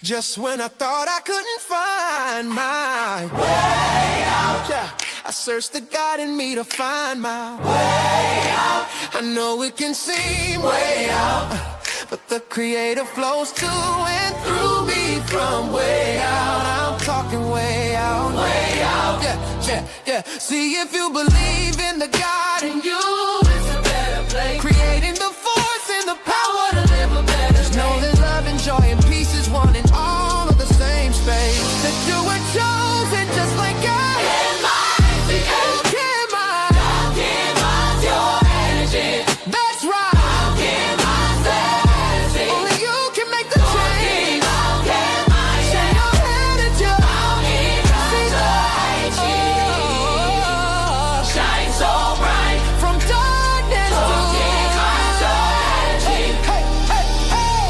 Just when I thought I couldn't find my way out, yeah, I searched the God in me to find my way out. I know it can seem way out, but the Creator flows to and through me from way out. I'm talking way out, yeah, yeah, yeah. See, if you believe in the God in you, it's a better place. Creating the force and the power to live a better life. Know that love and joy and peace is one in all of the same space. That you were chosen just like God. That's right. Only you can make the change. Shine your head at you. Shine so bright from darkness to light. Hey, hey, hey.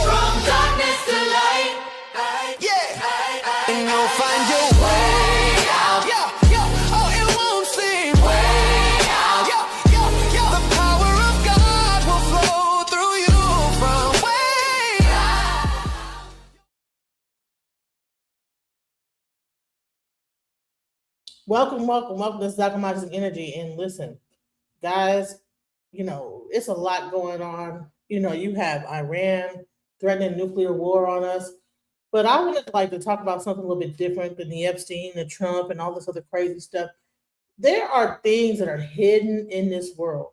From darkness to light. Yeah. And you'll find your way out. Yeah, yeah. Oh, it won't seem way out. Yeah, yeah, yeah. The power of God will flow through you from way out. Welcome. This is Dr. Martin Energy. And listen, guys, it's a lot going on. You have Iran threatening nuclear war on us. But I would like to talk about something a little bit different than the Epstein, the Trump, and all this other crazy stuff. There are things that are hidden in this world.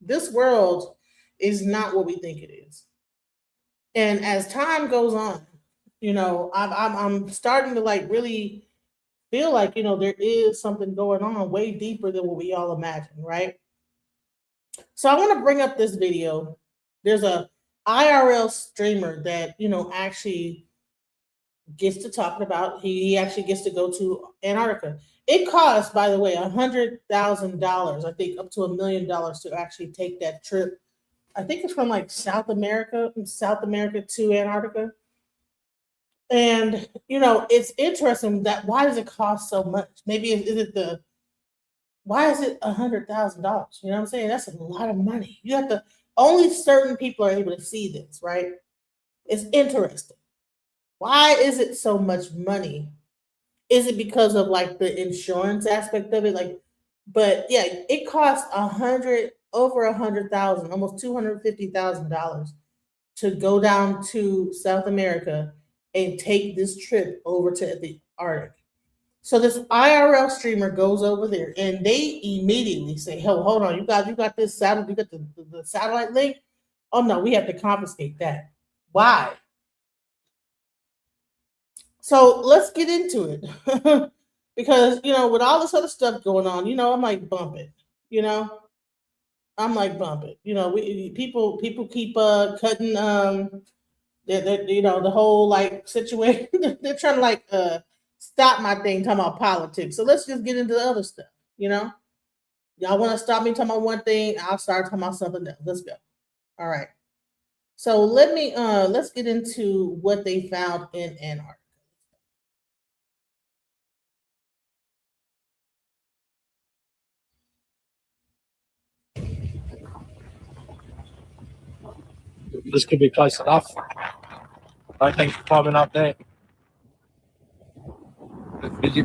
This world is not what we think it is. And as time goes on, I'm starting to really feel like there is something going on way deeper than what we all imagine, right? So I want to bring up this video. There's a IRL streamer that actually gets to talking about. He actually gets to go to Antarctica. It costs, by the way, $100,000, I think up to $1 million to actually take that trip. I think it's from South America to Antarctica. And it's interesting that why does it cost so much? Maybe why is it $100,000? You know what I'm saying? That's a lot of money. Only certain people are able to see this, right? It's interesting. Why is it so much money? Is it because of the insurance aspect of it? But yeah, it costs over $100,000, almost $250,000 to go down to South America and take this trip over to the Arctic. So this IRL streamer goes over there and they immediately say, "Hey, hold on, you got this satellite, you got the satellite link? Oh no, we have to confiscate that." Why? So let's get into it. Because with all this other stuff going on, I'm bump it. I'm bump it. People keep cutting the whole situation. They're trying to stop my thing talking about politics. So let's just get into the other stuff. Y'all want to stop me talking about one thing, I'll start talking about something else. Let's go. All right. So let's get into what they found in Antarctica. This could be close enough. I think climbing up there. If you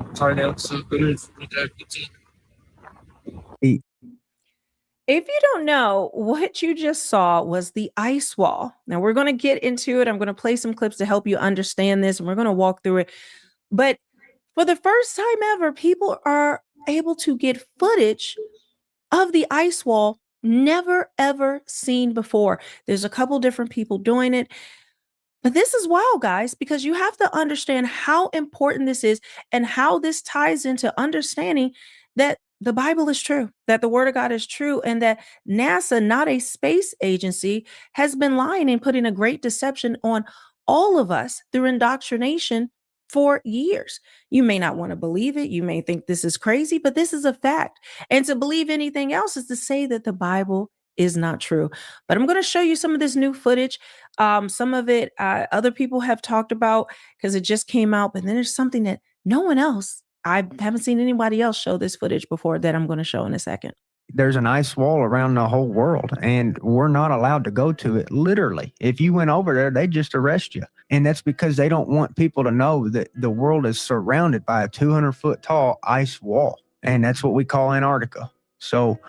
don't know, what you just saw was the ice wall. Now we're going to get into it. I'm going to play some clips to help you understand this, and we're going to walk through it. But for the first time ever, people are able to get footage of the ice wall never ever seen before. There's a couple different people doing it. But this is wild, guys, because you have to understand how important this is and how this ties into understanding that the Bible is true, that the word of God is true, and that NASA, not a space agency, has been lying and putting a great deception on all of us through indoctrination for years. You may not want to believe it. You may think this is crazy, but this is a fact. And to believe anything else is to say that the Bible is not true. But I'm going to show you some of this new footage. Some of it other people have talked about because it just came out, but then there's something that no one else, I haven't seen anybody else show this footage before that I'm going to show in a second. There's an ice wall around the whole world, and we're not allowed to go to it. Literally, if you went over there, they'd just arrest you. And that's because they don't want people to know that the world is surrounded by a 200-foot tall ice wall. And that's what we call Antarctica. So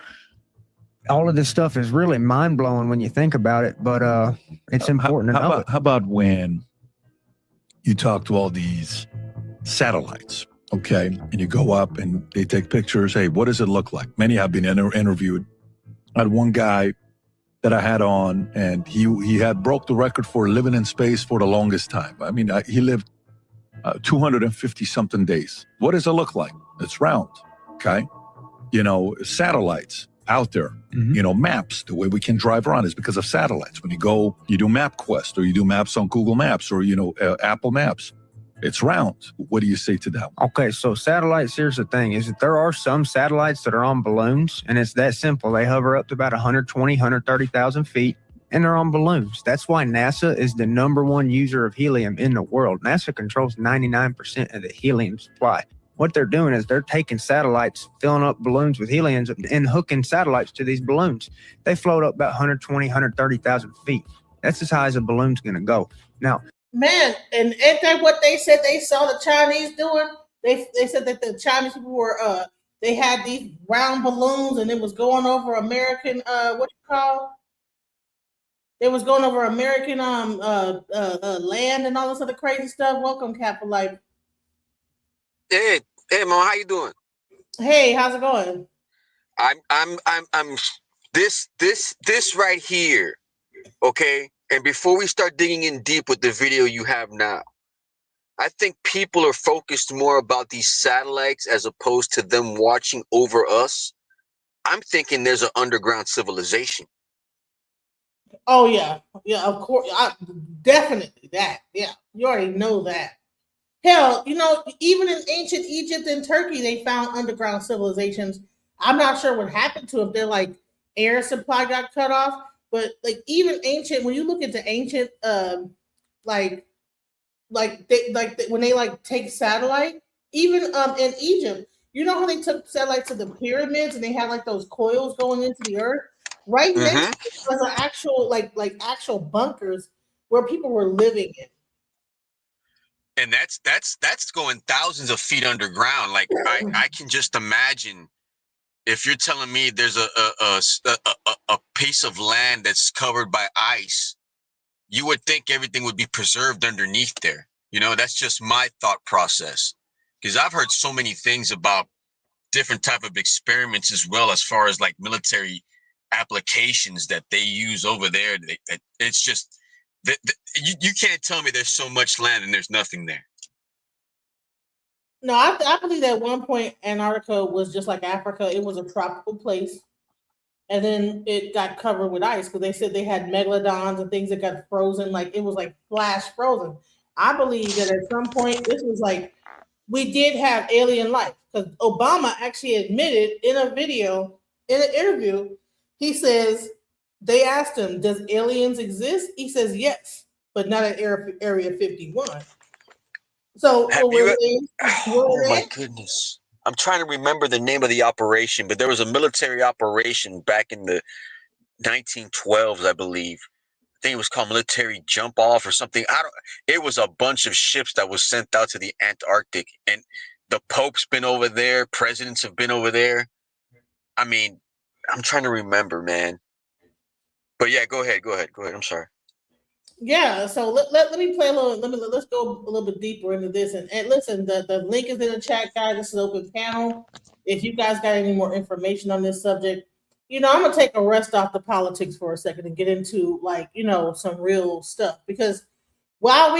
all of this stuff is really mind blowing when you think about it, but it's important to know. How about when you talk to all these satellites, okay, and you go up and they take pictures? Hey, what does it look like? Many have been interviewed. I had one guy that I had on, and he had broke the record for living in space for the longest time. I mean, he lived 250 something days. What does it look like? It's round, okay? You know, satellites out there, you know, maps, the way we can drive around is because of satellites. When you go, you do MapQuest, or you do maps on Google Maps, or, you know, Apple Maps. It's round. What do you say to that? Okay, so satellites, here's the thing, is that there are some satellites that are on balloons, and it's that simple. They hover up to about 120, 130,000 feet, and they're on balloons. That's why NASA is the #1 user of helium in the world. NASA controls 99% of the helium supply. What they're doing is they're taking satellites, filling up balloons with helium, and hooking satellites to these balloons. They float up about 120, 130,000 feet. That's as high as a balloon's going to go. Now, Man, and ain't that what they said they saw the Chinese doing? They said that the Chinese people were they had these round balloons and it was going over American what you call? It was going over American land and all this other crazy stuff. Welcome, Capital Life. Hey, Mo, how you doing? Hey, how's it going? I'm this right here, okay? And before we start digging in deep with the video you have now, I think people are focused more about these satellites as opposed to them watching over us. I'm thinking there's an underground civilization. Oh yeah, of course, definitely that. Yeah, you already know that. Hell, you know, even in ancient Egypt and Turkey, they found underground civilizations. I'm not sure what happened to them. Their like air supply got cut off, but like even ancient, when you look into ancient, when they like take satellite, even in Egypt, you know how they took satellite to the pyramids and they had like those coils going into the earth. Right next to it was an actual like actual bunkers where people were living in. And that's going thousands of feet underground. Like I can just imagine if you're telling me there's a piece of land that's covered by ice, you would think everything would be preserved underneath there. You know, that's just my thought process. Because I've heard so many things about different type of experiments as well, as far as like military applications that they use over there. It's just you can't tell me there's so much land and there's nothing there. No, I believe that at one point Antarctica was just like Africa. It was a tropical place, and then it got covered with ice because they said they had megalodons and things that got frozen. Like it was like flash frozen. I believe that at some point this was like we did have alien life because Obama actually admitted in a video, in an interview, he says they asked him, "Does aliens exist?" He says yes, but not at Area 51. So, oh my goodness. I'm trying to remember the name of the operation, but there was a military operation back in the 1912s, I believe. I think it was called Military Jump Off or something. It was a bunch of ships that was sent out to the Antarctic, and the Pope's been over there, presidents have been over there. I mean, I'm trying to remember, man. But yeah, go ahead. I'm sorry. Yeah, so let me play a little. Let's go a little bit deeper into this. And listen, the link is in the chat, guys. This is an open panel. If you guys got any more information on this subject, you know, I'm gonna take a rest off the politics for a second and get into like, you know, some real stuff. Because while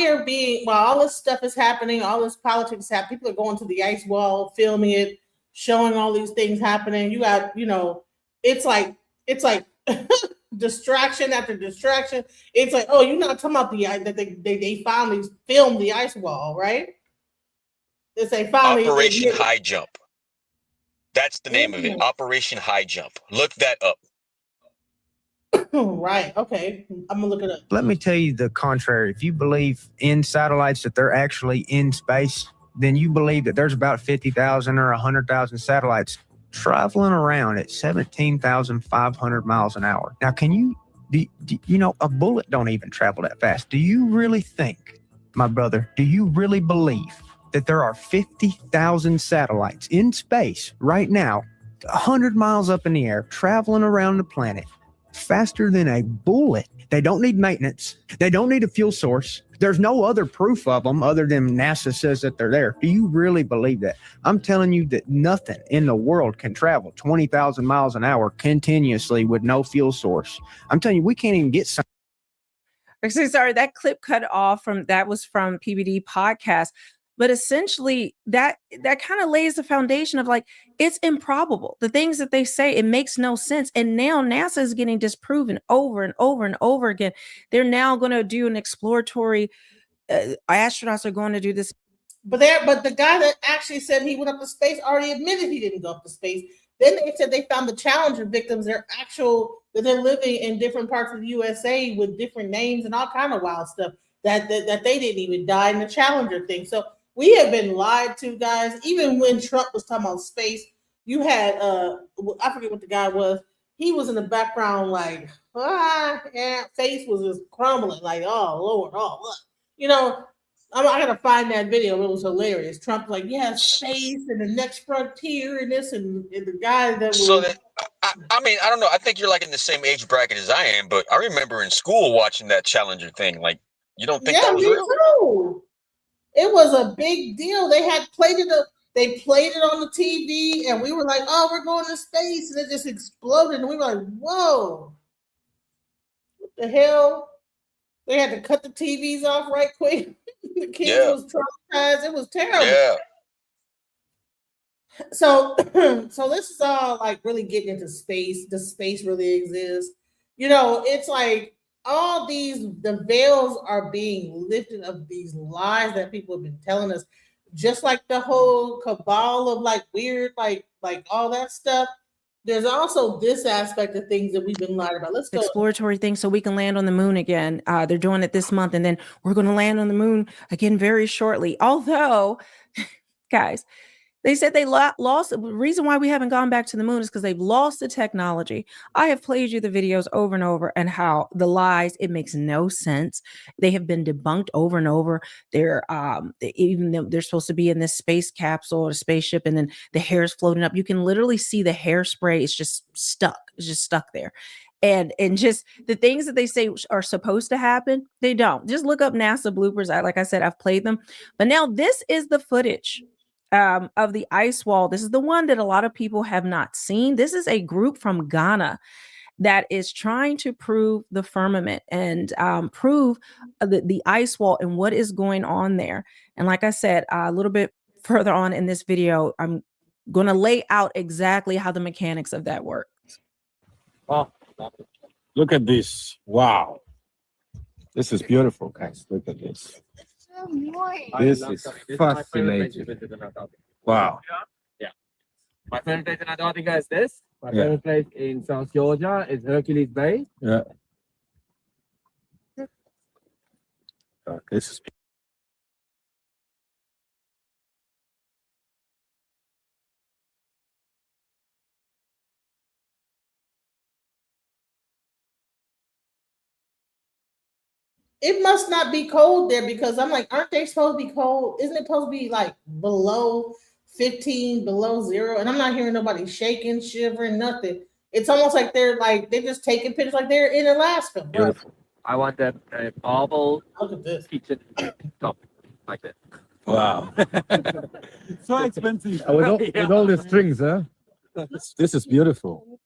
all this stuff is happening, all this politics happening, people are going to the ice wall, filming it, showing all these things happening. You got, you know, it's like distraction after distraction. It's like, oh, you're not talking about that they finally filmed the ice wall, right? It's a finally Operation High Jump. That's the name of it. Operation High Jump. Look that up. Right. Okay. I'm gonna look it up. Let me tell you the contrary. If you believe in satellites that they're actually in space, then you believe that there's about 50,000 or 100,000 satellites traveling around at 17,500 miles an hour. Now, can you know, a bullet don't even travel that fast. Do you really think my brother, do you really believe that there are 50,000 satellites in space right now, 100 miles up in the air, traveling around the planet faster than a bullet? They don't need maintenance. They don't need a fuel source. There's no other proof of them other than NASA says that they're there. Do you really believe that? I'm telling you that nothing in the world can travel 20,000 miles an hour continuously with no fuel source. I'm telling you, we can't even get some. Actually, sorry, that clip cut off that was from PBD podcast. But essentially, that kind of lays the foundation of like, it's improbable. The things that they say, it makes no sense. And now NASA is getting disproven over and over and over again. They're now going to do an exploratory, astronauts are going to do this. But the guy that actually said he went up to space already admitted he didn't go up to space. Then they said they found the Challenger victims. That they're living in different parts of the USA with different names and all kind of wild stuff that they didn't even die in the Challenger thing. So we have been lied to, guys. Even when Trump was talking about space, you had I forget what the guy was. He was in the background like, face was just crumbling, like, oh Lord, oh what? You know, I gotta find that video. It was hilarious. Trump like, yeah, space and the next frontier and this and the guy that was. So that I mean, I don't know. I think you're like in the same age bracket as I am, but I remember in school watching that Challenger thing. Like, you don't think that was real? Too. It was a big deal. They had played it. They played it on the TV, and we were like, "Oh, we're going to space!" And it just exploded, and we were like, "Whoa, what the hell?" They had to cut the TVs off right quick. The kids was traumatized. It was terrible. Yeah. So this is all like really getting into space. Does space really exist? You know, it's like all the veils are being lifted of these lies that people have been telling us, just like the whole cabal of like weird, like all that stuff. There's also this aspect of things that we've been lied about. Let's go. Exploratory thing so we can land on the moon again. They're doing it this month, and then we're going to land on the moon again very shortly. Although, guys, they said they lost. The reason why we haven't gone back to the moon is because they've lost the technology. I have played you the videos over and over and how the lies, it makes no sense. They have been debunked over and over. They're even though they're supposed to be in this space capsule or a spaceship, and then the hair is floating up. You can literally see the hairspray is just stuck. It's just stuck there. And just the things that they say are supposed to happen, they don't. Just look up NASA bloopers. Like I said, I've played them. But now this is the footage of the ice wall. This is the one that a lot of people have not seen. This is a group from Ghana that is trying to prove the firmament and prove the ice wall and what is going on there. And like I said, a little bit further on in this video, I'm going to lay out exactly how the mechanics of that work. Oh, look at this. Wow. This is beautiful, guys. Look at this. This is fascinating. Wow. Yeah. My favorite place in Antarctica is this. My favorite place in South Georgia is Hercules Bay. Yeah. This is It must not be cold there because I'm like, aren't they supposed to be cold? Isn't it supposed to be like below 15, below zero? And I'm not hearing nobody shaking, shivering, nothing. It's almost like they're just taking pictures like they're in Alaska. beautiful. I want that marble Look at this. kitchen top like that. Wow. So expensive. With all the strings, huh? This is beautiful.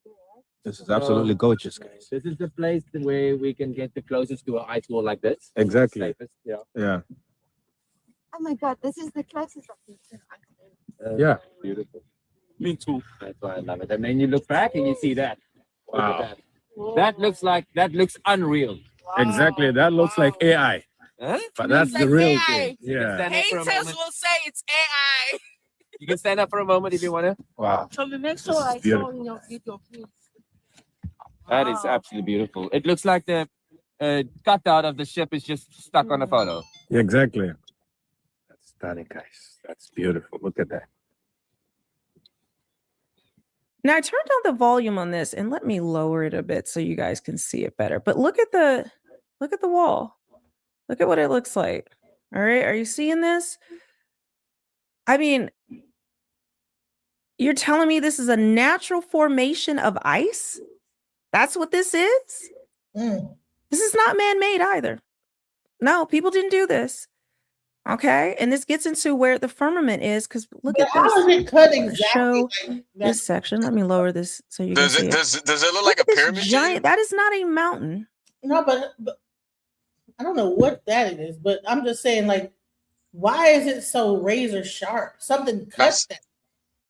This is absolutely gorgeous, guys. This is the place where we can get the closest to an ice wall like this. Exactly. Safest, yeah. Yeah. Oh my God, this is the closest I've been. Yeah. Beautiful. Me too. That's why I love it. And then you look back and you see that. Look at Wow. that. That looks unreal. Exactly. That looks like AI. Huh? But that's the Like real AI. thing. Yeah. Stand up for a Haters moment. will say it's AI. You can stand up for a moment if you want to. Wow. So we make sure This is I saw beautiful. in your video, please. That is absolutely beautiful. It looks like the cutout of the ship is just stuck on the photo. Exactly. That's stunning, guys. That's beautiful. Look at that. Now I turned down the volume on this, and let me lower it a bit so you guys can see it better. But look at the wall. Look at what it looks like. All right. Are you seeing this? I mean, you're telling me this is a natural formation of ice? That's what this is? Mm. This is not man-made either. No, people didn't do this. Okay. And this gets into where the firmament is, because look But at how this. is it cut I'm gonna exactly? show Like this section. Let me lower this so you Does can see it it. does it look Look like a at this pyramid to you? giant. That is not a mountain. No, but I don't know what that is. But I'm just saying, like, why is it so razor sharp? Something cut That's- that.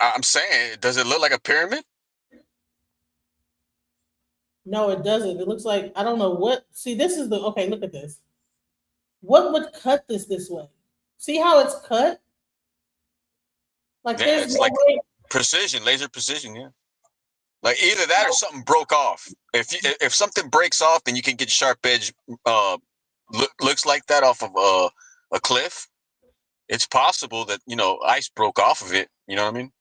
I'm saying, does it look like a pyramid? No, it doesn't. It looks like I don't know what. See, this is the okay. Look at this. What would cut this way? See how it's cut? Like Yeah, there's it's no like way. precision, laser precision. Yeah, like either that or something broke off. If something breaks off, then you can get sharp edge. Looks like that off of a cliff. It's possible that ice broke off of it. You know what I mean?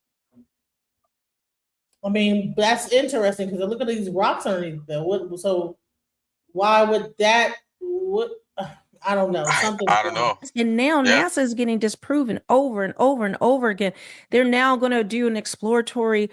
I mean, that's interesting because look at these rocks underneath there. So why would that? What I don't know. Something. I don't know. And now Yeah. NASA is getting disproven over and over and over again. They're now going to do an exploratory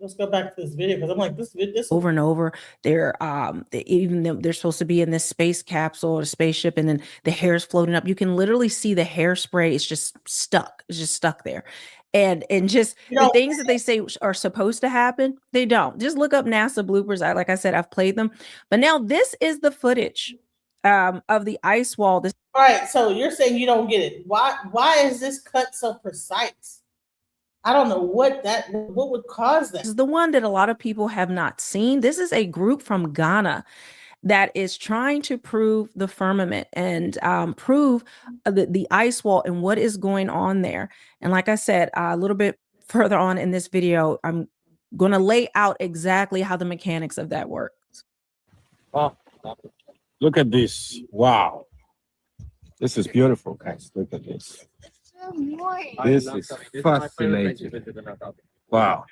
Let's go back to this video because I'm like this. over and over. Even though they're supposed to be in this space capsule or spaceship, and then the hair's floating up. You can literally see the hairspray. It's just stuck. It's just stuck there. And just the things that they say are supposed to happen, they don't. Just look up NASA bloopers. Like I said, I've played them. But now this is the footage of the ice wall. This All right, so you're saying you don't get it. Why is this cut so precise? I don't know what would cause that. is the one that a lot of people have not seen. This is a group from Ghana that is trying to prove the firmament and prove the ice wall and what is going on there. And like I said, a little bit further on in this video, I'm going to lay out exactly how the mechanics of that works. Oh, look at this. Wow. This is beautiful, guys. Look at this. So more. This is fascinating. Wow.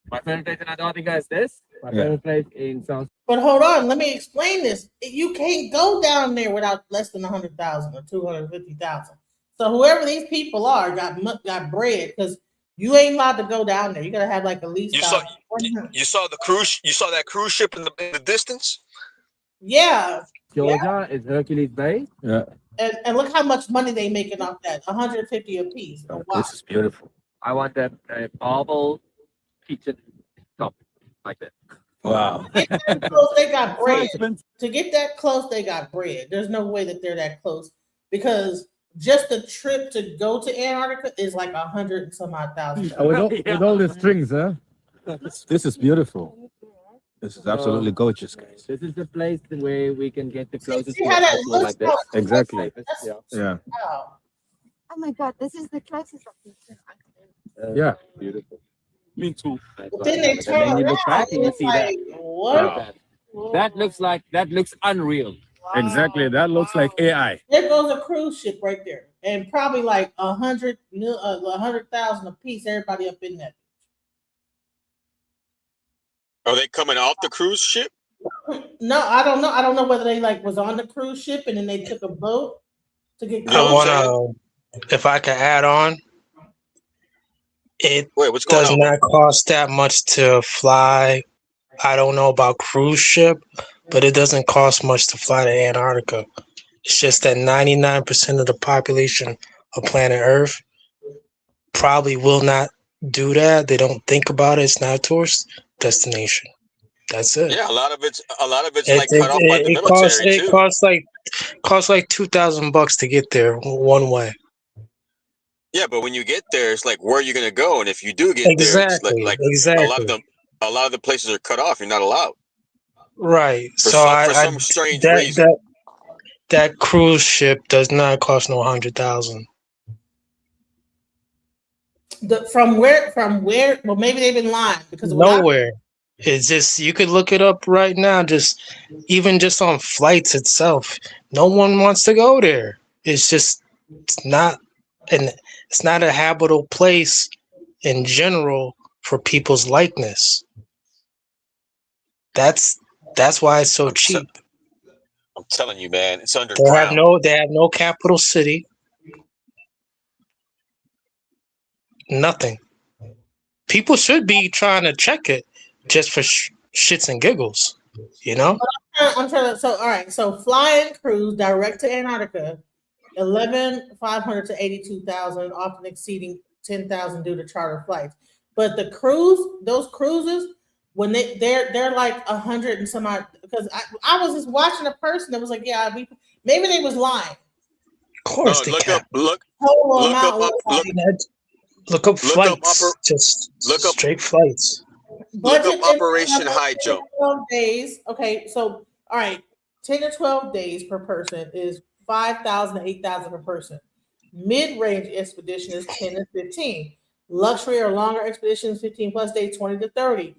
My favorite place in Antarctica is this. My Yeah. favorite place in South. But hold on, let me explain this. You can't go down there without less than 100,000 or 250,000. So whoever these people are got bread because you ain't allowed to go down there. You gotta have like at least. You saw the cruise. You saw that cruise ship in the distance. Yeah, Georgia is Hercules Bay. Yeah. and look how much money they making off that. 150 a piece. Oh, wow. This is beautiful. I want that marble kitchen top like that. Wow. Close, they got bread. To get that close, they got bread. There's no way that they're that close because just the trip to go to Antarctica is like 100 and some odd thousand. With all the strings, huh? This is beautiful. This is absolutely gorgeous, guys. This is the place where we can get the closest See to how that ice wall looks? like this. Exactly. That's- Yeah. Wow. Oh my God, this is the closest I've been to an iceberg. Yeah. Beautiful. Me too. But then they turn And then you around. look back and you It's see that. like, what? That looks unreal. Exactly. That looks like AI. There goes a cruise ship right there, and probably like 100,000 a piece. Everybody up in that. Are they coming off the cruise ship? No, I don't know. I don't know whether they like was on the cruise ship and then they took a boat to get. You know what I'm want to, if I can add on, it Wait, what's going does on? not cost that much to fly. I don't know about cruise ship, but it doesn't cost much to fly to Antarctica. It's just that 99% of the population of planet Earth probably will not do that. They don't think about it. It's not a tourist destination. That's it. Yeah, a lot of it's It, like cut off by the military too. costs like $2,000 to get there one way. Yeah, but when you get there, it's like where are you gonna go? And if you do get there, it's Exactly. like Exactly. a lot of the places are cut off. You're not allowed. Right. For So some strange reason. that cruise ship does not cost no 100,000. From where? Well, maybe they've been lying because when I- Nowhere. It's just you could look it up right now. Even on flights itself, no one wants to go there. It's not a habitable place in general for people's likeness. That's why it's so cheap. I'm telling you, man, it's They have underground. no capital city. Nothing. People should be trying to check it just for shits and giggles. You know? I'm trying to. So all right. So fly and cruise direct to Antarctica, 11,500 to 82,000, often exceeding 10,000 due to charter flights. But the cruise, those cruises, when they're like 100 and some odd. Because I was just watching a person that was like, yeah, maybe they was lying. Of course they can. Total look amount up, was Look up flights. Just straight flights. Look up Operation High Jump. 12 days. Okay, so all right, 10 to 12 days per person is 5,000 to 8,000 per person. Mid-range expedition is 10 to 15. Luxury or longer expeditions, 15 plus days, 20 to 30.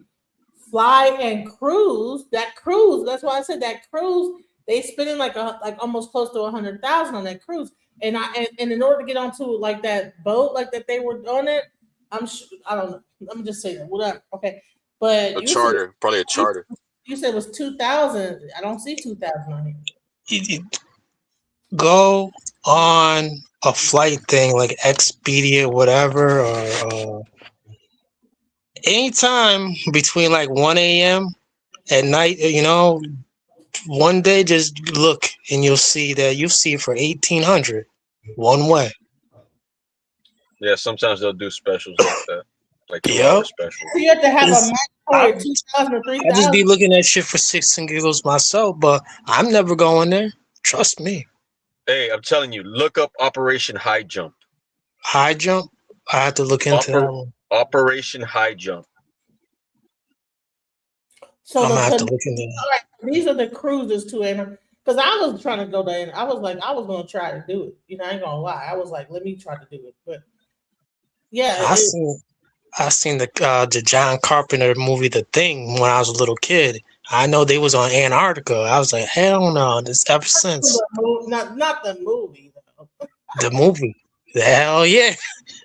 Fly and cruise, that's why I said that cruise, they spending like almost close to 100,000 on that cruise. And in order to get onto like that boat, like that they were on it, I don't know. Let me just say that. Whatever. Okay. But Probably a charter. You said it was 2,000. I don't see 2,000 on here. Go on a flight thing like Expedia, whatever, or anytime between like 1 a.m. at night, one day just look and you'll see for 1,800 one way. Yeah, sometimes they'll do specials like that. Like 2 hour specials. So you have to have a mandatory 2,000 or 3,000. I just be looking at shit for shits and giggles myself, but I'm never going there. Trust me. Hey, I'm telling you, look up Operation High Jump. High Jump? I have to look into that one. Operation High Jump. So I'm gonna have to look into that. These are the cruises to Antarctica. Because I was trying to go there, I was like, I was gonna try to do it. I ain't gonna lie. I was like, let me try to do it. But yeah, I seen the John Carpenter movie The Thing when I was a little kid. I know they was on Antarctica. I was like, hell no. This ever since not the movie though. The movie, the hell yeah.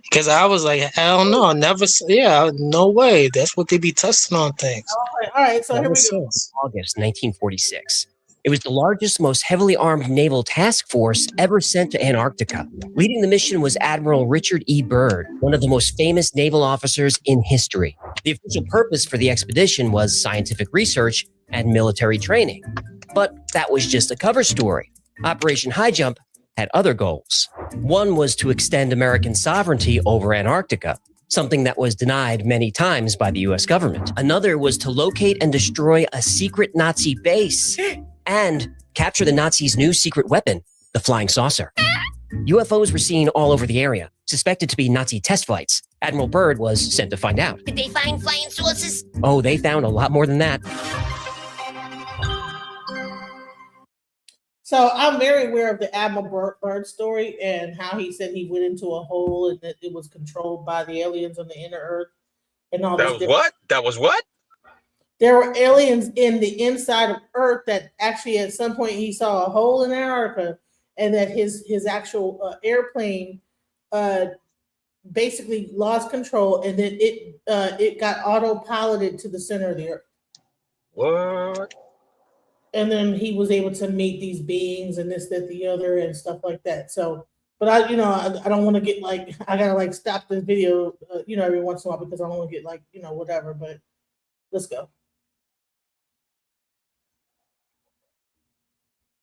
Because I was like, hell no, never. Yeah, no way. That's what they be testing on things. All right. So here we go. August 1946. It was the largest, most heavily armed naval task force ever sent to Antarctica. Leading the mission was Admiral Richard E. Byrd, one of the most famous naval officers in history. The official purpose for the expedition was scientific research and military training. But that was just a cover story. Operation High Jump had other goals. One was to extend American sovereignty over Antarctica, something that was denied many times by the US government. Another was to locate and destroy a secret Nazi base and capture the Nazis' new secret weapon, the flying saucer. UFOs were seen all over the area, suspected to be Nazi test flights. Admiral Byrd was sent to find out. Did they find flying saucers? Oh, they found a lot more than that. So I'm very aware of the Admiral Byrd story and how he said he went into a hole and that it was controlled by the aliens on the inner Earth and all that. That was what? There were aliens in the inside of Earth that actually at some point he saw a hole in Antarctica and that his actual airplane basically lost control and then it got auto-piloted to the center of the Earth. What? And then he was able to meet these beings and this, that, the other, and stuff like that. So, but I don't want to get like, I gotta like stop the video, every once in a while because I don't want to get like, whatever. But let's go.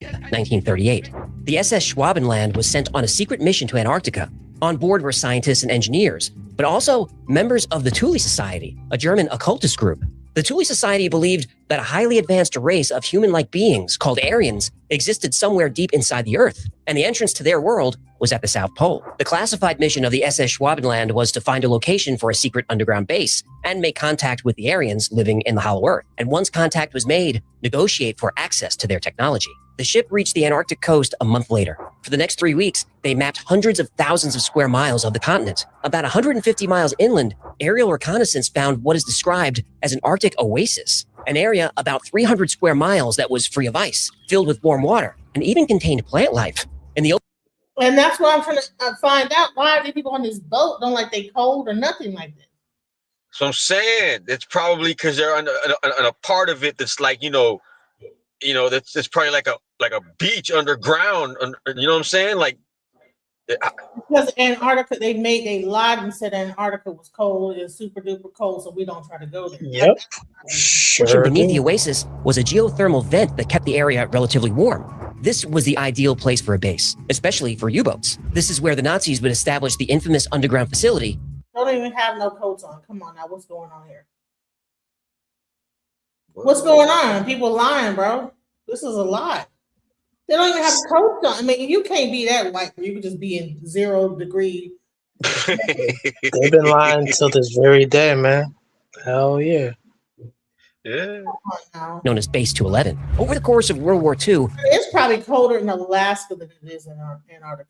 1938. The SS Schwabenland was sent on a secret mission to Antarctica. On board were scientists and engineers, but also members of the Thule Society, a German occultist group. The Thule Society believed that a highly advanced race of human-like beings called Aryans existed somewhere deep inside the Earth, and the entrance to their world was at the South Pole. The classified mission of the SS Schwabenland was to find a location for a secret underground base and make contact with the Aryans living in the Hollow Earth. And once contact was made, negotiate for access to their technology. The ship reached the Antarctic coast a month later. For the next 3 weeks, they mapped hundreds of thousands of square miles of the continent. About 150 miles inland, aerial reconnaissance found what is described as an Arctic oasis, an area about 300 square miles that was free of ice, filled with warm water, and even contained plant life. In the And that's what I'm trying to find out. Why are the people on this boat don't like they cold or nothing like that? So I'm saying it's probably because they're on a part of it that's like, that's probably like like a beach underground. You know what I'm saying? Like, Because Antarctica, they lied and said Antarctica was cold. It's super duper cold, so we don't try to go there. Yep. Sure beneath do. the oasis was a geothermal vent that kept the area relatively warm. This was the ideal place for a base, especially for U-boats. This is where the Nazis would establish the infamous underground facility. Don't even have no coats on. Come on now, what's going on here? What's going on? People lying, bro. This is a lie. They don't even have coats on. I mean, you can't be that white. You could just be in 0 degree. They've been lying till this very day, man. Hell yeah. Yeah. Known as Base 211. Over the course of World War II, It's probably colder in Alaska than it is in Antarctica.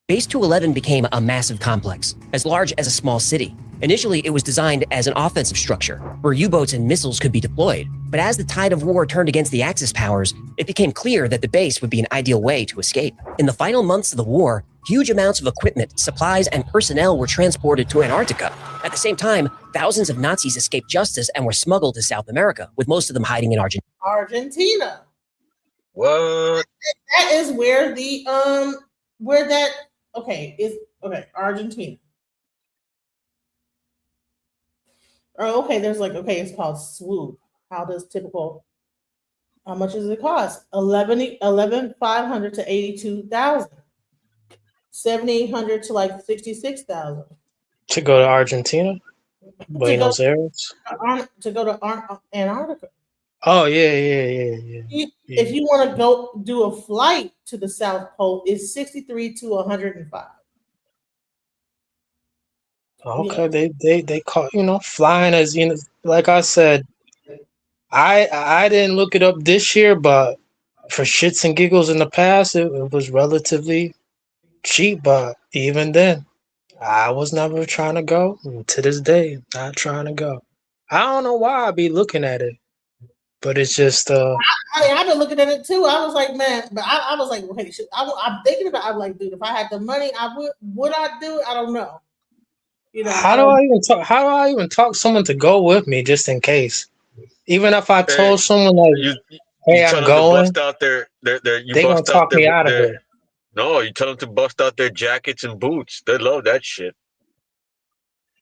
Base 211 became a massive complex, as large as a small city. Initially, it was designed as an offensive structure, where U-boats and missiles could be deployed. But as the tide of war turned against the Axis powers, it became clear that the base would be an ideal way to escape. In the final months of the war, huge amounts of equipment, supplies, and personnel were transported to Antarctica. At the same time, thousands of Nazis escaped justice and were smuggled to South America, with most of them hiding in Argentina. Argentina. What? That is where the Argentina. Oh, okay. There's it's called Swoop. How much does it cost? 11,500 to 82,000. 7,800 to like 66,000. To go to Argentina? Buenos Aires? To go to Antarctica. Oh, yeah. If you want to go do a flight to the South Pole, it's 63 to 105. Okay, they call flying as like I said, I didn't look it up this year, but for shits and giggles in the past, it was relatively cheap. But even then, I was never trying to go. And to this day, not trying to go. I don't know why I be looking at it, but it's just. I've been looking at it too. I was like, man, but I was like, wait, I'm thinking about. I'm like, dude, if I had the money, I would. Would I do it? I don't know. How do I even talk someone to go with me just in case? Even if I told someone like, "Hey, I'm going," bust out their they gonna talk me out of it. No, you tell them to bust out their jackets and boots. They love that shit.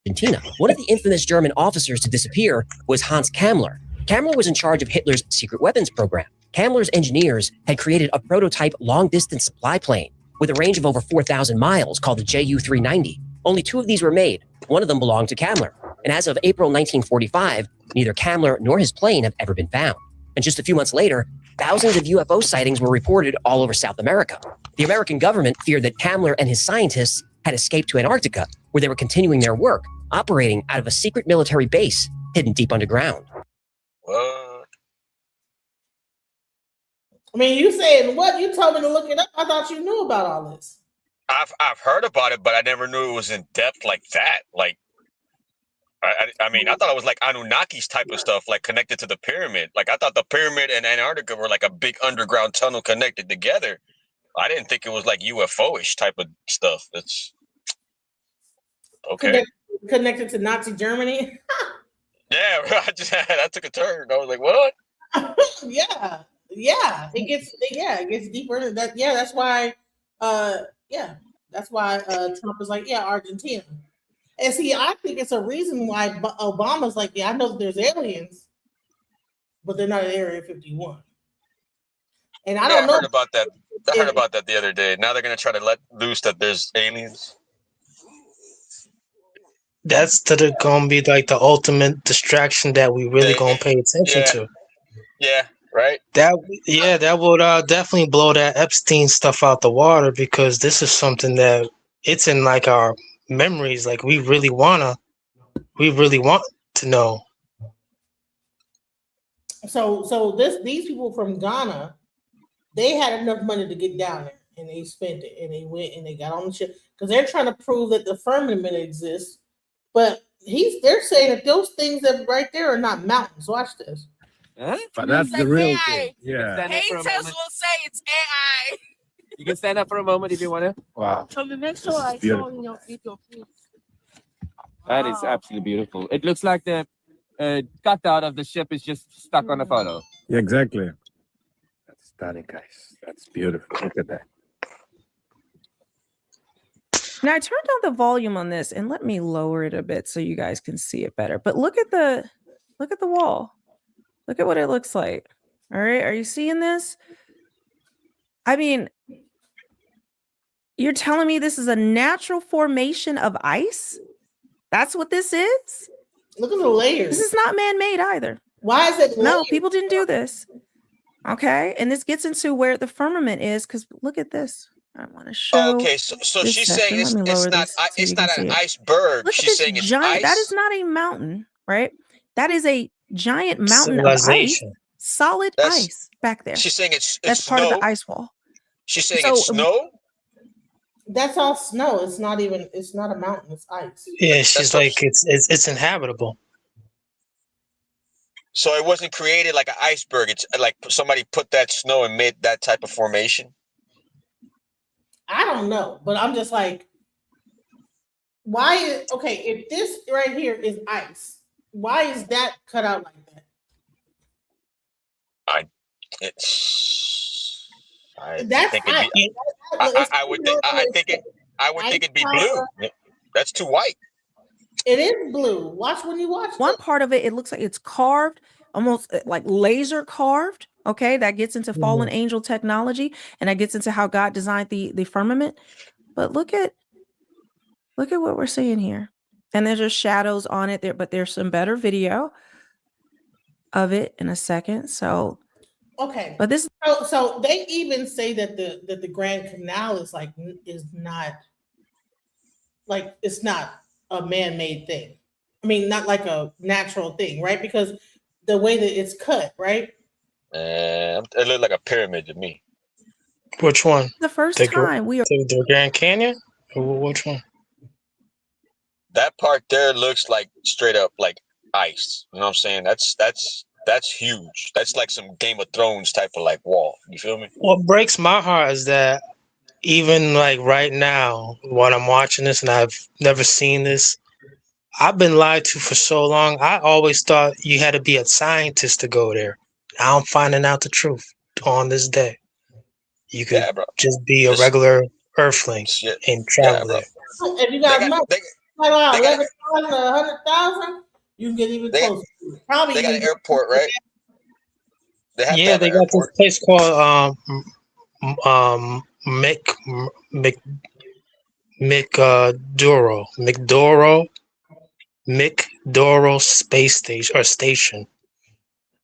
Argentina. One of the infamous German officers to disappear was Hans Kammler. Kammler was in charge of Hitler's secret weapons program. Kammler's engineers had created a prototype long-distance supply plane with a range of over 4,000 miles called the Ju-390. Only 2 of these were made. One of them belonged to Kammler. And as of April 1945, neither Kammler nor his plane have ever been found. And just a few months later, thousands of UFO sightings were reported all over South America. The American government feared that Kammler and his scientists had escaped to Antarctica, where they were continuing their work, operating out of a secret military base hidden deep underground. What? I mean, you saying what? You told me to look it up. I thought you knew about all this. I've heard about it, but I never knew it was in depth like that. Like, I mean, I thought it was like Anunnakis type of stuff, like connected to the pyramid. Like, I thought the pyramid and Antarctica were like a big underground tunnel connected together. I didn't think it was like UFO-ish type of stuff. It's okay. Connected to Nazi Germany. Yeah, I took a turn. I was like, what? Yeah. It gets deeper into that. Yeah, that's why. That's why Trump is like, Argentina. And see, I think it's a reason why Obama's like, I know that there's aliens, but they're not in Area 51. And I don't know. I heard about that. I heard about that the other day. Now they're gonna try to let loose that there's aliens. That's gonna be like the ultimate distraction that we really gonna pay attention to. Yeah, right. That would definitely blow that Epstein stuff out the water, because this is something that it's in like our memories. Like we really want to know. So these people from Ghana, they had enough money to get down there, and they spent it, and they went and they got on the ship because they're trying to prove that the firmament exists. But they're saying that those things that right there are not mountains. Watch this. Huh? But that's the real thing. Yeah. Haters will say it's AI. You can stand up for a moment if you want to. Wow. So make sure I show in your video, please. That is absolutely beautiful. It looks like the cutout of the ship is just stuck on the photo. Yeah, exactly. stunning, guys. That's beautiful. Look at that. Now I turned down the volume on this, and let me lower it a bit so you guys can see it better. But look at the wall. Look at what it looks like. All right, are you seeing this? I mean, you're telling me this is a natural formation of ice? That's what this is? Look at the layers. This is not man-made either. Why is it? No, layered? people didn't do this. Okay, and this gets into where the firmament is, because look at this. I want to show. Okay, so this she's section. saying Let me lower this so it's you can not see an it. iceberg. Look at She's this saying it's giant. That ice. is not a mountain, right? That is a giant mountain of ice, Civilization. solid That's- ice back there. She's saying it's That's part snow. of the ice wall. She's saying So, it's snow. That's all snow. It's not even. It's not a mountain. It's ice. Yeah, she's That's what- like it's inhabitable. So it wasn't created like an iceberg. It's like somebody put that snow and made that type of formation. I don't know, but I'm just like, why is okay? If this right here is ice, why is that cut out like that? It's. I That's think it'd be, ice. I would think it'd be blue. That's too white. It is blue. Watch when you watch. One part of it, it looks like it's carved, almost like laser carved. Okay, that gets into fallen angel technology, and that gets into how God designed the firmament. But look at what we're seeing here, and there's just shadows on it there. But there's some better video of it in a second. So Okay. but this So they even say that the Grand Canal is not like it's not a man-made thing. I mean, not like a natural thing, right? Because the way that it's cut, right? It looked like a pyramid to me. Which one? the first The time we are The Grand Canyon? Or which one? That part there looks like straight up like ice. You know what I'm saying? That's huge. That's like some Game of Thrones type of like wall. You feel me? What breaks my heart is that even like right now, when I'm watching this and I've never seen this, I've been lied to for so long. I always thought you had to be a scientist to go there. Now I'm finding out the truth on this day. You could Yeah, bro. just be a Just- regular earthling Shit. and travel Yeah, bro. there. If you got money, They like around they got- 11,000 or 100,000, you can get even They got- closer. Probably got an even airport, right? They have to Yeah, have they an got this airport. place called McDoro Space Station or Station.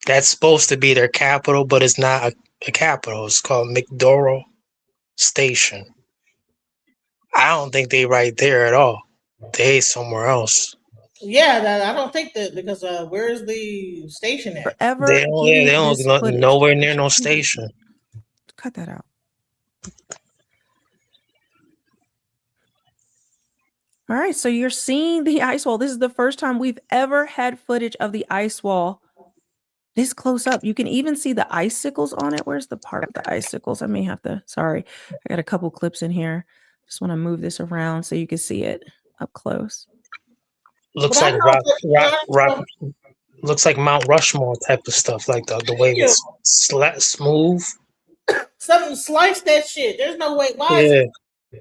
That's supposed to be their capital, but it's not a capital. It's called McDoro Station. I don't think they right there at all. They somewhere else. I don't think that because where's the station at? forever. They don't. getting They don't this go footage. nowhere near no station. Cut that out. All right, so you're seeing the ice wall. This is the first time we've ever had footage of the ice wall this close up. You can even see the icicles on it. Where's the part of the icicles? I may have to, sorry. I got a couple clips in here. Just want to move this around so you can see it up close. Looks But I like know rock. Looks like Mount Rushmore type of stuff. Like the way it's smooth. Something slice that shit. There's no way. Why is it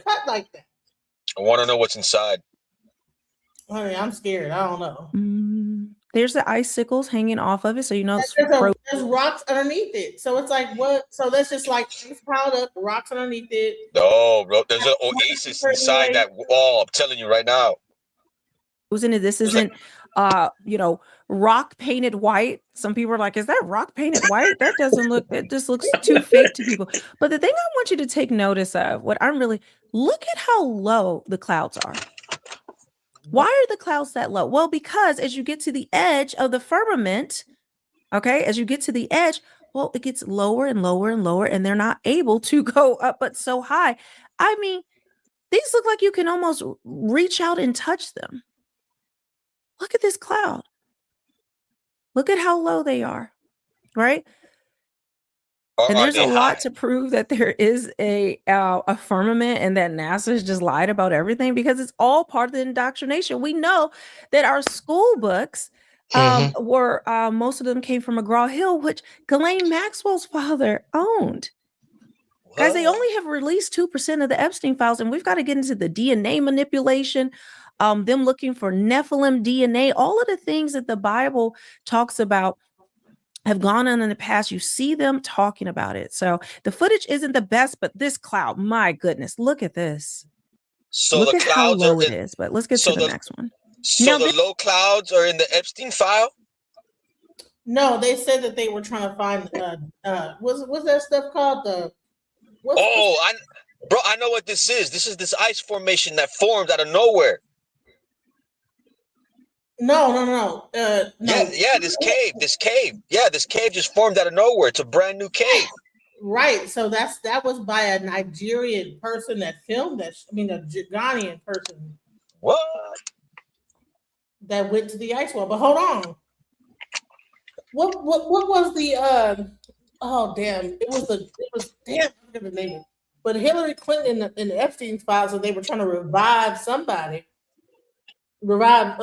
cut like that? I want to know what's inside. Honey, I'm scared. I don't know. There's the icicles hanging off of it, so you know it's There's rocks underneath it. So it's like what? So that's just like ice piled up, rocks underneath it. No, bro. There's an oasis inside that wall. I'm telling you right now. Wasn't it? This isn't, rock painted white. Some people are like, "Is that rock painted white? That doesn't look. It just looks too fake to people." But the thing I want you to take notice of, look at how low the clouds are. Why are the clouds that low? Well, because as you get to the edge of the firmament, okay, as you get to the edge, well, it gets lower and lower and lower, and they're not able to go up, but so high. I mean, these look like you can almost reach out and touch them. Look at this cloud. Look at how low they are, right? And there's a lot to prove that there is a firmament and that NASA has just lied about everything because it's all part of the indoctrination. We know that our school books were most of them came from McGraw-Hill, which Ghislaine Maxwell's father owned. Guys, they only have released 2% of the Epstein files, and we've got to get into the DNA manipulation, them looking for Nephilim DNA, all of the things that the Bible talks about have gone on in the past. You see them talking about it. So the footage isn't the best, but this cloud, my goodness, look at this. So look the at how clouds low are it is, but let's get to the next one. So Now, the low clouds are in the Epstein file? No, they said that they were trying to find what's that stuff called? I know what this is. This is this ice formation that formed out of nowhere. No. Yeah, this cave. Yeah, this cave just formed out of nowhere. It's a brand new cave. Right. So that was by a Nigerian person that filmed that. I mean, a Ghanaian person. What? That went to the ice wall. But hold on. What was the oh damn, it was damn, I forget the name. But Hillary Clinton in the Epstein files, so they were trying to revive somebody. I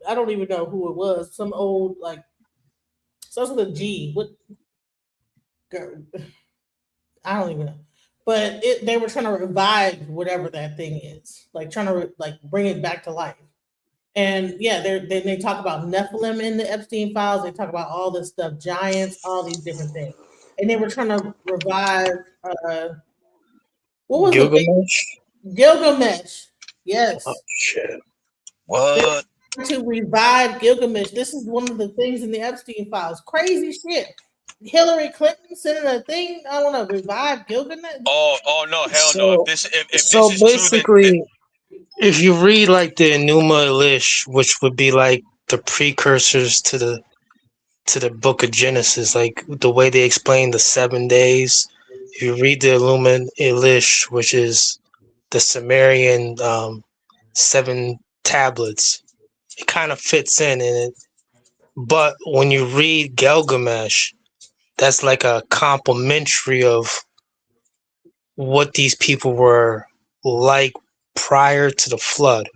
don't even know who it was. Some old starts with a G. What girl? I don't even know. But they were trying to revive whatever that thing is, trying to bring it back to life. And yeah, they talk about Nephilim in the Epstein files. They talk about all this stuff, giants, all these different things. And they were trying to revive what was Gilgamesh? Gilgamesh. Yes. Oh shit. What? To revive Gilgamesh. This is one of the things in the Epstein files. Crazy shit. Hillary Clinton sending a thing, I want to revive Gilgamesh. Oh no, hell no. If this so is basically, true, if you read the Enuma Elish, which would be the precursors to the book of Genesis, the way they explain the 7 days. If you read the Enuma Elish, which is the Sumerian 7 tablets, it kind of fits in it. But when you read Gilgamesh, that's like a complimentary of what these people were like prior to the flood,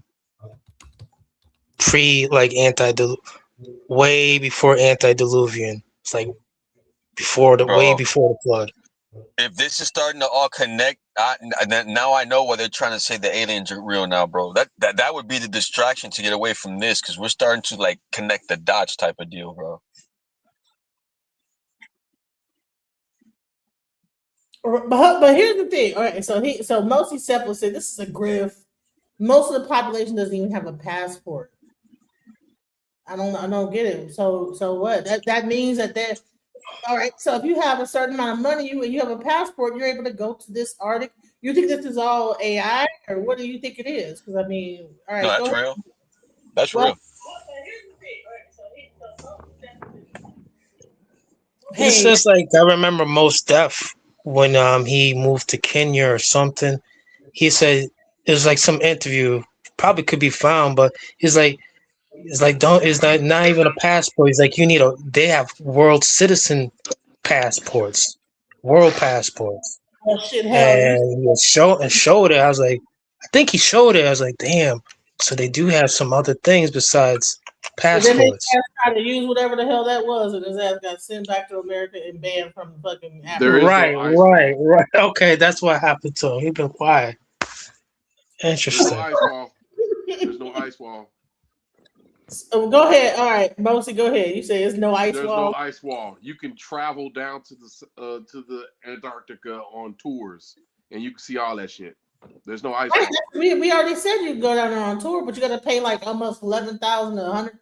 way before antediluvian. It's way before the flood. if this is starting to all connect, now I know why they're trying to say the aliens are real now, bro. That would be the distraction to get away from this, because we're starting to connect the dots type of deal, bro. But here's the thing. All right, so Mosi Sepul said this is a grift. Most of the population doesn't even have a passport. I don't get it. So what? That means that they're all right. So if you have a certain amount of money, you have a passport, you're able to go to this Arctic. You think this is all AI, or what do you think it is? Because I mean, all right, no, that's real. That's real. It's just I remember Mos Def when he moved to Kenya or something. He said it was some interview, probably could be found, but he's like not even a passport. He's like, they have world citizen passports, world passports. Oh, shit, and he showed it. I was like, I think he showed it. I was like, damn. So they do have some other things besides passports. Then they tried to use whatever the hell that was, and his ass got sent back to America and banned from fucking Africa. Right. Okay, that's what happened to him. He's been quiet. Interesting. There's no ice wall. So go ahead. All right, Mosi, go ahead. You say there's no ice wall. There's no ice wall. You can travel down to the Antarctica on tours, and you can see all that shit. There's no ice wall. We already said you can go down there on tour, but you got to pay almost $11,000 to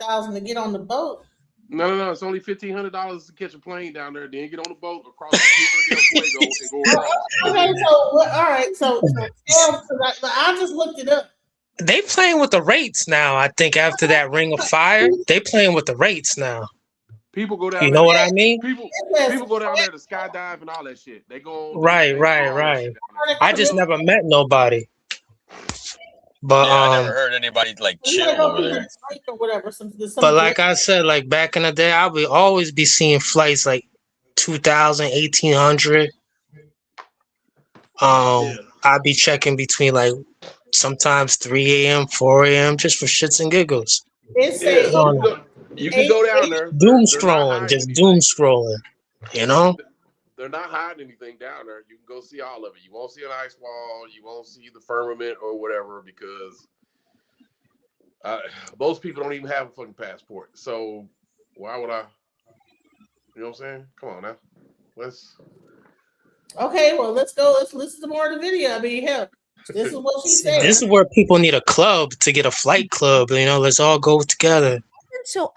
$100,000 to get on the boat. No. It's only $1,500 to catch a plane down there. Then get on the boat across the Tierra del Fuego and go around. Okay, so all right, so I just looked it up. They playing with the rates now. I think after that Ring of Fire, they playing with the rates now. People go down. You know what I mean? People go down there to skydive and all that shit. They go. Right. I just never met nobody. But I never heard anybody chill over there. Or whatever. But like I said, back in the day, I would always be seeing flights 2,000, 1,800. I'd be checking between sometimes 3 a.m., 4 a.m. just for shits and giggles. You can go down there. Doom scrolling, just doom scrolling. The they're not hiding anything down there. You can go see all of it. You won't see an ice wall. You won't see the firmament or whatever because most people don't even have a fucking passport. So why would I? You know what I'm saying? Come on now. Let's. Okay, well, let's go. Let's listen to more of the video. I mean, hell, this is what she said. This is where people need a club to get a flight club. You know, let's all go together. So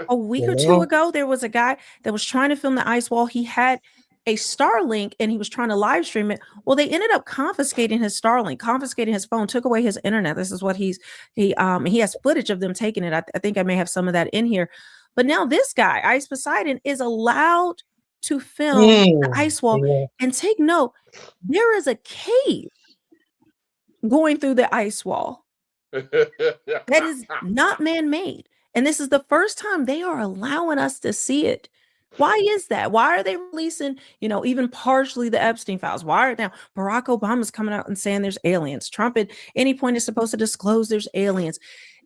a week or two ago, there was a guy that was trying to film the ice wall. He had a Starlink and he was trying to live stream it. Well, they ended up confiscating his Starlink, confiscating his phone, took away his internet. This is what he has footage of them taking it. I think I may have some of that in here. But now this guy, Ice Poseidon, is allowed to film the ice wall. And take note, there is a cave going through the ice wall that is not man-made. And this is the first time they are allowing us to see it. Why is that? Why are they releasing, even partially the Epstein files? Why are now Barack Obama's coming out and saying there's aliens? Trump at any point is supposed to disclose there's aliens.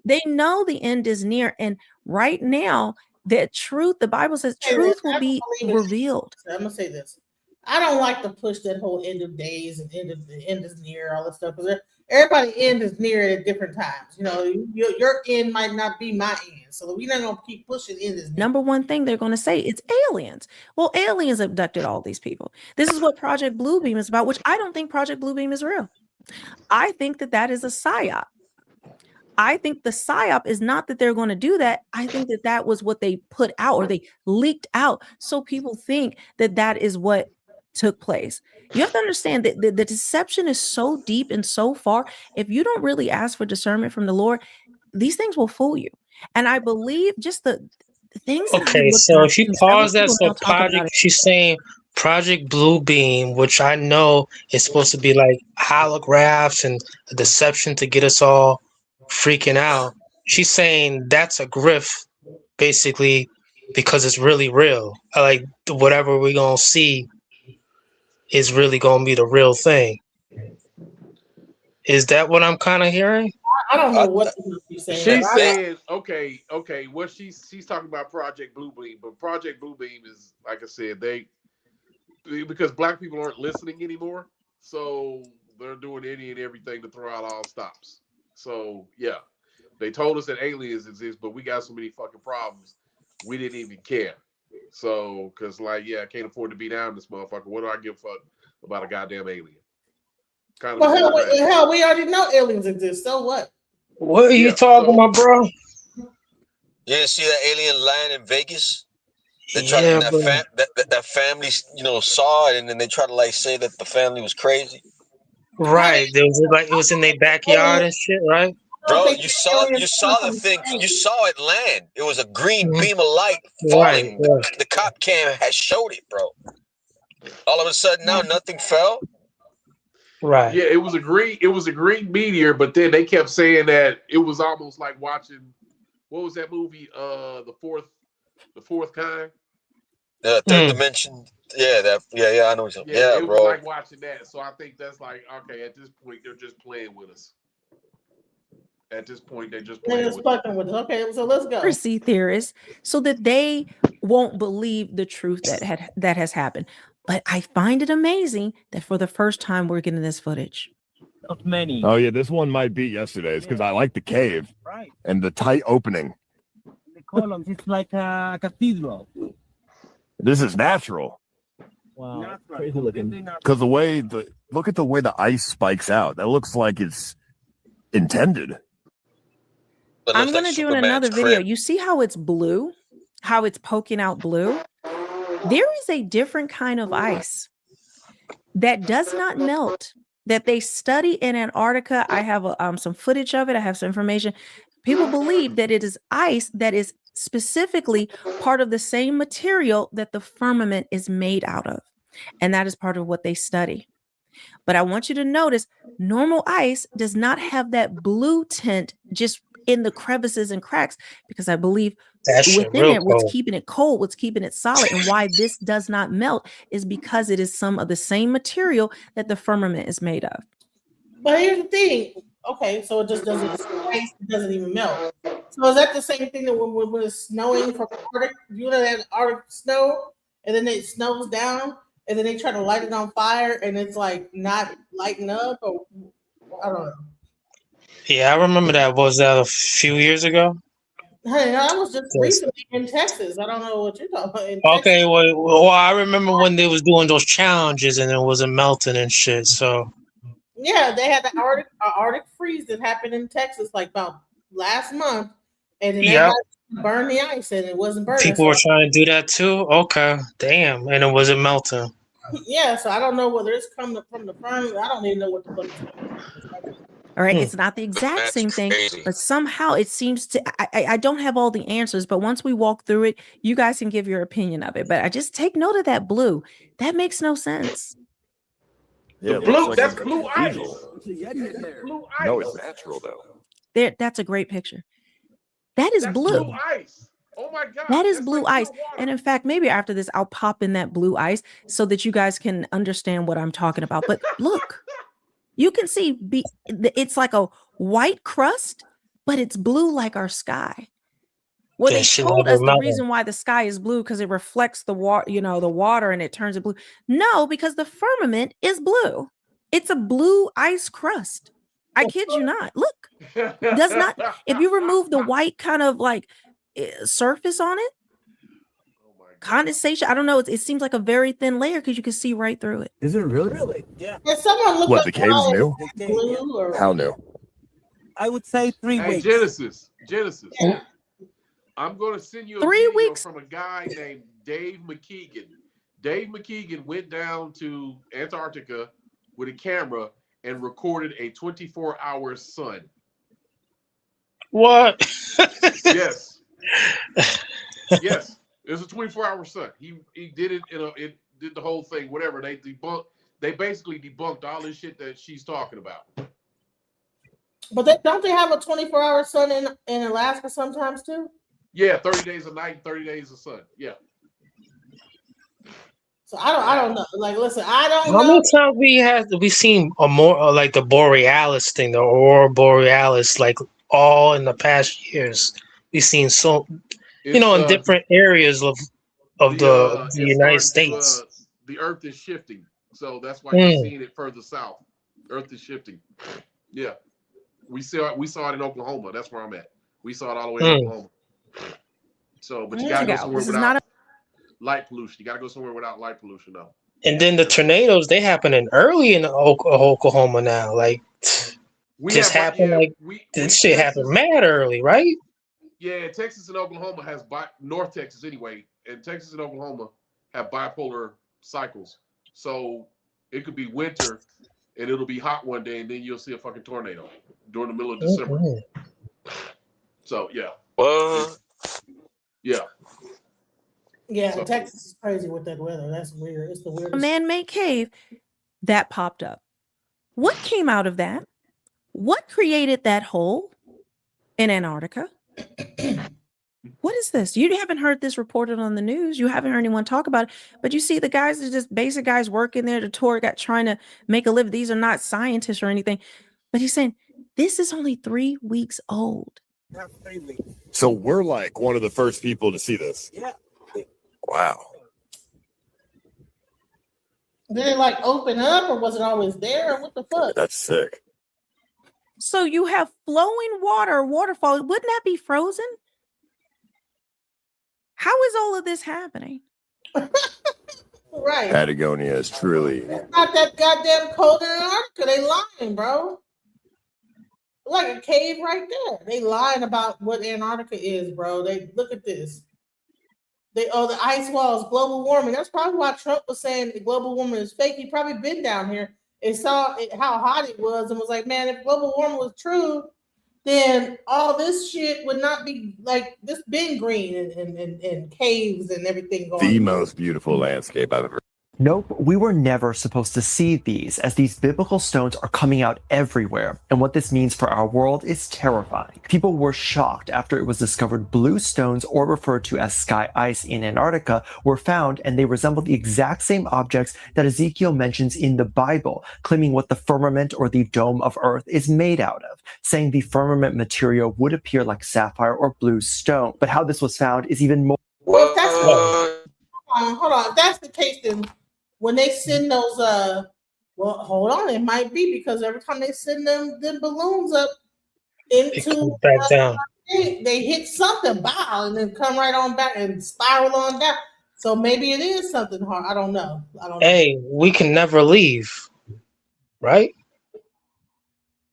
They know the end is near. And right now, that truth, the Bible says truth will be revealed. I'm going to say this. I don't like to push that whole end of days and the end is near, all that stuff. Because everybody's end is near at different times. Your end might not be my end. So we're not going to keep pushing end is near. Number one thing they're going to say, it's aliens. Well, aliens abducted all these people. This is what Project Bluebeam is about, which I don't think Project Bluebeam is real. I think that is a psyop. I think the psyop is not that they're going to do that. I think that was what they put out or they leaked out. So people think that is what took place. You have to understand that the deception is so deep and so far. If you don't really ask for discernment from the Lord, these things will fool you. And I believe just the things. Okay, so if you pause that, so Project, she's saying Project Bluebeam, which I know is supposed to be like holographs and a deception to get us all freaking out. She's saying that's a grift, basically, because it's really real. Like whatever we're gonna see is really gonna be the real thing. Is that what I'm kind of hearing? I don't know what she's saying. She's saying, okay. What she's talking about Project Bluebeam, but Project Bluebeam is, like I said, because black people aren't listening anymore, so they're doing any and everything to throw out all stops. So yeah, they told us that aliens exist, but we got so many fucking problems, we didn't even care. So, cause I can't afford to be down this motherfucker. What do I give a fuck about a goddamn alien? Hell, we already know aliens exist. So what? What are you talking about, bro? You didn't see that alien land in Vegas? They tried that family, saw it, and then they tried to say that the family was crazy. Right, it was in their backyard and shit, right? Bro, you saw the thing. You saw it land. It was a green beam of light falling. Right. The cop cam had showed it, bro. All of a sudden, now nothing fell. Right. Yeah, it was a green meteor, but then they kept saying that it was almost like watching, what was that movie? The fourth kind. Third dimension. Yeah, I know what you're saying. Yeah, it bro. was like watching that. So I think that's okay. At this point, they're just playing with us. At this point, they're just playing with us. Okay, so let's go. Conspiracy theorists, so that they won't believe the truth that has happened. But I find it amazing that for the first time we're getting this footage. Of many. Oh yeah, this one might beat yesterday's because I like the cave and the tight opening. The columns, it's like a cathedral. This is natural. Wow, crazy looking. Because look at the way the ice spikes out. That looks like it's intended. I'm going to do in another video. You see how it's blue, how it's poking out blue? There is a different kind of ice that does not melt that they study in Antarctica. I have some footage of it. I have some information. People believe that it is ice that is specifically part of the same material that the firmament is made out of. And that is part of what they study. But I want you to notice normal ice does not have that blue tint just in the crevices and cracks, because I believe within it, what's keeping it cold, what's keeping it solid, and why this does not melt is because it is some of the same material that the firmament is made of. But here's the thing. Okay, so it just doesn't even melt. So is that the same thing that when it's snowing from Arctic, that Arctic snow, and then it snows down, and then they try to light it on fire, and it's like not lighting up, or I don't know. Yeah, I remember that. Was that a few years ago? Hey, that was just Yes. recently in Texas. I don't know what you're talking about. In Texas. Okay, well, I remember when they was doing those challenges and it wasn't melting and shit. So Yeah, they had the Arctic freeze that happened in Texas like about last month, and then Yep. they burned the ice and it wasn't burning. people were trying to do that too. Okay, damn, and it wasn't melting. Yeah, so I don't know whether it's coming from the firm. I don't even know what the fuck. All right, Hmm. it's not the exact That's same thing, crazy. but somehow it seems to. I don't have all the answers, but once we walk through it, you guys can give your opinion of it. But I just take note of that blue. That makes no sense. Yeah, The it blue, looks like that's a blue ice. cathedral. That's blue ice. No, it's natural though. There, that's a great picture. That is That's blue. blue ice. Oh my god. That is that's blue like ice. pure water. And in fact, maybe after this, I'll pop in that blue ice so that you guys can understand what I'm talking about. But look, you can see it's like a white crust, but it's blue like our sky. Well, That they shit told never us the melted. reason why the sky is blue because it reflects the water, the water, and it turns it blue. No, because the firmament is blue. It's a blue ice crust. I kid you not. Look, does not. If you remove the white kind of like surface on it, condensation. I don't know. It seems like a very thin layer because you can see right through it. Is it really? Really? Yeah. Can someone look What, up the cave's how new? it's blue or How new? I would say 3 Hey, weeks. Genesis. I'm going to send you a 3 video weeks? from a guy named Dave McKeegan. Dave McKeegan went down to Antarctica with a camera and recorded a 24-hour sun. What? Yes. Yes. It was a 24-hour sun. He did it it did the whole thing, whatever. They basically debunked all this shit that she's talking about. But don't they have a 24-hour sun in Alaska sometimes too? Yeah, 30 days of night, 30 days of sun. Yeah. So I don't know. Like, listen, I don't How know. many times we seen a more like the Borealis thing, the Aurora Borealis, like all in the past years? We've seen so, in different areas of the it's United starting to, States. the Earth is shifting, so that's why you're seeing it further south. Earth is shifting. Yeah, we saw it in Oklahoma. That's where I'm at. We saw it all the way in Oklahoma. So, but you gotta go somewhere without light pollution. You gotta go somewhere without light pollution, though. And then the tornadoes, they happening early in Oklahoma now. Like, this happened. This shit happened mad early, right? Yeah, Texas and Oklahoma has North Texas anyway, and Texas and Oklahoma have bipolar cycles. So it could be winter and it'll be hot one day, and then you'll see a fucking tornado during the middle of December. So yeah. What? Yeah. Yeah, So- Texas is crazy with that weather. That's weird. It's the A weirdest. man-made cave that popped up. What came out of that? What created that hole in Antarctica? What is this? You haven't heard this reported on the news. You haven't heard anyone talk about it. But you see the guys are just basic guys working there, the tour guide trying to make a living. These are not scientists or anything. But he's saying this is only 3 weeks old. Not 3 weeks. So we're like one of the first people to see this. Yeah. Wow. Did it like open up, or was it always there? What the fuck? That's sick. So you have flowing water, waterfall. Wouldn't that be frozen? How is all of this happening? Right. Patagonia is truly. It's not that goddamn cold in Antarctica. They lying, bro. Like a cave right there. They lying about what Antarctica is, bro. They look at this. The ice walls, global warming. That's probably why Trump was saying the global warming is fake. He probably been down here and saw how hot it was and was like, man, if global warming was true, then all this shit would not be like this been green and caves and everything going on. The most beautiful landscape I've ever. Nope, we were never supposed to see these, as these biblical stones are coming out everywhere, and what this means for our world is terrifying. People were shocked after it was discovered blue stones, or referred to as sky ice in Antarctica, were found, and they resemble the exact same objects that Ezekiel mentions in the Bible, claiming what the firmament or the dome of earth is made out of, saying the firmament material would appear like sapphire or blue stone. But how this was found is even more... Well, hold on. If that's the case, then when they send those, well, hold on. It might be because every time they send them balloons up It into, comes back down. they hit something, bow, and then come right on back and spiral on down. So maybe it is something hard. I don't know. Hey, we can never leave, right?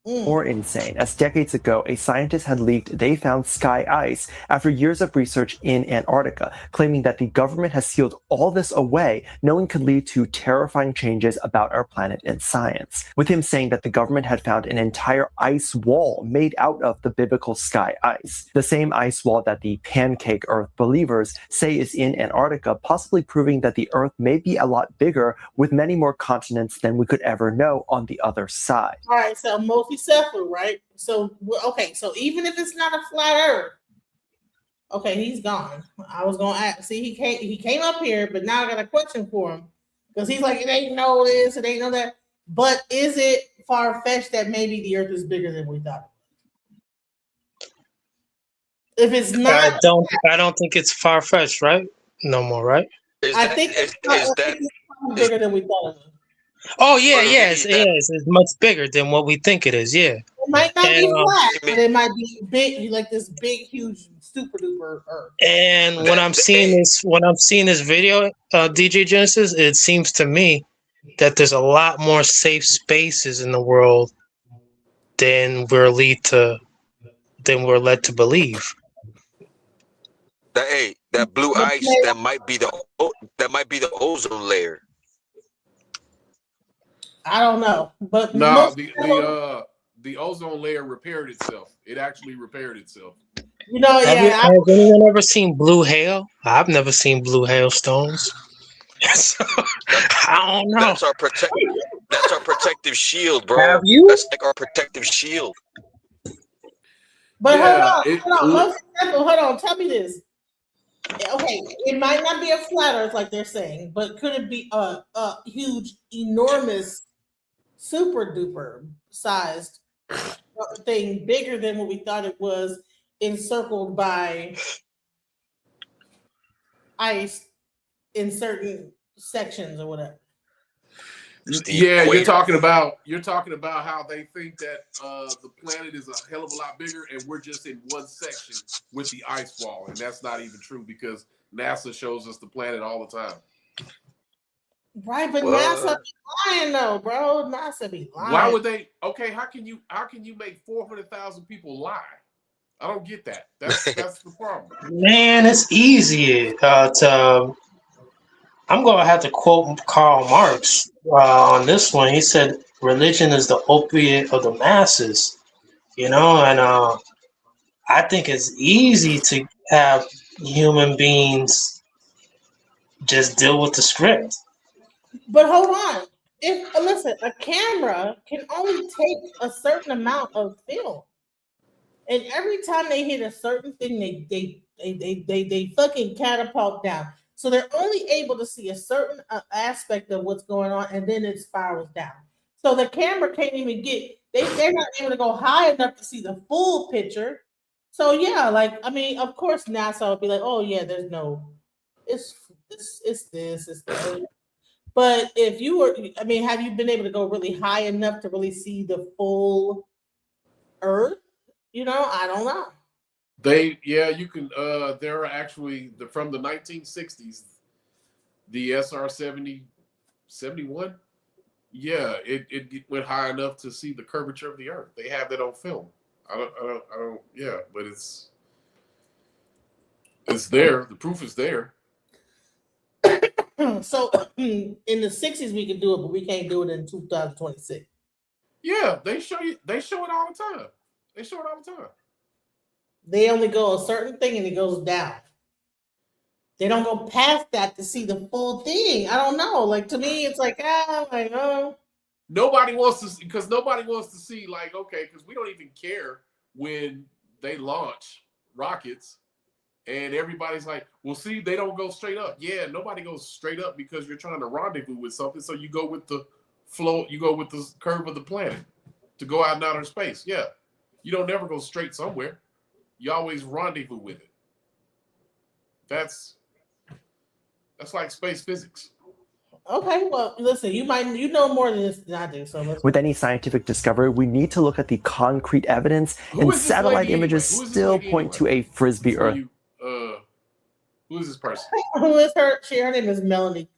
More insane, as decades ago, a scientist had leaked they found sky ice after years of research in Antarctica, claiming that the government has sealed all this away, knowing could lead to terrifying changes about our planet and science. With him saying that the government had found an entire ice wall made out of the biblical sky ice, the same ice wall that the pancake Earth believers say is in Antarctica, possibly proving that the Earth may be a lot bigger with many more continents than we could ever know on the other side. All right, so multicephaly, right? So okay, so even if it's not a flat Earth, okay, he's gone. I was gonna ask. See, he came up here, but now I got a question for him because he's like, it ain't no this, it ain't no that. But is it far fetched that maybe the Earth is bigger than we thought? If it's not, I don't think it's far fetched, right? No more, right? I think it's bigger than we thought it was. Oh yeah, yes, yes. It's much bigger than what we think it is. Yeah. It might not be flat, but it might be big, like this big, huge, super duper Earth. And when I'm seeing this video, DJ Genesis, it seems to me that there's a lot more safe spaces in the world than we're led to believe. That blue ice, that might be the ozone layer. I don't know, but no, the ozone layer repaired itself. It actually repaired itself. You know, Has anyone ever seen blue hail? I've never seen blue hailstones. So, I don't know. That's our protective shield, bro. Have you? That's like our protective shield. But hold on. Tell me this. Okay, it might not be a flat Earth like they're saying, but could it be a huge, enormous, super duper sized thing, bigger than what we thought it was, encircled by ice in certain sections or whatever? Yeah, you're talking about how they think that the planet is a hell of a lot bigger, and we're just in one section with the ice wall, and that's not even true because NASA shows us the planet all the time. Right, but NASA be lying though, bro. NASA be lying. Why would they? Okay, how can you make 400,000 people lie? I don't get that. That's the problem. Man, it's easy. I'm going to have to quote Karl Marx on this one. He said, religion is the opiate of the masses, and I think it's easy to have human beings just deal with the script. But hold on. Listen, a camera can only take a certain amount of film. And every time they hit a certain thing, they fucking catapult down. So they're only able to see a certain aspect of what's going on, and then it spirals down. So the camera can't even they're not able to go high enough to see the full picture. So yeah, of course NASA would be like, oh yeah, there's no, it's this, it's that. But if you were, have you been able to go really high enough to really see the full Earth? I don't know. You can. There are actually from the 1960s, the SR-71. Yeah, it went high enough to see the curvature of the Earth. They have that on film. I don't. Yeah, but it's there. The proof is there. So in the 60s we could do it, but we can't do it in 2026. Yeah, they show it all the time. They only go a certain thing and it goes down. They don't go past that to see the full thing. I don't know. To me, it's like, Nobody wants to see, because because we don't even care when they launch rockets. And everybody's like, well, see, they don't go straight up. Yeah, nobody goes straight up because you're trying to rendezvous with something. So you go with the flow, you go with the curve of the planet to go out in outer space. Yeah. You don't never go straight somewhere. You always rendezvous with it. That's like space physics. Okay, well, listen, you know more than this than I do. So let's. With any scientific discovery, we need to look at the concrete evidence, and is this satellite lady images anyway? Who is this still lady point to a frisbee Before Earth. who is this person? Who is her? Her name is Melanie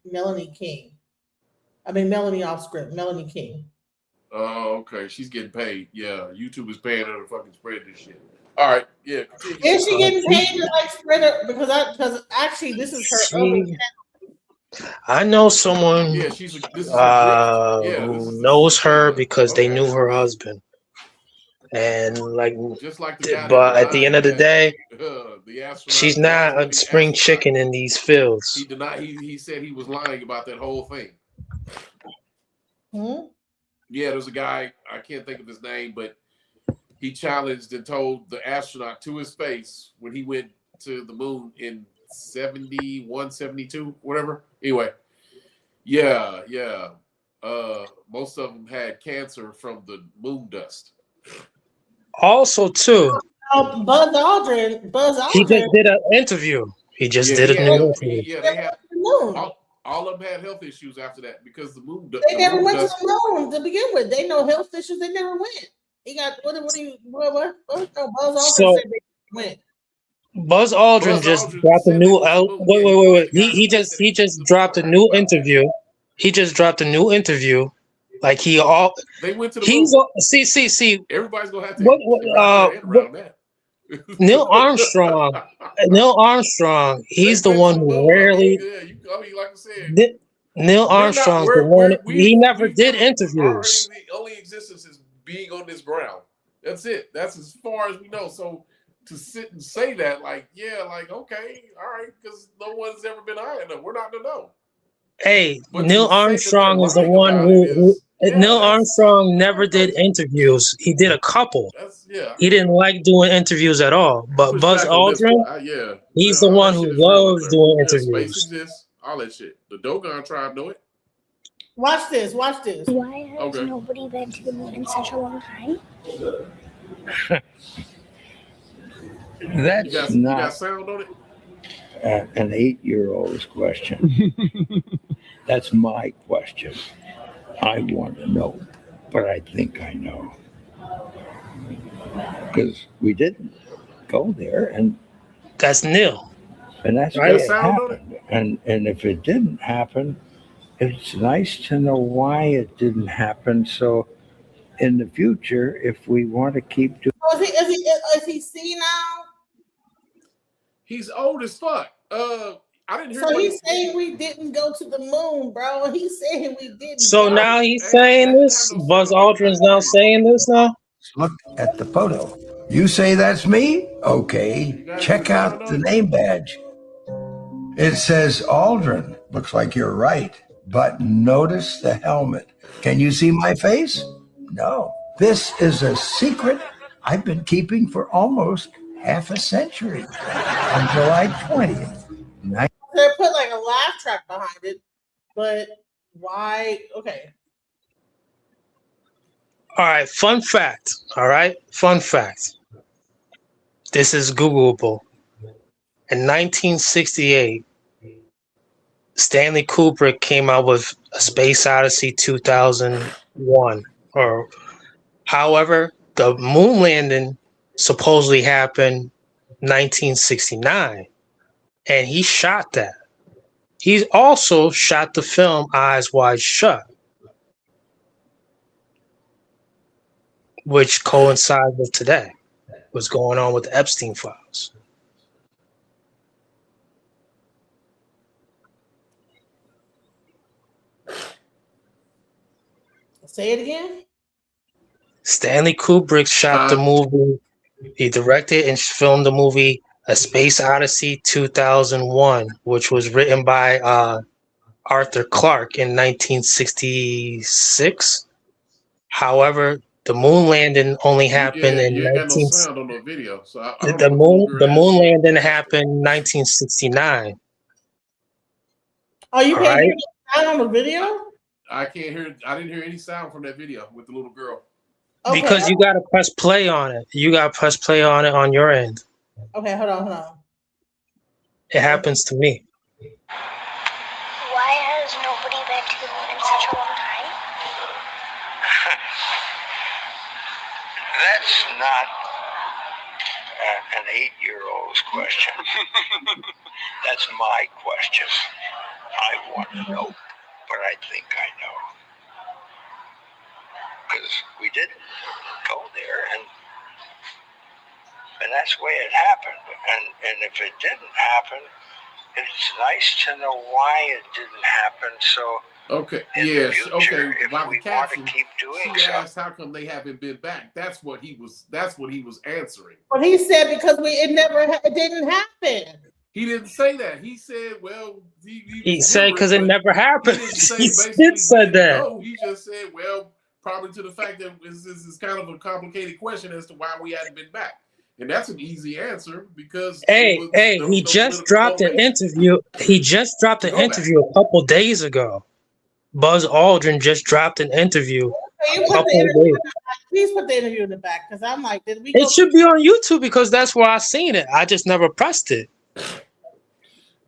King. I mean Melanie off script. Melanie King. Oh, okay. She's getting paid. Yeah, YouTube is paying her to fucking spread this shit. All right, yeah. Continue. Is she getting paid to like spread it? Because actually this is her. I know someone Yeah, this is her gift. Yeah, who knows her because they knew her husband, and like, Just like the guy but that at the end of the day, the astronaut, she's not a spring chicken in these fields. He denied. He said he was lying about that whole thing. Yeah, there's a guy, I can't think of his name, but he challenged and told the astronaut to his face when he went to the moon in 71, 72, whatever. Anyway, yeah. Most of them had cancer from the moon dust. Also, too, Buzz Aldrin. he just did an interview. He just did a new interview. Yeah, they had all of them had health issues after that because the moon. They never went to the moon to begin with. They know health issues. They never went. He got what? No, Buzz Aldrin said they went. Buzz Aldrin just dropped a new wait. He just dropped a new interview. He just dropped a new interview. Like they went to the moon. See. Everybody's gonna have to around that. Neil Armstrong. He's the one who rarely. Like I said, Neil Armstrong's the one. He never did interviews. The only existence is being on this ground. That's it. That's as far as we know. So to sit and say that, okay, all right, because no one's ever been high enough. We're not gonna know. Hey, Neil Armstrong is the one who. Neil Armstrong never did interviews. He did a couple. He didn't like doing interviews at all. But Buzz Aldrin, he's the one who loves doing interviews. Space exists, all that shit. The Dogon tribe know it. Watch this. Why has nobody been to the moon in such a long time? You That's got not sound on it? an 8-year-old's question. That's my question. I want to know, but I think I know. Because we didn't go there, and that's Neil. And that's Right. why it happened. And if it didn't happen, it's nice to know why it didn't happen. So in the future, if we want to keep doing Is he senile? He's old as fuck. I didn't hear. So he's saying we didn't go to the moon, bro. He's saying we didn't. So now he's saying this. Buzz Aldrin's now saying this now. Look at the photo. You say that's me? Okay. Check out the name badge. It says Aldrin. Looks like you're right. But notice the helmet. Can you see my face? No. This is a secret I've been keeping for almost half a century. On July 20th. They put like a laugh track behind it, but why? Okay. All right, fun fact. This is Googleable. In 1968, Stanley Kubrick came out with A Space Odyssey 2001. However, the moon landing supposedly happened 1969, and he shot that. He also shot the film Eyes Wide Shut, which coincides with today. What's going on with the Epstein files? Say it again. Stanley Kubrick shot the movie. He directed and filmed the movie A Space Odyssey 2001, which was written by Arthur Clarke in 1966. However, the moon landing only happened in you ain't got no 19. sound on the video, so I The moon landing happened in 1969. Oh, you All can't hear right. the sound on the video? I can't hear. I didn't hear any sound from that video with the little girl. Because you gotta press play on it. You gotta press play on it on your end. Okay, hold on. It happens to me. That's not an 8-year-old's question. That's my question. I want to know, but I think I know. Because we didn't go there, and that's the way it happened. And if it didn't happen, it's nice to know why it didn't happen. So Okay. in the Yes. future, Okay. if By the we want to caption, keep doing she something, asked, "How come they haven't been back?" That's what he was answering. But he said because it didn't happen. He didn't say that. He said, "Well, He said because it never he happened. didn't say He basically said that. no." He just said, "Well, probably to the fact that this is kind of a complicated question as to why we hadn't been back." And that's an easy answer because He just dropped an interview. He just dropped an interview a couple days ago. Buzz Aldrin just dropped an interview. Please put the interview in the back because I'm like, did we? It should be on YouTube because that's where I seen it. I just never pressed it.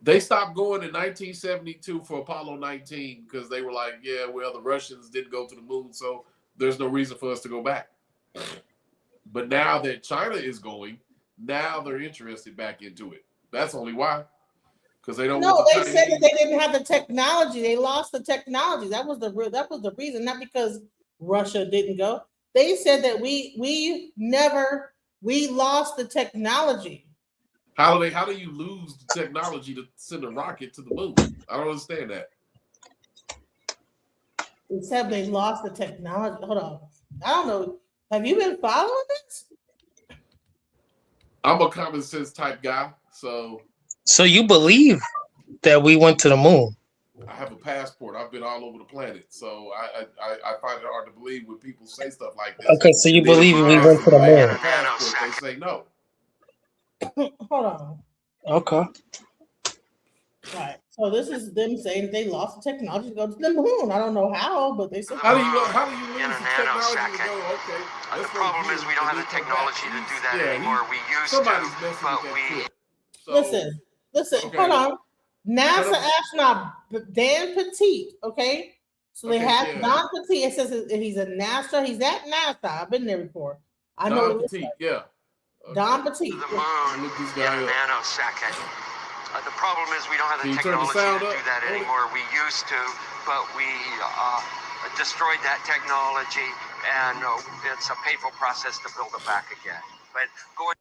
They stopped going in 1972 for Apollo 19 because they were like, "Yeah, well, the Russians didn't go to the moon, so there's no reason for us to go back." But now that China is going, now they're interested back into it. That's only why. Because they don't. No, they said that they didn't have the technology. They lost the technology. That was the reason, not because Russia didn't go. They said that we lost the technology. How do you lose the technology to send a rocket to the moon? I don't understand that. They said they lost the technology. Hold on. I don't know. Have you been following this? I'm a common sense type guy, so. So you believe that we went to the moon? I have a passport. I've been all over the planet, so I find it hard to believe when people say stuff like this. Okay, so you believe we went to the moon? They say no. Hold on. Okay. Right. So this is them saying they lost the technology to go to the moon. I don't know how, but they said. How do you lose the technology to go? Okay. The problem is we don't have the technology to do that anymore. We used to, but we. Listen. Okay. Hold on. NASA astronaut Dan Petit. Okay. So they have Don Petit. It says he's a NASA. He's at NASA. I've been there before. I know. Don Petit. Yeah. Don Petit. The moon in a nanosecond. The problem is we don't have the technology to do that anymore. We used to, but we destroyed that technology, and it's a painful process to build it back again. But going.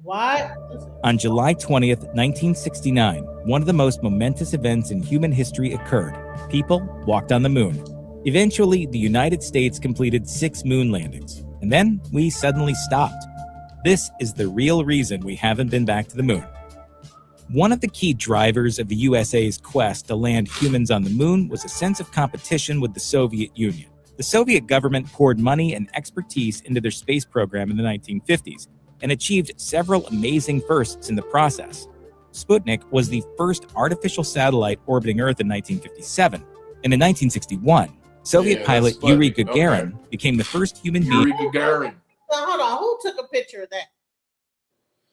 Why? On July 20th, 1969, one of the most momentous events in human history occurred. People walked on the moon. Eventually, the United States completed 6 moon landings, and then we suddenly stopped. This is the real reason we haven't been back to the moon. One of the key drivers of the USA's quest to land humans on the moon was a sense of competition with the Soviet Union. The Soviet government poured money and expertise into their space program in the 1950s and achieved several amazing firsts in the process. Sputnik was the first artificial satellite orbiting Earth in 1957, and in 1961, Soviet pilot Yuri Gagarin became the first human being. Yuri Gagarin. Now, hold on. Who took a picture of that?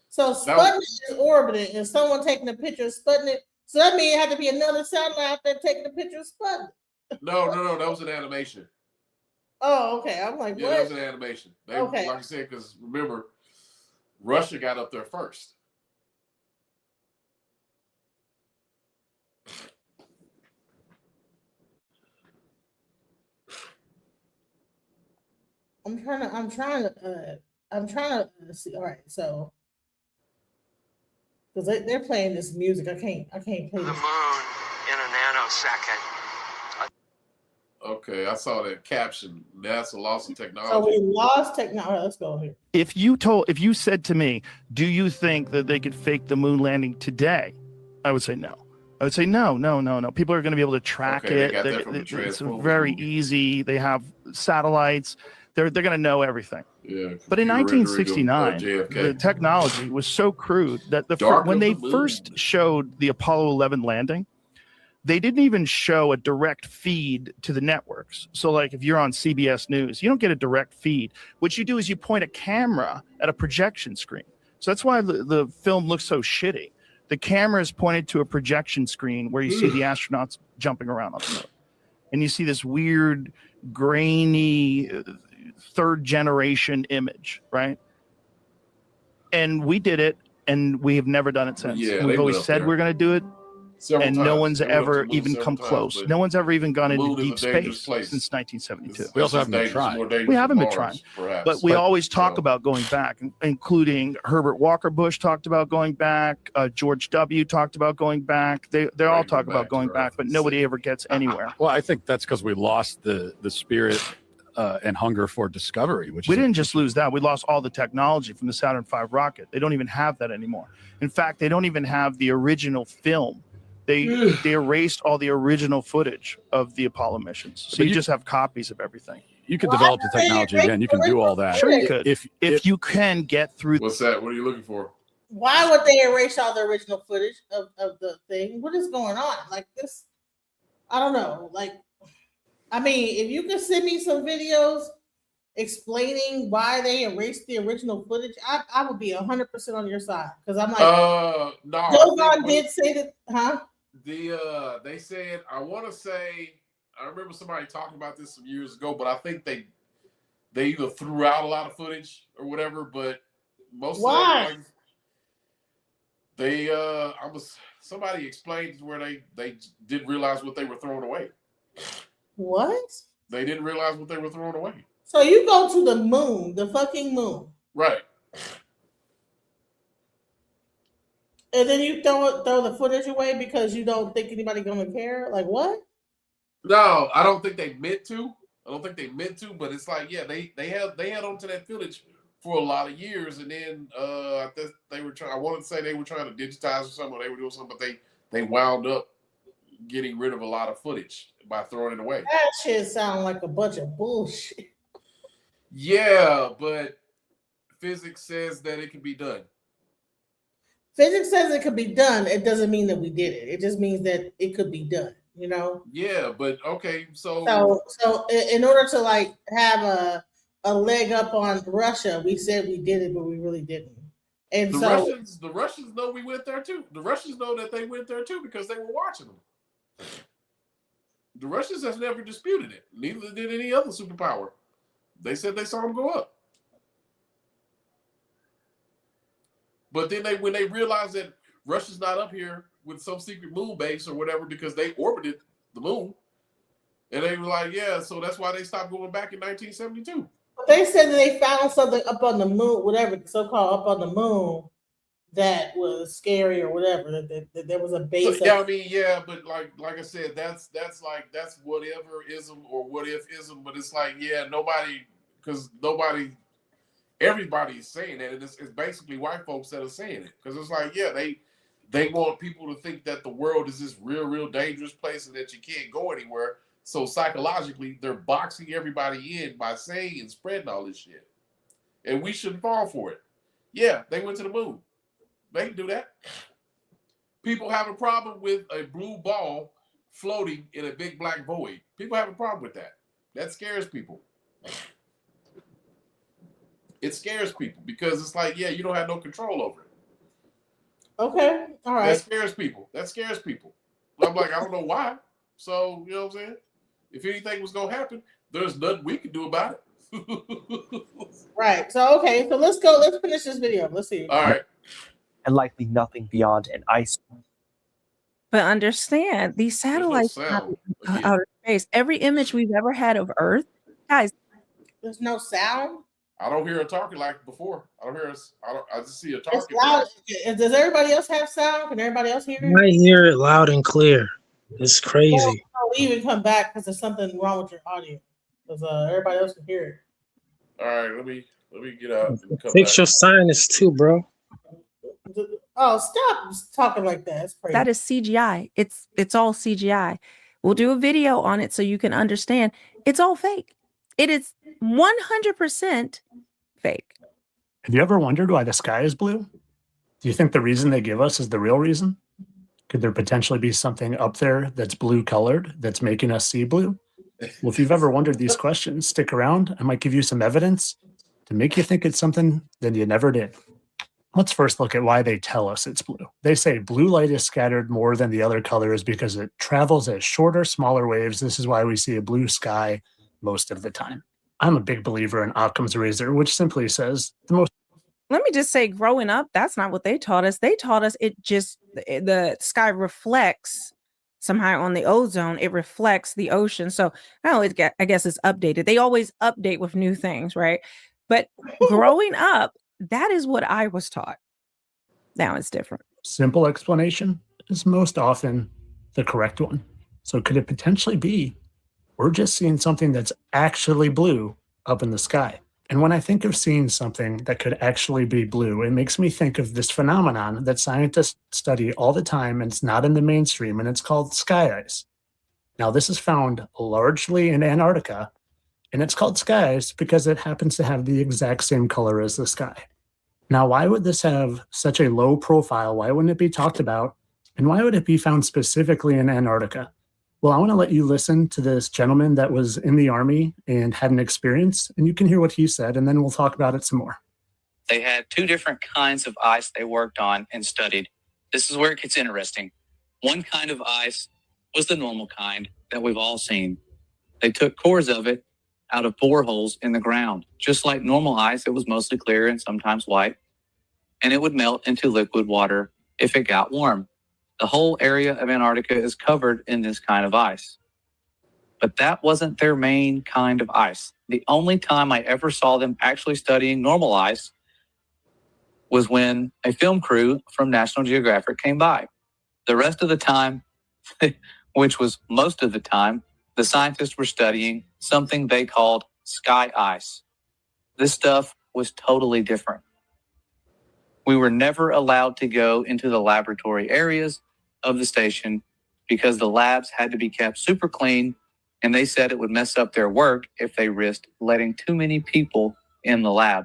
So Sputnik is orbiting, and someone taking a picture of Sputnik. So that means it had to be another satellite out there taking a picture of Sputnik. No. That was an animation. Oh, okay. I'm like, yeah, what? That was an animation. Okay. Like I said, because remember, Russia got up there first. I'm trying to see. All right, so because they're playing this music, I can't play the this. moon in a nanosecond. Okay, I saw that caption. NASA lost technology. So we lost technology. Let's go here. If you said to me, do you think that they could fake the moon landing today? I would say no. I would say no. People are going to be able to track it. It's very easy. They have satellites. They're going to know everything. Yeah. But in 1969, the technology was so crude that when they first showed the Apollo 11 landing, they didn't even show a direct feed to the networks. So like if you're on CBS News, you don't get a direct feed. What you do is you point a camera at a projection screen. So that's why the film looks so shitty. The camera is pointed to a projection screen where you see the astronauts jumping around on the moon. And you see this weird, grainy, third generation image, right? And we did it, and we have never done it since. Yeah, And we've they always went up said there we're going to do it, several and no times. one's They went up to ever the moon even several come times, close. but No one's ever even gone the into moon is a deep dangerous space place. since 1972. We also haven't been dangerous, trying. more dangerous We than haven't been Mars, trying, perhaps. but we always talk about going back, including Herbert Walker Bush talked about going back. George W. talked about going back. They all talk about going back, but nobody ever gets anywhere. Well, I think that's because we lost the spirit and hunger for discovery. Which We is didn't just lose that. We lost all the technology from the Saturn V rocket. They don't even have that anymore. In fact, they don't even have the original film. They erased all the original footage of the Apollo missions. So But you you- just have copies of everything. You could develop the technology again. You can do all that. Sure you could. If you can get through. What's that? What are you looking for? Why would they erase all the original footage of the thing? What is going on? Like this, I don't know. Like, I mean, if you could send me some videos explaining why they erased the original footage, I would be 100% on your side. Because I'm like, no. Dogon did say that, huh? They said, I want to say, I remember somebody talking about this some years ago, but I think they either threw out a lot of footage or whatever, but most Why? of them, somebody explained where they didn't realize what they were throwing away. What? They didn't realize what they were throwing away. So you go to the moon, the fucking moon, Right. and then you throw the footage away because you don't think anybody gonna care? Like what? No, I don't think they meant to. But it's like, yeah, they held on to that footage for a lot of years, and then I think they were trying. I wanted to say they were trying to digitize or something, or they were doing something, but they wound up getting rid of a lot of footage by throwing it away. That shit sound like a bunch of bullshit. Yeah, but physics says that it can be done. Physics says it could be done. It doesn't mean that we did it. It just means that it could be done. You know. Yeah, but okay, so in order to like have a leg up on Russia, we said we did it, but we really didn't. And the Russians know we went there too. The Russians know that they went there too because they were watching them. The Russians has never disputed it. Neither did any other superpower. They said they saw them go up. But then when they realized that Russia's not up here with some secret moon base or whatever because they orbited the moon, and they were like, yeah, so that's why they stopped going back in 1972. they said that they found something up on the moon, whatever, so-called up on the moon, that was scary or whatever. That there was a base. So, yeah, I mean, yeah, but like I said, that's whatever ism or what if ism, but it's like, yeah, everybody's saying that, and it's basically white folks that are saying it, because it's like, yeah, they want people to think that the world is this real dangerous place and that you can't go anywhere. So psychologically, they're boxing everybody in by saying and spreading all this shit, and we shouldn't fall for it. Yeah, they went to the moon. They can do that. People have a problem with a blue ball floating in a big black void. People have a problem with that. That scares people. It scares people because it's like, yeah, you don't have no control over it. Okay, all right. That scares people. I'm like, I don't know why. So, you know what I'm saying? If anything was going to happen, there's nothing we can do about it. Right. So, okay. So let's go. Let's finish this video. Let's see. All right. And likely nothing beyond an ice. But understand, these satellites sound out of space. Every image we've ever had of Earth, guys. There's no sound. I don't hear her talking like before. I just see her talking. It's loud. Does everybody else have sound? Can everybody else hear it? I hear it loud and clear. It's crazy. Well, we even come back because there's something wrong with your audio. Because everybody else can hear it. All right, let me get out. And come Fix back. your sinus too, bro. Oh, stop talking like that. It's crazy. That is CGI. It's all CGI. We'll do a video on it so you can understand. It's all fake. It is 100% fake. Have you ever wondered why the sky is blue? Do you think the reason they give us is the real reason? Could there potentially be something up there that's blue colored that's making us see blue? Well, if you've ever wondered these questions, stick around. I might give you some evidence to make you think it's something that you never did. Let's first look at why they tell us it's blue. They say blue light is scattered more than the other colors because it travels at shorter, smaller waves. This is why we see a blue sky most of the time. I'm a big believer in Occam's razor, which simply says the most. Let me just say, growing up, that's not what they taught us. They taught us the sky reflects somehow on the ozone. It reflects the ocean. So now I guess it's updated. They always update with new things, right? But growing up, that is what I was taught. Now it's different. Simple explanation is most often the correct one. So could it potentially be we're just seeing something that's actually blue up in the sky? And when I think of seeing something that could actually be blue, it makes me think of this phenomenon that scientists study all the time, and it's not in the mainstream, and it's called sky ice. Now, this is found largely in Antarctica, and it's called sky ice because it happens to have the exact same color as the sky. Now, why would this have such a low profile? Why wouldn't it be talked about? And why would it be found specifically in Antarctica? Well, I want to let you listen to this gentleman that was in the Army and had an experience, and you can hear what he said, and then we'll talk about it some more. They had two different kinds of ice they worked on and studied. This is where it gets interesting. One kind of ice was the normal kind that we've all seen. They took cores of it out of boreholes in the ground. Just like normal ice, it was mostly clear and sometimes white, and it would melt into liquid water if it got warm. The whole area of Antarctica is covered in this kind of ice. But that wasn't their main kind of ice. The only time I ever saw them actually studying normal ice was when a film crew from National Geographic came by. The rest of the time, which was most of the time, the scientists were studying something they called sky ice. This stuff was totally different. We were never allowed to go into the laboratory areas of the station because the labs had to be kept super clean, and they said it would mess up their work if they risked letting too many people in the lab.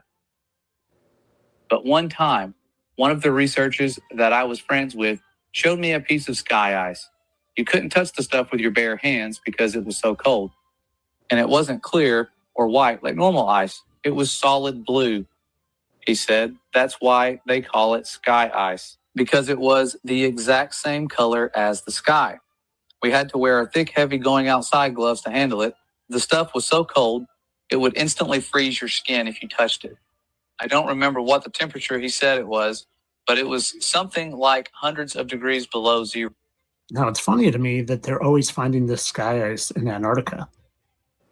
But one time, one of the researchers that I was friends with showed me a piece of sky ice. You couldn't touch the stuff with your bare hands because it was so cold. And it wasn't clear or white like normal ice. It was solid blue. He said that's why they call it sky ice, because it was the exact same color as the sky. We had to wear thick, heavy going outside gloves to handle it. The stuff was so cold, it would instantly freeze your skin if you touched it. I don't remember what the temperature he said it was, but it was something like hundreds of degrees below zero. Now, it's funny to me that they're always finding this sky ice in Antarctica.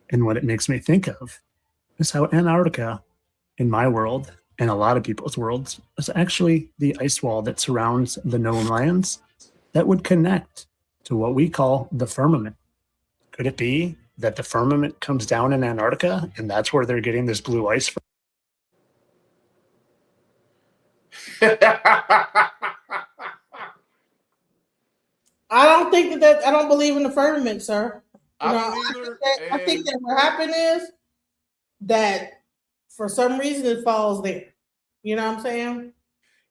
And what it makes me think of is how Antarctica, in my world, and a lot of people's worlds, is actually the ice wall that surrounds the known lands that would connect to what we call the firmament. Could it be that the firmament comes down in Antarctica and that's where they're getting this blue ice from? I don't think that I don't believe in the firmament, sir. I think that what happened is that for some reason it falls there. You know what I'm saying?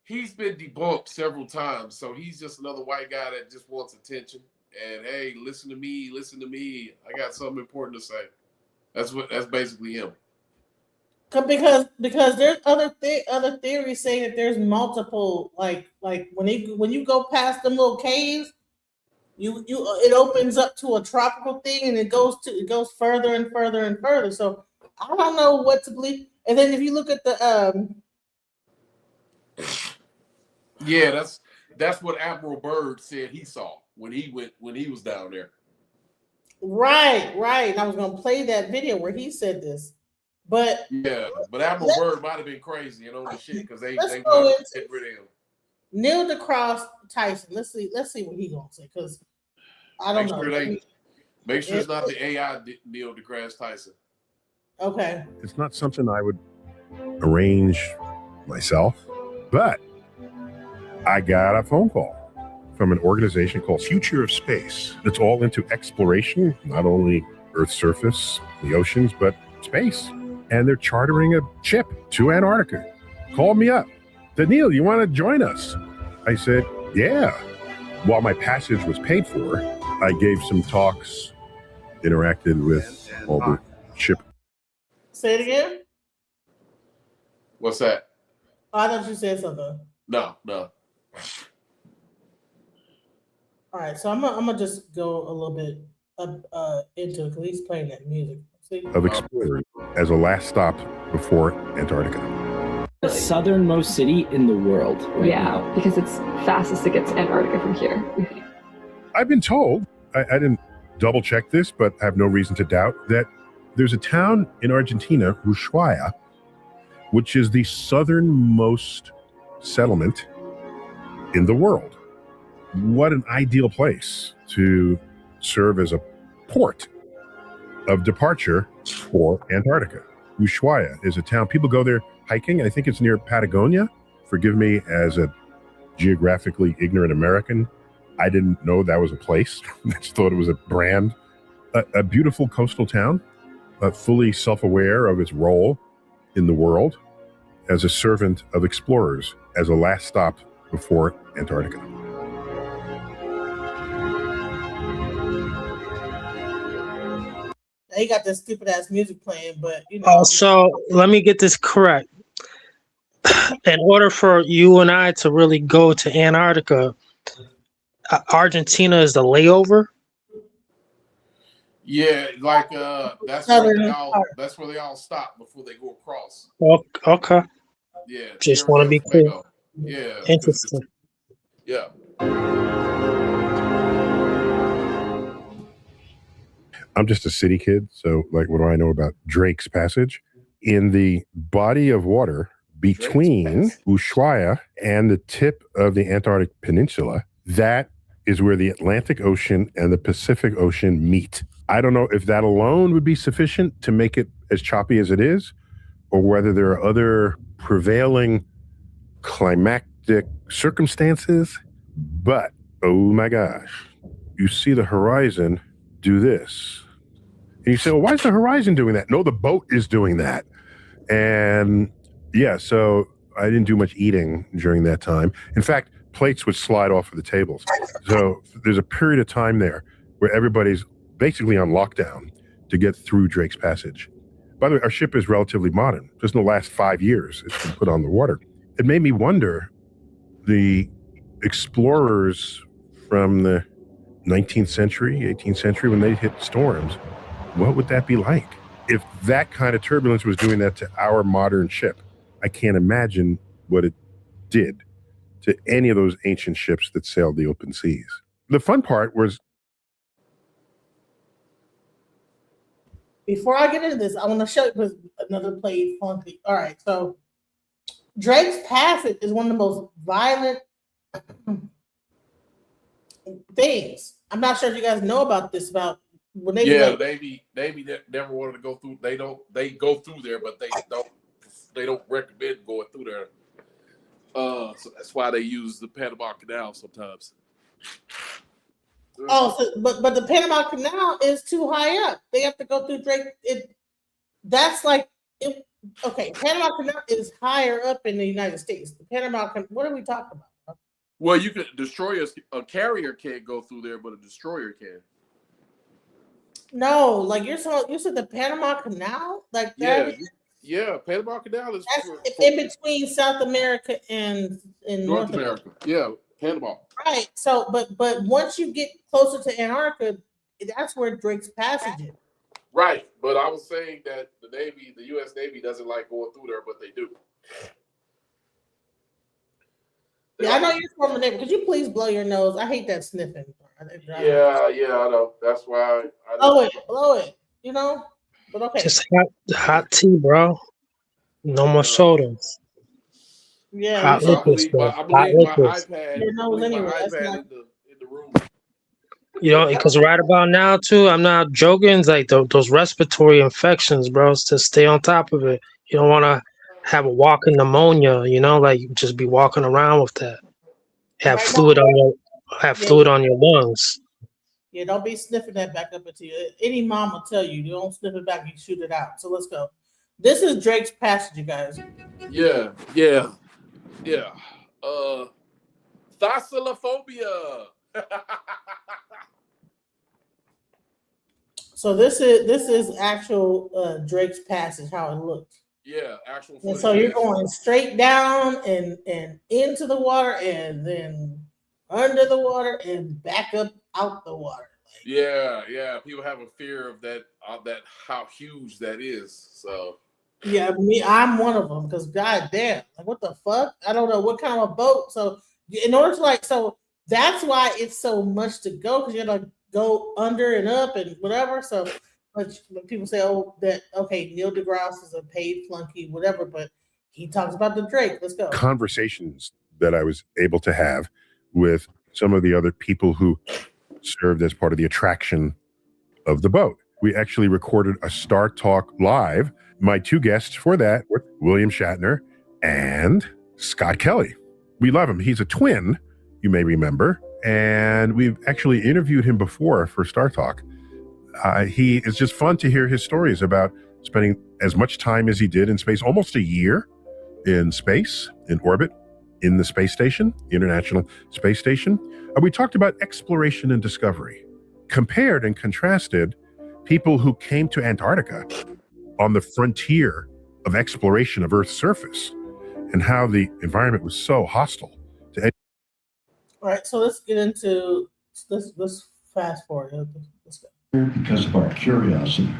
He's been debunked several times, so he's just another white guy that just wants attention. And hey, listen to me. I got something important to say. That's basically him. Because there's other theories saying that there's multiple like when you go past them little caves, it opens up to a tropical thing and it goes further and further and further. So I don't know what to believe. And then if you look at the yeah, that's what Admiral Byrd said he saw when he was down there. Right. And I was gonna play that video where he said this. But Admiral Byrd might have been crazy and all the shit because they wanted to get rid of him. Neil deGrasse Tyson. Let's see what he's gonna say, because I don't know. Make sure it's not the AI Neil deGrasse Tyson. Okay. It's not something I would arrange myself, but I got a phone call from an organization called Future of Space that's all into exploration, not only Earth's surface, the oceans, but space. And they're chartering a ship to Antarctica. Called me up. Said, Neil, you want to join us? I said, yeah. While my passage was paid for, I gave some talks, interacted with all the ship. Say it again. What's that? I thought you said something. No. All right, so I'm gonna just go a little bit into it because he's playing that music. See? Of explorers as a last stop before Antarctica. The southernmost city in the world right now. Because it's fastest to get to Antarctica from here. I've been told, I didn't double check this, but I have no reason to doubt, that there's a town in Argentina, Ushuaia, which is the southernmost settlement in the world. What an ideal place to serve as a port of departure for Antarctica. Ushuaia is a town, people go there hiking. I think it's near Patagonia. Forgive me as a geographically ignorant American. I didn't know that was a place. I just thought it was a brand. A beautiful coastal town, fully self-aware of its role in the world as a servant of explorers, as a last stop before Antarctica. He got this stupid ass music playing, but you know. So let me get this correct. In order for you and I to really go to Antarctica, Argentina is the layover. Yeah, like that's where they all stop before they go across. Okay. Yeah. Just want to be clear. Yeah. Interesting. Yeah. I'm just a city kid, so like, what do I know about Drake's Passage? In the body of water between Ushuaia and the tip of the Antarctic Peninsula, that is where the Atlantic Ocean and the Pacific Ocean meet. I don't know if that alone would be sufficient to make it as choppy as it is, or whether there are other prevailing climactic circumstances. But, oh my gosh, you see the horizon do this. And you say, well, why is the horizon doing that? No, the boat is doing that. And yeah, so I didn't do much eating during that time. In fact, plates would slide off of the tables. So there's a period of time there where everybody's basically on lockdown to get through Drake's Passage. By the way, our ship is relatively modern. Just in the last 5 years, it's been put on the water. It made me wonder, the explorers from the 19th century, 18th century, when they hit storms, what would that be like? If that kind of turbulence was doing that to our modern ship, I can't imagine what it did to any of those ancient ships that sailed the open seas. The fun part was... Before I get into this, I want to show you because another play funky. All right, so Drake's Passage is one of the most violent things. I'm not sure if you guys know about this. About when they Navy never wanted to go through. They go through there, but they don't recommend going through there. So that's why they use the Panama Canal sometimes. Oh, so, but the Panama Canal is too high up. They have to go through Drake. Okay, Panama Canal is higher up in the United States. The Panama Canal. What are we talking about? Well, you could a carrier can't go through there, but a destroyer can. No, like you said the Panama Canal, like that. Yeah, Panama Canal is in between South America and North America. Yeah, Panama. Right. So, but once you get closer to Antarctica, that's where Drake's Passage is. Right, but I was saying that the U.S. Navy doesn't like going through there, but they do. Yeah, I know you're from the Navy. Could you please blow your nose? I hate that sniffing. Yeah, I know. That's why. Blow it. You know. But okay. Just hot tea, bro. No more sodas. Yeah. Hot liquids, bro. Hot liquids. In the room. You know, because right about now too, I'm not joking. It's like those respiratory infections, bro. To stay on top of it. You don't want to have a walking pneumonia. You know, like just be walking around with that. Have fluid on your lungs. Yeah, don't be sniffing that back up into you. Any mom will tell you don't sniff it back, you shoot it out. So let's go. This is Drake's Passage, you guys. Yeah. Thalassophobia. So this is actual Drake's Passage, how it looks. Yeah, actual And footage. so you're yes. going straight down and into the water and then under the water and back up out the water. Yeah, yeah. People have a fear of that how huge that is. So Yeah, I'm one of them because goddamn, like what the fuck? I don't know what kind of boat. So in order to so that's why it's so much to go because you gotta go under and up and whatever. So but people say, oh, that okay, Neil deGrasse is a paid flunky, whatever, but he talks about the Drake. Let's go. Conversations that I was able to have with some of the other people who served as part of the attraction of the boat. We actually recorded a Star Talk Live. My two guests for that were William Shatner and Scott Kelly. We love him. He's a twin, you may remember, and we've actually interviewed him before for Star Talk. He is just fun to hear his stories about spending as much time as he did in space, almost a year in space, in orbit, in the space station, International Space Station. We talked about exploration and discovery, compared and contrasted people who came to Antarctica on the frontier of exploration of Earth's surface and how the environment was so hostile to All right, so let's get into let's fast forward. Let's go. because of our curiosity.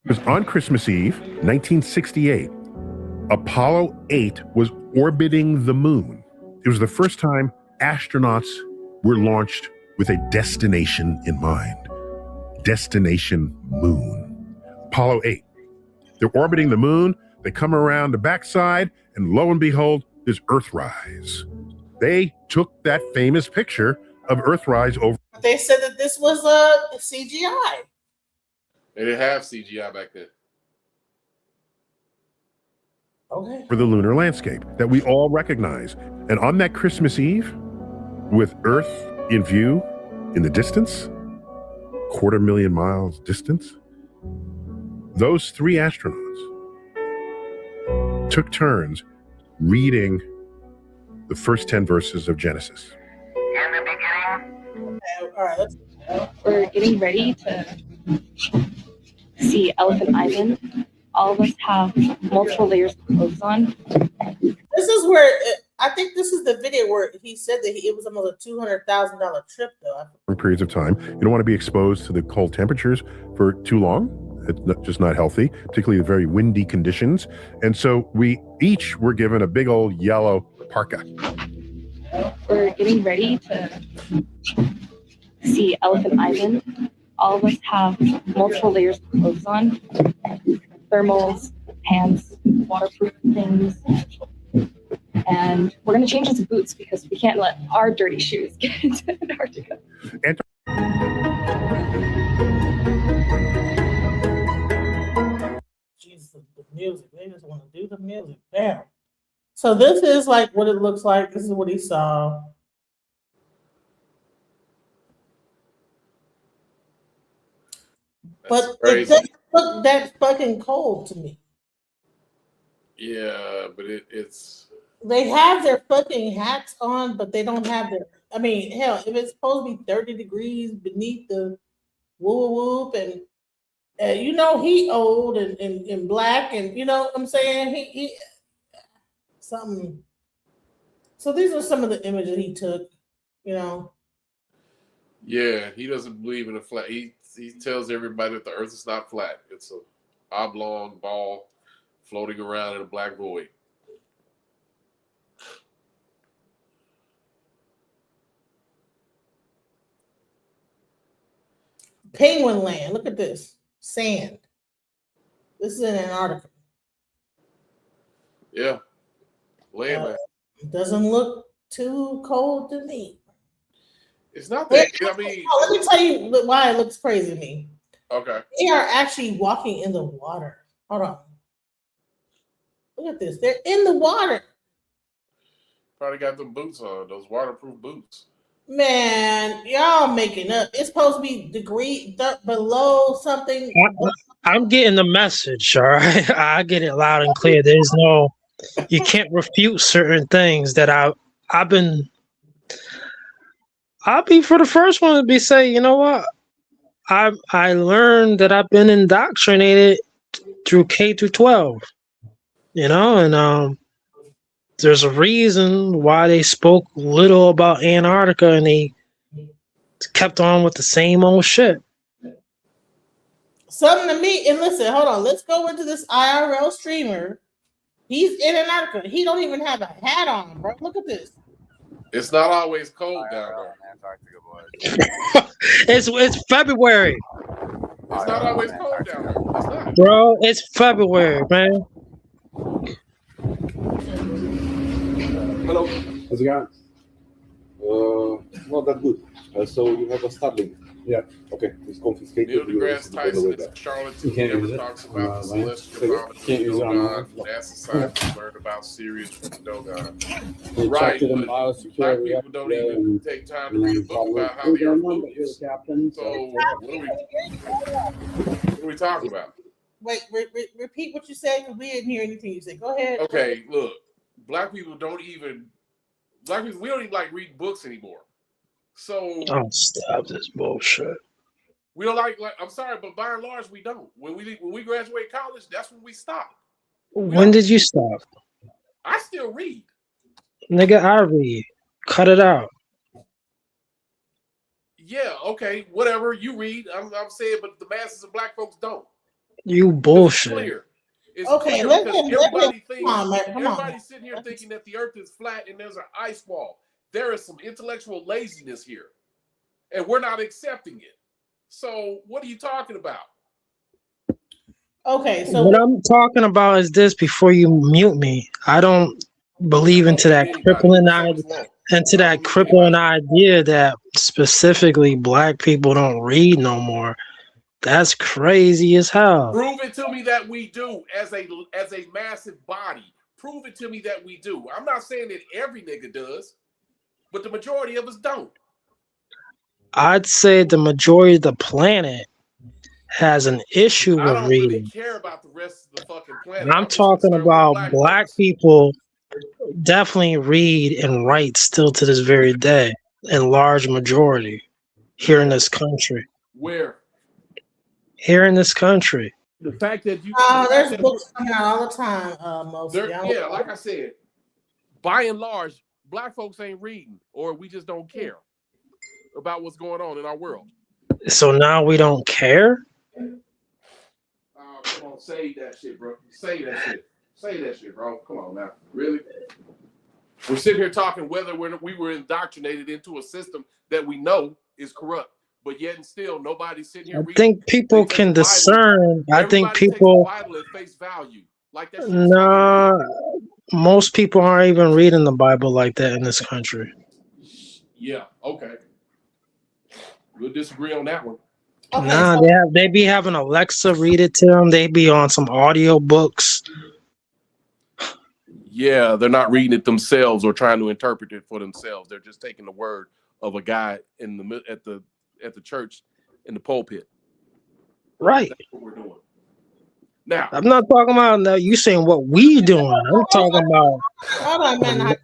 Because on Christmas Eve, 1968, Apollo 8 was orbiting the moon. It was the first time astronauts were launched with a destination in mind. Destination Moon. Apollo 8. They're orbiting the moon. They come around the backside, and lo and behold, there's Earthrise. They took that famous picture of Earthrise over They said that this was a CGI. they didn't have CGI back then. Okay. the lunar landscape that we all recognize. And on that Christmas Eve, with Earth in view in the distance, 250,000 miles distance, those three astronauts took turns reading the first 10 verses of Genesis. All right, let's We're getting ready to see Elephant Island. All of us have multiple layers of clothes on. This is where I think this is the video where he said that it was almost a $200,000 trip, though. For periods of time. You don't want to be exposed to the cold temperatures for too long. It's just not healthy, particularly the very windy conditions. And so we each were given a big old yellow parka. We're getting ready to see Elephant Island. All of us have multiple layers of clothes on. Thermals, pants, waterproof things. And we're going to change into boots because we can't let our dirty shoes get into Antarctica. Jesus, the music. They just want to do the music. Damn. So this is like what it looks like. This is what he saw. But it doesn't look that fucking cold to me. Yeah, but it's They have their fucking hats on, but they don't have their. I mean, hell, if it's supposed to be 30 degrees beneath the whoop whoop, and you know he old and black, and you know what I'm saying, he something. So these are some of the images he took. You know. yeah, he doesn't believe in a flat. He tells everybody that the Earth is not flat. It's a oblong ball floating around in a black void. Penguin land. Look at this sand. This is in Antarctica. Yeah, land. Doesn't look too cold to me. It's not that. I mean, let me tell you why it looks crazy to me. okay. They are actually walking in the water. Hold on. Look at this. They're in the water. Probably got them boots on, those waterproof boots. Man, y'all making up. It's supposed to be below something. I'm getting the message, all right? I get it loud and clear. There's no, you can't refute certain things that I'll be for the first one to be say, you know what? I learned that I've been indoctrinated through K through 12. You know, and there's a reason why they spoke little about Antarctica and they kept on with the same old shit. Something to me, and listen, hold on. Let's go into this IRL streamer. He's in Antarctica. He don't even have a hat on, bro. Look at this. It's not always cold down there. It's February. It's not always cold down there. It's not. Bro, it's February, man. Hello, how's it going? Not that good. So you have a Starlink. Yeah. Okay. It's confiscated. Neil deGrasse Tyson is a charlatan who never talks about the celestial phenomenon NASA scientists learned about Sirius from Dogon. Right, but black people don't even take time to read a book about how the Earth moves. So what are we talking about? Wait, repeat what you said because we didn't hear anything you said. Go ahead. Okay, look, black people we don't even like read books anymore. So stop this bullshit. We don't like I'm sorry, but by and large we don't. When we graduate college, that's when we stop. When did you stop? I still read. Nigga, I read. Cut it out. Yeah, okay, whatever. You read. I'm saying, but the masses of black folks don't. You bullshit. It's okay, clear everybody's sitting here thinking that the earth is flat and there's an ice wall. There is some intellectual laziness here, and we're not accepting it. So what are you talking about? Okay, so what I'm talking about is this before you mute me. I don't believe into that crippling idea that specifically black people don't read no more. That's crazy as hell. Prove it to me that we do as a massive body. Prove it to me that we do. I'm not saying that every nigga does, but the majority of us don't. I'd say the majority of the planet has an issue with reading. Really care about the rest of the fucking planet. I'm talking about black people definitely read and write still to this very day in large majority here in this country. Where? Here in this country. The fact that you there's books coming out all the time, mostly. Yeah, like I said, by and large, black folks ain't reading, or we just don't care about what's going on in our world. So now we don't care? Come on, say that shit, bro. Say that shit. Say that shit, bro. Come on now. Really? We're sitting here talking whether we were indoctrinated into a system that we know is corrupt, but yet and still nobody's sitting here reading. I think people can discern. I think people. Bible at face value. Like that. Nah, most people aren't even reading the Bible like that in this country. Yeah. Okay. We'll disagree on that one. Okay, nah, they be having Alexa read it to them. They be on some audio books. Yeah, they're not reading it themselves or trying to interpret it for themselves. They're just taking the word of a guy in the at the church in the pulpit. Right. That's what we're doing. Now, I'm not talking about now. You saying what we doing? I'm talking about. Hold on, man.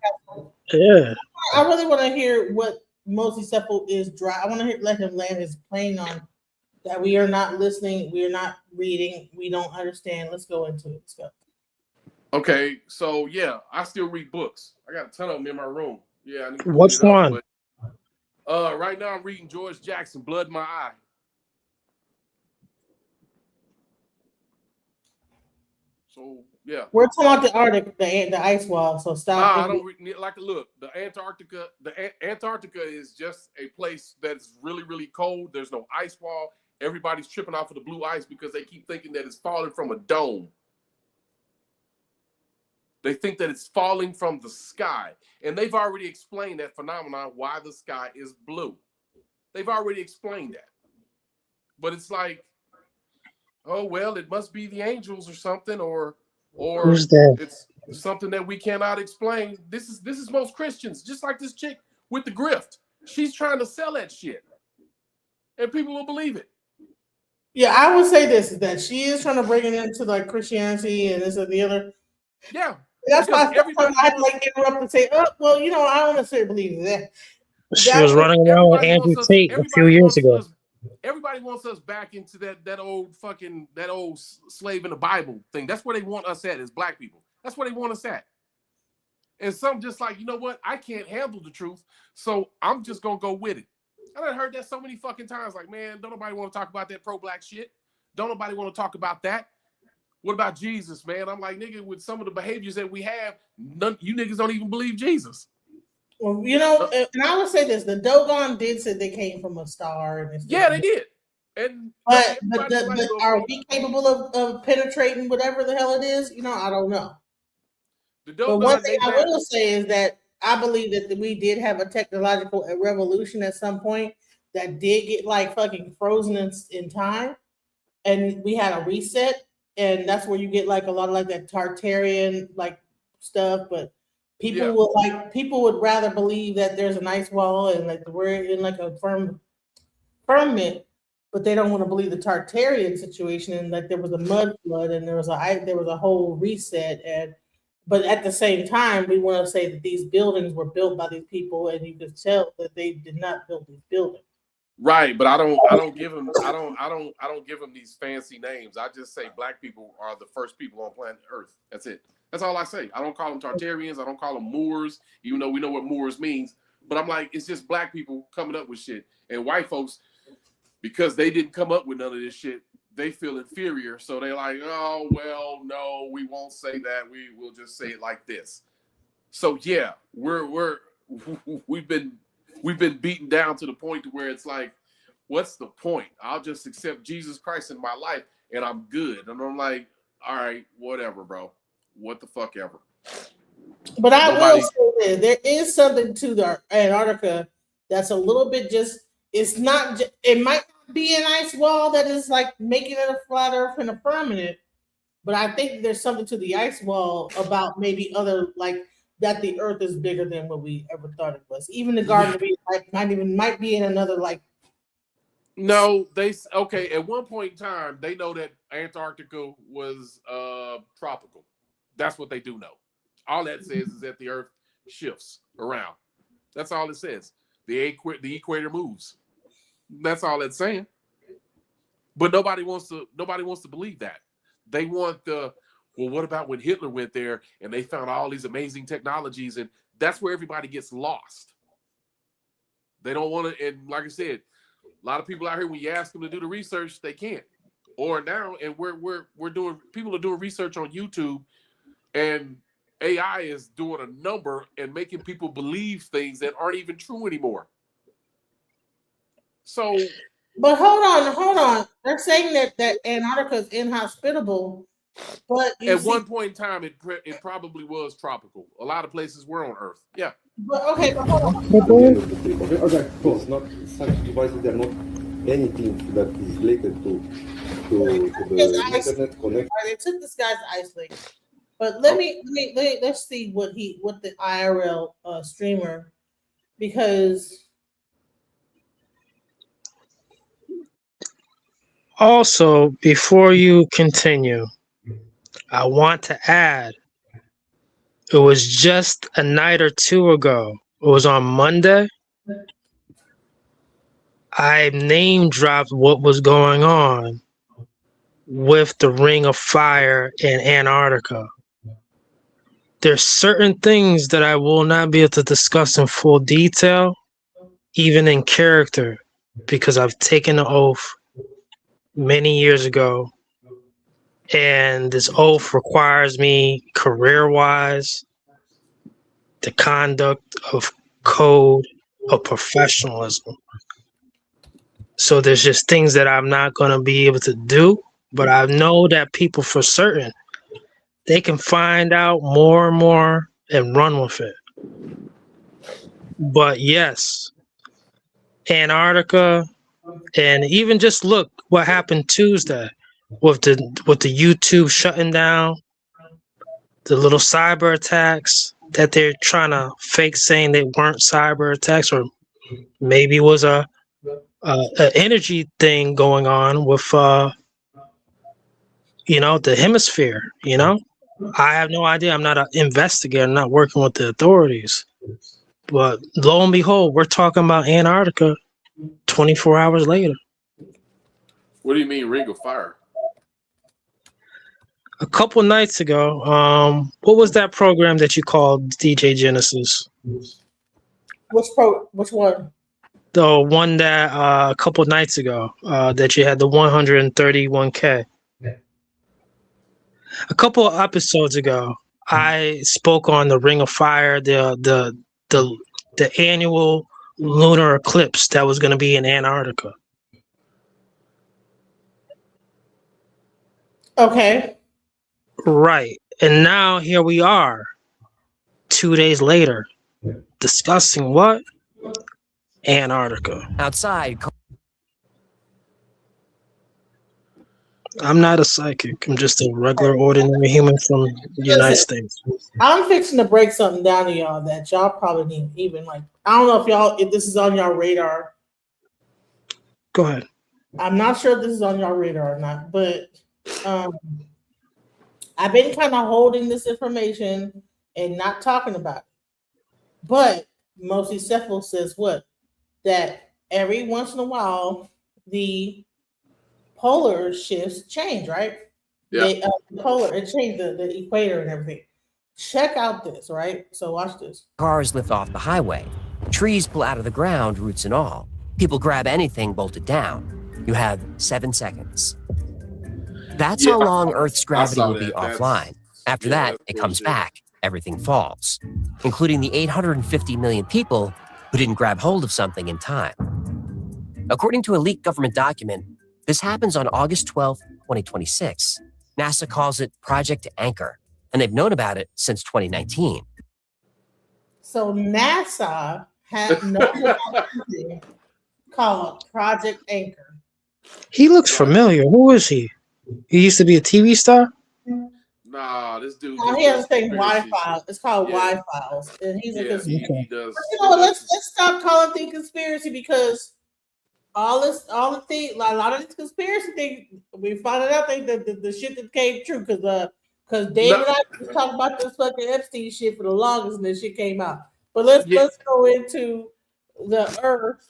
Yeah. I really want to hear what Mosey Sepple is dry. I want to let him land his plane on that. We are not listening. We are not reading. We don't understand. Let's go into it. Let's go. Okay, so yeah, I still read books. I got a ton of them in my room. Yeah. I need to What's one? Right now I'm reading George Jackson, Blood in My Eye. So yeah, we're talking about the Arctic, the ice wall. So stop. I don't look. The Antarctica is just a place that's really, really cold. There's no ice wall. Everybody's tripping off of the blue ice because they keep thinking that it's falling from a dome. They think that it's falling from the sky, and they've already explained that phenomenon, why the sky is blue. They've already explained that, but it's like, oh well, it must be the angels or something, or Who's that? It's something that we cannot explain. This is most Christians, just like this chick with the grift. She's trying to sell that shit, and people will believe it. Yeah, I would say this, that she is trying to bring it into like Christianity and this and the other. Yeah. That's why I had to like interrupt and say, oh, well, you know, I don't necessarily believe that. She was running around with Andrew Tate a few years ago. Everybody wants us back into that old slave in the Bible thing. That's where they want us at as black people. That's where they want us at. And some just like, you know what? I can't handle the truth, so I'm just gonna go with it. And I heard that so many fucking times. Like, man, don't nobody want to talk about that pro-black shit. Don't nobody want to talk about that. What about Jesus, man? I'm like, nigga, with some of the behaviors that we have, you niggas don't even believe Jesus. Well, you know, and I would say this: the Dogon did say they came from a star, and yeah, they did. And but are we capable of penetrating whatever the hell it is? You know, I don't know. But one thing I will say is that I believe that we did have a technological revolution at some point that did get like fucking frozen in time, and we had a reset, and that's where you get like a lot of like that Tartarian like stuff. But people would rather believe that there's an ice wall and like we're in like a firmament, but they don't want to believe the Tartarian situation and that there was a mud flood and there was a whole reset. But at the same time, we want to say that these buildings were built by these people, and you can tell that they did not build these buildings. Right, but I don't give them these fancy names. I just say black people are the first people on planet Earth. That's it. That's all I say. I don't call them Tartarians. I don't call them Moors, even though we know what Moors means. But I'm like, it's just black people coming up with shit. And white folks, because they didn't come up with none of this shit, they feel inferior. So they're like, oh, well, no, we won't say that. We will just say it like this. So yeah, we've been beaten down to the point to where it's like, what's the point? I'll just accept Jesus Christ in my life and I'm good. And I'm like, all right, whatever, bro. What the fuck ever. But I will say this, there is something to the Antarctica that's a little bit just, it's not, it might not be an ice wall that is like making it a flat earth and a permanent, but I think there's something to the ice wall about maybe other, like, that the earth is bigger than what we ever thought it was. Even the Garden of Eden might be in another, like. No, at one point in time, they know that Antarctica was tropical. That's what they do know. All that says is that the earth shifts around. That's all it says. The equator moves. That's all it's saying. But nobody wants to believe that. They want well, what about when Hitler went there and they found all these amazing technologies, and that's where everybody gets lost. They don't want to, and like I said, a lot of people out here, when you ask them to do the research, they can't. Or now, and people are doing research on YouTube, and AI is doing a number and making people believe things that aren't even true anymore. So, but hold on. They're saying that Antarctica is inhospitable, but at one point in time, it probably was tropical. A lot of places were on Earth. Yeah. But hold on. Okay, cool. Not such devices. They're not anything that is related to the internet connection. They took this guy's ice link. But let's see what the IRL streamer, because also, before you continue, I want to add, it was just a night or two ago. It was on Monday. I name dropped what was going on with the Ring of Fire in Antarctica. There's certain things that I will not be able to discuss in full detail, even in character, because I've taken an oath many years ago, and this oath requires me career-wise the conduct of code of professionalism. So there's just things that I'm not going to be able to do, but I know that people for certain, they can find out more and more and run with it. But yes, Antarctica, and even just look what happened Tuesday with the YouTube shutting down, the little cyber attacks that they're trying to fake saying they weren't cyber attacks, or maybe it was a energy thing going on with the hemisphere. I have no idea. I'm not an investigator. I'm not working with the authorities. But lo and behold, we're talking about Antarctica 24 hours later. What do you mean Ring of Fire? A couple nights ago, what was that program that you called DJ Genesis? Which one? The one that a couple nights ago that you had the 131K. A couple of episodes ago, I spoke on the Ring of Fire, the annual lunar eclipse that was going to be in Antarctica. Okay. Right. And now here we are, 2 days later, discussing what? Antarctica. Outside. I'm not a psychic. I'm just a regular, ordinary human from the United States. I'm fixing to break something down to y'all that y'all probably need even like. I don't know if this is on your radar. Go ahead. I'm not sure if this is on your radar or not, but I've been kind of holding this information and not talking about it. But Mosey Cephal says what? That every once in a while, the polar shifts change, right? Yeah. It changed the equator and everything. Check out this, right? So watch this. Cars lift off the highway. Trees pull out of the ground, roots and all. People grab anything bolted down. You have 7 seconds. That's how long Earth's gravity will be offline. After that, it comes back. Everything falls, including the 850 million people who didn't grab hold of something in time. According to a leaked government document, this happens on August 12, 2026. NASA calls it Project Anchor, and they've known about it since 2019. So NASA had known about something called Project Anchor. He looks familiar. Who is he? He used to be a TV star? Nah, this dude. He has a thing Wi-Fi. It's called Wi-Files, and he's a conspiracy. He does. But let's stop calling things conspiracy because a lot of these conspiracy things we found out that the shit that came true because David and I was talking about this fucking Epstein shit for the longest and this shit came out. But let's go into the Earth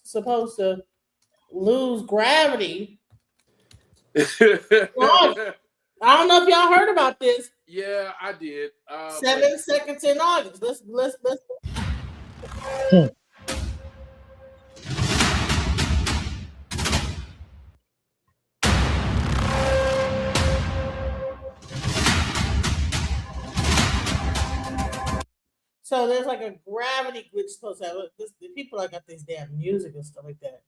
supposed to lose gravity. I don't know if y'all heard about this. Yeah, I did. 7 seconds in August. Let's. So there's like a gravity glitch supposed to have. The people that got this damn music and stuff like that.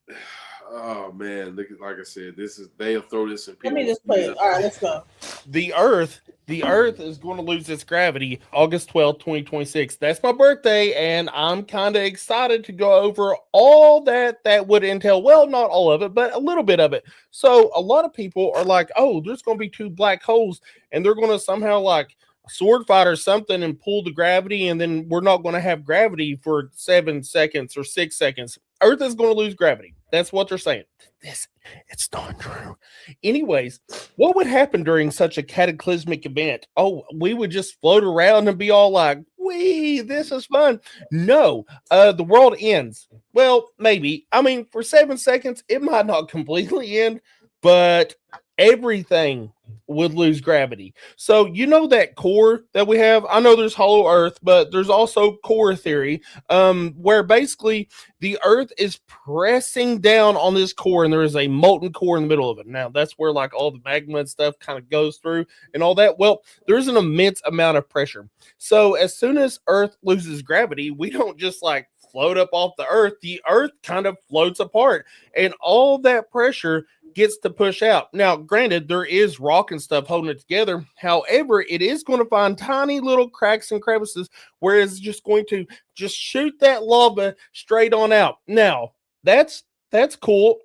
Oh man, like I said, they'll throw this in. Let me just play it. All right, let's go. The Earth is going to lose its gravity August 12th, 2026. That's my birthday, and I'm kind of excited to go over all that would entail. Well, not all of it, but a little bit of it. So a lot of people are like, oh, there's going to be 2 black holes, and they're going to somehow like sword fight or something and pull the gravity, and then we're not going to have gravity for 7 seconds or 6 seconds. Earth is going to lose gravity. That's what they're saying. It's not true. Anyways, what would happen during such a cataclysmic event? Oh, we would just float around and be all like, wee, this is fun. No, the world ends. Well, maybe. I mean, for 7 seconds, it might not completely end, but everything would lose gravity. So you know that core that we have? I know there's hollow earth, but there's also core theory, where basically the earth is pressing down on this core and there is a molten core in the middle of it. Now that's where like all the magma and stuff kind of goes through and all that. Well, there's an immense amount of pressure. So as soon as earth loses gravity, we don't just like float up off the earth. The earth kind of floats apart and all that pressure gets to push out. Now, granted, there is rock and stuff holding it together. However, it is going to find tiny little cracks and crevices where it's just going to just shoot that lava straight on out. Now, that's cool,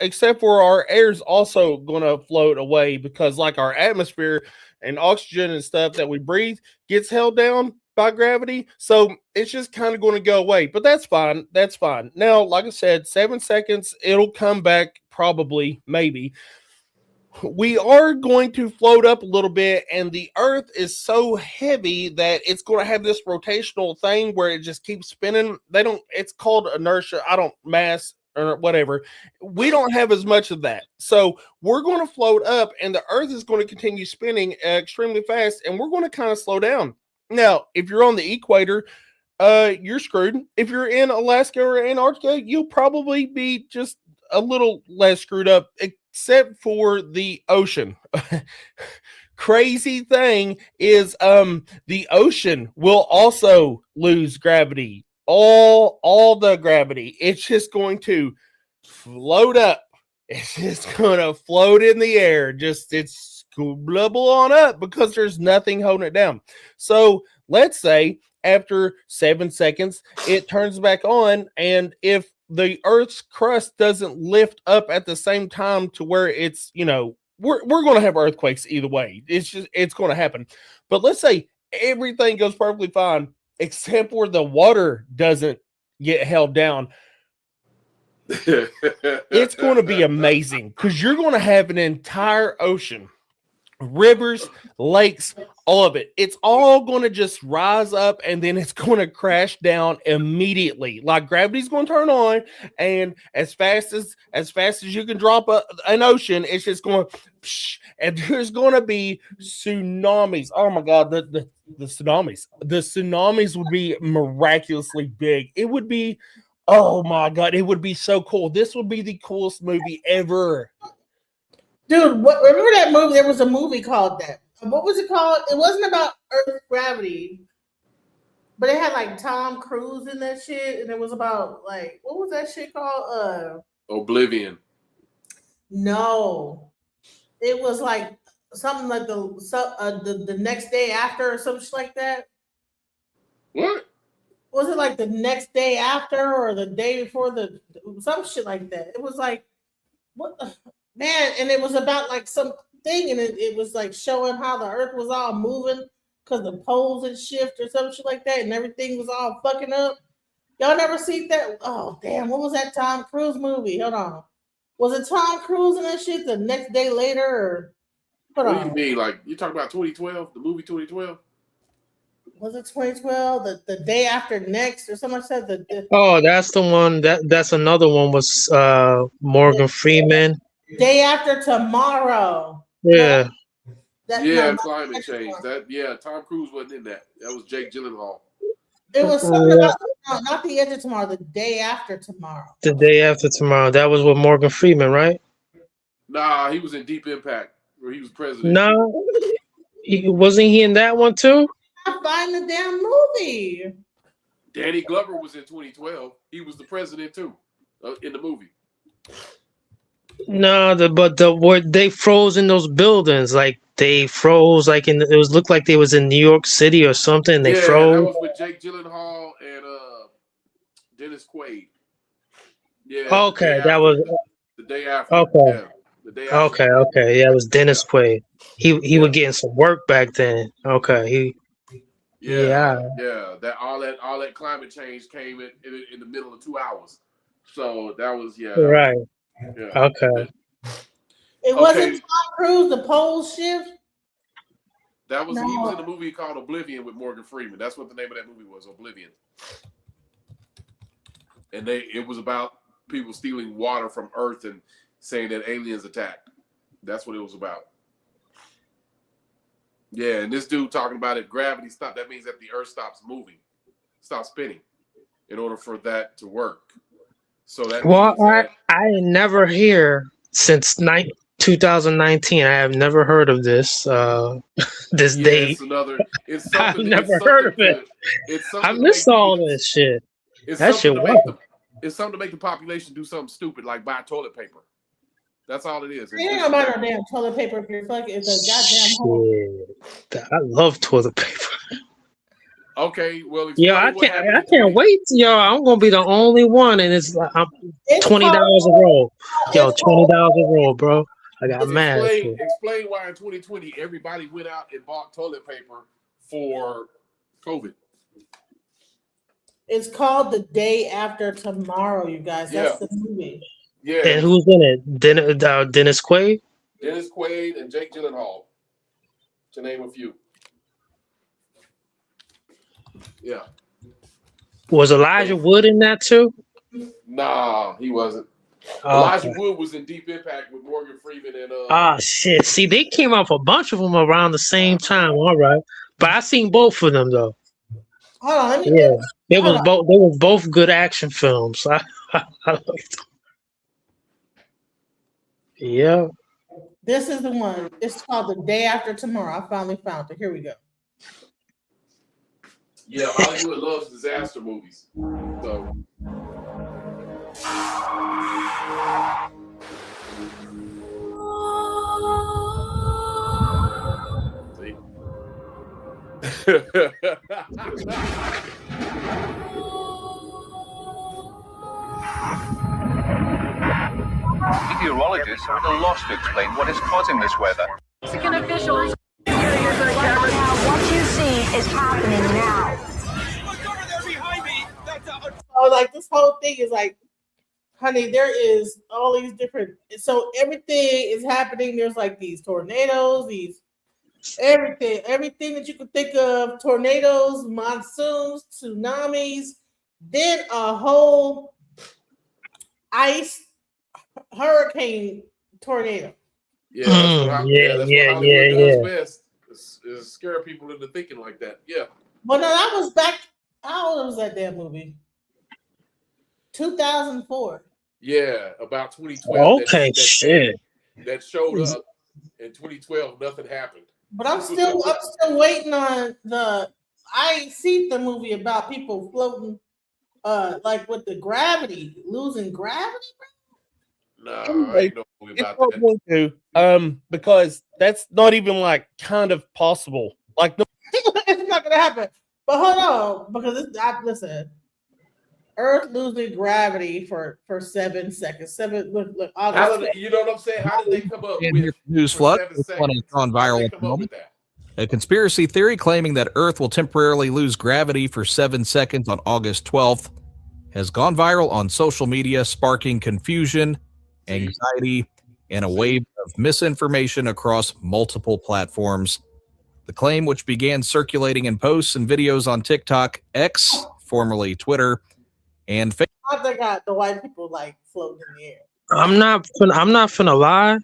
except for our air's also going to float away because like our atmosphere and oxygen and stuff that we breathe gets held down by gravity. So it's just kind of going to go away, but that's fine. That's fine. Now, like I said, 7 seconds, it'll come back probably, maybe. We are going to float up a little bit, and the earth is so heavy that it's going to have this rotational thing where it just keeps spinning. It's called inertia. Mass. or whatever. We don't have as much of that. So we're going to float up and the earth is going to continue spinning extremely fast and we're going to kind of slow down. Now, if you're on the equator, you're screwed. If you're in Alaska or Antarctica, you'll probably be just a little less screwed up, except for the ocean. Crazy thing is the ocean will also lose gravity. All the gravity. It's just going to float up. It's just going to float in the air. It's bubble on up because there's nothing holding it down. So let's say after 7 seconds, it turns back on. And if the Earth's crust doesn't lift up at the same time to where it's, we're going to have earthquakes either way. It's going to happen. But let's say everything goes perfectly fine, except where the water doesn't get held down. It's going to be amazing because you're going to have an entire ocean, rivers, lakes, all of it. It's all going to just rise up and then it's going to crash down immediately. Like gravity's going to turn on, and as fast as you can drop an ocean, it's just going to, and there's going to be tsunamis. Oh my God, the tsunamis. The tsunamis would be miraculously big. It would be, oh my God, it would be so cool. This would be the coolest movie ever. Dude, remember that movie? There was a movie called that. What was it called? It wasn't about Earth gravity, but it had like Tom Cruise in that shit, and it was about like, what was that shit called? Oblivion. No, it was like something like the next day after or some shit like that. What? Was it like the next day after or the day before some shit like that? It was like, what the man? And it was about like some thing, and it was like showing how the earth was all moving because the poles had shift or some shit like that, and everything was all fucking up. Y'all never seen that? Oh damn, what was that Tom Cruise movie? Hold on. Was it Tom Cruise in that shit the next day later? Or hold on. What do you mean? Like you talking about 2012, the movie 2012? Was it 2012? The day after next or something like that? Oh, that's the one. That's another one was Morgan Freeman. Day After Tomorrow. Yeah. Climate change. Tom Cruise wasn't in that. That was Jake Gyllenhaal. It was something about not the end of tomorrow, the day after tomorrow. The Day After Tomorrow. That was with Morgan Freeman, right? Nah, he was in Deep Impact where he was president. No, wasn't he in that one too? I find the damn movie. Danny Glover was in 2012. He was the president too, in the movie. No, where they froze in those buildings, like they froze, like it looked like they was in New York City or something. They froze. That was with Jake Gyllenhaal and Dennis Quaid. Yeah. Okay, that was the day after. Okay. Yeah, the day after. Okay. Yeah, it was Dennis Quaid. He was getting some work back then. Okay. That all that climate change came in the middle of 2 hours. So that was right. Yeah. Okay. It wasn't Tom Cruise, the pole shift. He was in a movie called Oblivion with Morgan Freeman. That's what the name of that movie was, Oblivion. And it was about people stealing water from Earth and saying that aliens attacked. That's what it was about. Yeah, and this dude talking about if gravity stopped, that means that the Earth stops moving, stops spinning, in order for that to work. So that I never hear since 2019. I have never heard of this this date. I've never heard of it. I missed all this shit. That shit it's something to make the population do something stupid like buy toilet paper. That's all it is. You ain't gonna buy no damn toilet paper if you're fucking. It's a goddamn hole. I love toilet paper. Okay, well, I can't wait. I'm gonna be the only one, and it's like $20 a roll. $20 a roll, bro. I got mad. Explain why in 2020 everybody went out and bought toilet paper for COVID. It's called The Day After Tomorrow, you guys. That's the movie. Yeah. And who's in it? Dennis Quaid? Dennis Quaid and Jake Gyllenhaal, to name a few. Yeah. Was Elijah Wood in that too? Nah, he wasn't. Oh, Elijah okay. Wood was in Deep Impact with Morgan Freeman and Ah, shit. See, they came out with a bunch of them around the same time. All right, but I seen both of them though. Hold on, let me Yeah, they hold was on. both. They were both good action films. I liked them. Yeah. This is the one. It's called The Day After Tomorrow. I finally found it. Here we go. yeah, Hollywood loves disaster movies. So Meteorologists are at a loss to explain what is causing this weather. Mexican officials. What you see is happening now. So like this whole thing is like, honey, there is all these different. So everything is happening. There's like these tornadoes, everything that you could think of: tornadoes, monsoons, tsunamis, then a whole ice hurricane tornado. yeah, that's what Hollywood does best. Is scare people into thinking like that. Yeah. But no, that was back. How old was that damn movie? 2004. Yeah, about 2012. Okay, shit. That showed up in 2012. Nothing happened. But I'm still waiting on the. I ain't seen the movie about people floating, like with the gravity, losing gravity. No, I ain't no movie It's about not that. going to, because that's not even like kind of possible. Like the It's not gonna happen. But hold on, because listen, Earth losing gravity for 7 seconds. Look, How August. did you know what I'm saying? How did they come up And with here's News for Flood. 7 This one has seconds? gone How viral did at they the come up moment. with that? A conspiracy theory claiming that Earth will temporarily lose gravity for 7 seconds on August 12th has gone viral on social media, sparking confusion, anxiety, and a wave of misinformation across multiple platforms. The claim, which began circulating in posts and videos on TikTok, X, formerly Twitter, and Facebook. They got the white people like floating in the air. I'm not finna lie.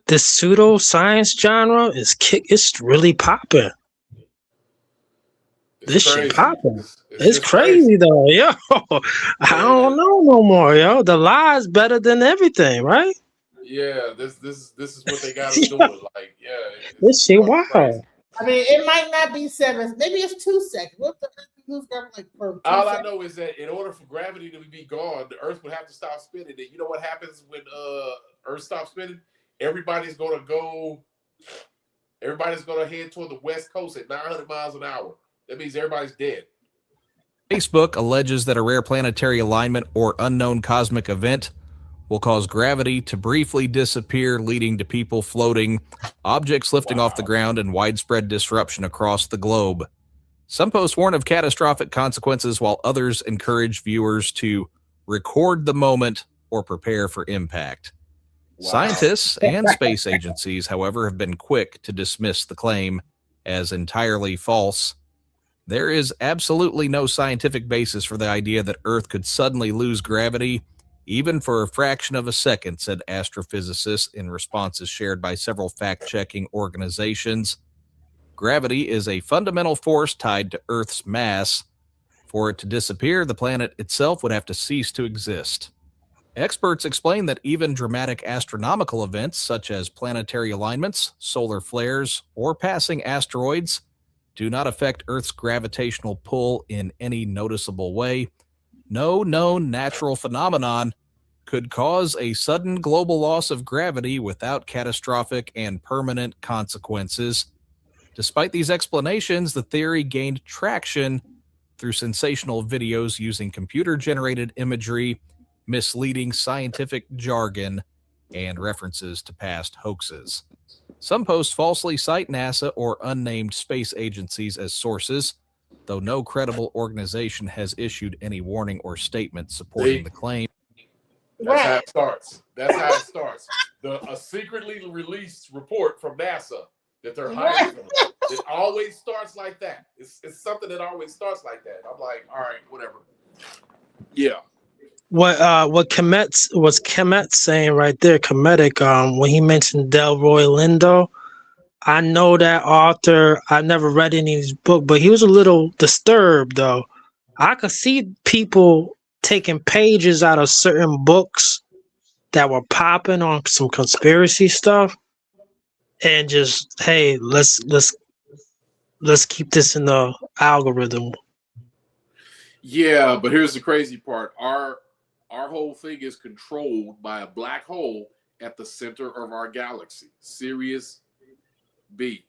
This pseudo science genre it's really popping. This shit popping. It's crazy though, yo. I don't know no more, yo. The lie's better than everything, right? Yeah, this is what they got us doing. Like, yeah, This shit wow. I mean, it might not be 7. Maybe it's 2 seconds. What the lose gravity like for 2 all I seconds? know is that in order for gravity to be gone, the Earth would have to stop spinning. And you know what happens when Earth stops spinning? Everybody's gonna head toward the West Coast at 900 miles an hour. That means everybody's dead. Facebook alleges that a rare planetary alignment or unknown cosmic event will cause gravity to briefly disappear, leading to people floating, objects lifting off the ground, and widespread disruption across the globe. Some posts warn of catastrophic consequences, while others encourage viewers to record the moment or prepare for impact. Scientists and space agencies, however, have been quick to dismiss the claim as entirely false. There is absolutely no scientific basis for the idea that Earth could suddenly lose gravity, even for a fraction of a second, said astrophysicists in responses shared by several fact-checking organizations. Gravity is a fundamental force tied to Earth's mass. For it to disappear, the planet itself would have to cease to exist. Experts explain that even dramatic astronomical events such as planetary alignments, solar flares, or passing asteroids do not affect Earth's gravitational pull in any noticeable way. No known natural phenomenon could cause a sudden global loss of gravity without catastrophic and permanent consequences. Despite these explanations, the theory gained traction through sensational videos using computer-generated imagery, misleading scientific jargon, and references to past hoaxes. Some posts falsely cite NASA or unnamed space agencies as sources, though no credible organization has issued any warning or statement supporting the claim. That's how it starts. That's how it starts. A secretly released report from NASA that they're hiding from. It always starts like that. It's something that always starts like that. I'm like, all right, whatever. Yeah. what Kemet saying right there, Kemetic, when he mentioned Delroy Lindo, I know that author. I never read any of his book, but he was a little disturbed though. I could see people taking pages out of certain books that were popping on some conspiracy stuff and just, hey, let's keep this in the algorithm. Yeah, but here's the crazy part. Our whole thing is controlled by a black hole at the center of our galaxy, Sirius B.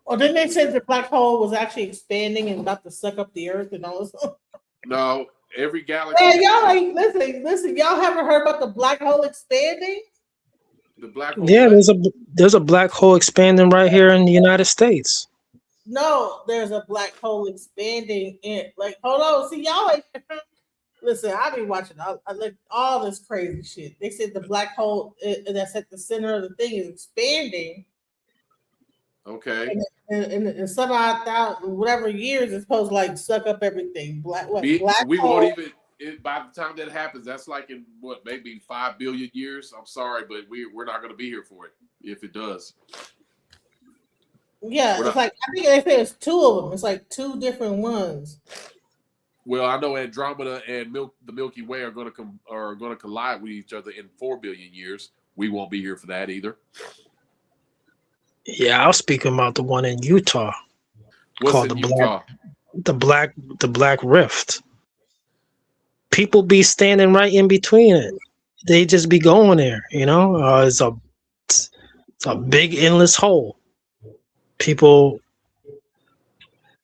Or didn't they say the black hole was actually expanding and about to suck up the Earth and all this? No, every galaxy. Man, y'all like listen. Y'all haven't heard about the black hole expanding? The black hole. Yeah, there's a black hole expanding right here in the United States. No, there's a black hole expanding in. Like, hold on, see y'all like. Listen, I've been watching all this crazy shit. They said the black hole that's at the center of the thing is expanding. Okay. And some odd thousand, whatever years, it's supposed to like suck up everything. Black We hole. won't even. By the time that happens, that's like in what, maybe 5 billion years. I'm sorry, but we're not going to be here for it if it does. Yeah, it's like I think they say it's 2 of them. It's like 2 different ones. Well, I know Andromeda and the Milky Way are going to collide with each other in 4 billion years. We won't be here for that either. Yeah, I was speaking about the one in Utah. What's called in Utah? the Black Rift. People be standing right in between it. They just be going there, you know. It's a big endless hole. People.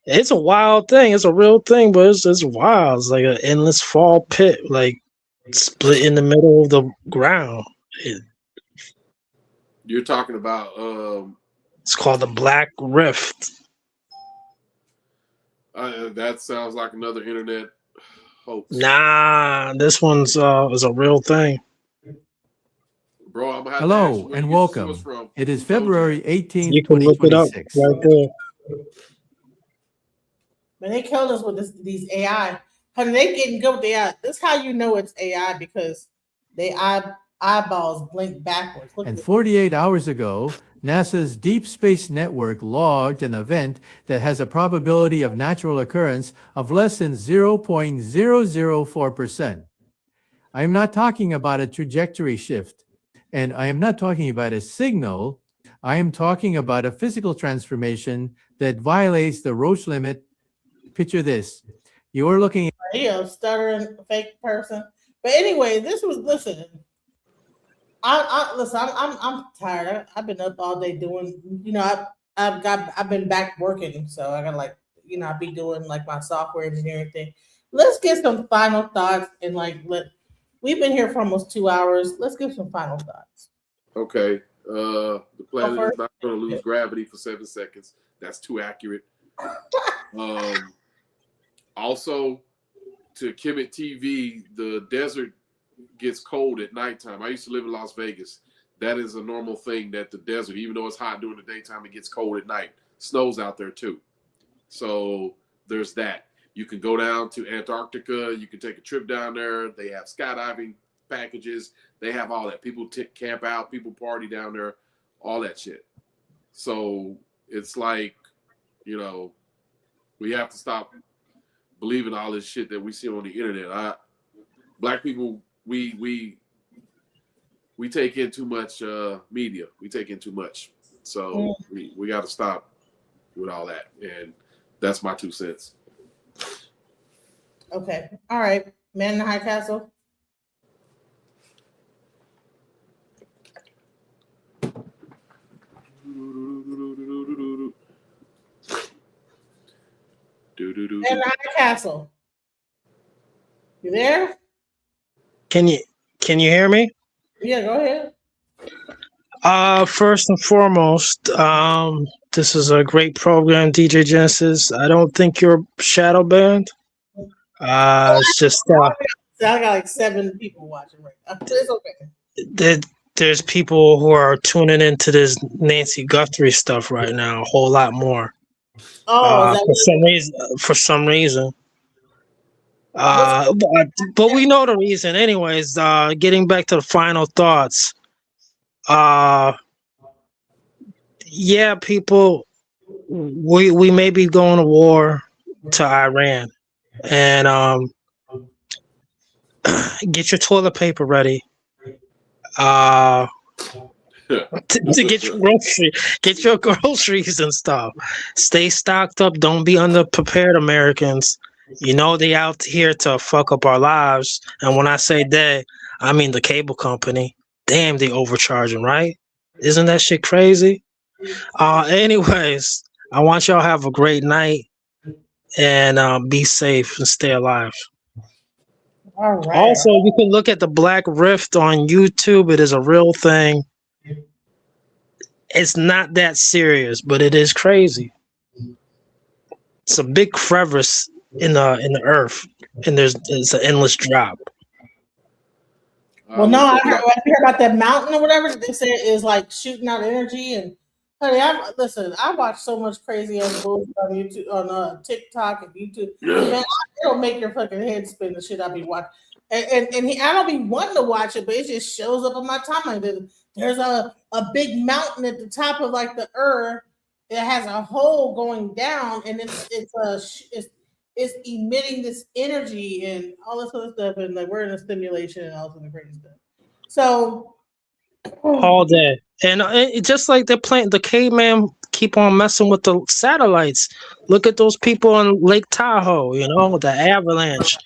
It's a wild thing. It's a real thing, but it's wild. It's like an endless fall pit, like split in the middle of the ground. You're talking about. It's called the Black Rift. That sounds like another internet hoax. Nah, this one's is a real thing. Bro, I'm gonna have Hello and welcome. It is February 18th, You can look it up 2026. right there. Man, they killed us with these AI. Honey, they getting good with the AI. This is how you know it's AI because they eyeballs blink backwards. Look And at 48 hours ago, NASA's Deep Space Network logged an event that has a probability of natural occurrence of less than 0.004%. I am not talking about a trajectory shift, and I am not talking about a signal. I am talking about a physical transformation that violates the Roche limit. Picture this. You're looking at he a stuttering fake person. But anyway, listen. I'm tired. I've been up all day doing, you know, I've been back working, so I got like, you know, I be doing like my software engineering thing. Let's get some final thoughts and we've been here for almost 2 hours. Let's give some final thoughts. Okay. The planet is not going to lose gravity for 7 seconds. That's too accurate. Also, to Kemet TV, the desert gets cold at nighttime. I used to live in Las Vegas. That is a normal thing that the desert, even though it's hot during the daytime, it gets cold at night. Snows out there too. So there's that. You can go down to Antarctica. You can take a trip down there. They have skydiving packages. They have all that. People camp out. People party down there. All that shit. So it's like, you know, we have to stop believing all this shit that we see on the internet. Black people, we take in too much media. We take in too much. So we got to stop with all that. And that's my 2 cents. Okay. All right. Man in the High Castle. Man in the High Castle. You there? Can you hear me? Yeah, go ahead. First and foremost, this is a great program, DJ Genesis. I don't think you're shadow banned. It's just I got like 7 people watching right now. It's okay. There's people who are tuning into this Nancy Guthrie stuff right now, a whole lot more. Oh, For some reason. But we know the reason, anyways. Getting back to the final thoughts. Yeah, people, we may be going to war to Iran, and get your toilet paper ready. To get your groceries and stuff. Stay stocked up. Don't be underprepared, Americans. You know they out here to fuck up our lives. And when I say they, I mean the cable company. Damn, they overcharging, right? Isn't that shit crazy? Anyways, I want y'all to have a great night and be safe and stay alive. All right. Also, you can look at the Black Rift on YouTube. It is a real thing. It's not that serious, but it is crazy. It's a big crevice in the earth, and there's an endless drop. Well, no, I heard about that mountain or whatever they say is like shooting out energy. And honey, I watch so much crazy ass bullshit on YouTube, on TikTok and YouTube. Man, it'll make your fucking head spin. The shit I be watching, and I don't be wanting to watch it, but it just shows up on my timeline. There's a big mountain at the top of like the earth. It has a hole going down, and it's emitting this energy and all this other stuff, and like we're in a stimulation and all this other crazy stuff. So all day, and it just like they're playing the caveman, keep on messing with the satellites. Look at those people on Lake Tahoe, you know, with the avalanche.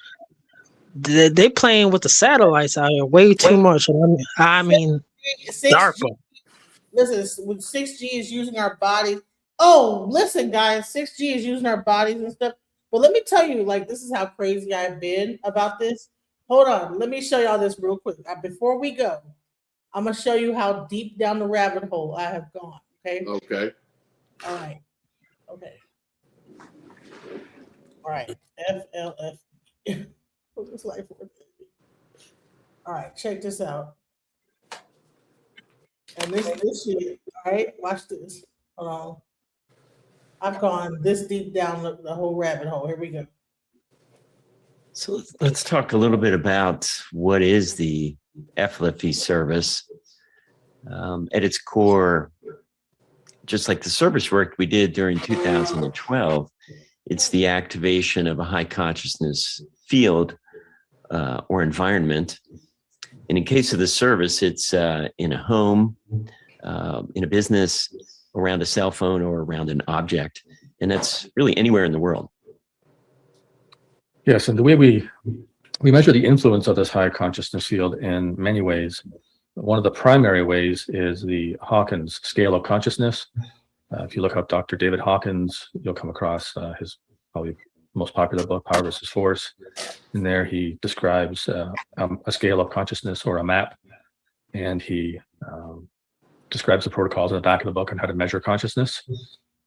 They playing with the satellites out here way too much. I mean, DARPA. Listen, when 6G is using our bodies. Oh, listen, guys, 6G is using our bodies and stuff. But let me tell you, like, this is how crazy I've been about this. Hold on. Let me show y'all this real quick. Before we go, I'm going to show you how deep down the rabbit hole I have gone. Okay? Okay. All right. Okay. All right. FLF. All right. Check this out. And this shit. All right. Watch this. Hold on. I've gone this deep down the whole rabbit hole. Here we go. So let's talk a little bit about what is the FLFE service. At its core, just like the service work we did during 2012, it's the activation of a high consciousness field or environment. And in case of the service, it's in a home, in a business, around a cell phone, or around an object. And that's really anywhere in the world. Yes, and the way we measure the influence of this high consciousness field in many ways. One of the primary ways is the Hawkins scale of consciousness. If you look up Dr. David Hawkins, you'll come across his probably most popular book, Power versus Force. In there, he describes a scale of consciousness, or a map, and he describes the protocols in the back of the book on how to measure consciousness.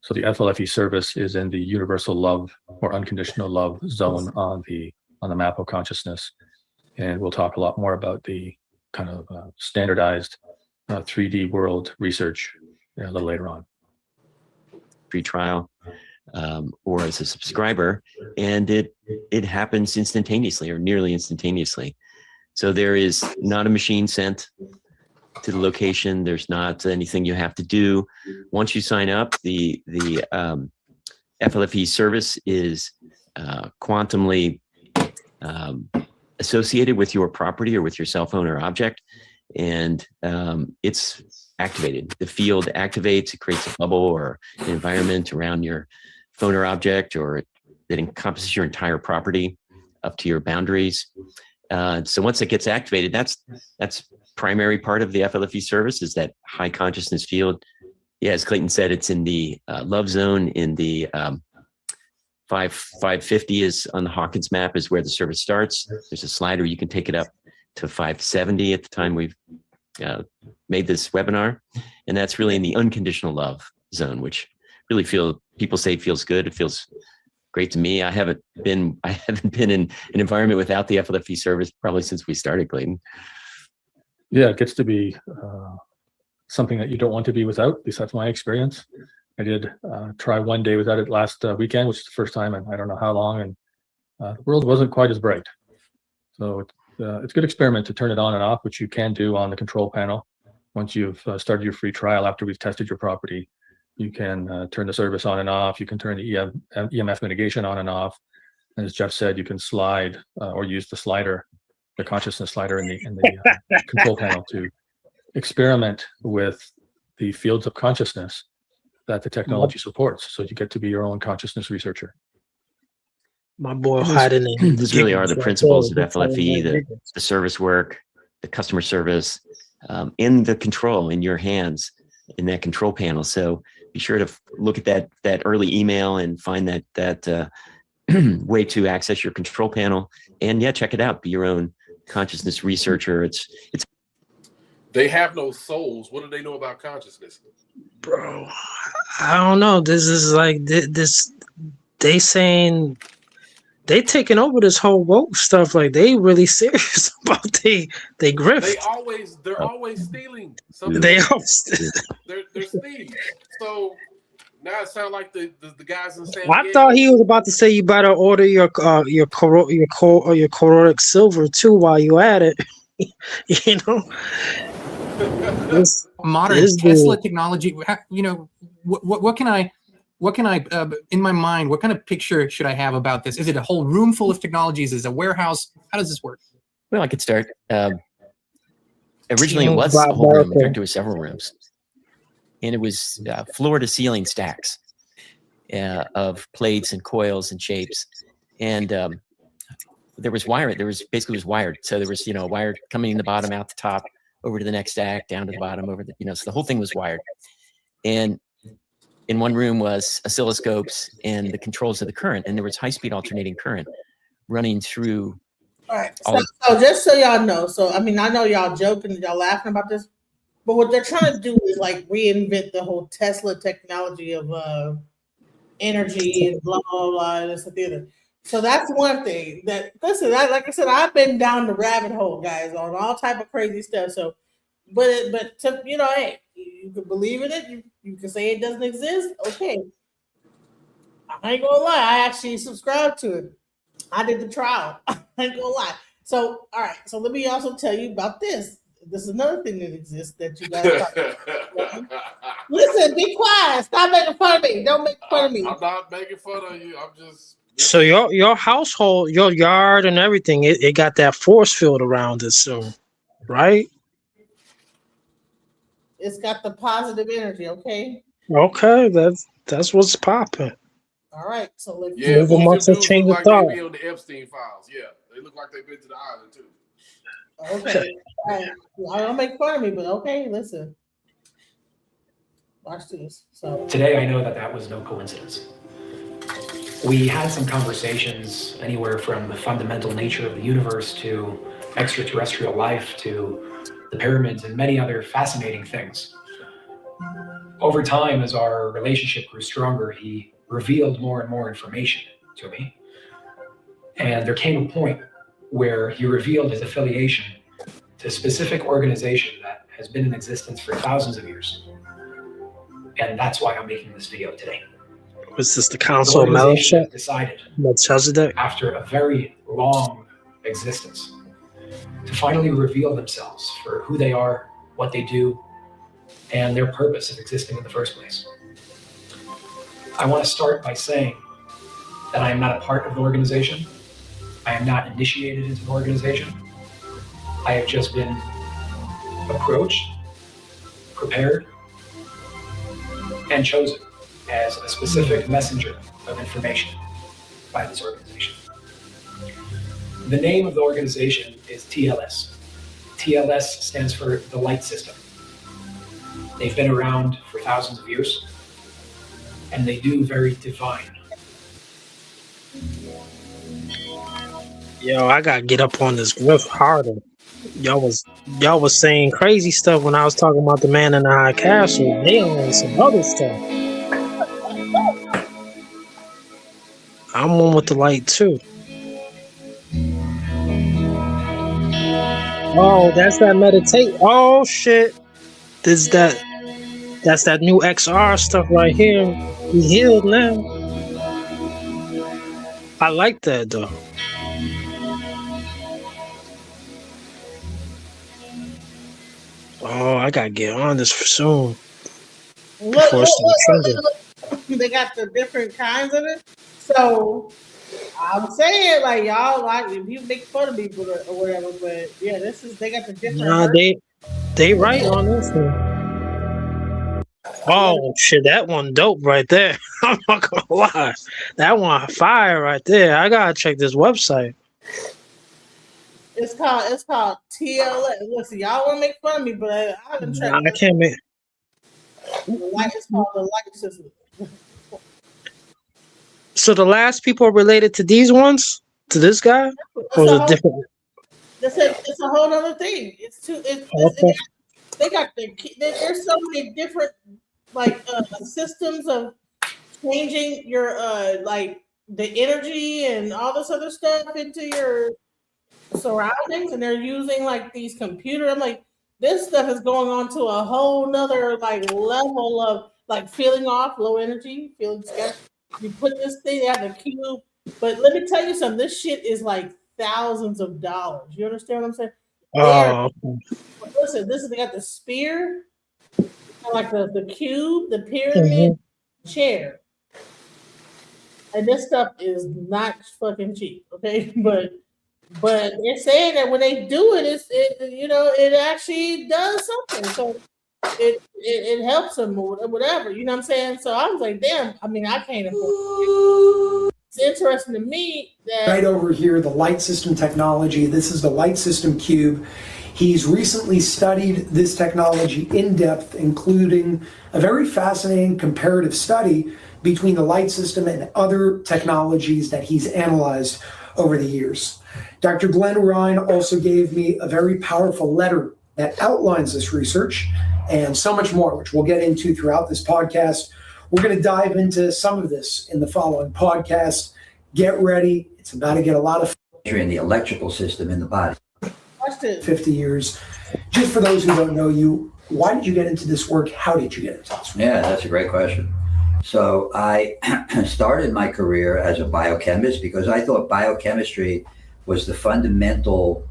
So the FLFE service is in the universal love or unconditional love zone on the map of consciousness. And we'll talk a lot more about the kind of standardized 3D world research a little later on. Free trial or as a subscriber, and it happens instantaneously or nearly instantaneously. So there is not a machine sent to the location. There's not anything you have to do. Once you sign up, the FLFE service is quantumly associated with your property or with your cell phone or object, and it's activated. The field activates, it creates a bubble or an environment around your phone or object, or that encompasses your entire property up to your boundaries. So once it gets activated, that's primary part of the FLFE service, is that high consciousness field. Yeah, as Clayton said, it's in the love zone. In the 550 is on the Hawkins map, is where the service starts. There's a slider, you can take it up to 570 at the time we've made this webinar, and that's really in the unconditional love zone, which really people say feels good. It feels great to me. I haven't been in an environment without the FLFE service probably since we started, Clayton. Yeah, it gets to be something that you don't want to be without. At least that's my experience. I did try one day without it last weekend, which is the first time in I don't know how long, and the world wasn't quite as bright. So it's a good experiment to turn it on and off, which you can do on the control panel. Once you've started your free trial, after we've tested your property, you can turn the service on and off. You can turn the EMF mitigation on and off. And as Jeff said, you can slide or use the slider, the consciousness slider in the control panel to experiment with the fields of consciousness that the technology supports. So you get to be your own consciousness researcher. My boy hiding in. These really are the principles of FLFE, the service work, the customer service, in the control in your hands in that control panel. So be sure to look at that early email and find that way to access your control panel. And yeah, check it out. Be your own consciousness researcher. It's They have no souls. What do they know about consciousness? Bro, I don't know. This is like this. They saying they taking over this whole woke stuff. Like they really serious about they grift. They're always stealing. They're thieves. So now it sounds like the guys in San I Diego. thought he was about to say you better order your caloric silver too while you at it. You know. Modern Tesla technology, you know, what can I in my mind, what kind of picture should I have about this? Is it a whole room full of technologies? Is it a warehouse? How does this work? Well, I could start. Originally, it was a whole room. In fact, there were several rooms. And it was floor to ceiling stacks of plates and coils and shapes. And there was wire. It was wired. So there was, wire coming in the bottom, out the top, over to the next stack, down to the bottom, over the, so the whole thing was wired. And in one room was oscilloscopes and the controls of the current. And there was high-speed alternating current running through. All right. So just so y'all know, I know y'all joking, y'all laughing about this, but what they're trying to do is like reinvent the whole Tesla technology of energy and blah, blah, blah, and this and the other. So that's one thing that, listen, like I said, I've been down the rabbit hole, guys, on all type of crazy stuff. So, but hey, you can believe in it. You can say it doesn't exist. Okay. I ain't gonna lie. I actually subscribed to it. I did the trial. I ain't gonna lie. So, all right. So let me also tell you about this. This is another thing that exists that you guys listen, be quiet. Stop making fun of me. Don't make fun of me. I'm not making fun of you. I'm just. So your household, your yard and everything, it got that force field around it soon, right? It's got the positive energy, okay? Okay, that's what's popping. All right, so let's move amongst the chain of thought. They be on the Epstein files. Yeah, they look like they've been to the island too. Okay, all right. I don't make fun of me, but okay, listen. Watch this. So Today, I know that was no coincidence. We had some conversations anywhere from the fundamental nature of the universe to extraterrestrial life to the pyramids and many other fascinating things. Over time, as our relationship grew stronger, he revealed more and more information to me. And there came a point where he revealed his affiliation to a specific organization that has been in existence for thousands of years. And that's why I'm making this video today. Was this the Council of Melchizedek? Decided after a very long existence to finally reveal themselves for who they are, what they do, and their purpose of existing in the first place. I want to start by saying that I am not a part of the organization. I am not initiated into the organization. I have just been approached, prepared, and chosen as a specific messenger of information by this organization. The name of the organization is TLS. TLS stands for the Light System. They've been around for thousands of years, and they do very divine. Yo, I gotta get up on this riff harder. Y'all was saying crazy stuff when I was talking about the man in the high castle. They on some other stuff. I'm one with the light too. Oh, that's that meditate. Oh shit. That's that new XR stuff right here. We healed now. I like that though. Oh, I gotta get on this for soon. Before it starts trending. Look. They got the different kinds of it. So I'm saying, like, y'all, like, if you make fun of people or whatever, but yeah, they got the different. Nah, they right on this one. Oh shit, that one dope right there. I'm not gonna lie, that one fire right there. I gotta check this website. It's called TLS. Listen, y'all want to make fun of me, but I haven't checked. Nah, I can't make. It's called the light system. So the last people are related to these ones, to this guy, or is it different? It's a whole other thing. They got there's so many different systems of changing your like the energy and all this other stuff into your surroundings, and they're using like these computers. I'm like, this stuff is going on to a whole nother like level of like feeling off, low energy, feeling scared. You put this thing out the cube, but let me tell you something. This shit is like thousands of dollars. You understand what I'm saying? Listen, they got the spear, like the cube, the pyramid, chair, and this stuff is not fucking cheap. Okay, but they're saying that when they do it, it actually does something. So it helps them or whatever. You know what I'm saying? So I was like, damn. I mean, I can't afford it. It's interesting to me that right over here, the light system technology. This is the light system cube. He's recently studied this technology in depth, including a very fascinating comparative study between the light system and other technologies that he's analyzed over the years. Dr. Glenn Ryan also gave me a very powerful letter that outlines this research and so much more, which we'll get into throughout this podcast. We're going to dive into some of this in the following podcast. Get ready. It's about to get a lot of in the electrical system in the body. 50 years. Just for those who don't know you, why did you get into this work? How did you get into this work? Yeah, that's a great question. So I started my career as a biochemist because I thought biochemistry was the fundamental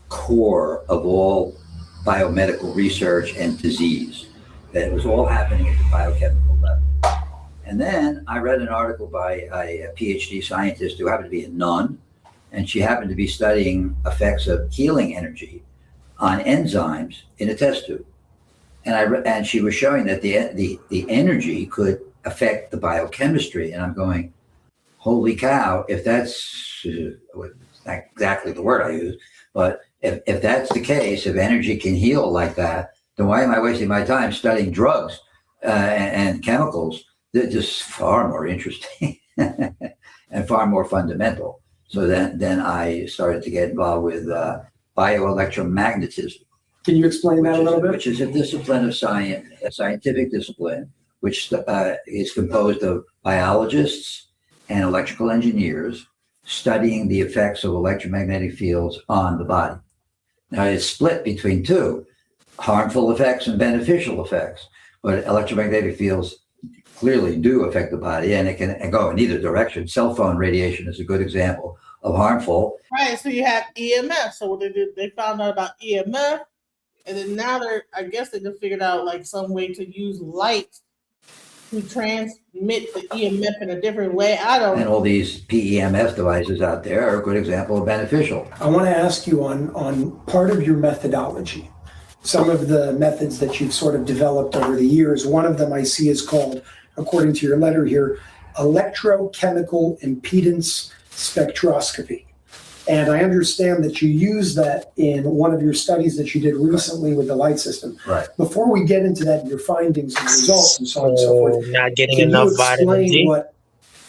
core of all biomedical research and disease. That it was all happening at the biochemical level. And then I read an article by a PhD scientist who happened to be a nun, and she happened to be studying effects of healing energy on enzymes in a test tube. And she was showing that the energy could affect the biochemistry. And I'm going, holy cow, if that's not exactly the word I use, but if that's the case, if energy can heal like that, then why am I wasting my time studying drugs and chemicals? They're just far more interesting and far more fundamental. So then I started to get involved with bioelectromagnetism. Can you explain that a little bit? Which is a discipline of science, a scientific discipline, which is composed of biologists and electrical engineers studying the effects of electromagnetic fields on the body. Now it's split between two, harmful effects and beneficial effects, but electromagnetic fields clearly do affect the body, and it can go in either direction. Cell phone radiation is a good example of harmful. Right, so you have EMF. So what they did, they found out about EMF, and then now I guess they just figured out like some way to use light to transmit the EMF in a different way. I don't know. And all these PEMF devices out there are a good example of beneficial. I want to ask you on part of your methodology, some of the methods that you've sort of developed over the years. One of them I see is called, according to your letter here, electrochemical impedance spectroscopy. And I understand that you use that in one of your studies that you did recently with the light system. Right. Before we get into that, your findings and results and so on and so forth, not getting can enough you vitamin explain D? what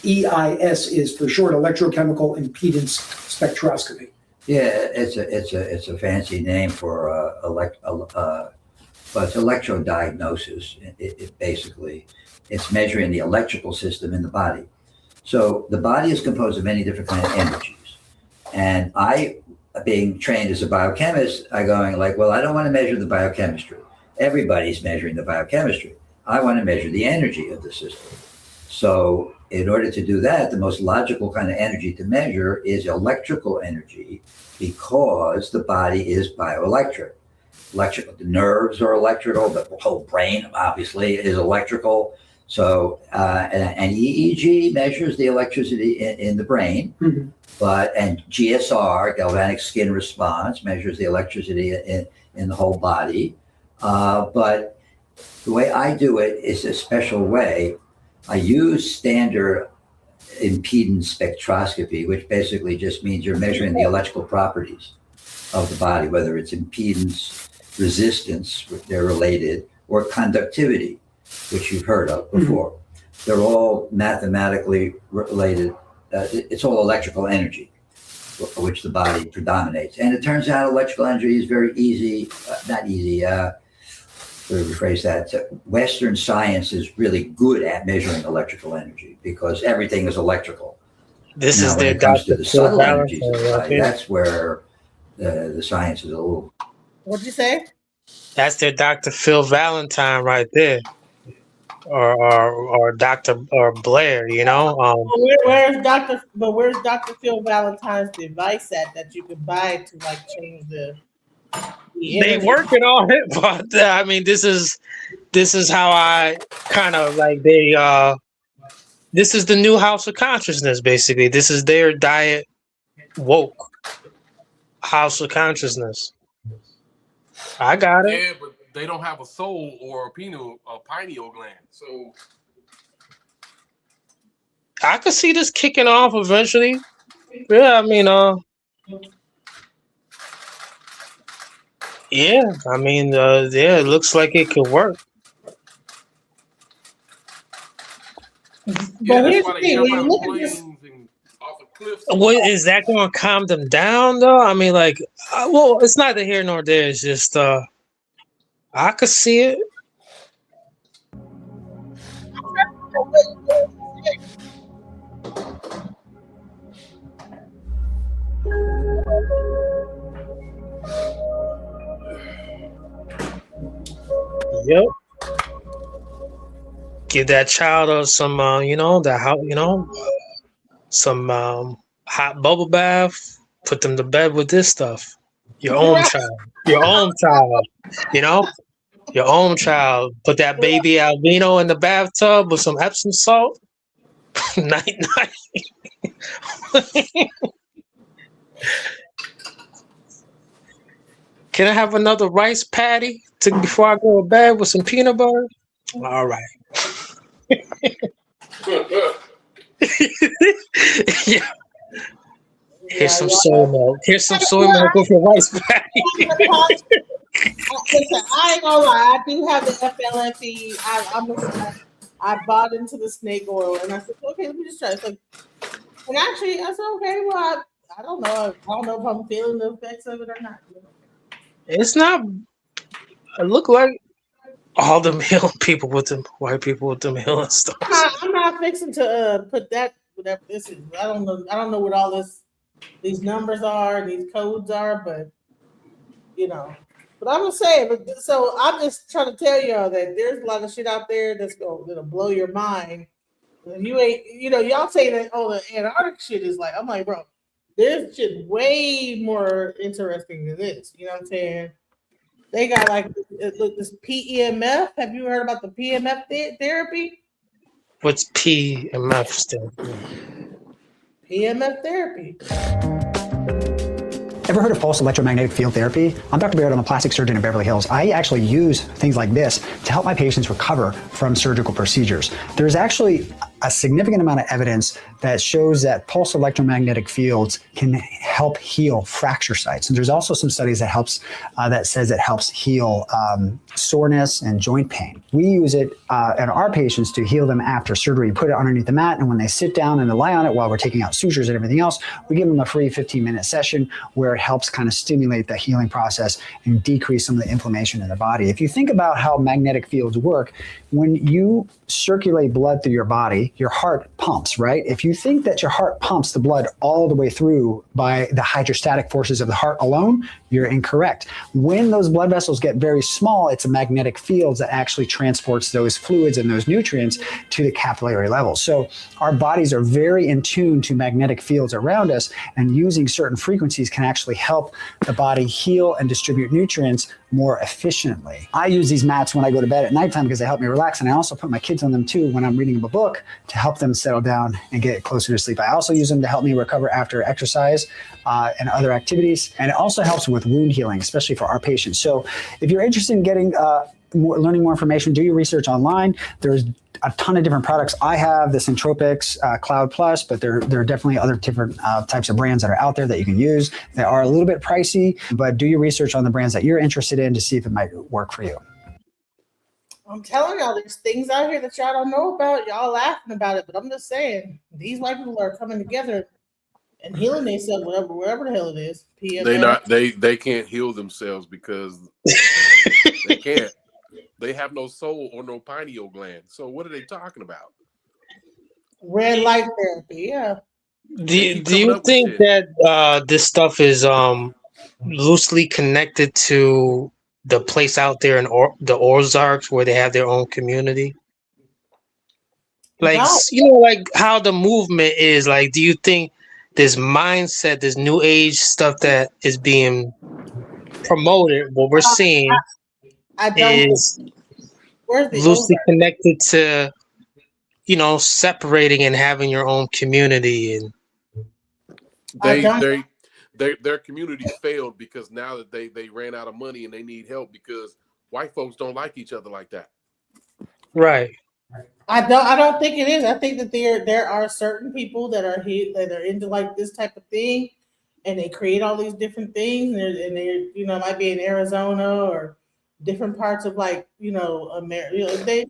EIS is for short, electrochemical impedance spectroscopy? Yeah, it's a fancy name for but it's electrodiagnosis. It basically, it's measuring the electrical system in the body. So the body is composed of many different kinds of energies. And I, being trained as a biochemist, I going like, well, I don't want to measure the biochemistry. Everybody's measuring the biochemistry. I want to measure the energy of the system. So in order to do that, the most logical kind of energy to measure is electrical energy, because the body is bioelectric. The nerves are electrical, the whole brain obviously is electrical. So and EEG measures the electricity in the brain, and GSR, galvanic skin response, measures the electricity in the whole body. But the way I do it is a special way. I use standard impedance spectroscopy, which basically just means you're measuring the electrical properties of the body, whether it's impedance, resistance, which they're related, or conductivity, which you've heard of before. They're all mathematically related. It's all electrical energy, which the body predominates. And it turns out electrical energy is very easy, not easy, to rephrase that. Western science is really good at measuring electrical energy because everything is electrical. This Now, is when their it comes to Dr. the Phil subtle energies of the Valentine right body, there. that's where the science is a little. What'd you say? That's their Dr. Phil Valentine right there, or Dr. or Blair. You know, Where's Dr. Phil Valentine's device at that you could buy to like change the they energy? working on it, but I mean, this is how I kind of like this is the new house of consciousness. Basically, this is their diet woke house of consciousness. I got it. Yeah, but they don't have a soul or a pineal gland. So I could see this kicking off eventually. Yeah, I mean, yeah, I mean, yeah, it looks like it could work. But here's the thing, when you look at this, What is that going to calm them down though? I mean, like, well, it's neither here nor there. It's just, I could see it. Yep. Give that child some, some hot bubble bath. Put them to bed with this stuff. Your own child. Your own child. Your own child. Put that baby albino in the bathtub with some Epsom salt. Night. Can I have another rice patty before I go to bed with some peanut butter? All right. Yeah. Here's some soy milk. Here's some soy milk with your rice patty. listen, I ain't gonna lie, I do have the FLFE. I bought into the snake oil and I said, okay, let me just try it. And actually, I said, okay, well, I don't know. I don't know if I'm feeling the effects of it or not. It's not. It look like all them healing people with them white people with them healing stuff. I'm not fixing to put that whatever this is. I don't know what all these numbers are, these codes are, but But I'm gonna say, so I'm just trying to tell y'all that there's a lot of shit out there that'll blow your mind. And you ain't, y'all say that the Antarctic shit is like, I'm like, bro, there's shit way more interesting than this. You know what I'm saying? They got like this PEMF. Have you heard about the PEMF therapy? What's PEMF still? PEMF therapy. Ever heard of pulse electromagnetic field therapy? I'm Dr. Baird. I'm a plastic surgeon in Beverly Hills. I actually use things like this to help my patients recover from surgical procedures. There's actually a significant amount of evidence that shows that pulse electromagnetic fields can help heal fracture sites. And there's also some studies that says it helps heal soreness and joint pain. We use it in our patients to heal them after surgery. We put it underneath the mat, and when they sit down and they lie on it while we're taking out sutures and everything else, we give them a free 15-minute session where it helps kind of stimulate the healing process and decrease some of the inflammation in the body. If you think about how magnetic fields work, when you circulate blood through your body, your heart pumps, right? If you think that your heart pumps the blood all the way through by the hydrostatic forces of the heart alone, You're incorrect. When those blood vessels get very small, it's a magnetic field that actually transports those fluids and those nutrients to the capillary level. So our bodies are very in tune to magnetic fields around us, and using certain frequencies can actually help the body heal and distribute nutrients more efficiently. I use these mats when I go to bed at nighttime because they help me relax, and I also put my kids on them too when I'm reading a book to help them settle down and get closer to sleep. I also use them to help me recover after exercise and other activities, and it also helps with wound healing, especially for our patients. So if you're interested in getting learning more information, do your research online. There's a ton of different products. I have the Centropics Cloud Plus, but there are definitely other different types of brands that are out there that you can use. They are a little bit pricey, but do your research on the brands that you're interested in to see if it might work for you. I'm telling y'all, there's things out here that y'all don't know about. Y'all laughing about it, but I'm just saying, these white people are coming together and healing themselves, whatever the hell it is. PMS. They can't heal themselves because they can't. They have no soul or no pineal gland. So what are they talking about? Red light therapy, yeah. Do you think that this stuff is loosely connected to the place out there in the Ozarks where they have their own community? Like, like how the movement is. Like, do you think this mindset, this new age stuff that is being promoted, what we're seeing is loosely connected to, separating and having your own community? And their community failed because now that they ran out of money and they need help because white folks don't like each other like that. Right. I don't think it is. I think that there are certain people that are into like this type of thing, and they create all these different things, and they're might be in Arizona or different parts of America.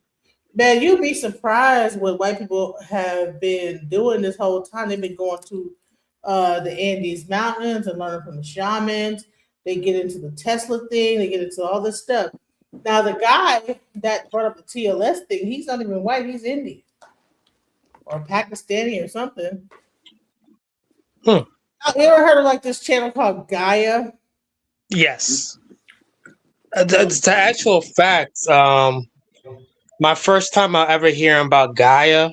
Man, you'd be surprised what white people have been doing this whole time. They've been going to the Andes Mountains and learning from the shamans. They get into the Tesla thing. They get into all this stuff. Now, the guy that brought up the TLS thing, he's not even white. He's Indian or Pakistani or something. You ever heard of like this channel called Gaia? Yes. The actual fact, my first time I ever hearing about Gaia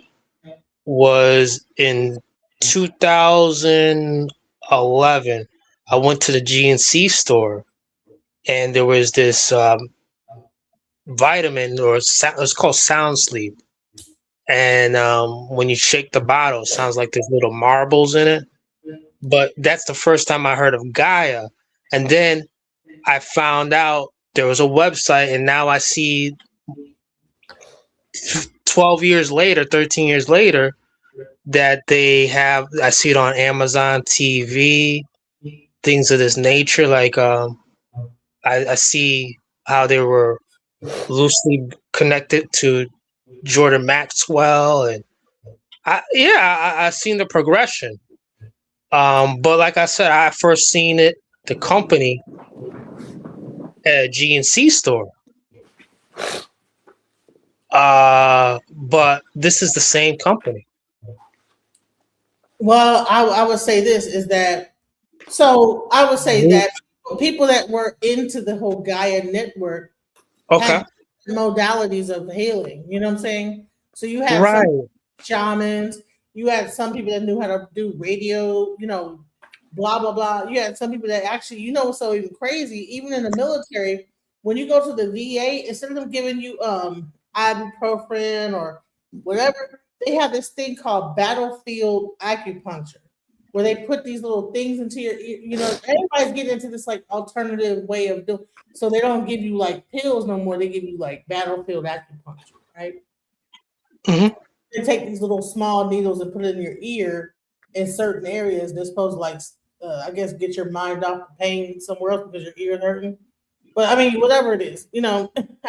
was in 2011. I went to the GNC store, and there was this vitamin, or it's called Sound Sleep. And when you shake the bottle, it sounds like there's little marbles in it. But that's the first time I heard of Gaia. And then I found out there was a website, and now I see 12 years later, 13 years later, that they have, I see it on Amazon TV, things of this nature. Like I see how they were loosely connected to Jordan Maxwell, and I seen the progression. But like I said, I first seen it, the company, at a GNC store. But this is the same company. Well, I would say this is that, so I would say that people that were into the whole Gaia network have modalities of healing. You know what I'm saying? So you have some shamans, you had some people that knew how to do radio, blah, blah, blah. You had some people that actually, so even crazy, even in the military, when you go to the VA, instead of them giving you ibuprofen or whatever, they have this thing called battlefield acupuncture, where they put these little things into your ear. Everybody's getting into this like alternative way of doing, so they don't give you like pills no more. They give you like battlefield acupuncture, right? Mm-hmm. They take these little small needles and put it in your ear in certain areas. They're supposed to like, I guess, get your mind off the pain somewhere else because your ear is hurting. But I mean, whatever it is, I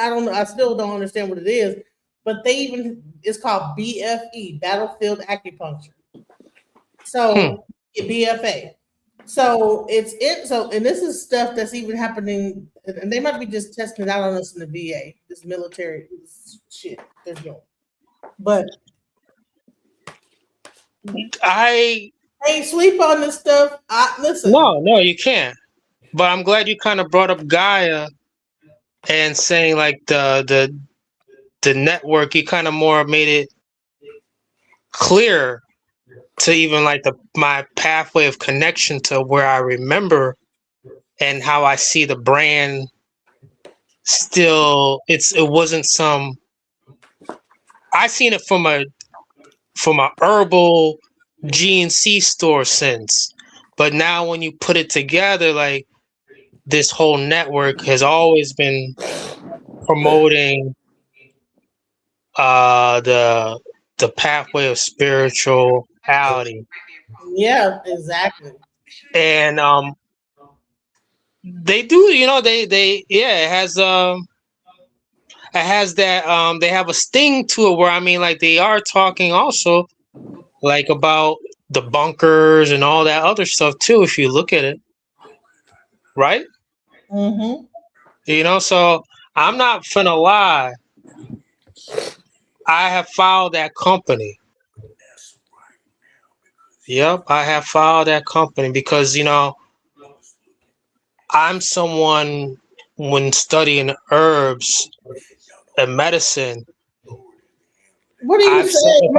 don't know. I still don't understand what it is. But it's called BFE, battlefield acupuncture. So BFA. So and this is stuff that's even happening, and they might be just testing it out on us in the VA, this military shit they're doing. But I ain't sleep on this stuff. Listen. No, you can't. But I'm glad you kind of brought up Gaia and saying like the network. You kind of more made it clear to even like my pathway of connection to where I remember and how I see the brand. Still, it wasn't some. I seen it from a herbal GNC store sense, but now when you put it together, like this whole network has always been promoting the pathway of spirituality. Yeah, exactly. And they do, it has that they have a sting to it where I mean like they are talking also like about the bunkers and all that other stuff too, if you look at it. Right? Mm-hmm. So I'm not finna lie. I have followed that company. Yep, I have followed that company because, I'm someone when studying herbs and medicine. What are you saying?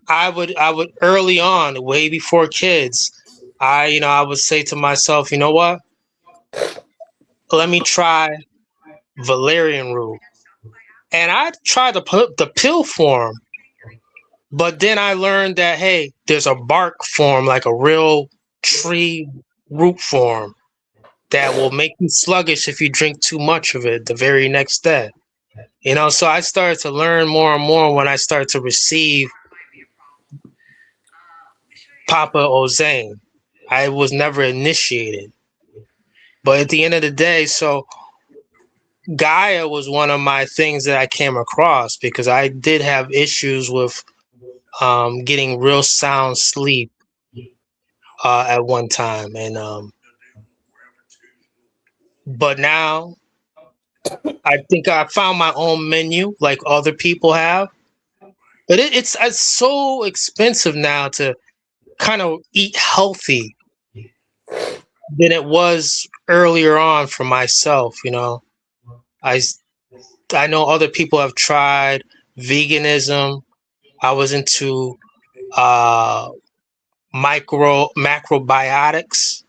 I would early on, way before kids, I would say to myself, you know what? Let me try valerian root. And I tried the pill form, but then I learned that, hey, there's a bark form, like a real tree root form that will make you sluggish if you drink too much of it the very next day. So I started to learn more and more when I started to receive Papa Ozane. I was never initiated. But at the end of the day, so Gaia was one of my things that I came across because I did have issues with getting real sound sleep at one time. And but now I think I found my own menu like other people have. But it's so expensive now to kind of eat healthy than it was earlier on for myself. I know other people have tried veganism. I was into macrobiotics,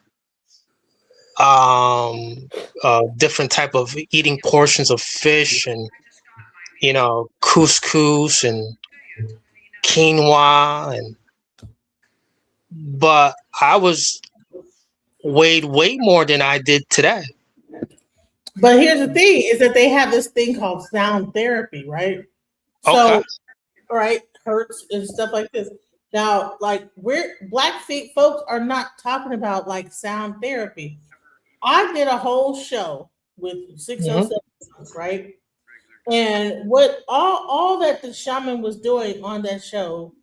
different type of eating portions of fish and couscous and quinoa but I weighed way more than I did today. But here's the thing is that they have this thing called sound therapy, right? So, right, Hertz and stuff like this. Now, like Black folks are not talking about like sound therapy. I did a whole show with 607, right? And what all that the shaman was doing on that show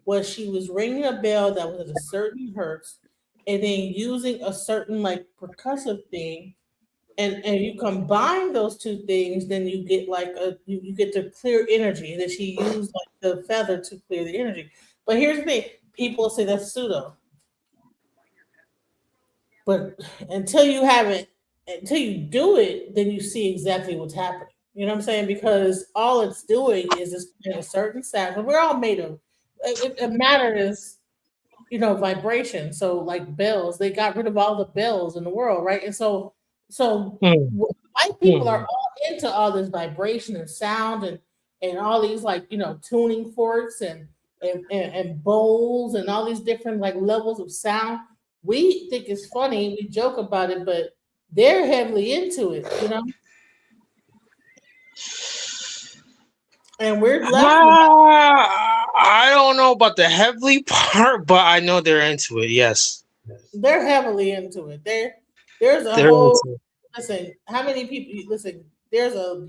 was she was ringing a bell that was at a certain hertz and then using a certain like percussive thing. And you combine those two things, then you get like you get the clear energy. And then she used like the feather to clear the energy. But here's the thing: people say that's pseudo, but until you do it, then you see exactly what's happening. You know what I'm saying? Because all it's doing is it's playing a certain sound. And we're all made of matter is, vibration. So like bells, they got rid of all the bells in the world, right? And so white people are all into all this vibration and sound and all these like tuning forks and bowls and all these different like levels of sound. We think it's funny, we joke about it, but they're heavily into it, And we're I don't know about the heavily part, but I know they're into it. Yes, they're heavily into it. There's a whole listen. How many people? Listen, there's a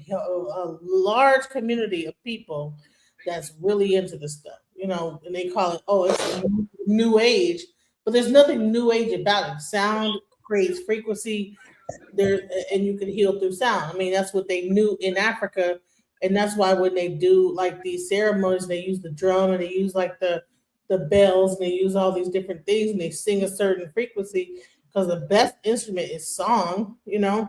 large community of people that's really into this stuff. And they call it it's new age, but there's nothing new age about it. Sound creates frequency there, and you can heal through sound. I mean, that's what they knew in Africa. And that's why when they do like these ceremonies, they use the drum and they use like the the bells and they use all these different things and they sing a certain frequency because the best instrument is song, you know.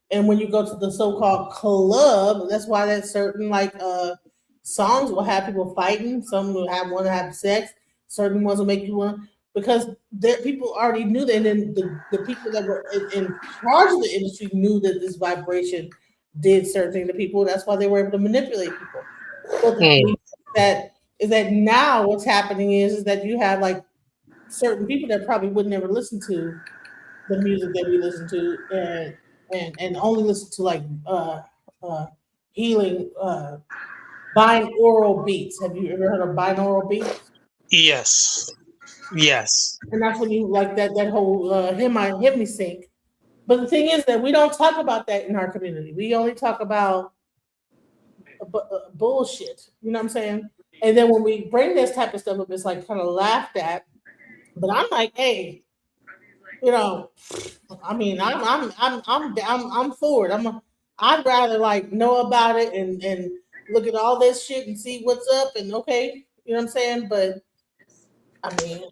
And when you go to the so-called club, that's why that certain like songs will have people fighting. Some will want to have sex. Certain ones will make you want, because people already knew that. And then the people that were in charge of the industry knew that this vibration did certain things to people. That's why they were able to manipulate people. But the thing is that now what's happening is that you have like certain people that probably would never listen to the music that we listen to and only listen to like healing binaural beats. Have you ever heard of binaural beats? Yes. Yes. And that's when you like that whole hemi sync. But the thing is that we don't talk about that in our community. We only talk about bullshit. You know what I'm saying? And then when we bring this type of stuff up, it's like kind of laughed at. But I'm like, hey, you know, I mean, I'm for it. I'd rather like know about it and look at all this shit and see what's up and okay, you know what I'm saying? But I mean,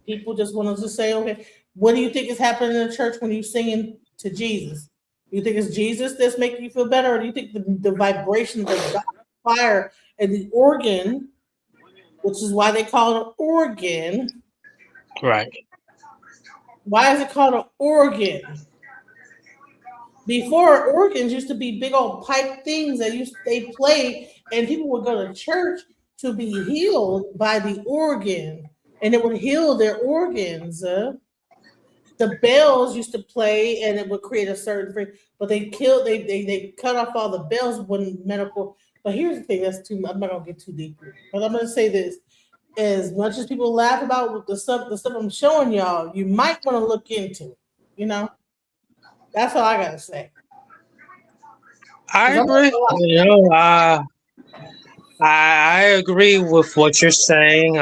people just want to just say, okay, what do you think is happening in the church when you're singing to Jesus? You think it's Jesus that's making you feel better, or do you think the vibration of the fire and the organ, which is why they call it an organ, right? Why is it called an organ? Before, organs used to be big old pipe things that they played, and people would go to church to be healed by the organ, and it would heal their organs. The bells used to play, and it would create a certain, but they cut off all the bells when medical. But here's the thing: I'm not gonna get too deep, but I'm gonna say this. As much as people laugh about the stuff I'm showing y'all, you might want to look into it. You know, that's all I gotta say. I agree. You know, I agree with what you're saying.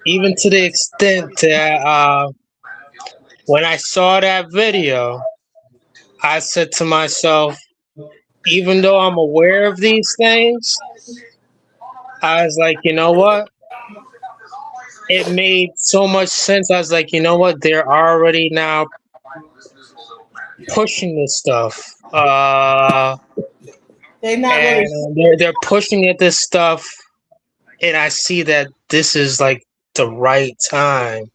Even to the extent that when I saw that video, I said to myself, even though I'm aware of these things, I was like, you know what? It made so much sense. I was like, you know what? They're already now pushing this stuff. They're pushing at this stuff, and I see that this is like the right time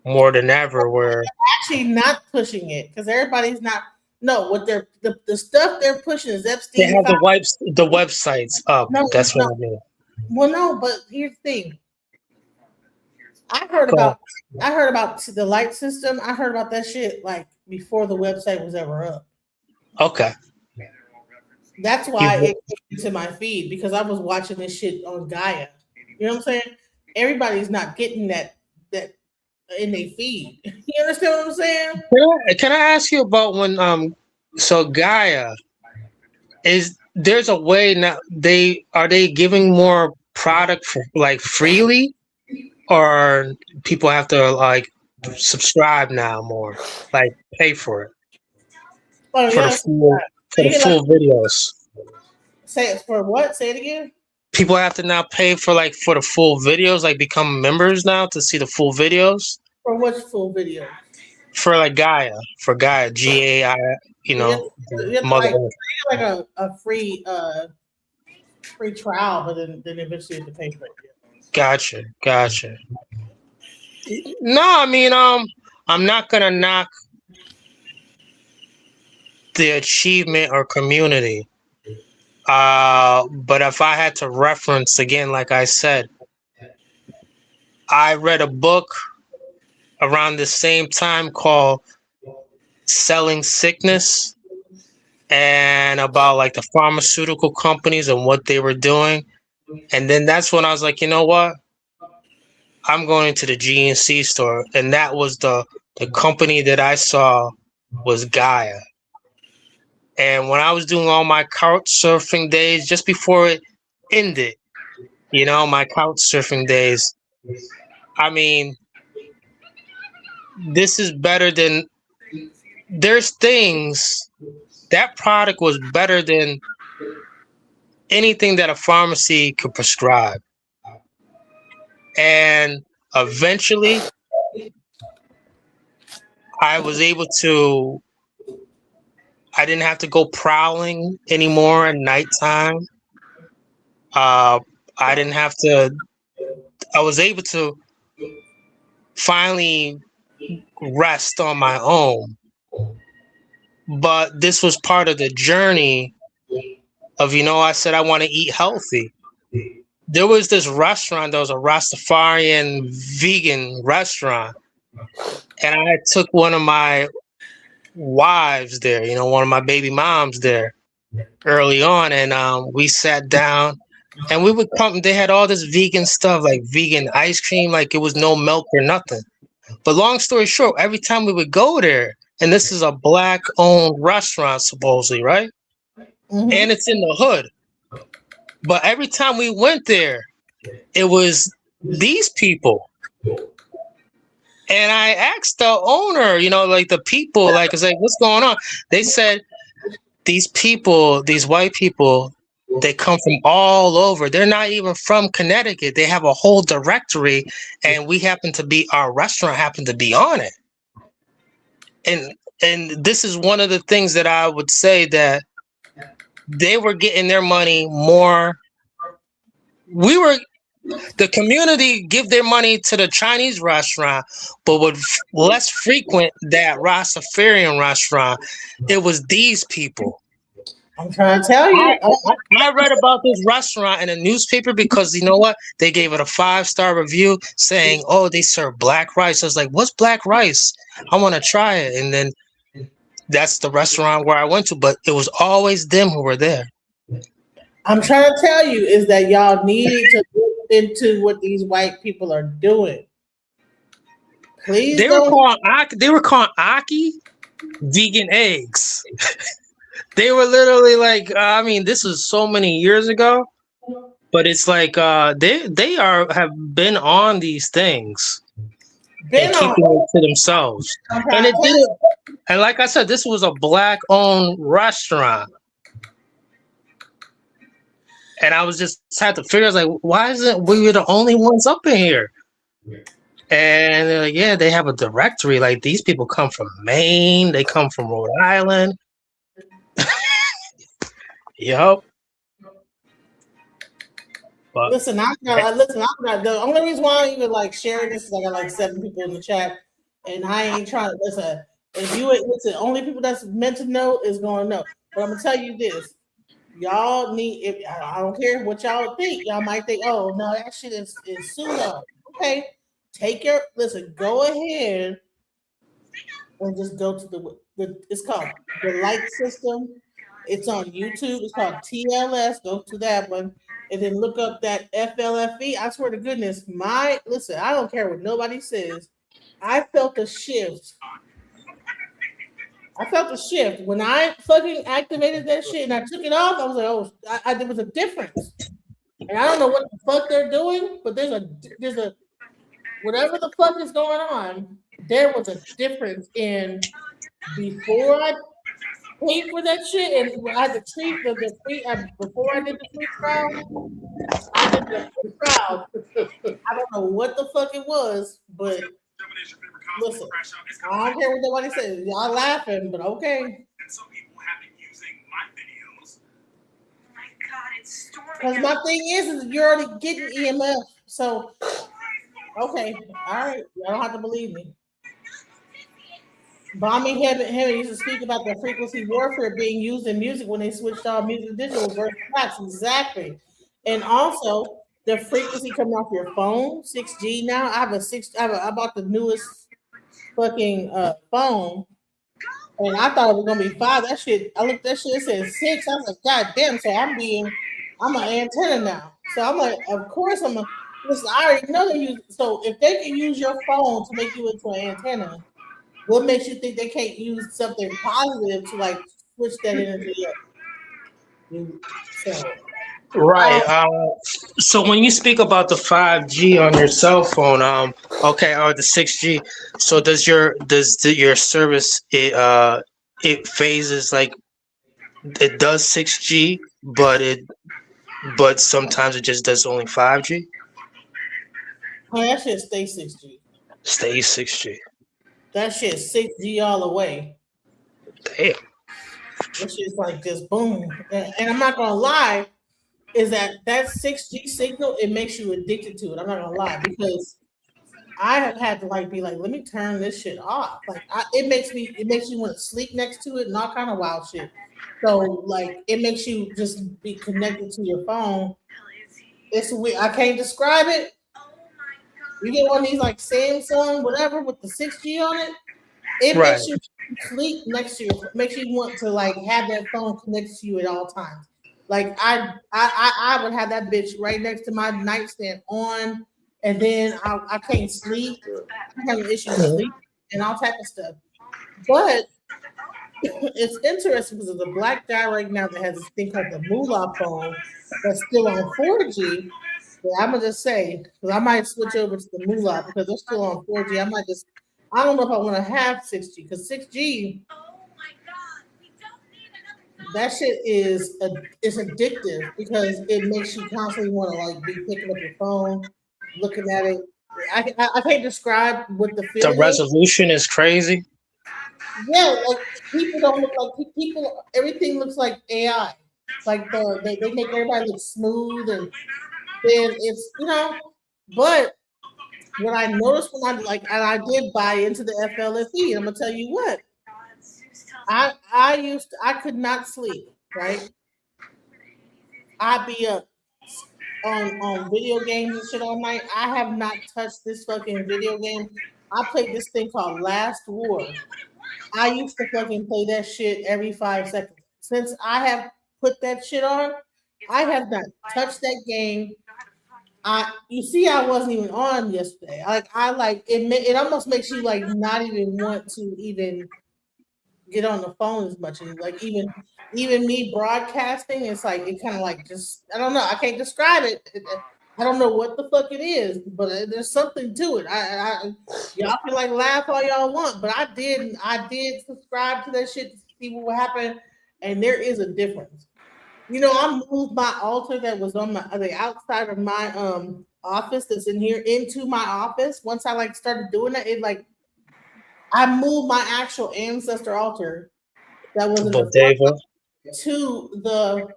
more than ever. Where actually not pushing it because everybody's not. No, what they're the stuff they're pushing is Epstein. They have the websites up. No, that's what I mean. Well, no, but here's the thing. I heard about the light system. I heard about that shit like before the website was ever up. Okay. That's why it came to my feed, because I was watching this shit on Gaia. You know what I'm saying? Everybody's not getting that in their feed. You understand what I'm saying? Can I ask you about when so Gaia there's a way now are they giving more product for like freely, or people have to like subscribe now more, like pay for it? Oh, for the full videos. Say it for what? Say it again. People have to now pay for the full videos, like become members now to see the full videos. For which full video? For like Gaia, GAI, you know, like a free trial, but then eventually you have to pay for it. Gotcha. No, I mean, I'm not gonna knock the achievement or community. But if I had to reference again, like I said, I read a book around the same time called Selling Sickness, and about like the pharmaceutical companies and what they were doing. And then that's when I was like, you know what? I'm going to the GNC store. And that was the company that I saw was Gaia. And when I was doing all my couch surfing days, just before it ended, you know, my couch surfing days, I mean, this is better than, there's things, that product was better than anything that a pharmacy could prescribe. And eventually, I was able to. I didn't have to go prowling anymore at nighttime. I didn't have to. I was able to finally rest on my own. But this was part of the journey of, I said I want to eat healthy. There was this restaurant that was a Rastafarian vegan restaurant. And I took one of my wives there, one of my baby moms there early on. And we sat down and we would come. They had all this vegan stuff, like vegan ice cream, like it was no milk or nothing. But long story short, every time we would go there, and this is a Black-owned restaurant, supposedly, right? Mm-hmm. And it's in the hood. But every time we went there, it was these people. And I asked the owner, like the people, like, it's like, what's going on? They said, these people, these white people, they come from all over. They're not even from Connecticut. They have a whole directory, and our restaurant happened to be on it. And this is one of the things that I would say, that they were getting their money more. The community give their money to the Chinese restaurant, but would less frequent that Rastafarian restaurant. It was these people. I'm trying to tell you. I read about this restaurant in a newspaper because you know what? They gave it a 5-star review saying, "Oh, they serve black rice." I was like, "What's black rice? I want to try it." And then that's the restaurant where I went to, but it was always them who were there. I'm trying to tell you is that y'all need to look into what these white people are doing. Please. They were called Aki vegan eggs. They were literally like, this was so many years ago, but it's like they have been on these things and keeping it to themselves. And it didn't. And like I said, this was a Black-owned restaurant, and I was just had to figure. I was like, why isn't we were the only ones up in here? And they're like, yeah, they have a directory. Like these people come from Maine, they come from Rhode Island. Yep. But listen, I'm not. The only reason why I even like sharing this is I got like 7 people in the chat, and I ain't trying to listen. If you listen, only people that's meant to know is going to know. But I'm gonna tell you this: y'all need. If I don't care what y'all think, y'all might think, "Oh no, that shit is pseudo." Okay, go ahead and just go to the. It's called the Light System. It's on YouTube. It's called TLS. Go to that one and then look up that FLFE. I swear to goodness, I don't care what nobody says. I felt a shift. When I fucking activated that shit and I took it off. I was like, oh, there was a difference. And I don't know what the fuck they're doing, but there's a whatever the fuck is going on. There was a difference in before I paid for that shit, and I had to treat the free before I did the free trial. I did the free trial. I don't know what the fuck it was, but listen, I don't care what nobody says. Y'all laughing, but okay. Because my thing is you're already getting EMF, so okay, all right, y'all don't have to believe me. Bombing Heaven used to speak about the frequency warfare being used in music when they switched all music to digital versus facts. Exactly. And also the frequency coming off your phone, 6G now. I bought the newest fucking phone, and I thought it was gonna be 5. That shit, I looked at that shit, it said 6. I was like, God damn, so I'm an antenna now. So I'm like, of course listen, I already know they use, so if they can use your phone to make you into an antenna, what makes you think they can't use something positive to like switch that energy up? Right. So when you speak about the 5G on your cell phone, or the 6G, so does your service it phases like it does 6G, but sometimes it just does only 5G? Oh, that shit stay 6G. Stay 6G. That shit 6G all the way. Damn. That shit's like just boom. And I'm not gonna lie, is that 6G signal, it makes you addicted to it. I'm not gonna lie, because I have had to like be like, let me turn this shit off. Like it makes you want to sleep next to it and all kind of wild shit. So like it makes you just be connected to your phone. It's weird. I can't describe it. You get one of these like Samsung, whatever, with the 6G on it. It makes you sleep next to you. It makes you want to like have that phone connected to you at all times. Like I would have that bitch right next to my nightstand on, and then I can't sleep. I'm having issues sleep and all type of stuff. But it's interesting because there's a black guy right now that has this thing called the Moolah phone that's still on 4G. But I'm gonna just say, because I might switch over to the Moolah because they're still on 4G. I don't know if I want to have 6G because 6G, that shit is it's addictive because it makes you constantly want to like be picking up your phone, looking at it. I can't describe what the feeling. The resolution is crazy. Yeah, like people don't look like people. Everything looks like AI. Like they make everybody look smooth, and then it's But what I noticed when I did buy into the FLFE, I'm gonna tell you what. I could not sleep. Right, I'd be up on video games and shit all night. I have not touched this fucking video game. I played this thing called Last War. I used to fucking play that shit every 5 seconds. Since I have put that shit on, I have not touched that game. You see, I wasn't even on yesterday. It almost makes you like not even want to even get on the phone as much. And like even me broadcasting, it's like it kind of like just I don't know. I can't describe it. I don't know what the fuck it is, but there's something to it. Y'all can like laugh all y'all want, but I did subscribe to that shit to see what would happen, and there is a difference. I moved my altar that was on the outside of my office that's in here into my office. Once I like started doing that, I moved my actual ancestor altar that was in the to the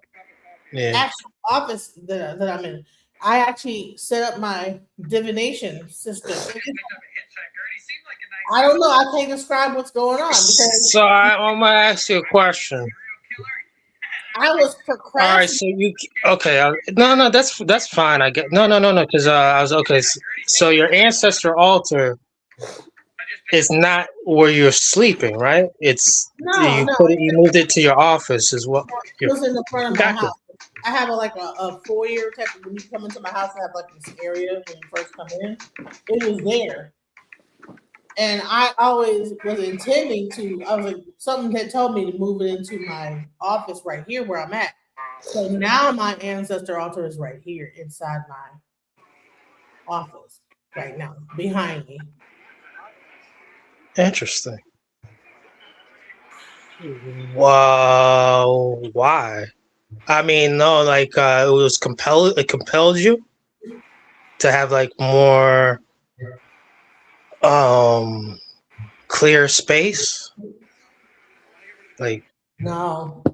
actual office that I'm in. I actually set up my divination system. I don't know. I can't describe what's going on because. So I'm gonna ask you a question. I was procrastinating. All right, so no, that's fine. I get no, because I was okay. So your ancestor altar is not where you're sleeping, right? It's you moved it to your office as well. It was in the front of my house. I have a foyer type of, when you come into my house, I have like this area when you first come in. It was there. And I always was intending to, something had told me to move it into my office right here where I'm at. So now my ancestor altar is right here inside my office right now, behind me. Interesting. Wow, why? I mean, no, like it compelled you to have like more clear space. Like no.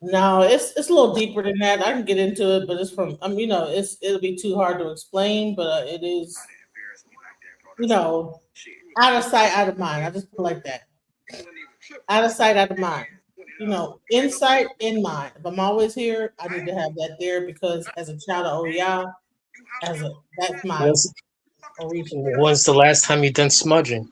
No, it's a little deeper than that. I can get into it, but it's from it'll be too hard to explain, but it is out of sight, out of mind. I just put it like that. Out of sight, out of mind. Insight in mind. If I'm always here, I need to have that there because as a child of Oya, that's my origin. When's the last time you done smudging?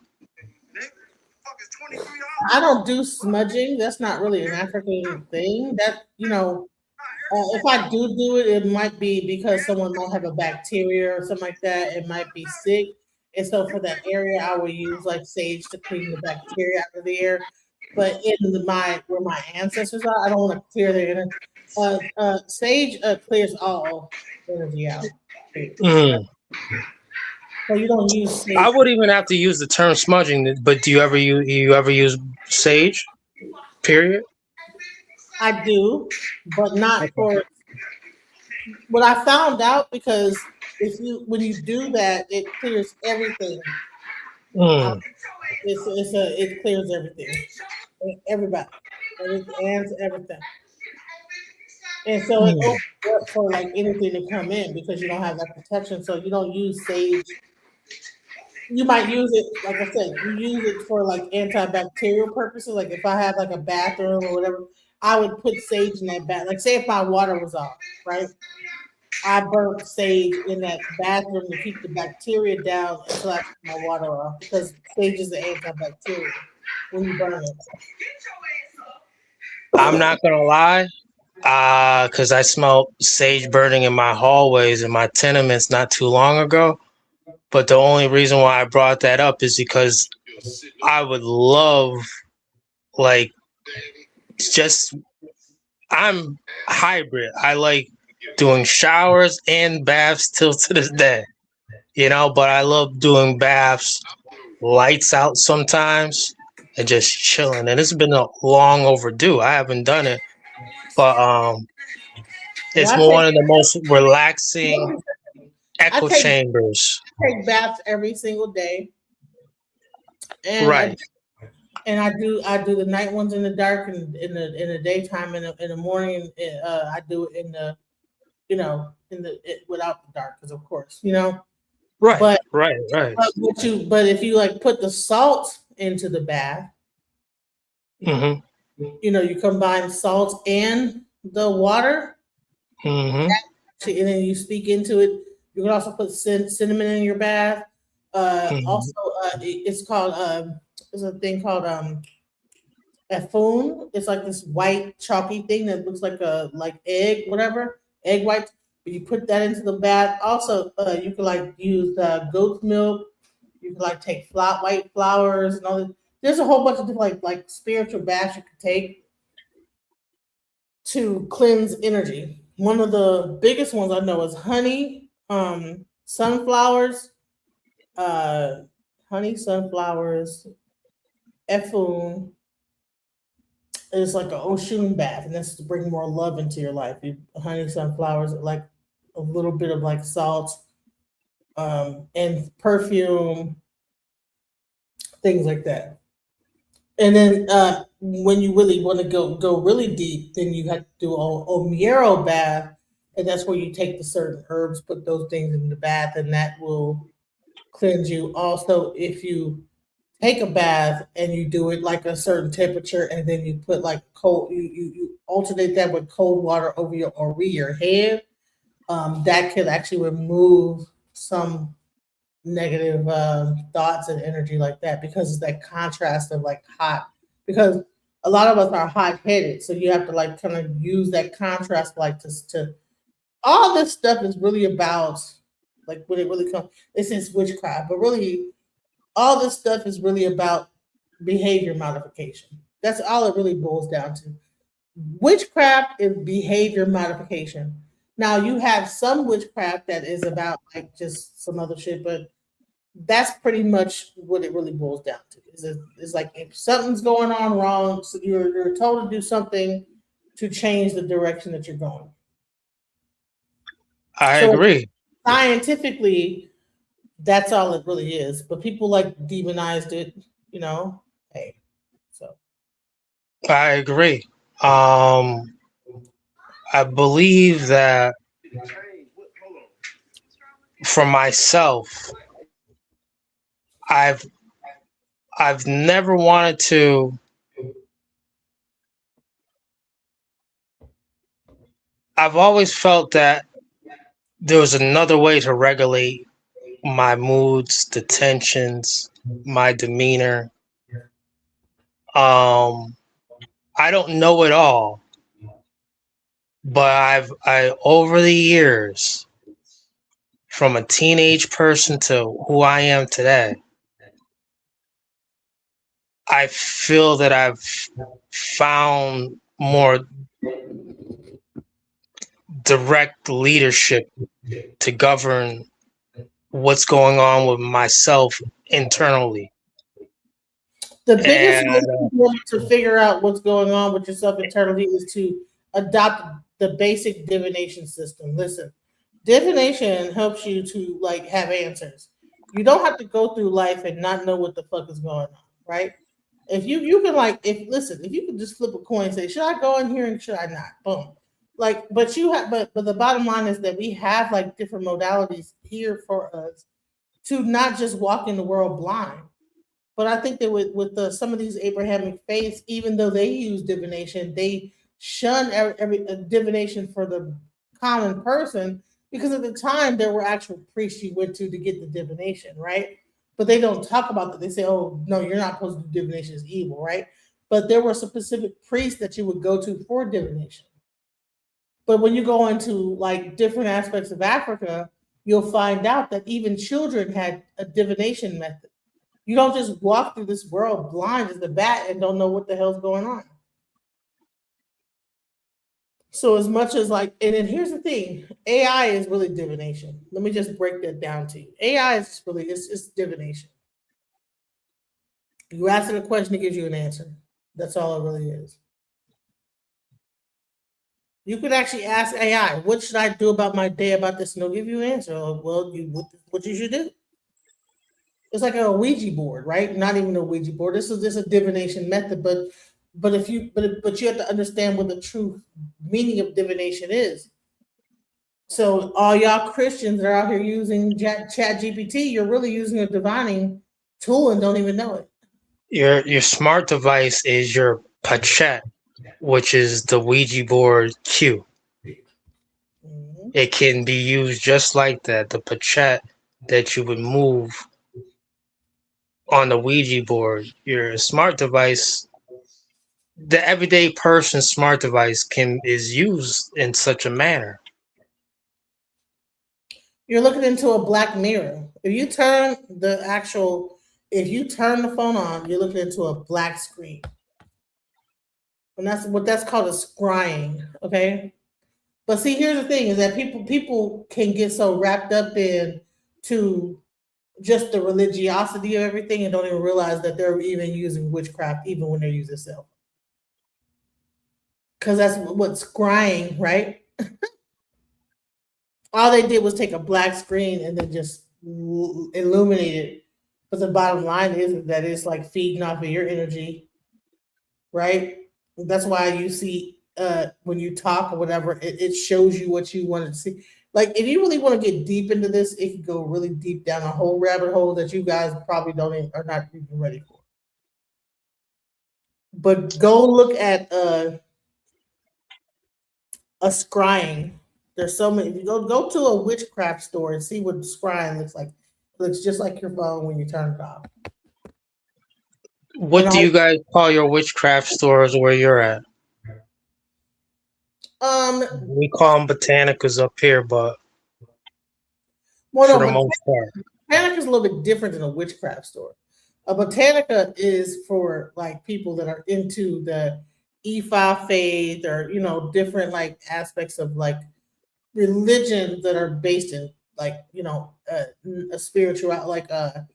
I don't do smudging. That's not really an African thing. That if I do it, it might be because someone might have a bacteria or something like that. It might be sick, and so for that area, I will use like sage to clean the bacteria out of the air. But where my ancestors are, I don't want to clear their energy. Sage clears all energy out. So you don't use sage. I would even have to use the term smudging, but do you ever use sage? Period. I do, but not for what I found out because when you do that, it clears everything. It clears everything. Everybody. It ends everything. And so it opens up for like anything to come in because you don't have that protection. So you don't use sage. You might use it, like I said, you use it for like antibacterial purposes. Like if I have like a bathroom or whatever, I would put sage in that bath. Like say if my water was off, right? I burnt sage in that bathroom to keep the bacteria down until I put my water off because sage is an antibacterial when you burn it. I'm not gonna lie, because I smelled sage burning in my hallways in my tenements not too long ago. But the only reason why I brought that up is because I would love, like, I'm hybrid. I like doing showers and baths till to this day, but I love doing baths, lights out sometimes, and just chilling. And it's been a long overdue. I haven't done it, but it's one of the most relaxing echo chambers. I take baths every single day. And right. I do the night ones in the dark and in the daytime in the morning. I do it in the without the dark, because of course, Right. But right. But if you like put the salt into the bath, you combine salt and the water, and then you speak into it. You can also put cinnamon in your bath. Also, it's called there's a thing called efun. It's like this white chalky thing that looks like egg white. But you put that into the bath. Also, you can like use goat's milk. You can like take white flowers and all that. There's a whole bunch of different like spiritual baths you can take to cleanse energy. One of the biggest ones I know is honey, sunflowers, efun. It's like an Oshun bath, and that's to bring more love into your life. Honey, sunflowers, like a little bit of like salt, and perfume, things like that. And then when you really want to go really deep, then you have to do a Omiero bath, and that's where you take the certain herbs, put those things in the bath, and that will cleanse you. Also, if you take a bath and you do it like a certain temperature, and then you put like cold, you alternate that with cold water over your head, that could actually remove some negative thoughts and energy like that, because it's that contrast of like hot, because a lot of us are hot-headed, so you have to like kind of use that contrast like to all this stuff is really about, like when it really comes, this is witchcraft, but really all this stuff is really about behavior modification. That's all it really boils down to. Witchcraft is behavior modification. Now you have some witchcraft that is about like just some other shit, but that's pretty much what it really boils down to. It's like if something's going on wrong, so you're told to do something to change the direction that you're going. I agree. Scientifically, that's all it really is. But people like demonized it, Hey, so I agree. I believe that for myself, I've never wanted to. I've always felt that there was another way to regulate my moods, the tensions, my demeanor. I don't know it all, but I over the years, from a teenage person to who I am today, I feel that I've found more direct leadership to govern what's going on with myself internally. The biggest way to figure out what's going on with yourself internally is to adopt the basic divination system. Listen, Divination helps you to like have answers. You don't have to go through life and not know what the fuck is going on, right? If you can like if you can just flip a coin and say, should I go in here and should I not? Boom. Like, but the bottom line is that we have like different modalities here for us to not just walk in the world blind. But I think that with some of these Abrahamic faiths, even though they use divination, they shun every divination for the common person, because at the time there were actual priests you went to get the divination, right? But they don't talk about that. They say, oh, no, you're not supposed to do divination, it's evil, right? But there were some specific priests that you would go to for divination. But when you go into like different aspects of Africa, you'll find out that even children had a divination method. You don't just walk through this world blind as a bat and don't know what the hell's going on. So as much as like, and then here's the thing, AI is really divination. Let me just break that down to you. AI is just really, it's divination. You ask it a question, it gives you an answer. That's all it really is. You could actually ask AI, what should I do about my day about this? And it'll give you an answer. Well, what you should do. It's like a Ouija board, right? Not even a Ouija board. This is just a divination method, but you have to understand what the true meaning of divination is. So all y'all Christians that are out here using Chat GPT, you're really using a divining tool and don't even know it. Your smart device is your Pachet, which is the Ouija board Q. It can be used just like that. The Pachet that you would move on the Ouija board. Your smart device, the everyday person's smart device is used in such a manner. You're looking into a black mirror. If you turn the phone on, you're looking into a black screen. And that's called a scrying, okay? But see, here's the thing is that people can get so wrapped up in to just the religiosity of everything and don't even realize that they're even using witchcraft even when they're using cell. Because that's what's scrying, right? All they did was take a black screen and then just illuminate it. But the bottom line is that it's like feeding off of your energy, right? That's why you see when you talk or whatever, it shows you what you want to see. Like if you really want to get deep into this, it can go really deep down a whole rabbit hole that you guys probably are not even ready for. But go look at a scrying. There's so many. If you go to a witchcraft store and see what scrying looks like. It looks just like your phone when you turn it off. What do you guys call your witchcraft stores where you're at? We call them botanicas up here, but for the most part. Botanica is a little bit different than a witchcraft store. A botanica is for like people that are into the Ifa faith or different like aspects of like religions that are based in like a spiritual like a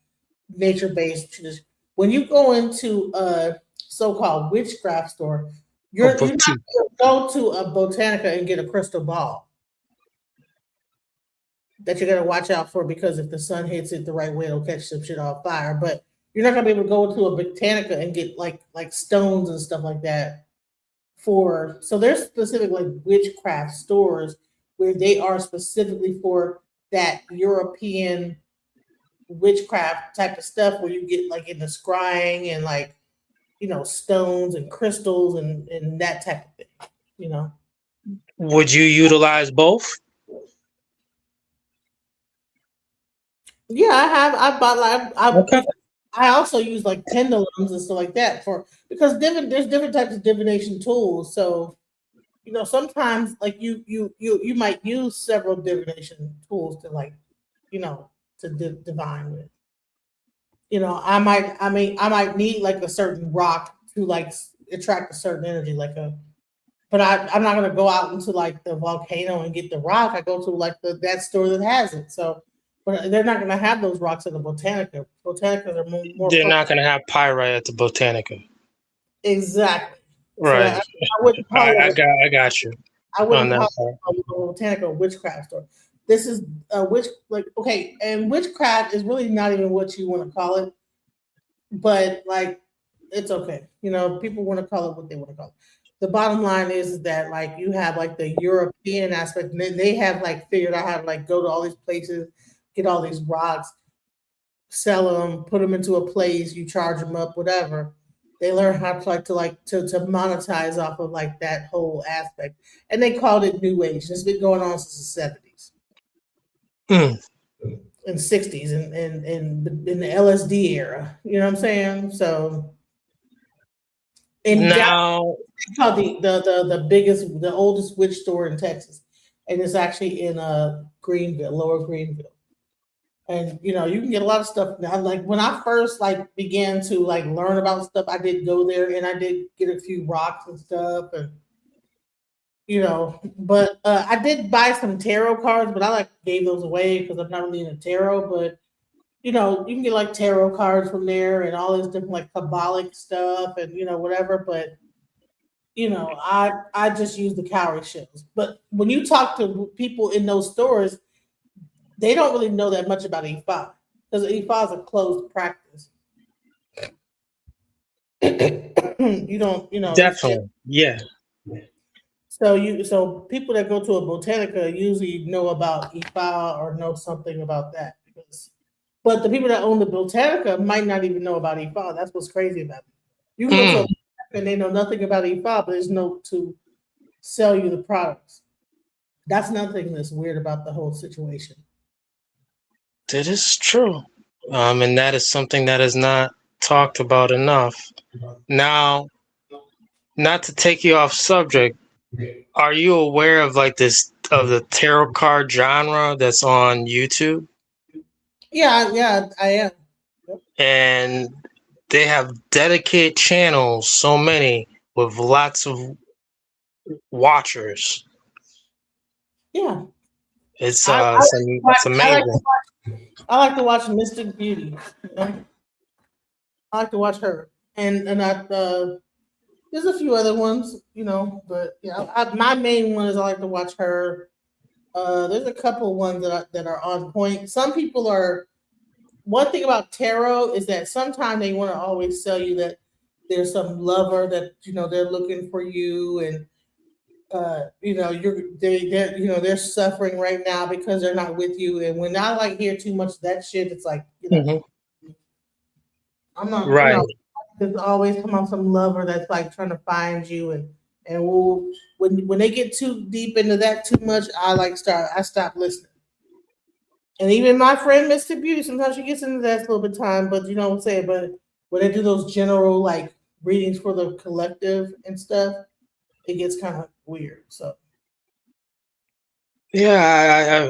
nature-based tradition. When you go into a so-called witchcraft store, you're not going to go to a botanica and get a crystal ball that you're going to watch out for, because if the sun hits it the right way, it'll catch some shit on fire. But you're not going to be able to go to a botanica and get like stones and stuff like that. So there's specific like witchcraft stores where they are specifically for that European witchcraft type of stuff, where you get like into scrying and like stones and crystals and that type of thing. Would you utilize both? Yeah, I have. I bought I also use like pendulums and stuff like that because there's different types of divination tools. So sometimes like you might use several divination tools to like to divine with. I might need like a certain rock to like attract a certain energy, but I'm not gonna go out into like the volcano and get the rock. I go to like that store that has it. So, but they're not gonna have those rocks at the botanica. Botanicas are more. They're not gonna have pyrite at the botanica. Exactly. Right. So I got you. I wouldn't call it a botanica witchcraft store. this is and witchcraft is really not even what you want to call it, but like it's okay. You know, people want to call it what they want to call it. The bottom line is that like you have like the European aspect, and then they have like figured out how to like go to all these places, get all these rocks, sell them, put them into a place, you charge them up, whatever. They learn how to to monetize off of like that whole aspect, and they called it New Age. It's been going on since the 70s, and 60s, and in the LSD era. You know what I'm saying? So, and now it's called the oldest witch store in Texas, and it's actually in Greenville, Lower Greenville. And you know, you can get a lot of stuff now. Like when I first like began to like learn about stuff, I did go there and I did get a few rocks and stuff, and you know, but I did buy some tarot cards, but I like gave those away because I'm not really into tarot. But you know, you can get like tarot cards from there and all this different like Kabbalic stuff and you know whatever. But you know, I just use the cowrie shells. But when you talk to people in those stores, they don't really know that much about Ifa because Ifa is a closed practice. You don't, you know. Definitely, yeah. So people that go to a botanica usually know about Ifa or know something about that. But the people that own the botanica might not even know about Ifa. That's what's crazy about it. You can go to a botanica and they know nothing about Ifa, but there's no to sell you the products. That's nothing that's weird about the whole situation. That is true. And that is something that is not talked about enough. Now, not to take you off subject, are you aware of like the tarot card genre that's on YouTube? Yeah, I am. And they have dedicated channels, so many, with lots of watchers. Yeah. It's amazing. I like to watch Mystic Beauty. You know? I like to watch her, and there's a few other ones, you know, but yeah, my main one is I like to watch her. There's a couple ones that are on point. Some people are. One thing about tarot is that sometimes they want to always sell you that there's some lover that you know they're looking for you, and you know they're suffering right now because they're not with you. And when I like hear too much of that shit, it's like you know, I'm not right. You know, there's always come on some lover that's like trying to find you, and when they get too deep into that too much, I stop listening. And even my friend Mystic Beauty, sometimes she gets into that a little bit of time, but you know what I'm saying. But when they do those general like readings for the collective and stuff, it gets kind of weird. So yeah,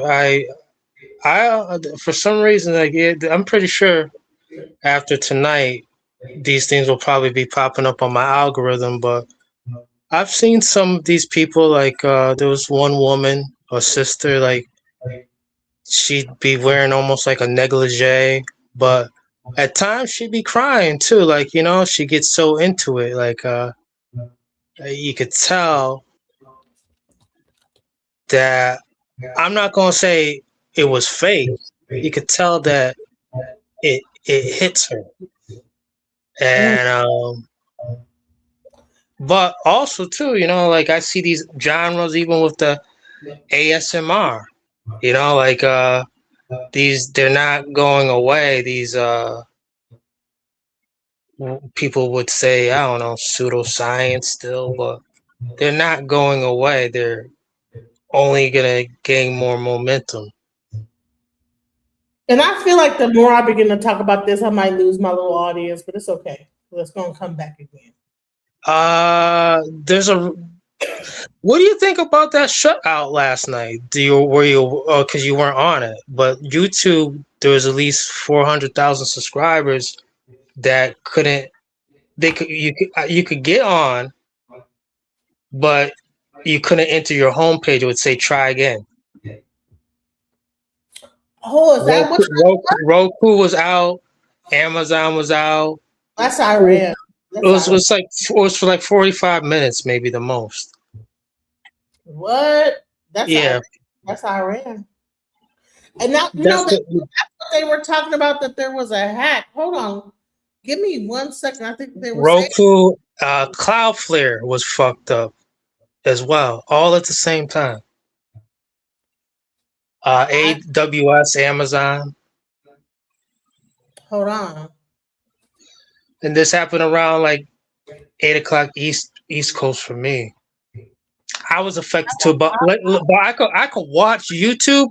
I for some reason I'm pretty sure after tonight these things will probably be popping up on my algorithm. But I've seen some of these people like there was one woman or sister like she'd be wearing almost like a negligee, but at times she'd be crying too. Like, you know, she gets so into it. Like, you could tell that I'm not going to say it was fake. You could tell that it hits her. And, but also too, you know, like I see these genres even with the ASMR. You know, like they're not going away. These people would say, I don't know, pseudoscience still, but they're not going away. They're only gonna gain more momentum. And I feel like the more I begin to talk about this, I might lose my little audience, but it's okay. It's gonna come back again. What do you think about that shutout last night? Were you because you weren't on it, but YouTube, there was at least 400,000 subscribers that you could get on, but you couldn't enter your homepage. It would say try again. Oh, is that what Roku was out, Amazon was out. That's Iran. It was for like 45 minutes, maybe the most. What? That's yeah. Iran. That's Iran. And now that's what they were talking about, that there was a hack. Hold on, give me 1 second. I think they were Roku, Cloudflare was fucked up as well, all at the same time. AWS, Amazon. Hold on. And this happened around like 8 o'clock East Coast for me. I was affected too, but I could watch YouTube,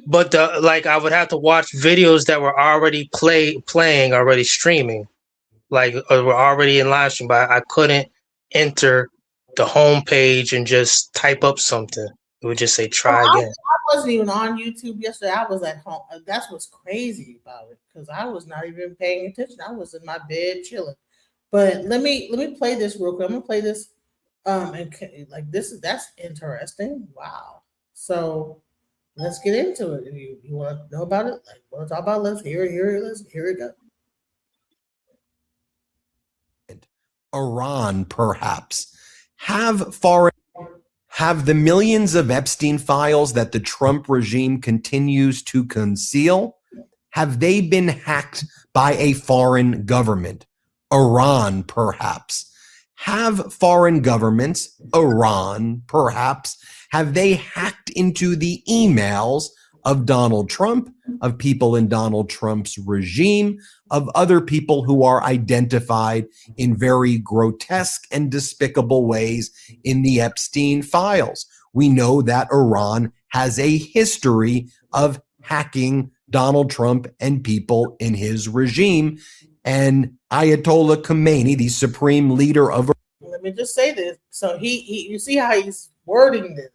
but I would have to watch videos that were already playing, already streaming, or were already in live stream. But I couldn't enter the home page and just type up something. It would just say try again. I wasn't even on YouTube yesterday. I was at home. That's what's crazy about it, because I was not even paying attention. I was in my bed chilling. But let me play this real quick. I'm gonna play this. And that's interesting. Wow. So let's get into it. If you want to know about it, want to talk about it, let's hear it. Let's hear it go. Iran, perhaps, have the millions of Epstein files that the Trump regime continues to conceal? Have they been hacked by a foreign government? Iran, perhaps. Have foreign governments, Iran, perhaps, have they hacked into the emails of Donald Trump, of people in Donald Trump's regime, of other people who are identified in very grotesque and despicable ways in the Epstein files? We know that Iran has a history of hacking Donald Trump and people in his regime. And Ayatollah Khomeini, the supreme leader of... Let me just say this. So he you see how he's wording this.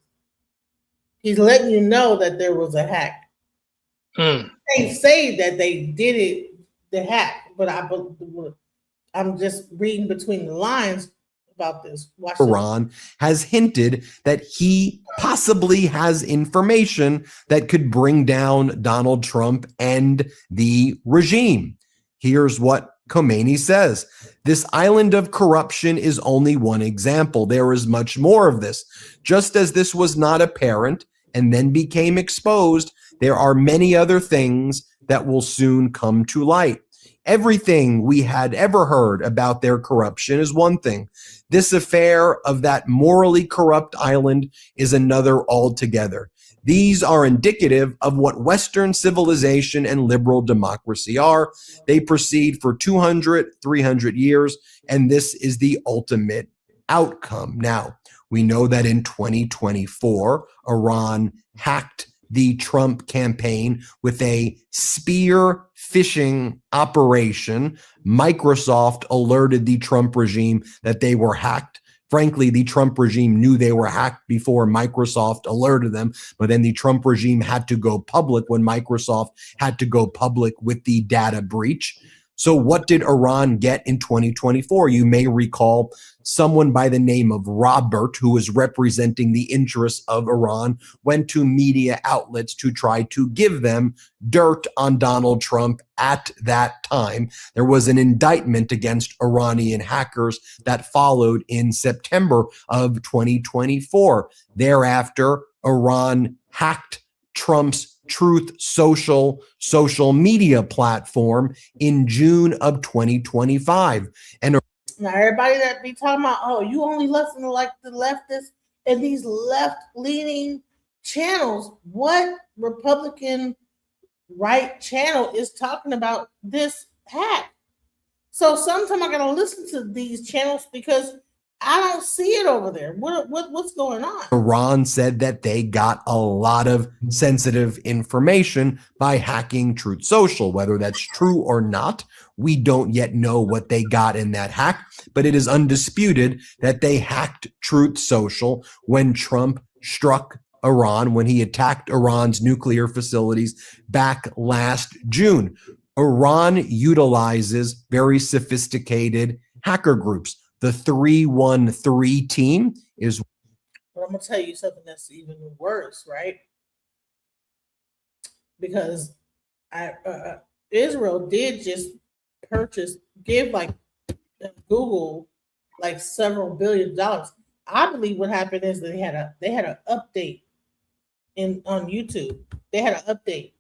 He's letting you know that there was a hack. They say that they did it, the hack, but I'm just reading between the lines about this. Watch Iran has hinted that he possibly has information that could bring down Donald Trump and the regime. Here's what Khomeini says: this island of corruption is only one example. There is much more of this. Just as this was not apparent and then became exposed, there are many other things that will soon come to light. Everything we had ever heard about their corruption is one thing. This affair of that morally corrupt island is another altogether. These are indicative of what Western civilization and liberal democracy are. They proceed for 200, 300 years, and this is the ultimate outcome. Now, we know that in 2024, Iran hacked the Trump campaign with a spear phishing operation. Microsoft alerted the Trump regime that they were hacked. Frankly, the Trump regime knew they were hacked before Microsoft alerted them, but then the Trump regime had to go public when Microsoft had to go public with the data breach. So what did Iran get in 2024? You may recall someone by the name of Robert, who was representing the interests of Iran, went to media outlets to try to give them dirt on Donald Trump at that time. There was an indictment against Iranian hackers that followed in September of 2024. Thereafter, Iran hacked Trump's Truth Social media platform in June of 2025. And now everybody that be talking about, oh, you only listen to like the leftists and these left-leaning channels. What Republican right channel is talking about this hack? So sometimes I gotta listen to these channels because I don't see it over there. What's going on? Iran said that they got a lot of sensitive information by hacking Truth Social. Whether that's true or not, we don't yet know what they got in that hack, but it is undisputed that they hacked Truth Social when Trump struck Iran, when he attacked Iran's nuclear facilities back last June. Iran utilizes very sophisticated hacker groups. The 313 team is. But I'm gonna tell you something that's even worse, right? Because Israel did just give Google like several $billions. I believe what happened is they had an update on YouTube. They had an update.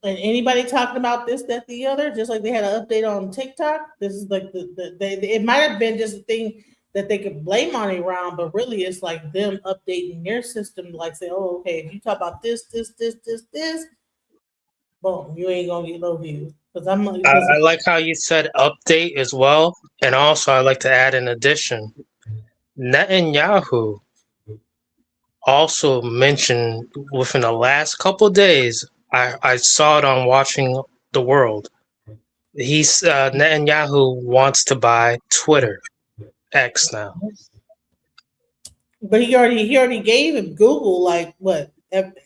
And anybody talking about this, that, the other, just like they had an update on TikTok. This is like it might have been just a thing that they could blame on Iran, but really it's like them updating their system, like say, oh, okay, if you talk about this, boom, you ain't gonna get no views. Because I like how you said update as well, and also I like to add in addition, Netanyahu also mentioned within the last couple of days. I saw it on Watching the World. Netanyahu wants to buy Twitter, X now. But he already gave him Google like what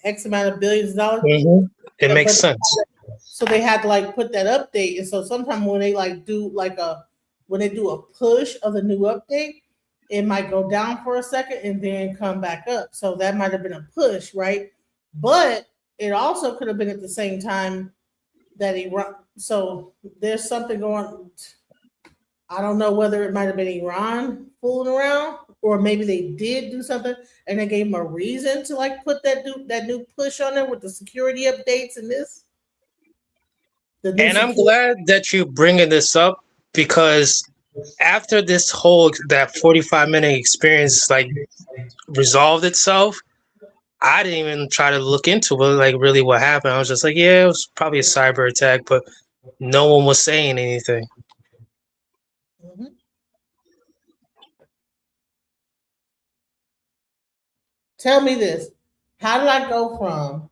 X amount of billions of dollars. Mm-hmm. It makes sense. So they had to like put that update, and so sometimes when they like do like when they do a push of the new update, it might go down for a second and then come back up. So that might have been a push, right? But it also could have been at the same time that Iran. So there's something going. I don't know whether it might have been Iran fooling around, or maybe they did do something and they gave them a reason to like put that new push on there with the security updates and this. And I'm glad that you're bringing this up, because after that 45-minute experience like resolved itself, I didn't even try to look into it, like really what happened. I was just like, yeah, it was probably a cyber attack, but no one was saying anything. Mm-hmm. Tell me this: how did I go from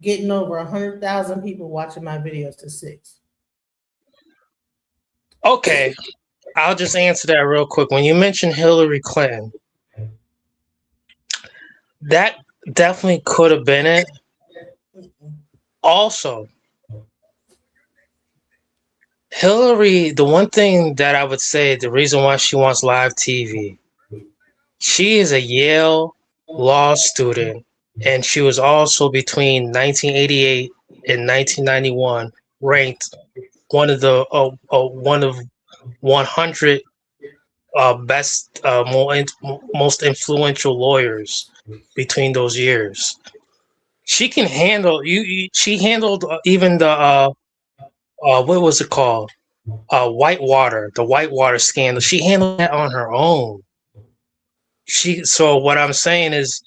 getting over 100,000 people watching my videos to 6? Okay, I'll just answer that real quick. When you mentioned Hillary Clinton, that definitely could have been it. Also, Hillary, the one thing that I would say, the reason why she wants live TV, she is a Yale law student, and she was also between 1988 and 1991 ranked one of 100 best, most influential lawyers between those years. She can handle she handled even the what was it called? The Whitewater scandal. She handled that on her own. So what I'm saying is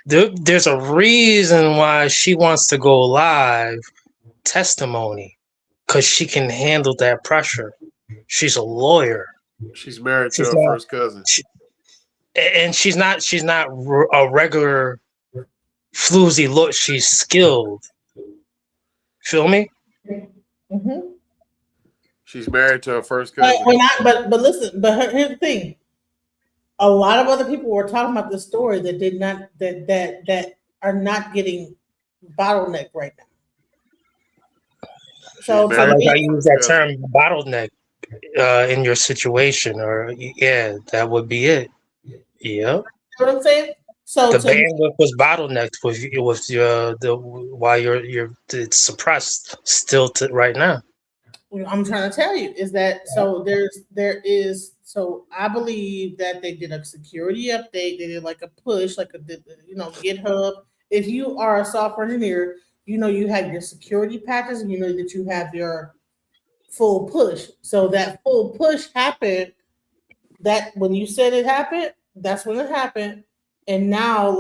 there's a reason why she wants to go live testimony, because she can handle that pressure. She's a lawyer. She's married to her first cousin. And she's not a regular floozy look. She's skilled. Feel me? Mm-hmm. She's married to her first cousin. But listen, here's the thing. A lot of other people were talking about this story that did not that are not getting bottlenecked right now. So I like how you use that term bottleneck in your situation, or yeah, that would be it. Yeah. You know what I'm saying? So the bandwidth was bottlenecked with while it's suppressed still to right now. I'm trying to tell you is that so I believe that they did a security update. They did like a push, like GitHub. If you are a software engineer, you have your security patches, and that you have your full push. So that full push happened. That when you said it happened, that's when it happened. And now,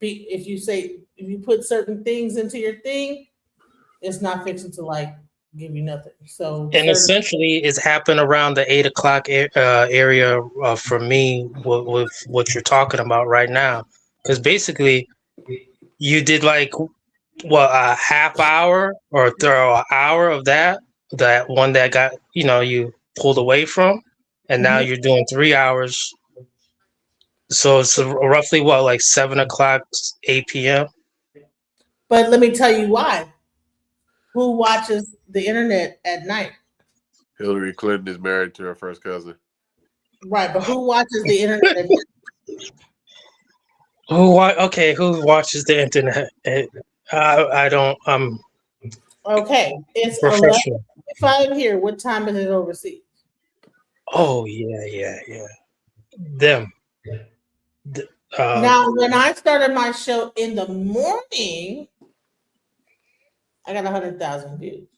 if you put certain things into your thing, it's not fixing to give you nothing. So and essentially, it's happened around the 8 o'clock area for me with what you're talking about right now, because basically you did a half hour or an hour of that one that got you pulled away from, and now you're doing 3 hours. So it's roughly 7 o'clock, 8 p.m. But let me tell you why. Who watches the internet at night? Hillary Clinton is married to her first cousin. Right, but who watches the internet at night? Who watches the internet? I don't. Okay, it's professional. 11:05 here. What time is it overseas? Oh yeah. Them. Now, when I started my show in the morning, I got 100,000 views.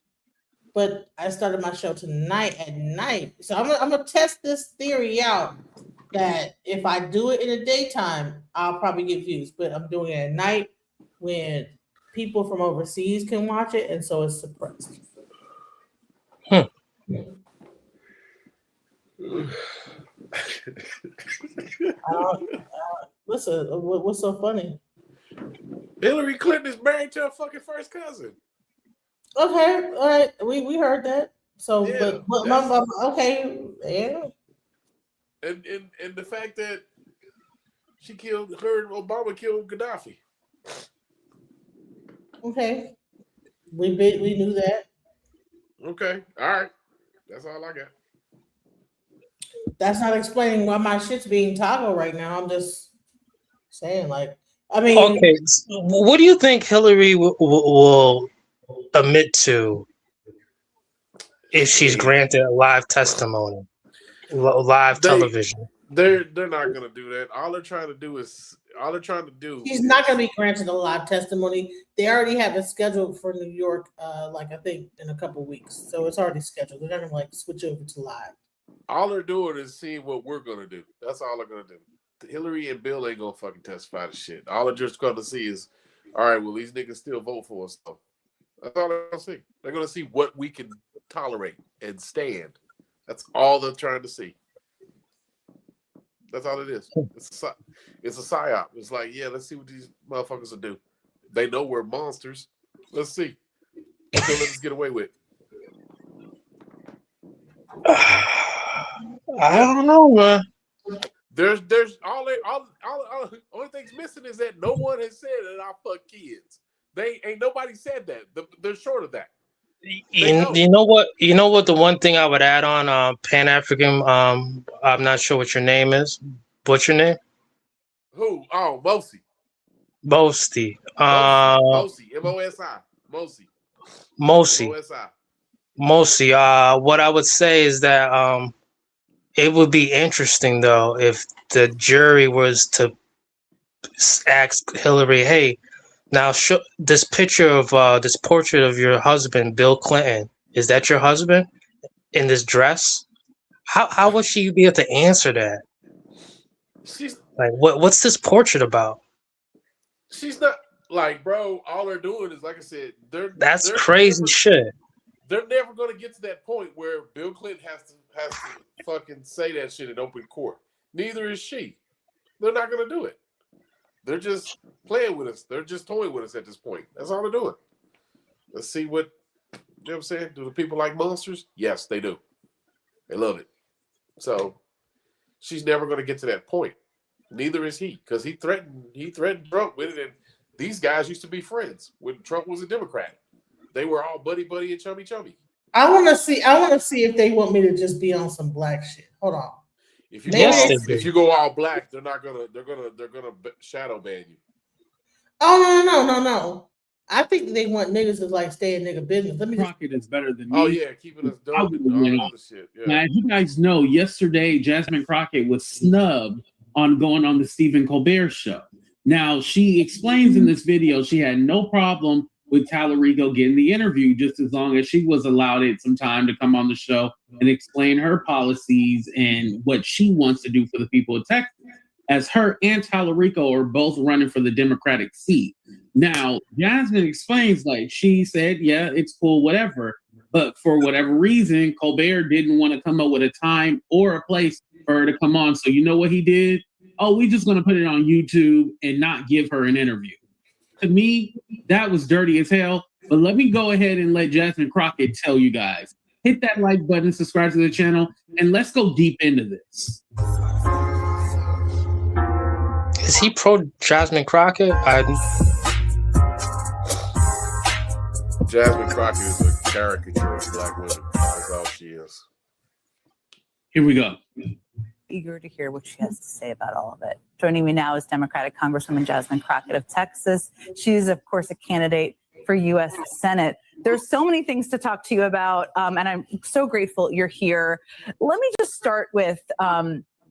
But I started my show tonight at night. So I'm gonna test this theory out that if I do it in the daytime, I'll probably get views. But I'm doing it at night when people from overseas can watch it, and so it's suppressed. Listen, what's so funny? Hillary Clinton is married to her fucking first cousin. Okay, all right, we heard that. So, Yeah, but okay, yeah. And the fact that she killed her, Obama killed Gaddafi. Okay, we knew that. Okay, all right, that's all I got. That's not explaining why my shit's being toggled right now. I'm just saying, like, I mean, Okay, what do you think Hillary will admit to if she's granted a live testimony, live television? They're not gonna do that. All they're trying to do. She's not going to be granted a live testimony. They already have it scheduled for New York, like I think in a couple weeks. So it's already scheduled. They're not going to like switch over to live. All they're doing is seeing what we're gonna do. That's all they're gonna do. Hillary and Bill ain't gonna fucking testify to shit. All they're just gonna see is, all right, well, these niggas still vote for us. So that's all they're gonna see. They're gonna see what we can tolerate and stand. That's all they're trying to see. That's all it is. It's a psyop. It's like, yeah, let's see what these motherfuckers will do. They know we're monsters. Let's see what they let us get away with. I don't know, man. There's only thing's missing is that no one has said that I fuck kids. Ain't nobody said that. They're short of that. You know what? The one thing I would add on Pan African. I'm not sure what your name is. What's your name? Who? Oh, Mosi. Mosi. Mosi. M-O-S-I. Mosi. Mosi. M-O-S-I. Mosi. What I would say is that it would be interesting though if the jury was to ask Hillary, "Hey, now show this picture of this portrait of your husband, Bill Clinton. Is that your husband in this dress?" How would she be able to answer that? She's like, what's this portrait about? She's not like, bro. All they're doing is, like I said, That's crazy shit. They're never going to get to that point where Bill Clinton has to fucking say that shit in open court. Neither is she. They're not going to do it. They're just playing with us. They're just toying with us at this point. That's all they're doing. Let's see what, you know what I'm saying? Do the people like monsters? Yes, they do. They love it. So she's never going to get to that point. Neither is he, because he threatened Trump with it. And these guys used to be friends when Trump was a Democrat. They were all buddy and chummy. I want to see if they want me to just be on some black shit. Hold on. If you go all black, they're gonna shadow ban you. Oh no. I think they want niggas to like stay in nigga business. Let me Crockett is better than me. Oh yeah, keeping us dumb and all this shit. Yeah. Now, as you guys know, yesterday Jasmine Crockett was snubbed on going on the Stephen Colbert show. Now she explains in this video she had no problem with Tallarico getting the interview, just as long as she was allowed some time to come on the show and explain her policies and what she wants to do for the people of Texas, as her and Tallarico are both running for the Democratic seat. Now, Jasmine explains, like, she said, yeah, it's cool, whatever. But for whatever reason, Colbert didn't want to come up with a time or a place for her to come on. So you know what he did? Oh, we're just going to put it on YouTube and not give her an interview. To me, that was dirty as hell. But let me go ahead and let Jasmine Crockett tell you guys. Hit that like button, subscribe to the channel, and let's go deep into this. Is he pro Jasmine Crockett? Jasmine Crockett is a caricature of black women. That's all she is. Here we go. Eager to hear what she has to say about all of it. Joining me now is Democratic Congresswoman Jasmine Crockett of Texas. She's, of course, a candidate for U.S. Senate. There's so many things to talk to you about, and I'm so grateful you're here. Let me just start with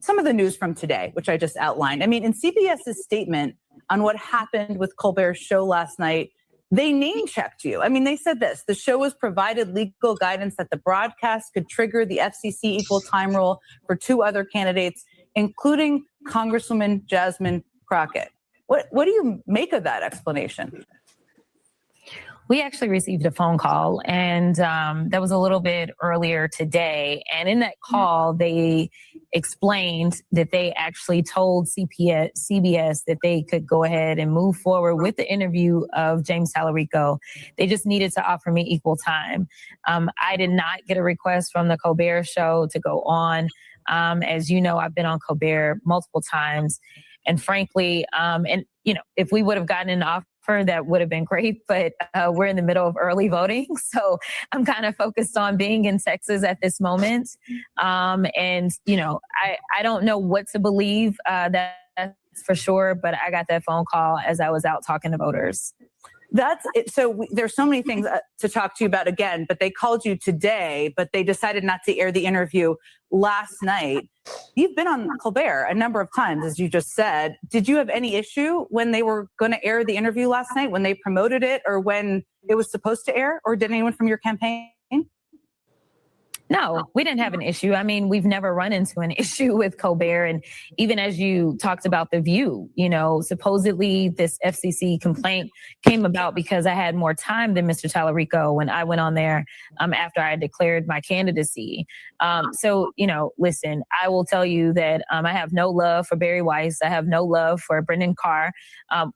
some of the news from today, which I just outlined. I mean, in CBS's statement on what happened with Colbert's show last night, they name checked you. I mean, they said this: the show was provided legal guidance that the broadcast could trigger the FCC equal time rule for 2 other candidates, including Congresswoman Jasmine Crockett. What do you make of that explanation? We actually received a phone call, and that was a little bit earlier today. And in that call, they explained that they actually told CBS that they could go ahead and move forward with the interview of James Tallarico. They just needed to offer me equal time. I did not get a request from the Colbert Show to go on. As you know, I've been on Colbert multiple times. And frankly, if we would have gotten an offer, that would have been great, but we're in the middle of early voting. So I'm kind of focused on being in Texas at this moment. I don't know what to believe, that's for sure, but I got that phone call as I was out talking to voters. That's it. So there's so many things to talk to you about again, but they called you today, but they decided not to air the interview last night. You've been on Colbert a number of times, as you just said. Did you have any issue when they were going to air the interview last night, when they promoted it, or when it was supposed to air, or did anyone from your campaign? No, we didn't have an issue. I mean, we've never run into an issue with Colbert. And even as you talked about The View, supposedly this FCC complaint came about because I had more time than Mr. Tallarico when I went on there after I declared my candidacy. Listen, I will tell you that I have no love for Bari Weiss. I have no love for Brendan Carr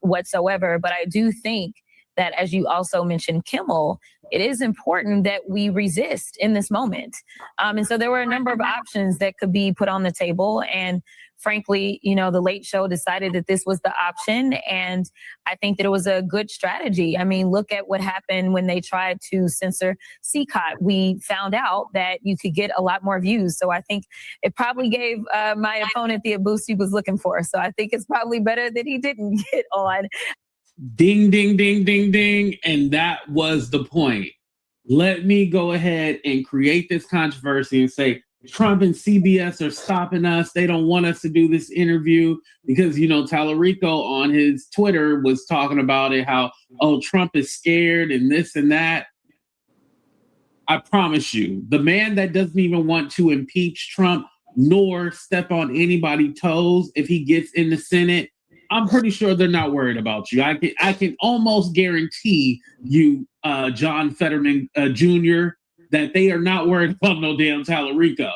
whatsoever. But I do think that, as you also mentioned, Kimmel, it is important that we resist in this moment. And so there were a number of options that could be put on the table. And frankly, the Late Show decided that this was the option. And I think that it was a good strategy. I mean, look at what happened when they tried to censor CCOT. We found out that you could get a lot more views. So I think it probably gave my opponent the boost he was looking for. So I think it's probably better that he didn't get on. Ding, ding, ding, ding, ding. And that was the point. Let me go ahead and create this controversy and say Trump and CBS are stopping us. They don't want us to do this interview because, Tallarico on his Twitter was talking about it, how, Trump is scared and this and that. I promise you, the man that doesn't even want to impeach Trump nor step on anybody's toes if he gets in the Senate, I'm pretty sure they're not worried about you. I can almost guarantee you, John Fetterman Jr., that they are not worried about no damn Tallarico.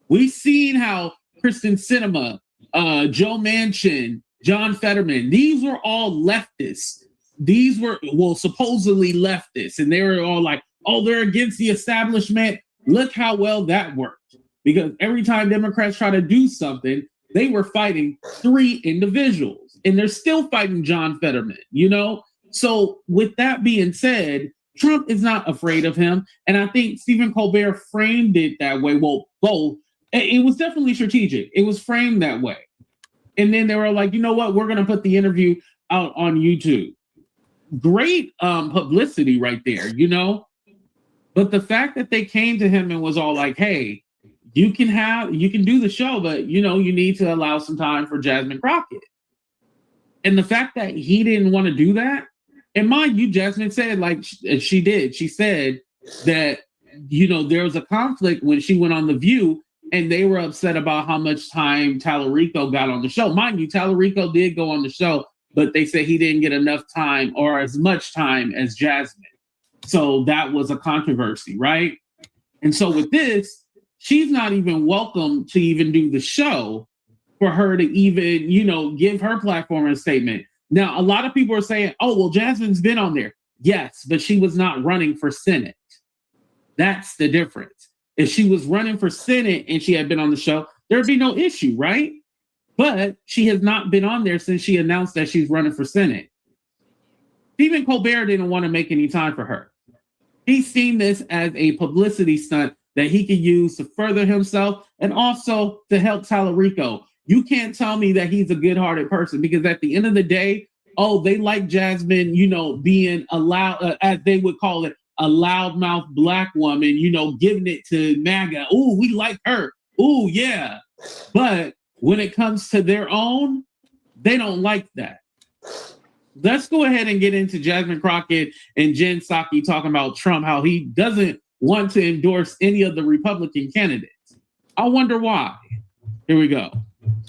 We've seen how Kristen Sinema, Joe Manchin, John Fetterman, these were all leftists. These were, supposedly leftists. And they were all like, they're against the establishment. Look how well that worked. Because every time Democrats try to do something, they were fighting 3 individuals. And they're still fighting John Fetterman, So with that being said, Trump is not afraid of him. And I think Stephen Colbert framed it that way. Well, both. It was definitely strategic. It was framed that way. And then they were like, you know what? We're going to put the interview out on YouTube. Great publicity right there, But the fact that they came to him and was all like, hey, you can do the show, but, you need to allow some time for Jasmine Crockett. And the fact that he didn't want to do that, and mind you, Jasmine said, like she did, she said that, there was a conflict when she went on The View and they were upset about how much time Tallarico got on the show. Mind you, Tallarico did go on the show, but they said he didn't get enough time or as much time as Jasmine. So that was a controversy, right? And so with this, she's not even welcome to even do the show for her to even, give her platform a statement. Now, a lot of people are saying, Jasmine's been on there. Yes, but she was not running for Senate. That's the difference. If she was running for Senate and she had been on the show, there'd be no issue, right? But she has not been on there since she announced that she's running for Senate. Stephen Colbert didn't want to make any time for her. He's seen this as a publicity stunt that he could use to further himself and also to help Tallarico. You can't tell me that he's a good-hearted person because at the end of the day, they like Jasmine, being as they would call it, a loudmouth black woman, giving it to MAGA. Ooh, we like her. Ooh, yeah. But When it comes to their own, they don't like that. Let's go ahead and get into Jasmine Crockett and Jen Psaki talking about Trump, how he doesn't want to endorse any of the Republican candidates. I wonder why. Here we go.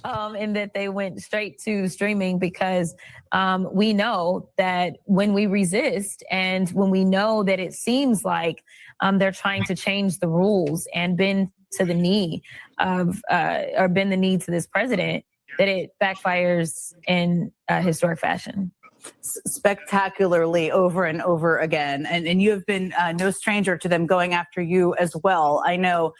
And that they went straight to streaming because we know that when we resist and when we know that it seems like they're trying to change the rules and bend to the knee of or bend the knee to this president, that it backfires in historic fashion. Spectacularly over and over again. And you have been no stranger to them going after you as well. I know.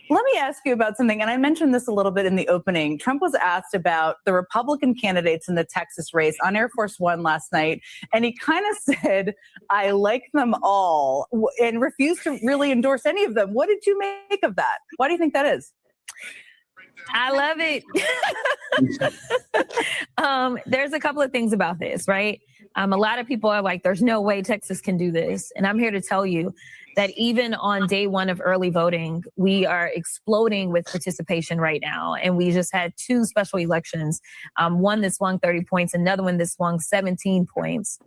Let me ask you about something. And I mentioned this a little bit in the opening. Trump was asked about the Republican candidates in the Texas race on Air Force One last night. And he kind of said, I like them all, and refused to really endorse any of them. What did you make of that? Why do you think that is? I love it. There's a couple of things about this, right? A lot of people are like, there's no way Texas can do this. And I'm here to tell you that even on day one of early voting, we are exploding with participation right now. And we just had 2 special elections, one that swung 30 points, another one that swung 17 points.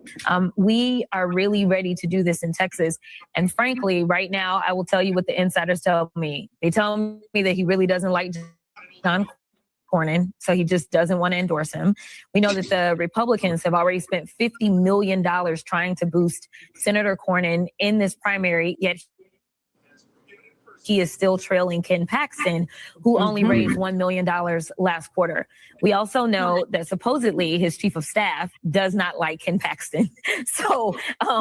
We are really ready to do this in Texas. And frankly, right now, I will tell you what the insiders tell me. They tell me that he really doesn't like John Cornyn, so he just doesn't want to endorse him. We know that the Republicans have already spent $50 million trying to boost Senator Cornyn in this primary, yet he is still trailing Ken Paxton, who only raised $1 million last quarter. We also know that supposedly his chief of staff does not like Ken Paxton. So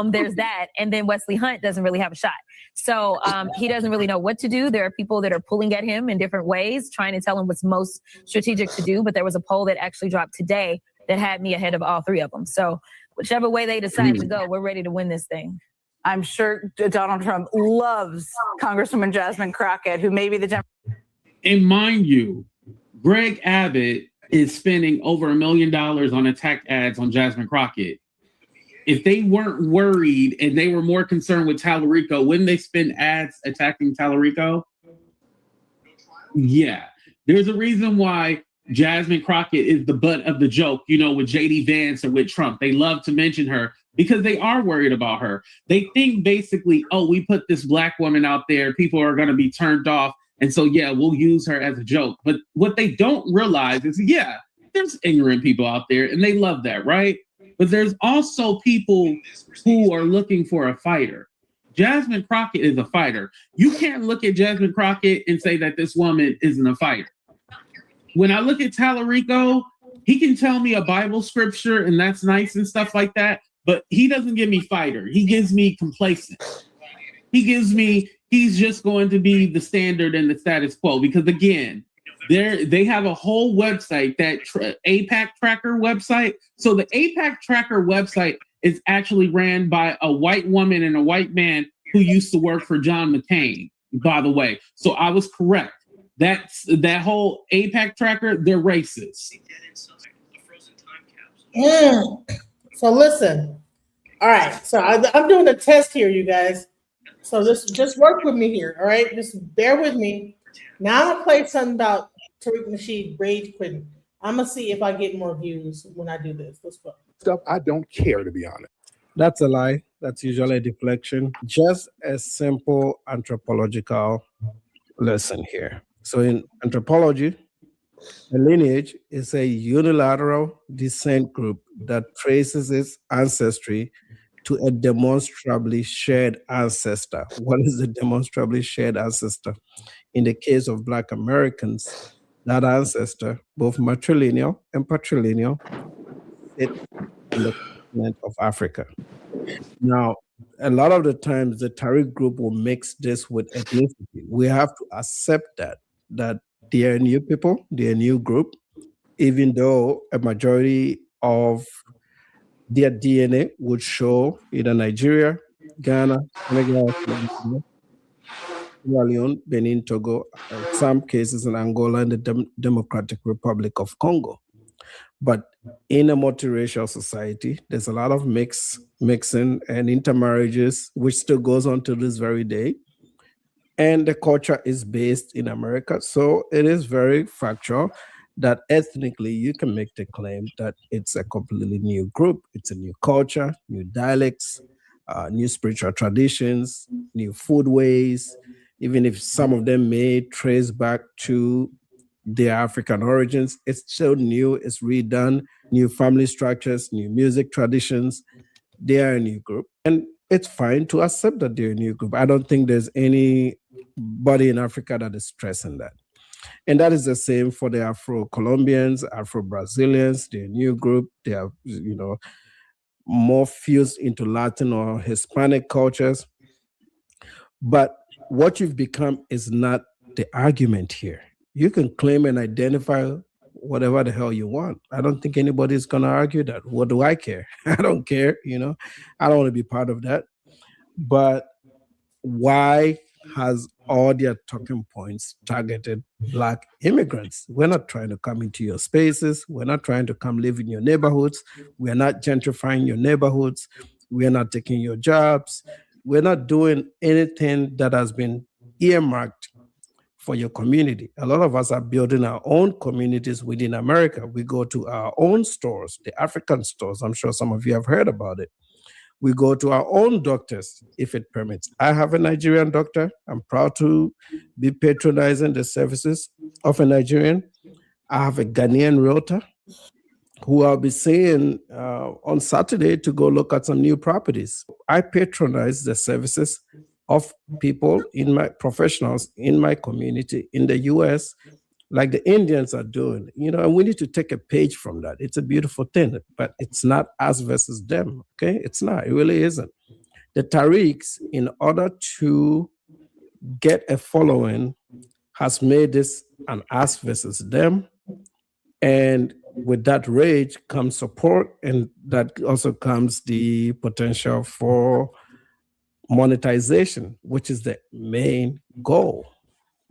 there's that. And then Wesley Hunt doesn't really have a shot. So he doesn't really know what to do. There are people that are pulling at him in different ways, trying to tell him what's most strategic to do. But there was a poll that actually dropped today that had me ahead of all 3 of them. So whichever way they decide to go, we're ready to win this thing. I'm sure Donald Trump loves Congresswoman Jasmine Crockett, who may be the And mind you, Greg Abbott is spending over $1 million on attack ads on Jasmine Crockett. If they weren't worried and they were more concerned with Tallarico, wouldn't they spend ads attacking Tallarico? Yeah. There's a reason why Jasmine Crockett is the butt of the joke, you know, with JD Vance or with Trump. They love to mention her because they are worried about her. They think basically, oh, we put this Black woman out there, people are going to be turned off. And so, yeah, we'll use her as a joke. But what they don't realize is, yeah, there's ignorant people out there and they love that, right? But there's also people who are looking for a fighter. Jasmine Crockett is a fighter. You can't look at Jasmine Crockett and say that this woman isn't a fighter. When I look at Tallarico, he can tell me a Bible scripture and that's nice and stuff like that, but he doesn't give me fighter. He gives me complacent. He gives me, he's just going to be the standard and the status quo because again, they have a whole website, that AIPAC Tracker website. So the AIPAC Tracker website is actually ran by a white woman and a white man who used to work for John McCain, by the way. So I was correct. That whole AIPAC Tracker, they're racist. So listen. All right. So I'm doing a test here, you guys. So just work with me here. All right. Just bear with me. Now I'm gonna play something about Tariq Nasheed rage quitting. I'm gonna see if I get more views when I do this. Let's go. Stuff I don't care, to be honest. That's a lie. That's usually a deflection. Just a simple anthropological lesson here. So in anthropology, a lineage is a unilateral descent group that traces its ancestry to a demonstrably shared ancestor. What is the demonstrably shared ancestor? In the case of Black Americans, that ancestor, both matrilineal and patrilineal, sit in the continent of Africa. Now, a lot of the times the Tariq group will mix this with ethnicity. We have to accept that they are new people, they are a new group, even though a majority of their DNA would show either Nigeria, Ghana, Senegal, Sierra Leone, Benin, Togo, in some cases in Angola and the Democratic Republic of Congo. But in a multiracial society, there's a lot of mixing and intermarriages, which still goes on to this very day. And the culture is based in America. So it is very factual. that ethnically you can make the claim that it's a completely new group. It's a new culture, new dialects, new spiritual traditions, new food ways, even if some of them may trace back to their African origins. It's so new, it's redone, new family structures, new music traditions. They are a new group. And it's fine to accept that they're a new group. I don't think there's anybody in Africa that is stressing that. And that is the same for the Afro-Colombians, Afro-Brazilians. They're a new group. They are, more fused into Latin or Hispanic cultures. But what you've become is not the argument here. You can claim and identify whatever the hell you want. I don't think anybody's going to argue that. What do I care? I don't care, I don't want to be part of that. But why has all their talking points targeted Black immigrants? We're not trying to come into your spaces. We're not trying to come live in your neighborhoods. We're not gentrifying your neighborhoods. We're not taking your jobs. We're not doing anything that has been earmarked for your community. A lot of us are building our own communities within America. We go to our own stores, the African stores. I'm sure some of you have heard about it. We go to our own doctors, if it permits. I have a Nigerian doctor. I'm proud to be patronizing the services of a Nigerian. I have a Ghanaian realtor who I'll be seeing on Saturday to go look at some new properties. I patronize the services of people professionals in my community in the US, like the Indians are doing, and we need to take a page from that. It's a beautiful thing, but it's not us versus them, okay? It's not, it really isn't. The Tariqs, in order to get a following, has made this an us versus them. And with that rage comes support, and that also comes the potential for monetization, which is the main goal.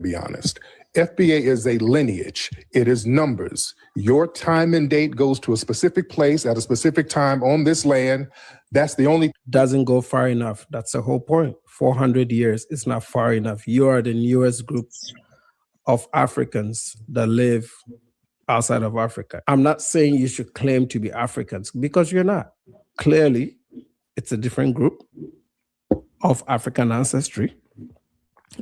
Be honest. FBA is a lineage. It is numbers. Your time and date goes to a specific place at a specific time on this land. That's the only... Doesn't go far enough. That's the whole point. 400 years is not far enough. You are the newest group of Africans that live outside of Africa. I'm not saying you should claim to be Africans, because you're not. Clearly, it's a different group of African ancestry.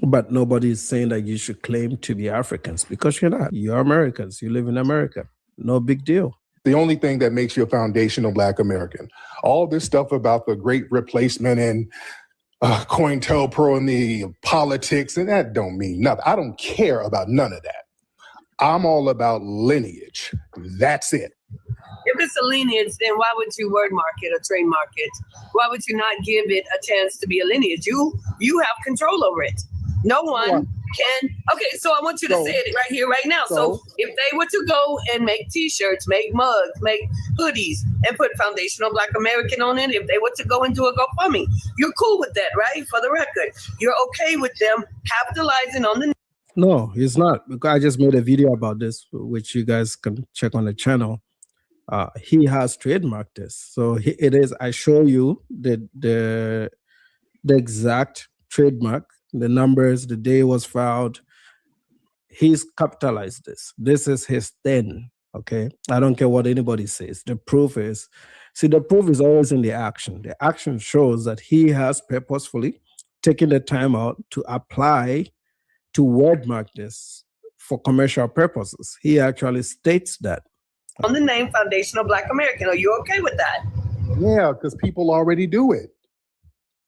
But nobody is saying that you should claim to be Africans, because you're not. You're Americans. You live in America. No big deal. The only thing that makes you a foundational Black American. All this stuff about the great replacement and COINTELPRO and the politics, and that don't mean nothing. I don't care about none of that. I'm all about lineage. That's it. If it's a lineage, then why would you word mark it or trademark it? Why would you not give it a chance to be a lineage? You have control over it. No one can. Okay, so I want you to say it right here, right now. So if they were to go and make T-shirts, make mugs, make hoodies, and put Foundational Black American on it, if they were to go and do a GoFundMe, you're cool with that, right? For the record, you're okay with them capitalizing on the... No, it's not. Because I just made a video about this, which you guys can check on the channel. He has trademarked this. So it is, I show you the exact trademark, the numbers, the day it was filed. He's capitalized this. This is his thing, okay? I don't care what anybody says. The proof is always in the action. The action shows that he has purposefully taken the time out to apply to wordmark this for commercial purposes. He actually states that. On the name Foundational Black American. Are you okay with that? Yeah, because people already do it.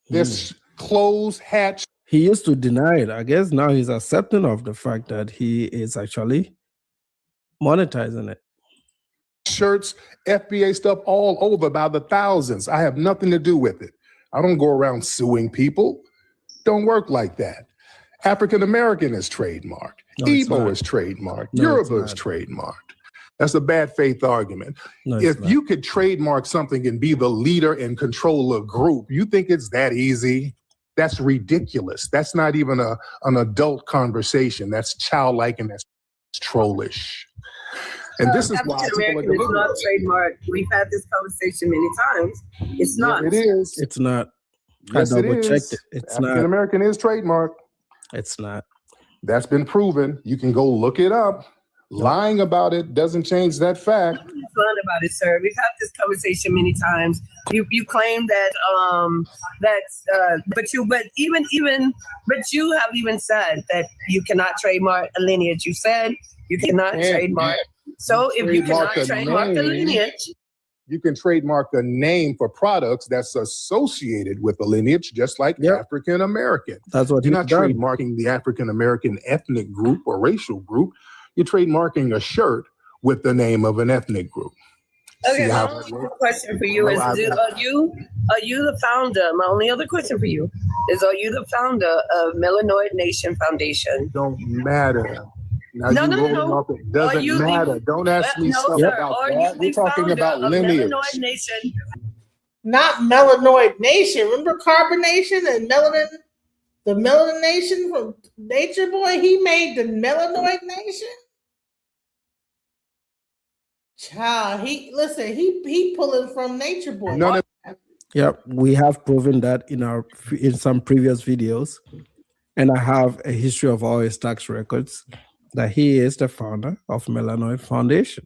This closed hatch. He used to deny it. I guess now he's accepting of the fact that he is actually monetizing it. Shirts, FBA stuff all over by the thousands. I have nothing to do with it. I don't go around suing people. Don't work like that. African American is trademarked. Igbo is trademarked. Yoruba is trademarked. That's a bad faith argument. No, if you could trademark something and be the leader and control a group, you think it's that easy? That's ridiculous. That's not even an adult conversation. That's childlike and that's trollish. And this is why African American is not trademarked. We've had this conversation many times. It's not. Yeah, it is. It's not. Yes, I it double is. checked it. It's African not. American is trademarked. It's not. That's been proven. You can go look it up. Lying about it doesn't change that fact. Fun about it, sir. We've had this conversation many times. You claim that but you have even said that you cannot trademark a lineage. You said you cannot trademark. So if you cannot trademark the lineage, you can trademark a name for products that's associated with a lineage, just like African American. That's what you're not done. trademarking the African American ethnic group or racial group. You're trademarking a shirt with the name of an ethnic group. okay, See my how only that works? question for you is: are you the founder? My only other question for you is: are you the founder of Melanoid Nation Foundation? Don't matter. Now No, you no, no, rolling no. off it. Doesn't Are you matter. the- Don't ask me no, stuff sir. about Are you that. We're the talking founder about of lineage. Melanoid Nation? Not Melanoid Nation. Remember Carbonation and Melanin? The Melanin Nation from Nature Boy? He made the Melanoid Nation? Child, he pulling from Nature Boy. None of Yep, we have proven that in some previous videos, and I have a history of all his tax records that he is the founder of Melanoid Foundation.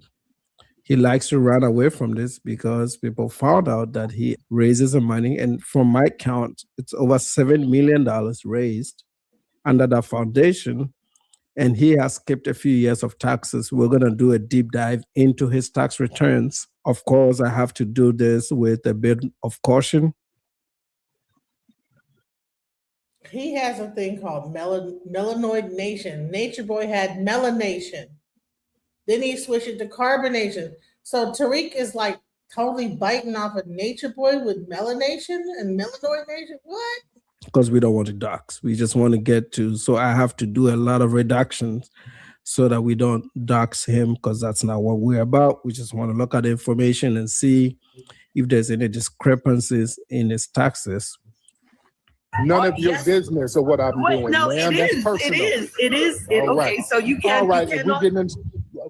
He likes to run away from this because people found out that he raises the money, and from my count, it's over $7 million raised under the foundation, and he has skipped a few years of taxes. We're going to do a deep dive into his tax returns. Of course, I have to do this with a bit of caution. He has a thing called Melanoid Nation. Nature Boy had Melanation. Then he switched it to Carbonation. So Tariq is like totally biting off of Nature Boy with Melanation and Melanoid Nation. What? Because we don't want to dox. We just want to get to, so I have to do a lot of reductions so that we don't dox him, because that's not what we're about. We just want to look at the information and see if there's any discrepancies in his taxes. None of your business of what I'm doing, No, ma'am. it That's is. personal. It is. All Okay, right. so you can't. All right, You if cannot, we're getting into,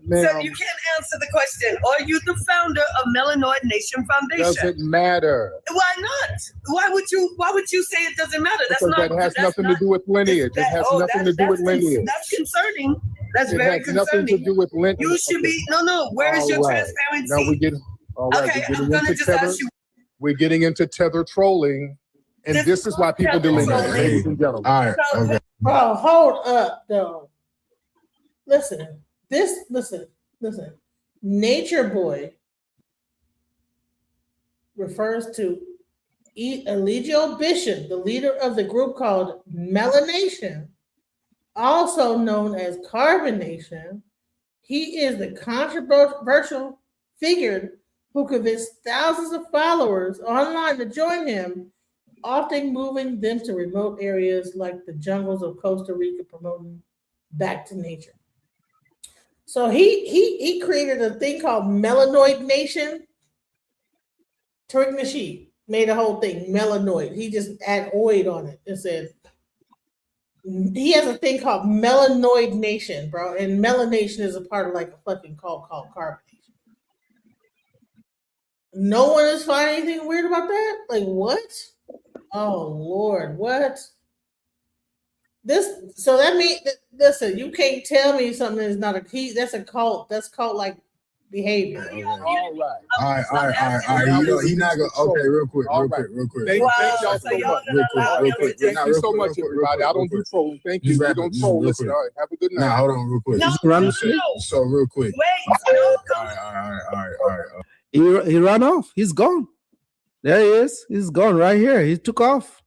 ma'am, so you can't answer the question. Are you the founder of Melanoid Nation Foundation? doesn't matter. Why not? Why would you say it doesn't matter? That's Because not. that has that's nothing to do with lineage. It has nothing to do with lineage. That's concerning. That's It very has nothing concerning. to do with lineage. You should be. No. Where is your All right. transparency? Now we get. All right, Okay, we're I'm getting gonna into just tether. ask you. We're getting into tether trolling, and this is why people do lineage, ladies and gentlemen. All right. Okay. Bro, hold up, though. Listen. Nature Boy refers to Eligio Bishop, the leader of the group called Melanation, also known as Carbonation. He is the controversial figure who convinced thousands of followers online to join him, often moving them to remote areas like the jungles of Costa Rica, promoting back to nature. So he created a thing called Melanoid Nation. Tariq Nasheed made a whole thing, Melanoid. He just add oid on it and said, he has a thing called Melanoid Nation, bro. And Melanation is a part of like a fucking cult called Carbonation. No one is finding anything weird about that? Like, what? Oh, Lord, what? So that means, listen, you can't tell me something is not that's a cult. That's cult-like behavior. All right. All right. He not gonna. Okay, real quick. Thank y'all so much. Real quick. Thank you so much, everybody. I don't do trolling. Thank you. You don't troll. Listen, all right. Have a good night. Nah, hold on, real quick. So real quick. All right. He ran off. He's gone. There he is. He's gone right here. He took off.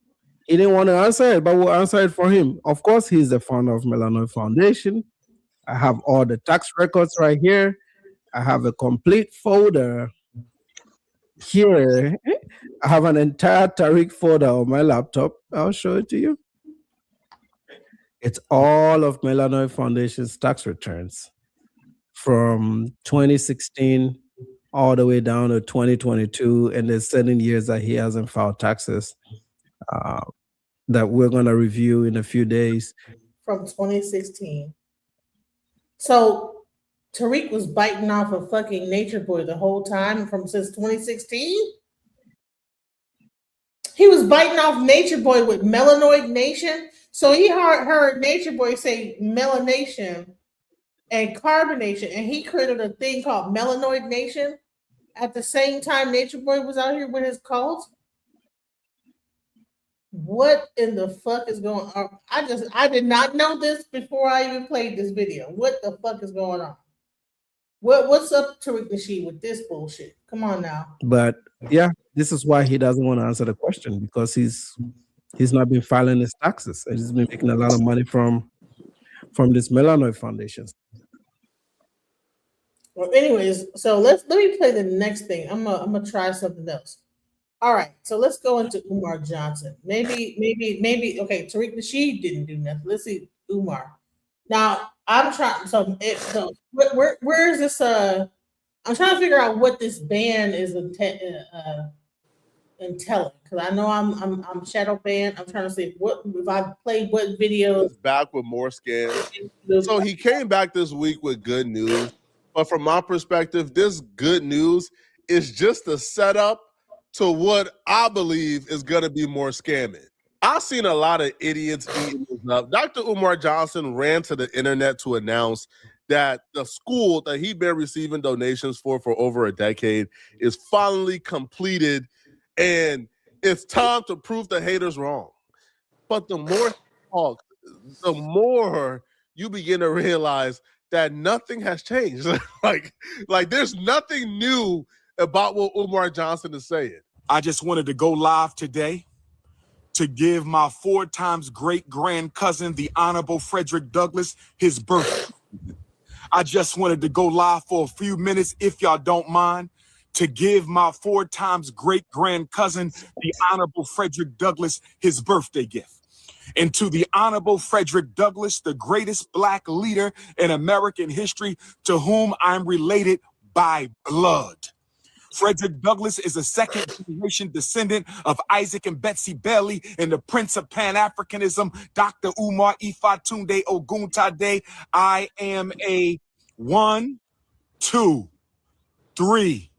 He didn't want to answer it, but we'll answer it for him. Of course, he's the founder of Melanoid Foundation. I have all the tax records right here. I have a complete folder here. I have an entire Tariq folder on my laptop. I'll show it to you. It's all of Melanoid Foundation's tax returns from 2016 all the way down to 2022, and there's 7 years that he hasn't filed taxes that we're going to review in a few days. From 2016. So Tariq was biting off a fucking Nature Boy the whole time since 2016? He was biting off Nature Boy with Melanoid Nation. So he heard Nature Boy say Melanation, and Carbonation, and he created a thing called Melanoid Nation at the same time Nature Boy was out here with his cult. What in the fuck is going on? I did not know this before I even played this video. What the fuck is going on? What's up, Tariq Nasheed, with this bullshit? Come on now. But yeah, this is why he doesn't want to answer the question, because he's not been filing his taxes and he's been making a lot of money from this Melanoid Foundations. Well, anyways, so let me play the next thing. I'm gonna try something else. All right, so let's go into Umar Johnson. Maybe. Okay, Tariq Nasheed didn't do nothing. Let's see Umar. Now I'm trying. So where is this? I'm trying to figure out what this ban is entailing, because I know I'm shadow banned. I'm trying to see what if I played what videos. Back with more scams. So he came back this week with good news, but from my perspective, this good news is just a setup to what I believe is going to be more scamming. I've seen a lot of idiots eating this up. Dr. Umar Johnson ran to the internet to announce that the school that he'd been receiving donations for over a decade is finally completed, and it's time to prove the haters wrong. But the more he talks, the more you begin to realize that nothing has changed. like there's nothing new about what Umar Johnson is saying. I just wanted to go live today to give my 4 times great grand cousin, the Honorable Frederick Douglass, his birthday. I just wanted to go live for a few minutes, if y'all don't mind, to give my 4 times great grand cousin, the Honorable Frederick Douglass, his birthday gift. And to the Honorable Frederick Douglass, the greatest Black leader in American history, to whom I'm related by blood. Frederick Douglass is a second-generation descendant of Isaac and Betsy Bailey and the Prince of Pan-Africanism, Dr. Umar Ifa Tunde Oguntade. I am a 1, 2, 3,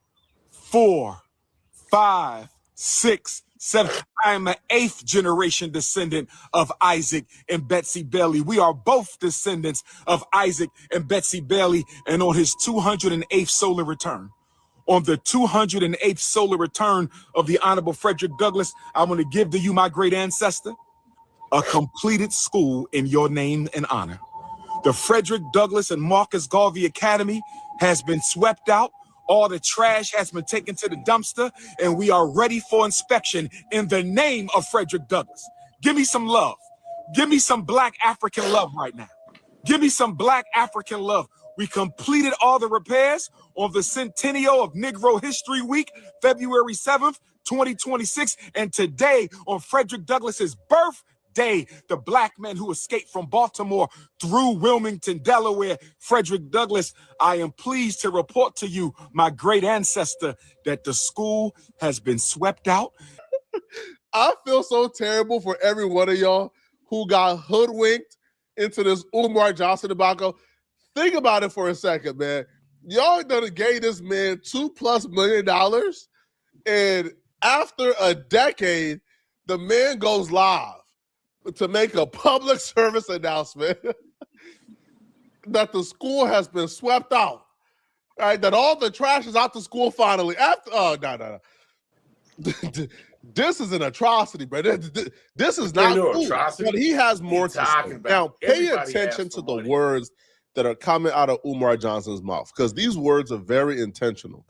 4, 5, 6, 7. I am an 8th generation descendant of Isaac and Betsy Bailey. We are both descendants of Isaac and Betsy Bailey, and on his 208th solar return. On the 208th solar return of the Honorable Frederick Douglass, I want to give to you, my great ancestor, a completed school in your name and honor. The Frederick Douglass and Marcus Garvey Academy has been swept out. All the trash has been taken to the dumpster, and we are ready for inspection in the name of Frederick Douglass. Give me some love. Give me some Black African love right now. Give me some Black African love. We completed all the repairs on the centennial of Negro History Week, February 7th, 2026. And today, on Frederick Douglass's birthday, the Black man who escaped from Baltimore through Wilmington, Delaware, Frederick Douglass, I am pleased to report to you, my great ancestor, that the school has been swept out. I feel so terrible for every one of y'all who got hoodwinked into this Umar Johnson debacle. Think about it for a second, man. Y'all done gave this man $2+ million, and after a decade, the man goes live to make a public service announcement that the school has been swept out, right? That all the trash is out the school finally. No. This is an atrocity, bro. This is not cool. But he has more to say. Now, pay attention to the words that are coming out of Umar Johnson's mouth, because these words are very intentional.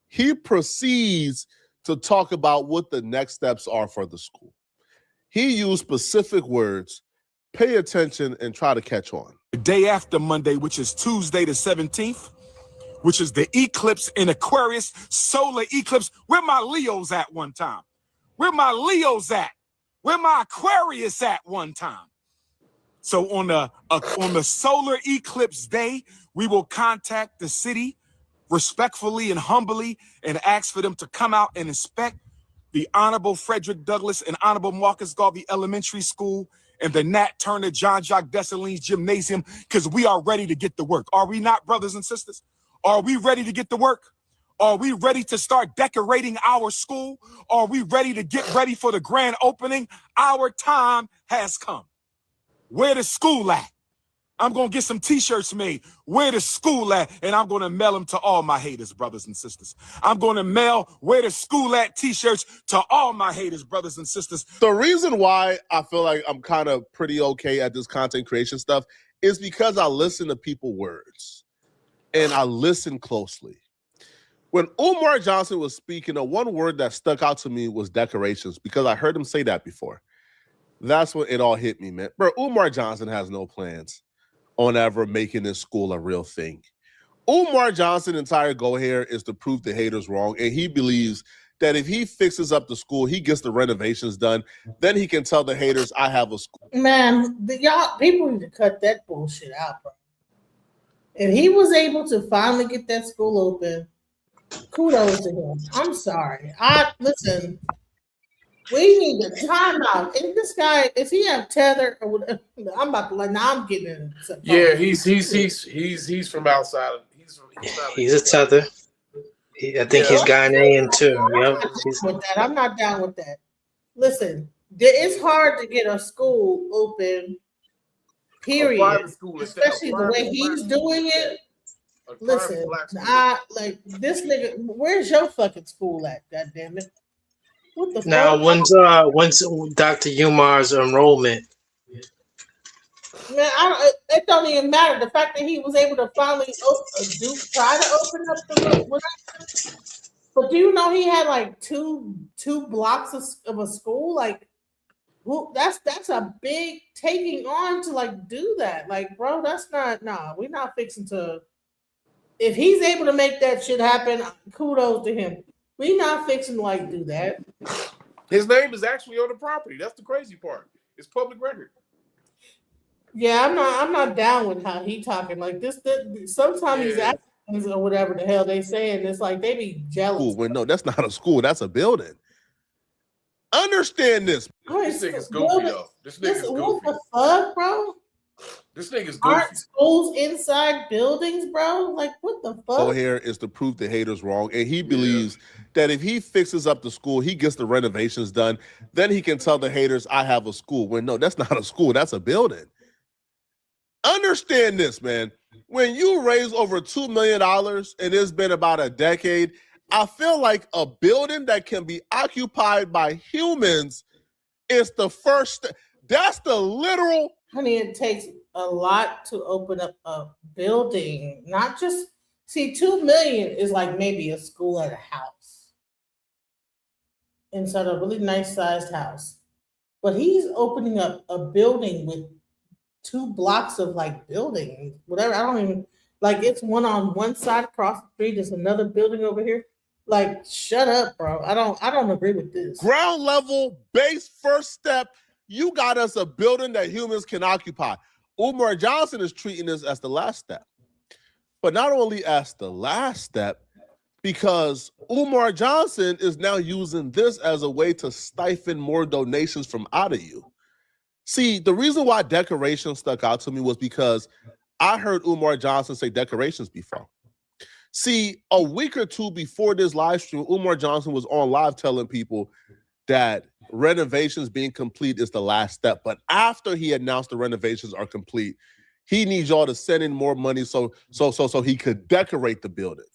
He proceeds to talk about what the next steps are for the school. He used specific words. Pay attention and try to catch on. The day after Monday, which is Tuesday the 17th, which is the eclipse in Aquarius, solar eclipse. Where my Leos at one time? Where my Leos at? Where my Aquarius at one time? So on the solar eclipse day, we will contact the city respectfully and humbly and ask for them to come out and inspect the Honorable Frederick Douglass and Honorable Marcus Garvey Elementary School and the Nat Turner John Jacques Dessalines Gymnasium, because we are ready to get to work. Are we not, brothers and sisters? Are we ready to get to work? Are we ready to start decorating our school? Are we ready to get ready for the grand opening? Our time has come. Where the school at? I'm going to get some t-shirts made. Where the school at? And I'm going to mail them to all my haters, brothers and sisters. I'm going to mail where the school at t-shirts to all my haters, brothers and sisters. The reason why I feel like I'm kind of pretty okay at this content creation stuff is because I listen to people's words and I listen closely. When Umar Johnson was speaking, the one word that stuck out to me was decorations, because I heard him say that before. That's when it all hit me, man. Bro, Umar Johnson has no plans on ever making this school a real thing. Umar Johnson's entire goal here is to prove the haters wrong, and he believes that if he fixes up the school, he gets the renovations done, then he can tell the haters, I have a school. Man, y'all people need to cut that bullshit out, bro. If he was able to finally get that school open, kudos to him. I'm sorry. Listen. We need a timeout. If this guy, if he have tether, or whatever, I'm about to like. Now I'm getting in. Yeah, he's from outside. He's a tether. I think he's Ghanaian too. Yep. I'm not down with that. Listen, it's hard to get a school open. Period. Especially the way he's doing it. Listen, like this nigga. Where's your fucking school at? God damn it. What the now, fuck? when's Dr. Umar's enrollment? Man, it don't even matter. The fact that he was able to finally try to open up the. But do you know he had like two blocks of a school? Like, well, that's a big taking on to like do that. Like, bro, that's not. Nah, we're not fixing to. If he's able to make that shit happen, kudos to him. We not fixing to like do that. His name is actually on the property. That's the crazy part. It's public record. Yeah, I'm not down with how he talking like this. Sometimes these actions or whatever the hell they saying, it's like they be jealous. School. Well, no, that's not a school. That's a building. Understand this. This nigga's goofy though. This nigga's goofy. What the fuck, bro? This nigga's goofy. Aren't schools inside buildings, bro? Like, what the fuck? Goal here is to prove the haters wrong, and he believes that if he fixes up the school, he gets the renovations done, then he can tell the haters, I have a school. When no, that's not a school, that's a building. Understand this, man. When you raise over $2 million and it's been about a decade, I feel like a building that can be occupied by humans is the first. That's the literal. Honey, it takes a lot to open up a building. Not just see, $2 million is like maybe a school at a house inside a really nice sized house. But he's opening up a building with 2 blocks of like building, whatever. I don't even like it's one on one side across the street. There's another building over here. Like, shut up, bro. I don't agree with this. Ground level, base, first step. You got us a building that humans can occupy. Umar Johnson is treating this as the last step. But not only as the last step, because Umar Johnson is now using this as a way to stifle more donations from out of you. See, the reason why decorations stuck out to me was because I heard Umar Johnson say decorations before. See, a week or two before this live stream, Umar Johnson was on live telling people that renovations being complete is the last step. But after he announced the renovations are complete, he needs y'all to send in more money so he could decorate the building.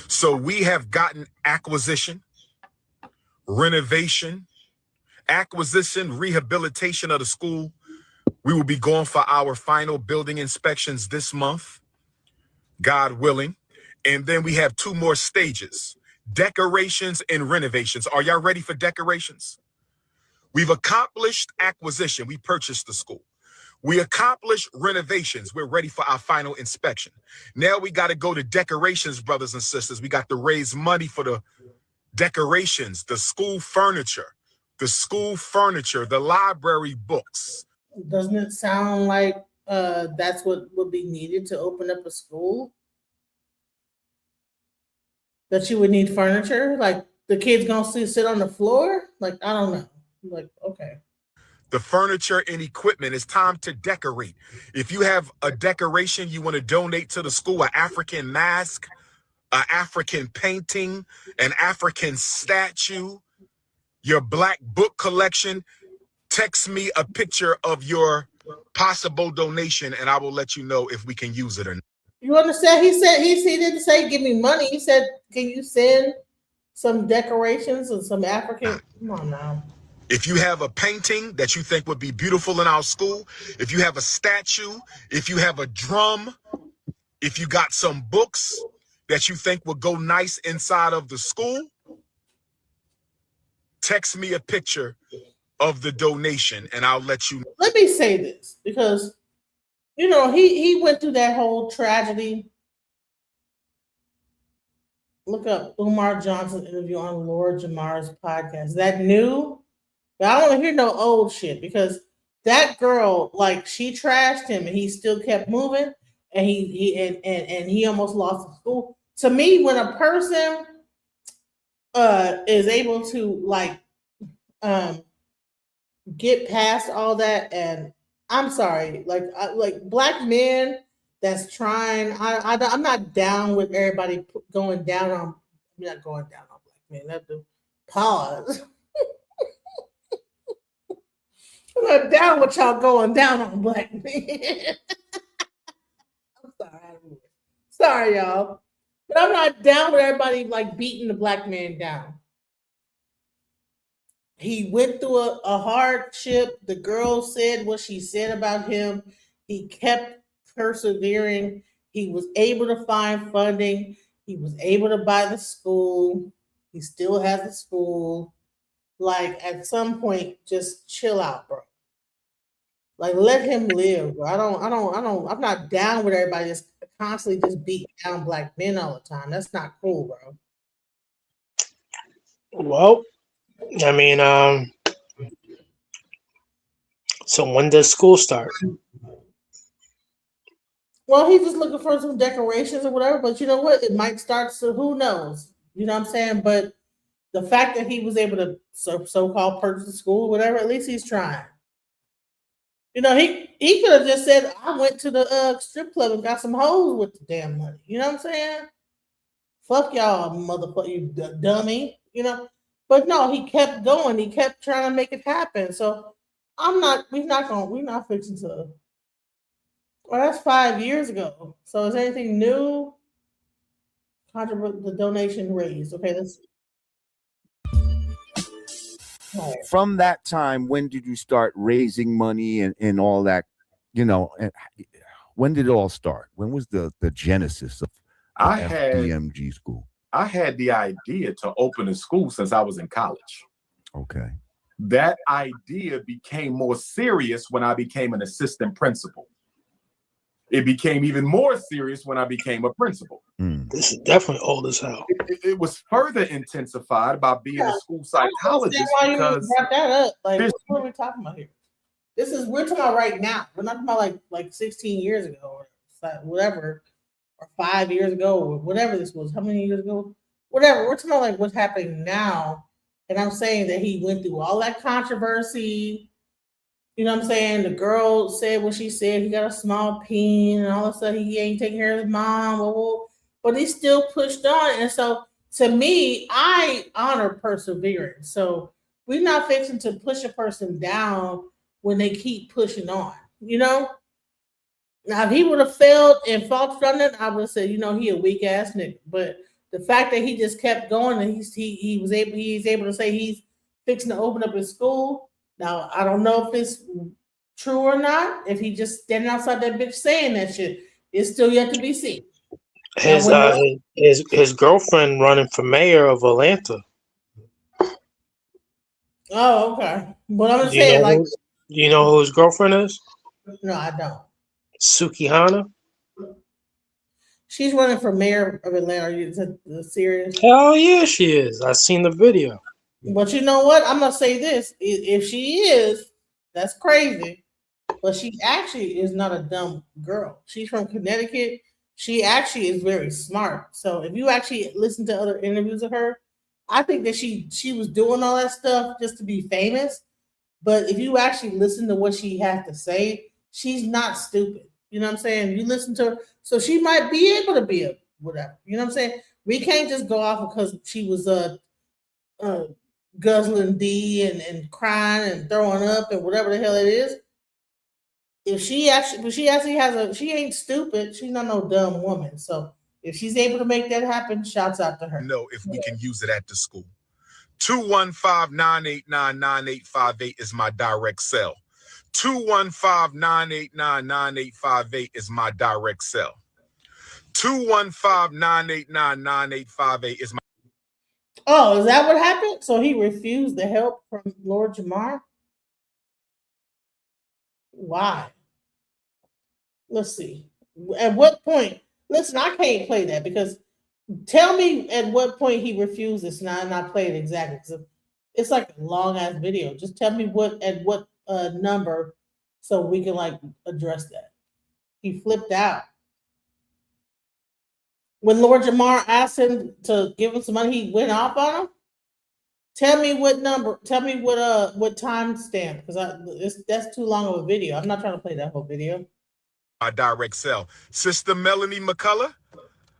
So we have gotten acquisition, renovation, acquisition, rehabilitation of the school. We will be going for our final building inspections this month, God willing. And then we have 2 more stages, decorations and renovations. Are y'all ready for decorations? We've accomplished acquisition. We purchased the school. We accomplished renovations. We're ready for our final inspection. Now we got to go to decorations, brothers and sisters. We got to raise money for the decorations, the school furniture, the library books. Doesn't it sound like that's what would be needed to open up a school? That you would need furniture? Like the kids gonna sit on the floor? Like, I don't know. Like, okay. The furniture and equipment, it's time to decorate. If you have a decoration you want to donate to the school, an African mask, an African painting, an African statue, your black book collection, text me a picture of your possible donation, and I will let you know if we can use it or not. You understand? He didn't say give me money. He said, can you send some decorations and some African? Come on now. If you have a painting that you think would be beautiful in our school, if you have a statue, if you have a drum, if you got some books that you think would go nice inside of the school, text me a picture of the donation and I'll let you know. Let me say this, because you know he went through that whole tragedy. Look up Umar Johnson interview on Lord Jamar's podcast. Is that new? I don't want to hear no old shit, because that girl, like, she trashed him and he still kept moving, and he almost lost the school. To me, when a person is able to like get past all that, and I'm sorry, like black men that's trying. I'm not down with everybody going down on. I'm not going down on black men. That's the pause. I'm not down with y'all going down on black men. I'm sorry. Sorry, y'all. But I'm not down with everybody like beating the black man down. He went through a hardship. The girl said what she said about him. He kept persevering. He was able to find funding. He was able to buy the school. He still has the school. Like, at some point, just chill out, bro. Like, let him live, bro. I'm not down with everybody just constantly just beating down black men all the time. That's not cool, bro. Well, I mean, so when does school start? Well, he's just looking for some decorations or whatever, but you know what? It might start, so who knows? You know what I'm saying? But the fact that he was able to so-called purchase the school, whatever, at least he's trying. You know, he could have just said, I went to the strip club and got some hoes with the damn money. You know what I'm saying? Fuck y'all, motherfucker, you dummy. You know? But no, he kept going. He kept trying to make it happen. So we're not fixing to. Well, that's 5 years ago. So is anything new? The donation raised. Okay, that's. From that time, when did you start raising money and all that? You know, and when did it all start? When was the genesis of FDMG school? I had the idea to open a school since I was in college. Okay. That idea became more serious when I became an assistant principal. It became even more serious when I became a principal. This is definitely old as hell. It was further intensified by being a school psychologist because wrap that up. Like, what are we talking about here? We're talking about right now. We're not talking about like 16 years ago or whatever, or 5 years ago, or whatever this was. How many years ago? Whatever. We're talking about like what's happening now. And I'm saying that he went through all that controversy. You know what I'm saying? The girl said what she said. He got a small peen, and all of a sudden he ain't taking care of his mom. But he still pushed on. And so, to me, I honor perseverance. So we're not fixing to push a person down when they keep pushing on. You know? Now, if he would have failed and faltered on it, I would have said, you know, he a weak ass nigga. But the fact that he just kept going and he's able to say he's fixing to open up his school. Now, I don't know if it's true or not. If he just standing outside that bitch saying that shit, it's still yet to be seen. His girlfriend running for mayor of Atlanta. Oh, okay. But I'm just saying, like, you know who his girlfriend is? No, I don't. Suki Hana. She's running for mayor of Atlanta. Are you serious? Hell yeah, she is. I seen the video. But you know what? I'm gonna say this: if she is, that's crazy. But she actually is not a dumb girl. She's from Connecticut. She actually is very smart. So if you actually listen to other interviews of her, I think that she was doing all that stuff just to be famous. But if you actually listen to what she has to say, she's not stupid. You know what I'm saying? You listen to her, so she might be able to be a whatever. You know what I'm saying? We can't just go off because she was guzzling D and crying and throwing up and whatever the hell it is. if she actually has she ain't stupid. She's not no dumb woman. So if she's able to make that happen, shouts out to her. Know if we can use it at the school. 215-989-9858 is my direct cell. 215-989-9858 is my direct cell. 215-989-9858 is my. Oh, is that what happened? So he refused the help from Lord Jamar? Why? Let's see. At what point? Listen, I can't play that because tell me at what point he refused this. Now, not play it exactly because it's like a long ass video. Just tell me at what number so we can like address that. He flipped out. When Lord Jamar asked him to give him some money, he went off on him. Tell me what number. Tell me what time stamp because that's too long of a video. I'm not trying to play that whole video. My direct cell. Sister Melanie McCullough,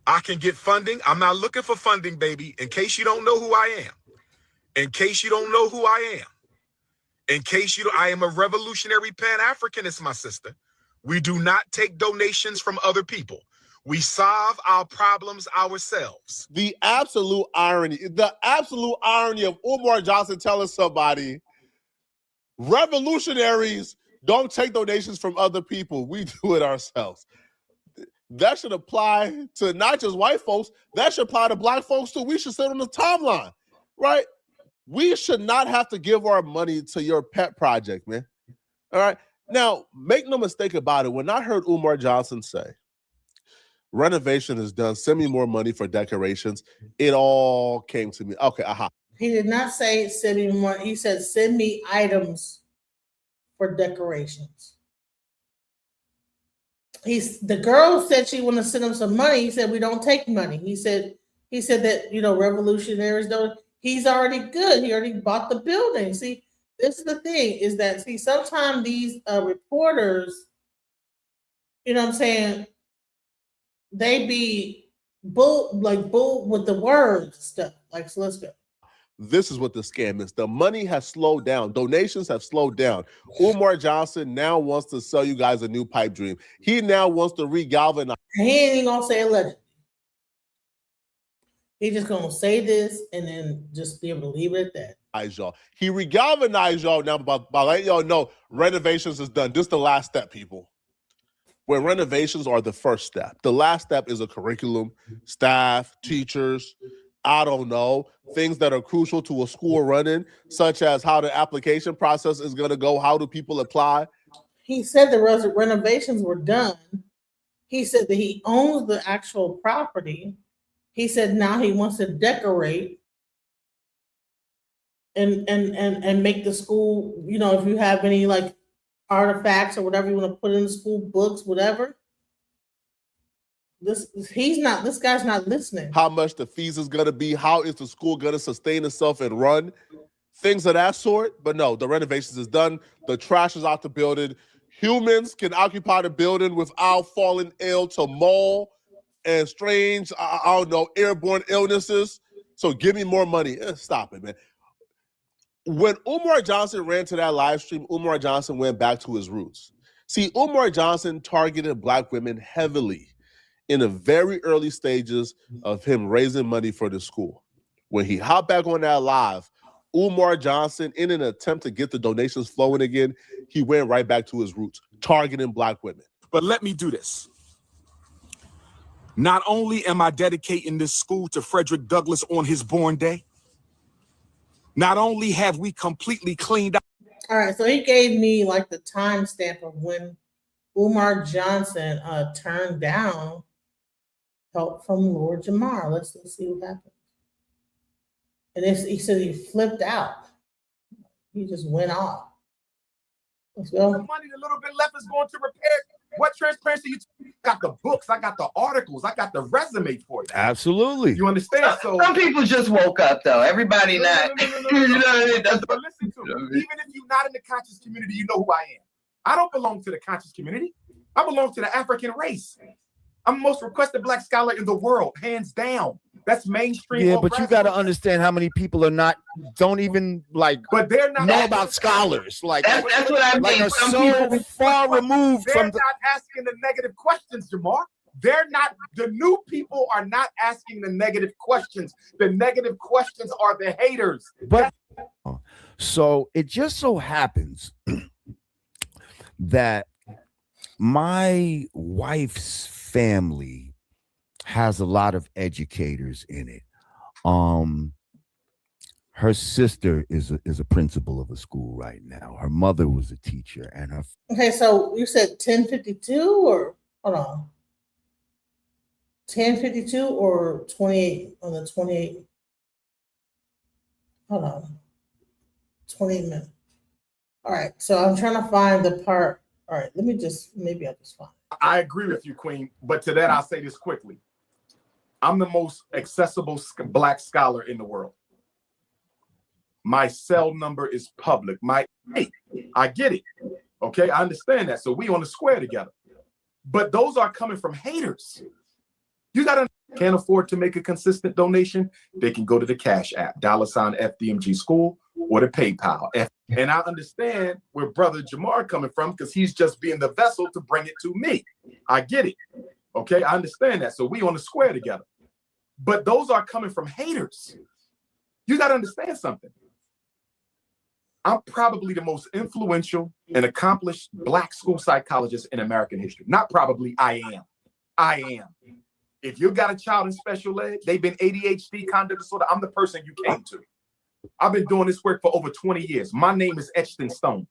I can get funding. I'm not looking for funding, baby. In case you don't know who I am. In case you don't know who I am. In case you don't, I am a revolutionary Pan-Africanist, my sister. We do not take donations from other people. We solve our problems ourselves. The absolute irony of Umar Johnson telling somebody, revolutionaries don't take donations from other people. We do it ourselves. That should apply to not just white folks. That should apply to black folks too. We should sit on the timeline, right? We should not have to give our money to your pet project, man. All right. Now, make no mistake about it. When I heard Umar Johnson say, renovation is done, send me more money for decorations, it all came to me. Okay, He did not say send me more. He said send me items for decorations. The girl said she wanted to send him some money. He said we don't take money. He said that revolutionaries don't. He's already good. He already bought the building. See, this is the thing is that sometimes these reporters, you know what I'm saying, they be bull with the words and stuff. Like, so let's go. This is what the scam is. The money has slowed down. Donations have slowed down. Umar Johnson now wants to sell you guys a new pipe dream. He now wants to regalvanize. He ain't even gonna say allegedly. He's just gonna say this and then just be able to leave it at that. Y'all. He regalvanized y'all now by letting y'all know renovations is done. This is the last step, people. Where renovations are the first step. The last step is a curriculum, staff, teachers, I don't know, things that are crucial to a school running, such as how the application process is going to go. How do people apply? He said the renovations were done. He said that he owns the actual property. He said now he wants to decorate and make the school, if you have any like artifacts or whatever you want to put in the school books, whatever. This guy's not listening. How much the fees is going to be? How is the school going to sustain itself and run? Things of that sort. But no, the renovations is done. The trash is out the building. Humans can occupy the building without falling ill to mold and strange, airborne illnesses. So give me more money. Stop it, man. When Umar Johnson ran to that live stream, Umar Johnson went back to his roots. See, Umar Johnson targeted Black women heavily in the very early stages of him raising money for the school. When he hopped back on that live, Umar Johnson, in an attempt to get the donations flowing again, he went right back to his roots, targeting Black women. But let me do this. Not only am I dedicating this school to Frederick Douglass on his born day, not only have we completely cleaned up. All right, so he gave me like the timestamp of when Umar Johnson turned down help from Lord Jamar. Let's see what happened. And he said he flipped out. He just went off. Let's go. The money, a little bit left is going to repair. What transparency? You got the books, I got the articles, I got the resume for you. Absolutely. You understand? So some people just woke up though. Everybody not. But listen to me. Even if you're not in the conscious community, you know who I am. I don't belong to the conscious community. I belong to the African race. I'm the most requested Black scholar in the world, hands down. That's mainstream. Yeah, but you got to understand how many people don't even but they're not know about scholars. Like that's what I mean. Are Some so people, far removed they're from not asking the negative questions, Jamar. They're not. The new people are not asking the negative questions. The negative questions are the haters. But so it just so happens that my wife's family has a lot of educators in it. Her sister is a principal of a school right now. Her mother was a teacher, and her Okay, so you said 1052 or hold on. 1052 or 28 on the 28. Hold on. 28 minutes. All right, so I'm trying to find the part. All right, maybe I'll just find it. I agree with you, Queen. But to that, I'll say this quickly. I'm the most accessible Black scholar in the world. My cell number is public. I get it. Okay, I understand that. So we on the square together. But those are coming from haters. You can't afford to make a consistent donation. They can go to the Cash App, $FDMG School, or the PayPal. And I understand where Brother Jamar coming from because he's just being the vessel to bring it to me. I get it. Okay, I understand that. So we on the square together. But those are coming from haters. You got to understand something. I'm probably the most influential and accomplished Black school psychologist in American history. Not probably, I am. If you got a child in special ed, they've been ADHD, conduct disorder, I'm the person you came to. I've been doing this work for over 20 years. My name is etched in stone.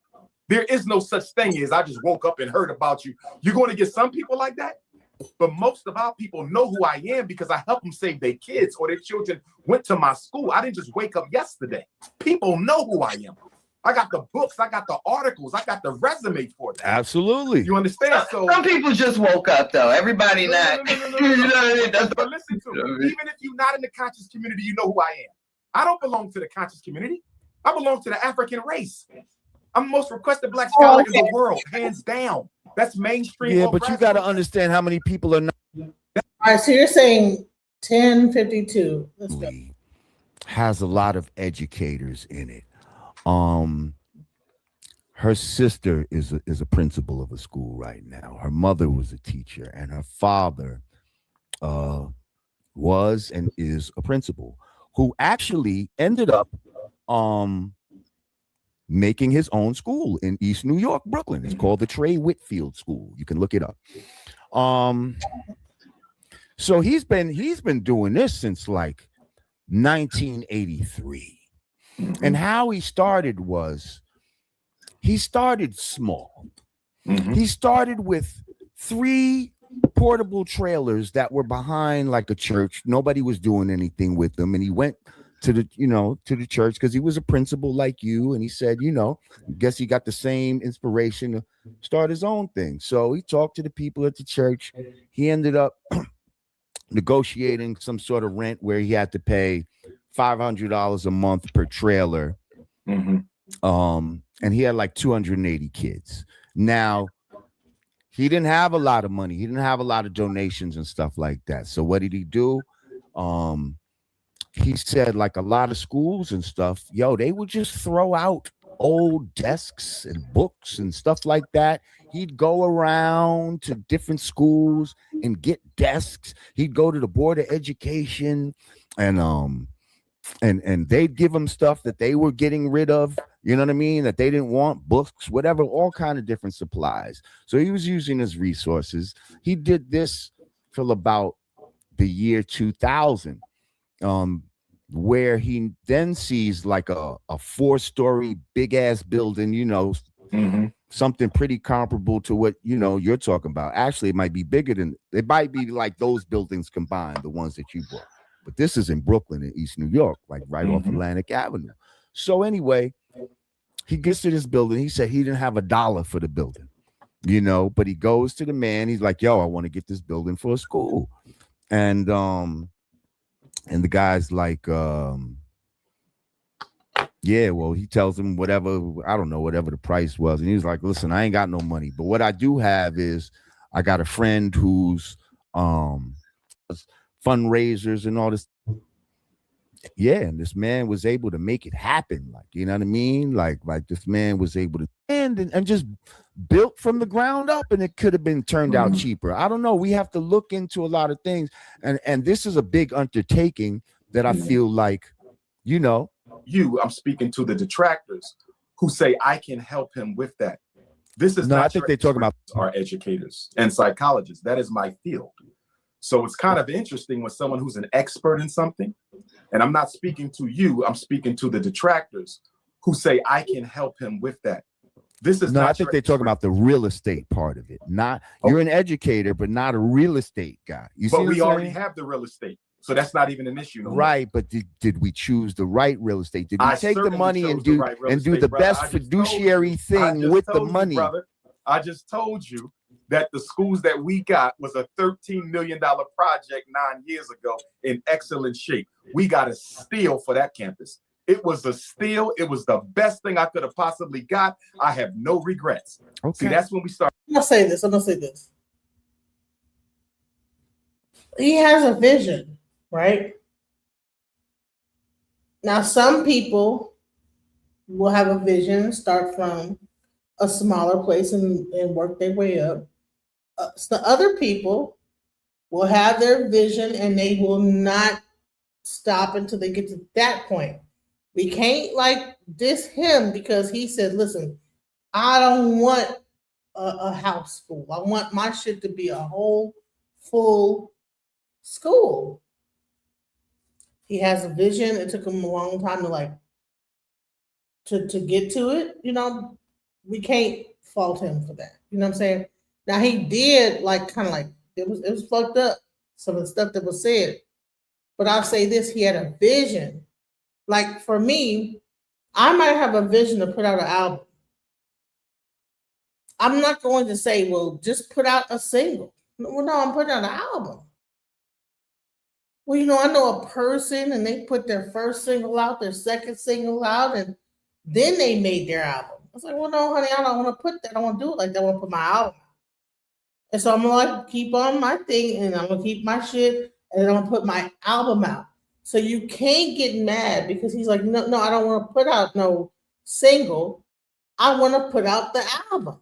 There is no such thing as I just woke up and heard about you. You're going to get some people like that, but most of our people know who I am because I help them save their kids or their children went to my school. I didn't just wake up yesterday. People know who I am. I got the books, I got the articles, I got the resume for that. Absolutely. You understand? So some people just woke up though. Everybody not. But listen to me. Even if you're not in the conscious community, you know who I am. I don't belong to the conscious community. I belong to the African race. I'm the most requested Black scholar in the world, hands down. That's mainstream. Yeah, but you got to understand how many people are not. All right, so you're saying 1052. Let's go. Has a lot of educators in it. Her sister is a principal of a school right now. Her mother was a teacher, and her father was and is a principal who actually ended up making his own school in East New York, Brooklyn. It's called the Trey Whitfield School. You can look it up. So he's been doing this since like 1983. And how he started was he started small. He started with 3 portable trailers that were behind like a church. Nobody was doing anything with them. And he went to the church because he was a principal like you. And he said, guess he got the same inspiration to start his own thing. So he talked to the people at the church. He ended up negotiating some sort of rent where he had to pay $500 a month per trailer. And he had like 280 kids. Now, he didn't have a lot of money. He didn't have a lot of donations and stuff like that. So what did he do? He said like a lot of schools and stuff, they would just throw out old desks and books and stuff like that. He'd go around to different schools and get desks. He'd go to the Board of Education and they'd give him stuff that they were getting rid of, you know what I mean, that they didn't want, books, whatever, all kind of different supplies. So he was using his resources. He did this till about the year 2000, where he then sees like a 4-story big ass building, something pretty comparable to what you're talking about. Actually, it might be bigger than, it might be like those buildings combined, the ones that you bought. But this is in Brooklyn in East New York, like right off Atlantic Avenue. So anyway, he gets to this building. He said he didn't have $1 for the building, but he goes to the man. He's like, I want to get this building for a school. And the guy's like, he tells him whatever, I don't know, whatever the price was. And he's like, listen, I ain't got no money. But what I do have is I got a friend who's fundraisers and all this. Yeah, and this man was able to make it happen. Like, you know what I mean? Like this man was able to and just built from the ground up, and it could have been turned out cheaper. I don't know. We have to look into a lot of things, and this is a big undertaking that I feel like, you know. I'm speaking to the detractors who say I can help him with that. This is No, not I think they talk about our educators and psychologists. That is my field. So it's kind of interesting when someone who's an expert in something, and I'm not speaking to you, I'm speaking to the detractors who say I can help him with that. This is no, not I think they talk about the real estate part of it. Not you're an educator, but not a real estate guy. You see but what we I'm already saying? have the real estate. So that's not even an issue. No more. Right, but did we choose the right real estate? Did we I take the certainly money chose and the do right real and do estate, the brother. best I just told fiduciary you. I thing just with the told you, money? brother. I just told you that the schools that we got was a $13 million project 9 years ago in excellent shape. We got a steal for that campus. It was a steal. It was the best thing I could have possibly got. I have no regrets. Okay. See, that's when we start. I'm gonna say this. He has a vision, right? Now, some people will have a vision, start from a smaller place and work their way up. So other people will have their vision and they will not stop until they get to that point. We can't like diss him because he said, listen, I don't want a house school. I want my shit to be a whole full school. He has a vision. It took him a long time to get to it. You know, we can't fault him for that. You know what I'm saying? Now he did it was fucked up, some of the stuff that was said. But I'll say this, he had a vision. Like for me, I might have a vision to put out an album. I'm not going to say, well, just put out a single. Well, no, I'm putting out an album. Well, you know, I know a person and they put their first single out, their second single out, and then they made their album. I was like, well, no, honey, I don't want to put that. I don't want to do it like that. I want to put my album out. And so I'm going to keep on my thing and I'm going to keep my shit and then I'm going to put my album out. So you can't get mad because he's like, no, I don't want to put out no single. I want to put out the album.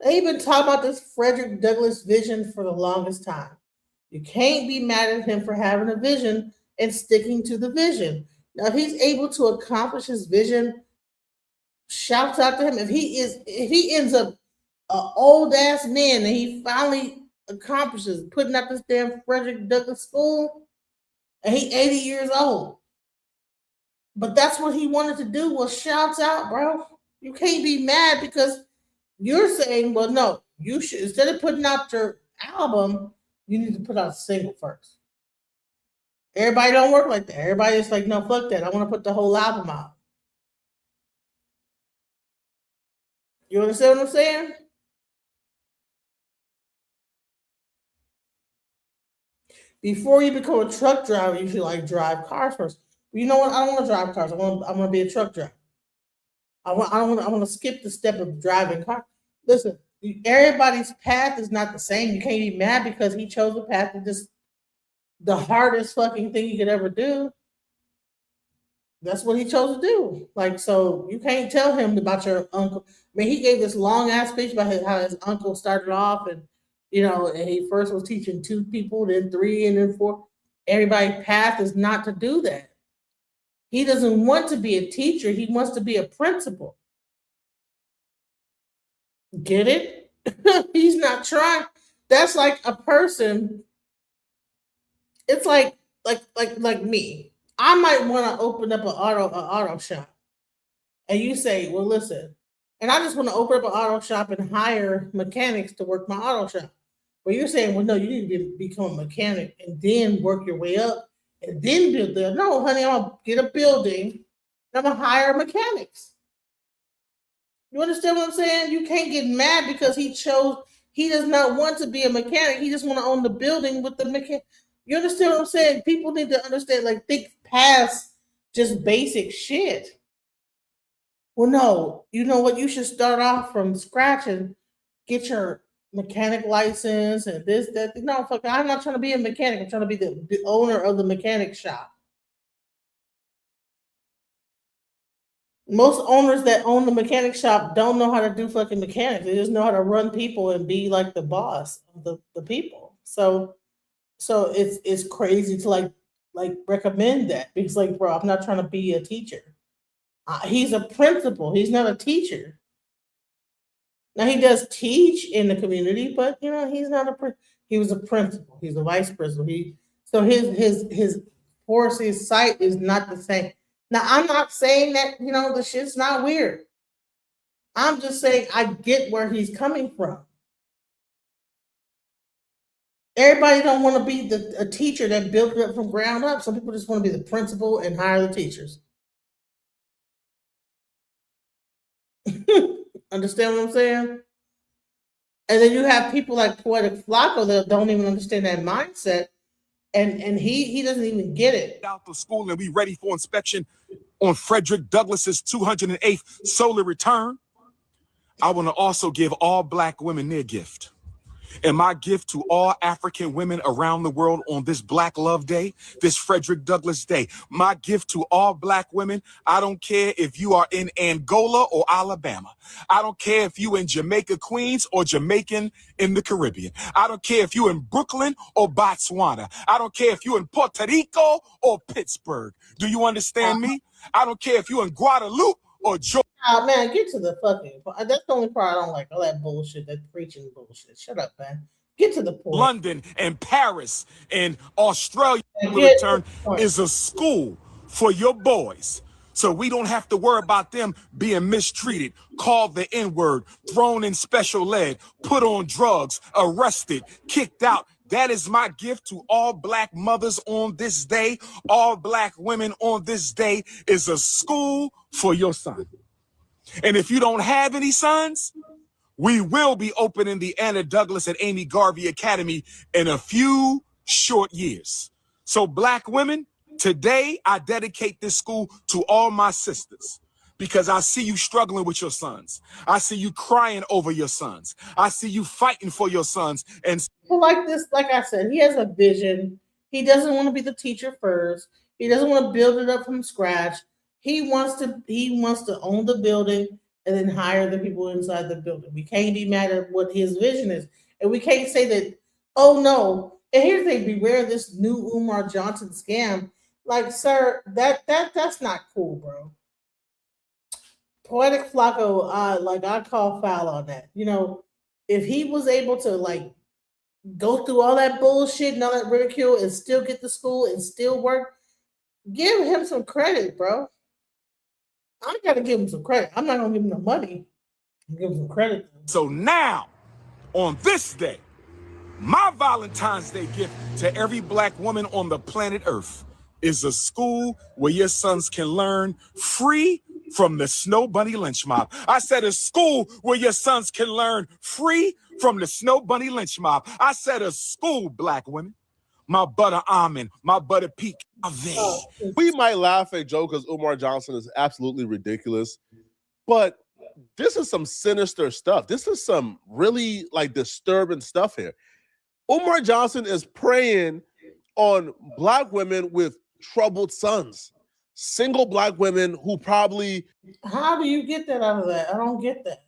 They've been talking about this Frederick Douglass vision for the longest time. You can't be mad at him for having a vision and sticking to the vision. Now, if he's able to accomplish his vision, shouts out to him. If he ends up an old ass man and he finally accomplishes putting up this damn Frederick Douglass school, and he's 80 years old. But that's what he wanted to do. Well, shouts out, bro. You can't be mad because you're saying, well, no, you should, instead of putting out your album, you need to put out a single first. Everybody don't work like that. Everybody's like, no, fuck that. I want to put the whole album out. You understand what I'm saying? Before you become a truck driver, you should like drive cars first. You know what? I don't want to drive cars. I want to be a truck driver. I want to skip the step of driving car. Listen, everybody's path is not the same. You can't be mad because he chose a path that just the hardest fucking thing you could ever do. That's what he chose to do. Like, so you can't tell him about your uncle. I mean, he gave this long ass speech about how his uncle started off and, you know, and he first was teaching 2 people, then 3, and then 4. Everybody's path is not to do that. He doesn't want to be a teacher. He wants to be a principal. Get it? He's not trying. That's like a person. It's like me. I might want to open up an auto shop. And you say, well, listen, and I just want to open up an auto shop and hire mechanics to work my auto shop. But you're saying, well, no, you need to become a mechanic and then work your way up and then build there. No, honey, I'm going to get a building and I'm going to hire mechanics. You understand what I'm saying? You can't get mad because he does not want to be a mechanic. He just want to own the building with the mechanic. You understand what I'm saying? People need to understand, like, think past just basic shit. Well, no, you know what? You should start off from scratch and get your mechanic license and this, that. No, fuck, I'm not trying to be a mechanic. I'm trying to be the owner of the mechanic shop. Most owners that own the mechanic shop don't know how to do fucking mechanics. They just know how to run people and be like the boss of the people. So it's crazy to like recommend that because like, bro, I'm not trying to be a teacher. He's a principal. He's not a teacher. Now he does teach in the community, but you know he's not he was a principal. He's a vice principal. His force, his sight is not the same. Now I'm not saying that you know the shit's not weird. I'm just saying I get where he's coming from. Everybody don't want to be a teacher that built it up from ground up. Some people just want to be the principal and hire the teachers. Understand what I'm saying? And then you have people like Poetic Flacco that don't even understand that mindset, and he doesn't even get it. Out to school and we ready for inspection on Frederick Douglass's 208th solar return. I want to also give all Black women their gift. And my gift to all African women around the world on this Black Love Day, this Frederick Douglass Day, my gift to all Black women, I don't care if you are in Angola or Alabama. I don't care if you in Jamaica, Queens, or Jamaican in the Caribbean. I don't care if you in Brooklyn or Botswana. I don't care if you in Puerto Rico or Pittsburgh. Do you understand me? I don't care if you in Guadalupe or Georgia. Oh man, get to the fucking. That's the only part I don't like. All that bullshit, that preaching bullshit. Shut up, man. Get to the point. London and Paris and Australia And return is a school for your boys. So we don't have to worry about them being mistreated, called the N-word, thrown in special ed, put on drugs, arrested, kicked out. That is my gift to all Black mothers on this day. All Black women on this day is a school for your son. And if you don't have any sons, we will be opening the Anna Douglas and Amy Garvey Academy in a few short years. So Black women, today I dedicate this school to all my sisters because I see you struggling with your sons. I see you crying over your sons. I see you fighting for your sons. And like this, like I said, he has a vision. He doesn't want to be the teacher first. He doesn't want to build it up from scratch. He wants to own the building and then hire the people inside the building. We can't be mad at what his vision is. And we can't say that, oh no. And here's the thing, beware this new Umar Johnson scam. Like, sir, that's not cool, bro. Poetic Flacco, I call foul on that. You know, if he was able to like go through all that bullshit and all that ridicule and still get to school and still work, give him some credit, bro. I gotta give him some credit. I'm not gonna give him no money. I'm give him some credit. so now, on this day, my Valentine's Day gift to every Black woman on the planet Earth is a school where your sons can learn free from the Snow Bunny lynch mob. I said a school where your sons can learn free from the Snow Bunny lynch mob. I said a school, Black women. My butter almond, my butter peak. We might laugh at Joe because Umar Johnson is absolutely ridiculous, but this is some sinister stuff. This is some really like disturbing stuff here. Umar Johnson is preying on Black women with troubled sons, single Black women who probably. How do you get that out of that? I don't get that.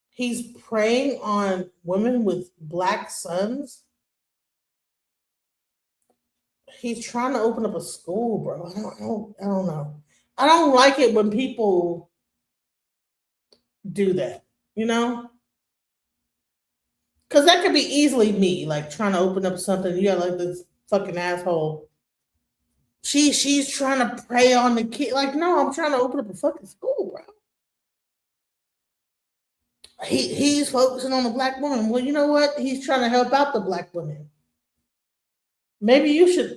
He's preying on women with Black sons. He's trying to open up a school, bro. I don't know. I don't like it when people do that, you know? Because that could be easily me, like trying to open up something. You got like this fucking asshole. She's trying to prey on the kid. Like, no, I'm trying to open up a fucking school, bro. He's focusing on the Black woman. Well, you know what? He's trying to help out the Black women. Maybe you should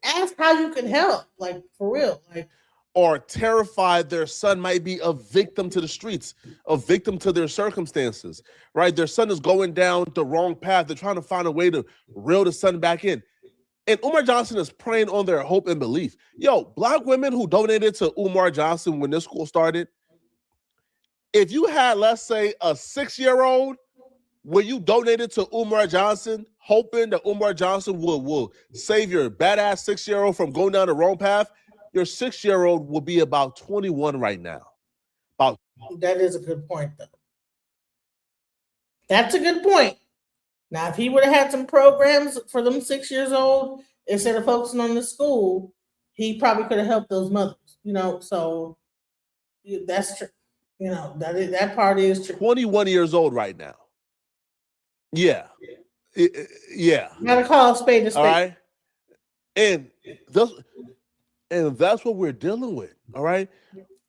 ask how you can help, like for real, like. Or terrified their son might be a victim to the streets, a victim to their circumstances, right? Their son is going down the wrong path. They're trying to find a way to reel the son back in. And Umar Johnson is preying on their hope and belief. Yo, Black women who donated to Umar Johnson when this school started, if you had, let's say, a 6-year-old when you donated to Umar Johnson, hoping that Umar Johnson will save your badass 6-year-old from going down the wrong path, your 6-year-old will be about 21 right now. That is a good point, though. That's a good point. Now, if he would have had some programs for them 6 years old instead of focusing on the school, he probably could have helped those mothers. So that's true. That part is true. 21 years old right now. Yeah. Yeah. Gotta call a spade a spade. All right. And that's what we're dealing with. All right.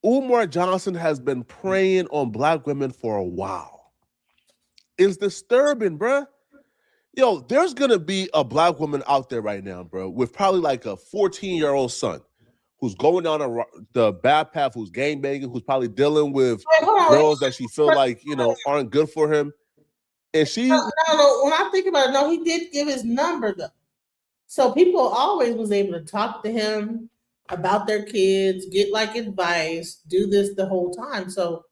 Umar Johnson has been preying on Black women for a while. It's disturbing, bruh. Yo, there's gonna be a Black woman out there right now, bro, with probably like a 14-year-old son who's going down the bad path, who's gangbanging, who's probably dealing with girls that she feel like, aren't good for him. And she no, when I think about it, no, he did give his number though. So people always was able to talk to him about their kids, get like advice, do this the whole time. So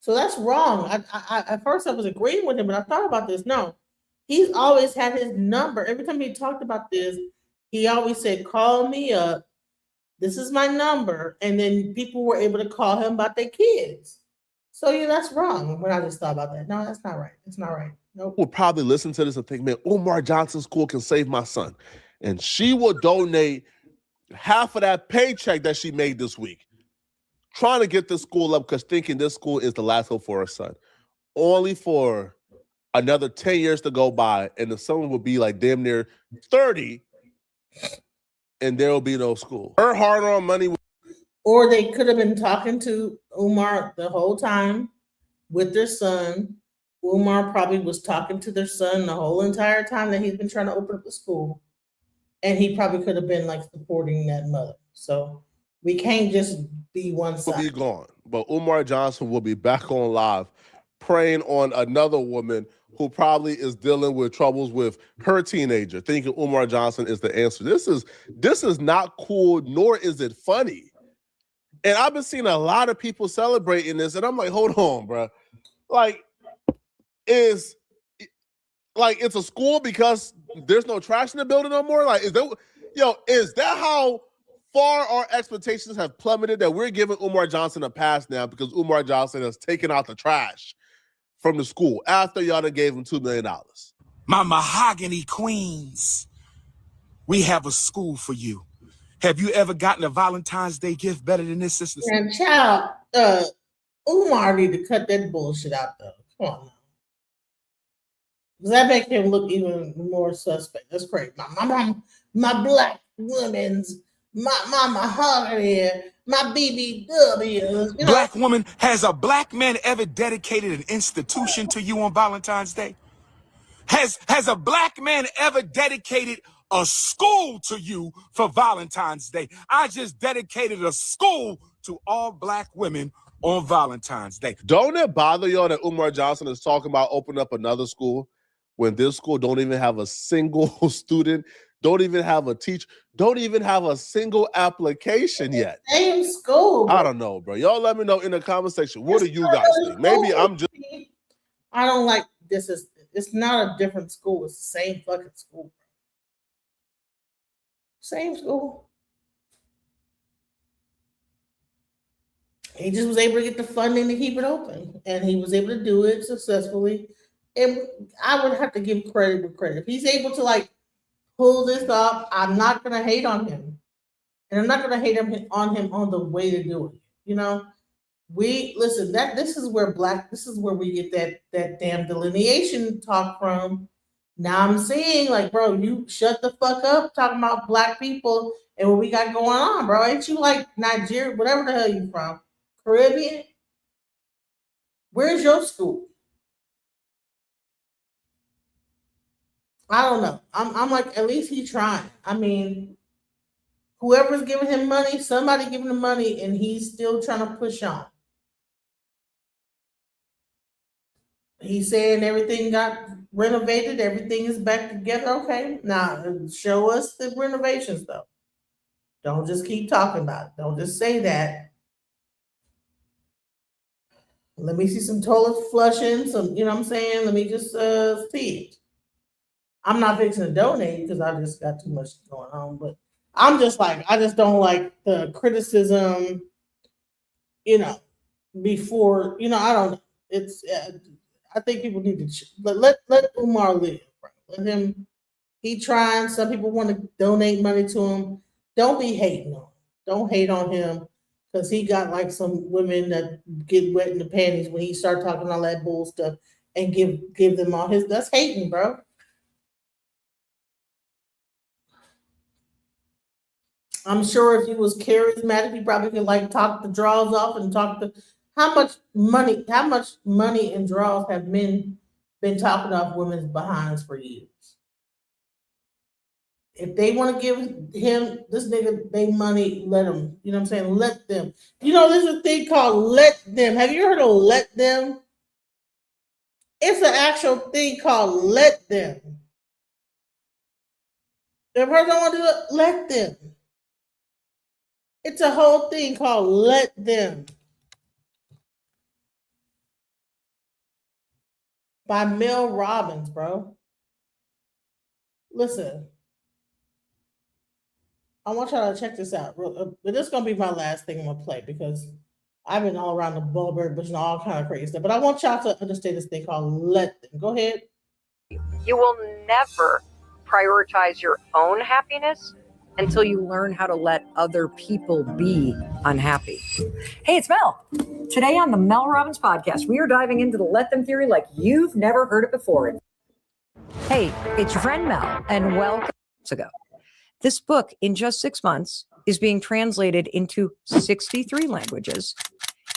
that's wrong. I at first I was agreeing with him, but I thought about this. No, he's always had his number. Every time he talked about this, he always said, call me up. This is my number. And then people were able to call him about their kids. So yeah, that's wrong. When I just thought about that. No, that's not right. It's not right. Nope. Will probably listen to this and think, man, Umar Johnson School can save my son. And she will donate half of that paycheck that she made this week, trying to get this school up because thinking this school is the last hope for her son. Only for another 10 years to go by, and the son will be like damn near 30, and there will be no school. Her hard-earned money. Or they could have been talking to Umar the whole time with their son. Umar probably was talking to their son the whole entire time that he's been trying to open up the school. And he probably could have been like supporting that mother. So we can't just be one side. Will be gone. But Umar Johnson will be back on live preying on another woman who probably is dealing with troubles with her teenager, thinking Umar Johnson is the answer. This is not cool, nor is it funny. And I've been seeing a lot of people celebrating this, and I'm like, hold on, bro. It's a school because there's no trash in the building no more? Is that how far our expectations have plummeted that we're giving Umar Johnson a pass now because Umar Johnson has taken out the trash from the school after y'all done gave him $2 million? My mahogany queens, we have a school for you. Have you ever gotten a Valentine's Day gift better than this, sister? And child, Umar need to cut that bullshit out though. Come on now. Does that make him look even more suspect? That's crazy. My Black women's, my mahogany, my BBW. Black woman, has a Black man ever dedicated an institution to you on Valentine's Day? Has a Black man ever dedicated a school to you for Valentine's Day? I just dedicated a school to all Black women on Valentine's Day. Don't it bother y'all that Umar Johnson is talking about opening up another school when this school don't even have a single student, don't even have a teacher, don't even have a single application yet? Same school. I don't know, bro. Y'all let me know in the comment section. What do you guys think? Maybe I'm just... I don't like this. It's not a different school. It's the same fucking school. Same school. He just was able to get the funding to keep it open, and he was able to do it successfully. And I would have to give credit where credit. If he's able to pull this off, I'm not gonna hate on him, and I'm not gonna hate on him on the way to do it. We listen. This is where we get that damn delineation talk from. Now I'm seeing bro, you shut the fuck up talking about Black people and what we got going on, bro. Ain't you like Nigeria, whatever the hell you from? Caribbean? Where's your school? I don't know. I'm like, at least he's trying. I mean, whoever's giving him money, somebody giving him money, and he's still trying to push on. He's saying everything got renovated, everything is back together. Okay, now show us the renovations though. Don't just keep talking about it. Don't just say that. Let me see some toilet flushing, some, you know what I'm saying? Let me just see it. I'm not fixing to donate because I just got too much going on, but I'm just like, I just don't like the criticism, before, I don't, it's, I think people need to let Umar live. Bro. Let him, he trying. Some people want to donate money to him. Don't be hating on him. Don't hate on him because he got like some women that get wet in the panties when he start talking all that bull stuff and give them all his. That's hating, bro. I'm sure if he was charismatic, he probably could like talk the draws off and talk the how much money and draws have men been talking off women's behinds for years. If they want to give him this nigga they money, let him. You know what I'm saying? Let them. There's a thing called let them. Have you heard of let them? It's an actual thing called let them. If a person don't want to do it, let them. It's a whole thing called let them. By Mel Robbins, bro. Listen. I want y'all to check this out. But this is going to be my last thing I'm going to play because I've been all around the Bulberg Bush and all kind of crazy stuff. But I want y'all to understand this thing called let them. Go ahead. You will never prioritize your own happiness until you learn how to let other people be unhappy. Hey, it's Mel. Today on the Mel Robbins podcast, we are diving into the let them theory like you've never heard it before. Hey, it's your friend Mel, and welcome ago. This book, in just 6 months, is being translated into 63 languages.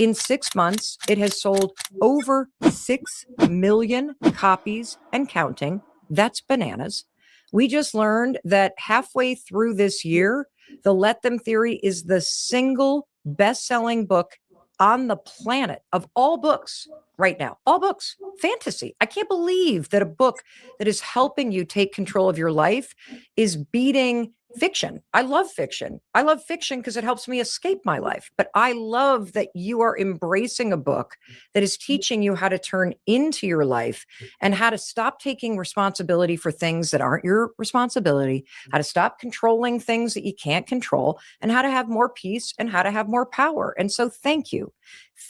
In 6 months, it has sold over 6 million copies and counting. That's bananas. We just learned that halfway through this year, the Let Them Theory is the single best-selling book on the planet of all books right now. All books, fantasy. I can't believe that a book that is helping you take control of your life is beating fiction. I love fiction. I love fiction because it helps me escape my life. But I love that you are embracing a book that is teaching you how to turn into your life and how to stop taking responsibility for things that aren't your responsibility, how to stop controlling things that you can't control, and how to have more peace and how to have more power. And so thank you.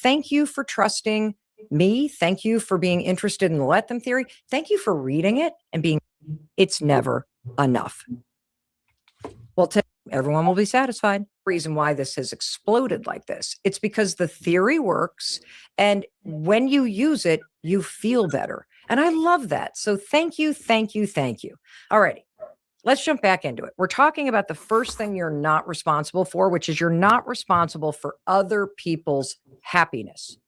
Thank you for trusting me. Thank you for being interested in the Let Them Theory. Thank you for reading it and being, it's never enough. Well, everyone will be satisfied. Reason why this has exploded like this, it's because the theory works. And when you use it, you feel better. And I love that. So thank you, thank you, thank you. All righty, let's jump back into it. We're talking about the first thing you're not responsible for, which is you're not responsible for other people's happiness.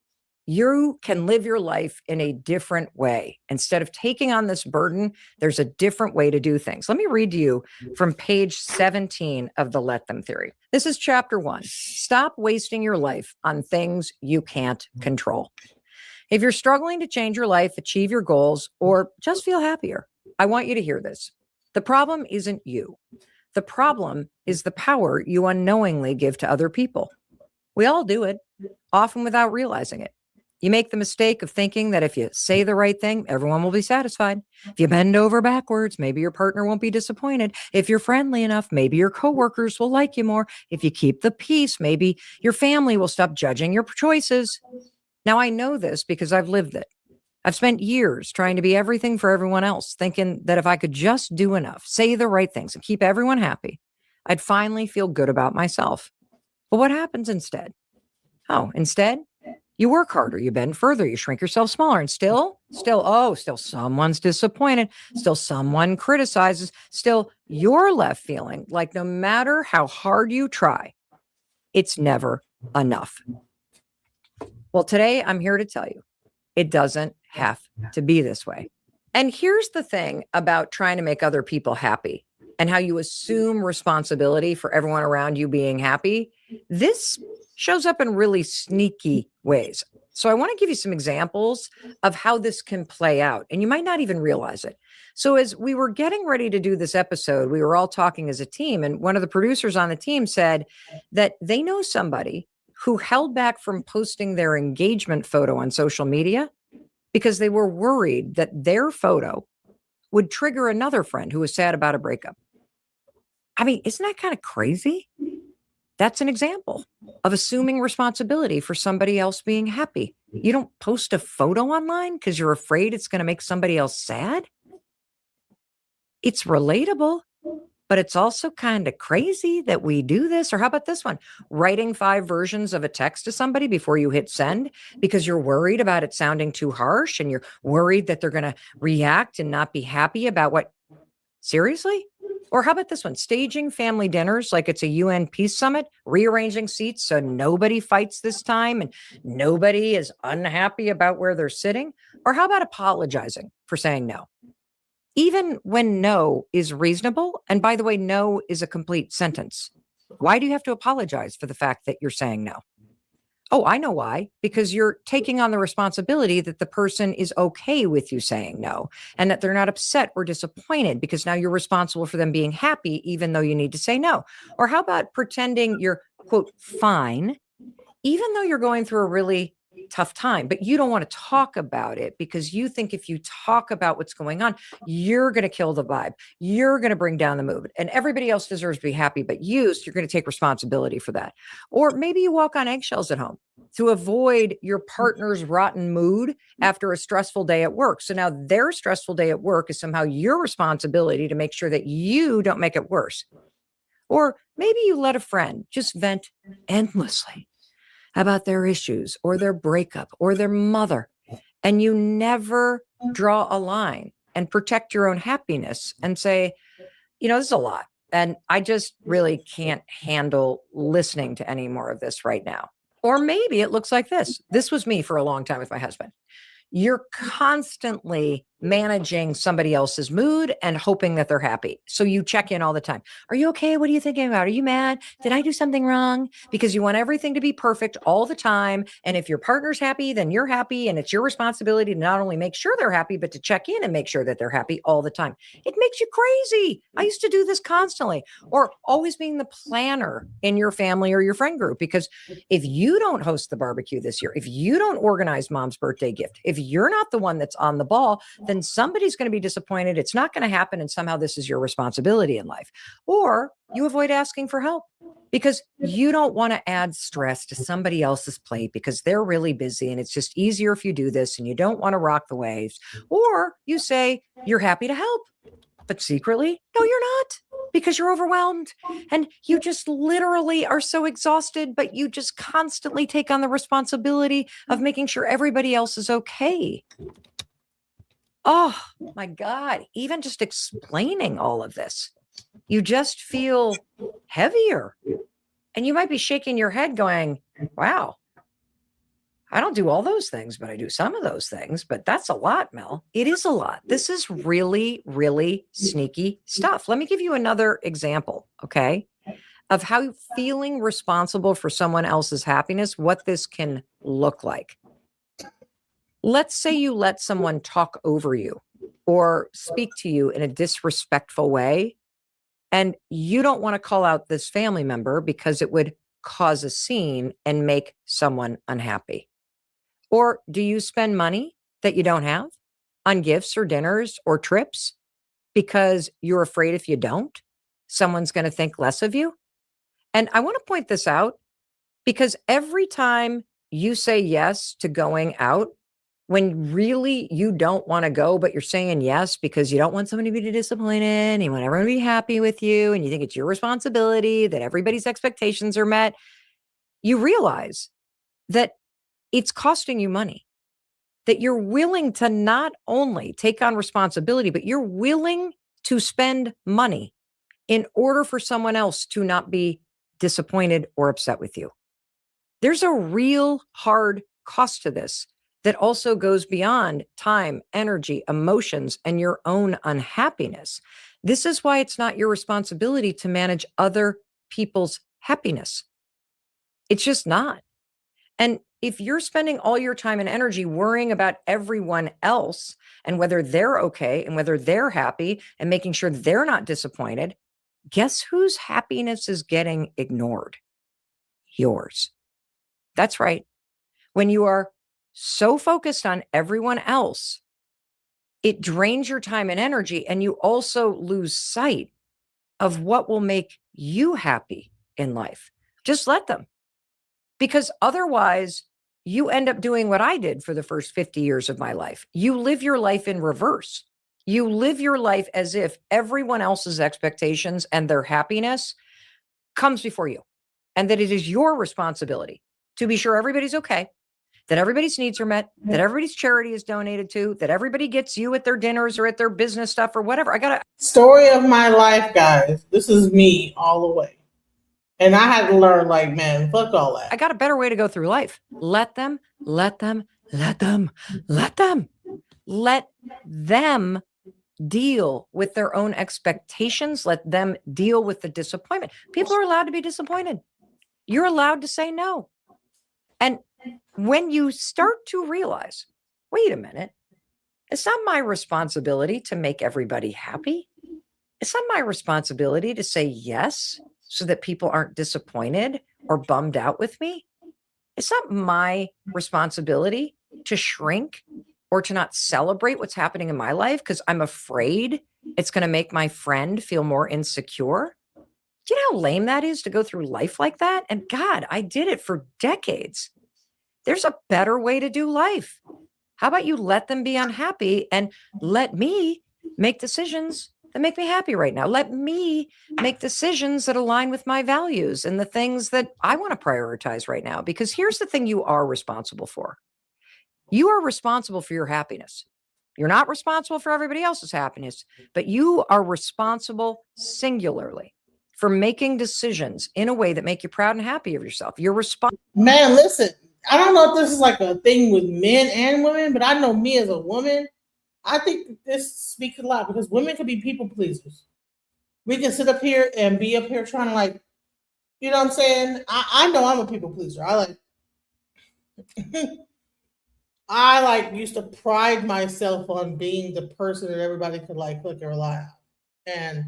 You can live your life in a different way. Instead of taking on this burden, there's a different way to do things. Let me read to you from page 17 of the Let Them Theory. This is chapter 1. Stop wasting your life on things you can't control. If you're struggling to change your life, achieve your goals, or just feel happier, I want you to hear this. The problem isn't you. The problem is the power you unknowingly give to other people. We all do it, often without realizing it. You make the mistake of thinking that if you say the right thing, everyone will be satisfied. If you bend over backwards, maybe your partner won't be disappointed. If you're friendly enough, maybe your coworkers will like you more. If you keep the peace, maybe your family will stop judging your choices. Now, I know this because I've lived it. I've spent years trying to be everything for everyone else, thinking that if I could just do enough, say the right things, and keep everyone happy, I'd finally feel good about myself. But what happens instead? Oh, instead, you work harder, you bend further, you shrink yourself smaller, and still someone's disappointed. Still someone criticizes. Still you're left feeling like no matter how hard you try, it's never enough. Well, today I'm here to tell you, it doesn't have to be this way. And here's the thing about trying to make other people happy and how you assume responsibility for everyone around you being happy. This shows up in really sneaky ways. So I want to give you some examples of how this can play out, and you might not even realize it. So as we were getting ready to do this episode, we were all talking as a team, and one of the producers on the team said that they know somebody who held back from posting their engagement photo on social media because they were worried that their photo would trigger another friend who was sad about a breakup. I mean, isn't that kind of crazy? That's an example of assuming responsibility for somebody else being happy. You don't post a photo online because you're afraid it's going to make somebody else sad. It's relatable, but it's also kind of crazy that we do this. Or how about this one? Writing 5 versions of a text to somebody before you hit send because you're worried about it sounding too harsh and you're worried that they're going to react and not be happy about what. Seriously? Or how about this one? Staging family dinners like it's a UN peace summit, rearranging seats so nobody fights this time and nobody is unhappy about where they're sitting. Or how about apologizing for saying no? Even when no is reasonable, and by the way, no is a complete sentence. Why do you have to apologize for the fact that you're saying no? Oh, I know why. Because you're taking on the responsibility that the person is okay with you saying no and that they're not upset or disappointed because now you're responsible for them being happy, even though you need to say no. Or how about pretending you're, quote, fine, even though you're going through a really tough time, but you don't want to talk about it because you think if you talk about what's going on, you're going to kill the vibe. You're going to bring down the mood and everybody else deserves to be happy, but you, so you're going to take responsibility for that. Or maybe you walk on eggshells at home to avoid your partner's rotten mood after a stressful day at work. So now their stressful day at work is somehow your responsibility to make sure that you don't make it worse. Or maybe you let a friend just vent endlessly about their issues or their breakup or their mother, and you never draw a line and protect your own happiness and say, you know, this is a lot, and I just really can't handle listening to any more of this right now. Or maybe it looks like this. This was me for a long time with my husband. You're constantly managing somebody else's mood and hoping that they're happy. So you check in all the time. Are you okay? What are you thinking about? Are you mad? Did I do something wrong? Because you want everything to be perfect all the time. And if your partner's happy, then you're happy. And it's your responsibility to not only make sure they're happy, but to check in and make sure that they're happy all the time. It makes you crazy. I used to do this constantly. Or always being the planner in your family or your friend group. Because if you don't host the barbecue this year, if you don't organize mom's birthday gift, if you're not the one that's on the ball, then somebody's going to be disappointed. It's not going to happen. And somehow this is your responsibility in life. Or you avoid asking for help because you don't want to add stress to somebody else's plate because they're really busy and it's just easier if you do this and you don't want to rock the waves. Or you say you're happy to help, but secretly, no, you're not, because you're overwhelmed and you just literally are so exhausted, but you just constantly take on the responsibility of making sure everybody else is okay. Oh my God, even just explaining all of this, you just feel heavier. And you might be shaking your head going, wow, I don't do all those things, but I do some of those things. But that's a lot, Mel. It is a lot. This is really, really sneaky stuff. Let me give you another example, okay, of how feeling responsible for someone else's happiness, what this can look like. Let's say you let someone talk over you or speak to you in a disrespectful way, and you don't want to call out this family member because it would cause a scene and make someone unhappy. Or do you spend money that you don't have on gifts or dinners or trips because you're afraid if you don't, someone's going to think less of you? And I want to point this out because every time you say yes to going out, when really you don't want to go, but you're saying yes because you don't want somebody to be disappointed and you want everyone to be happy with you and you think it's your responsibility that everybody's expectations are met, you realize that it's costing you money, that you're willing to not only take on responsibility, but you're willing to spend money in order for someone else to not be disappointed or upset with you. There's a real hard cost to this that also goes beyond time, energy, emotions, and your own unhappiness. This is why it's not your responsibility to manage other people's happiness. It's just not. And if you're spending all your time and energy worrying about everyone else and whether they're okay and whether they're happy and making sure they're not disappointed, guess whose happiness is getting ignored? Yours. That's right. When you are so focused on everyone else, it drains your time and energy, and you also lose sight of what will make you happy in life. Just let them. Because otherwise, you end up doing what I did for the first 50 years of my life. You live your life in reverse. You live your life as if everyone else's expectations and their happiness comes before you, and that it is your responsibility to be sure everybody's okay, that everybody's needs are met, that everybody's charity is donated to, that everybody gets you at their dinners or at their business stuff or whatever. Story of my life, guys. This is me all the way. And I had to learn, like, man, fuck all that. I got a better way to go through life. Let them deal with their own expectations. Let them deal with the disappointment. People are allowed to be disappointed. You're allowed to say no. And when you start to realize, wait a minute, it's not my responsibility to make everybody happy. It's not my responsibility to say yes so that people aren't disappointed or bummed out with me. It's not my responsibility to shrink or to not celebrate what's happening in my life because I'm afraid it's going to make my friend feel more insecure. Do you know how lame that is to go through life like that? And God, I did it for decades. There's a better way to do life. How about you let them be unhappy and let me make decisions that make me happy right now? Let me make decisions that align with my values and the things that I want to prioritize right now. Because here's the thing you are responsible for. You are responsible for your happiness. You're not responsible for everybody else's happiness, but you are responsible singularly for making decisions in a way that make you proud and happy of yourself. You're responsible. Man, listen, I don't know if this is like a thing with men and women, but I know me as a woman, I think this speaks a lot because women can be people pleasers. We can sit up here and be up here trying to, like, you know what I'm saying? I know I'm a people pleaser. I used to pride myself on being the person that everybody could like click or rely on. And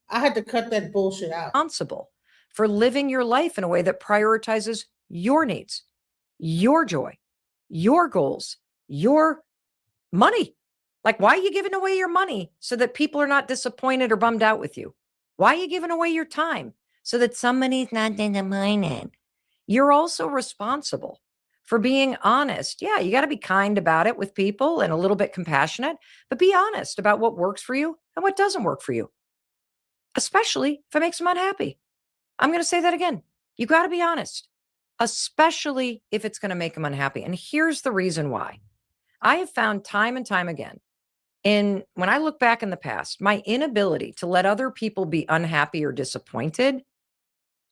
I had to cut that bullshit out. Responsible for living your life in a way that prioritizes your needs, your joy, your goals, your money. Like, why are you giving away your money so that people are not disappointed or bummed out with you? Why are you giving away your time so that somebody's not disappointed? You're also responsible for being honest. Yeah, you got to be kind about it with people and a little bit compassionate, but be honest about what works for you and what doesn't work for you, especially if it makes them unhappy. I'm going to say that again. You got to be honest, especially if it's going to make them unhappy. And here's the reason why. I have found time and time again, when I look back in the past, my inability to let other people be unhappy or disappointed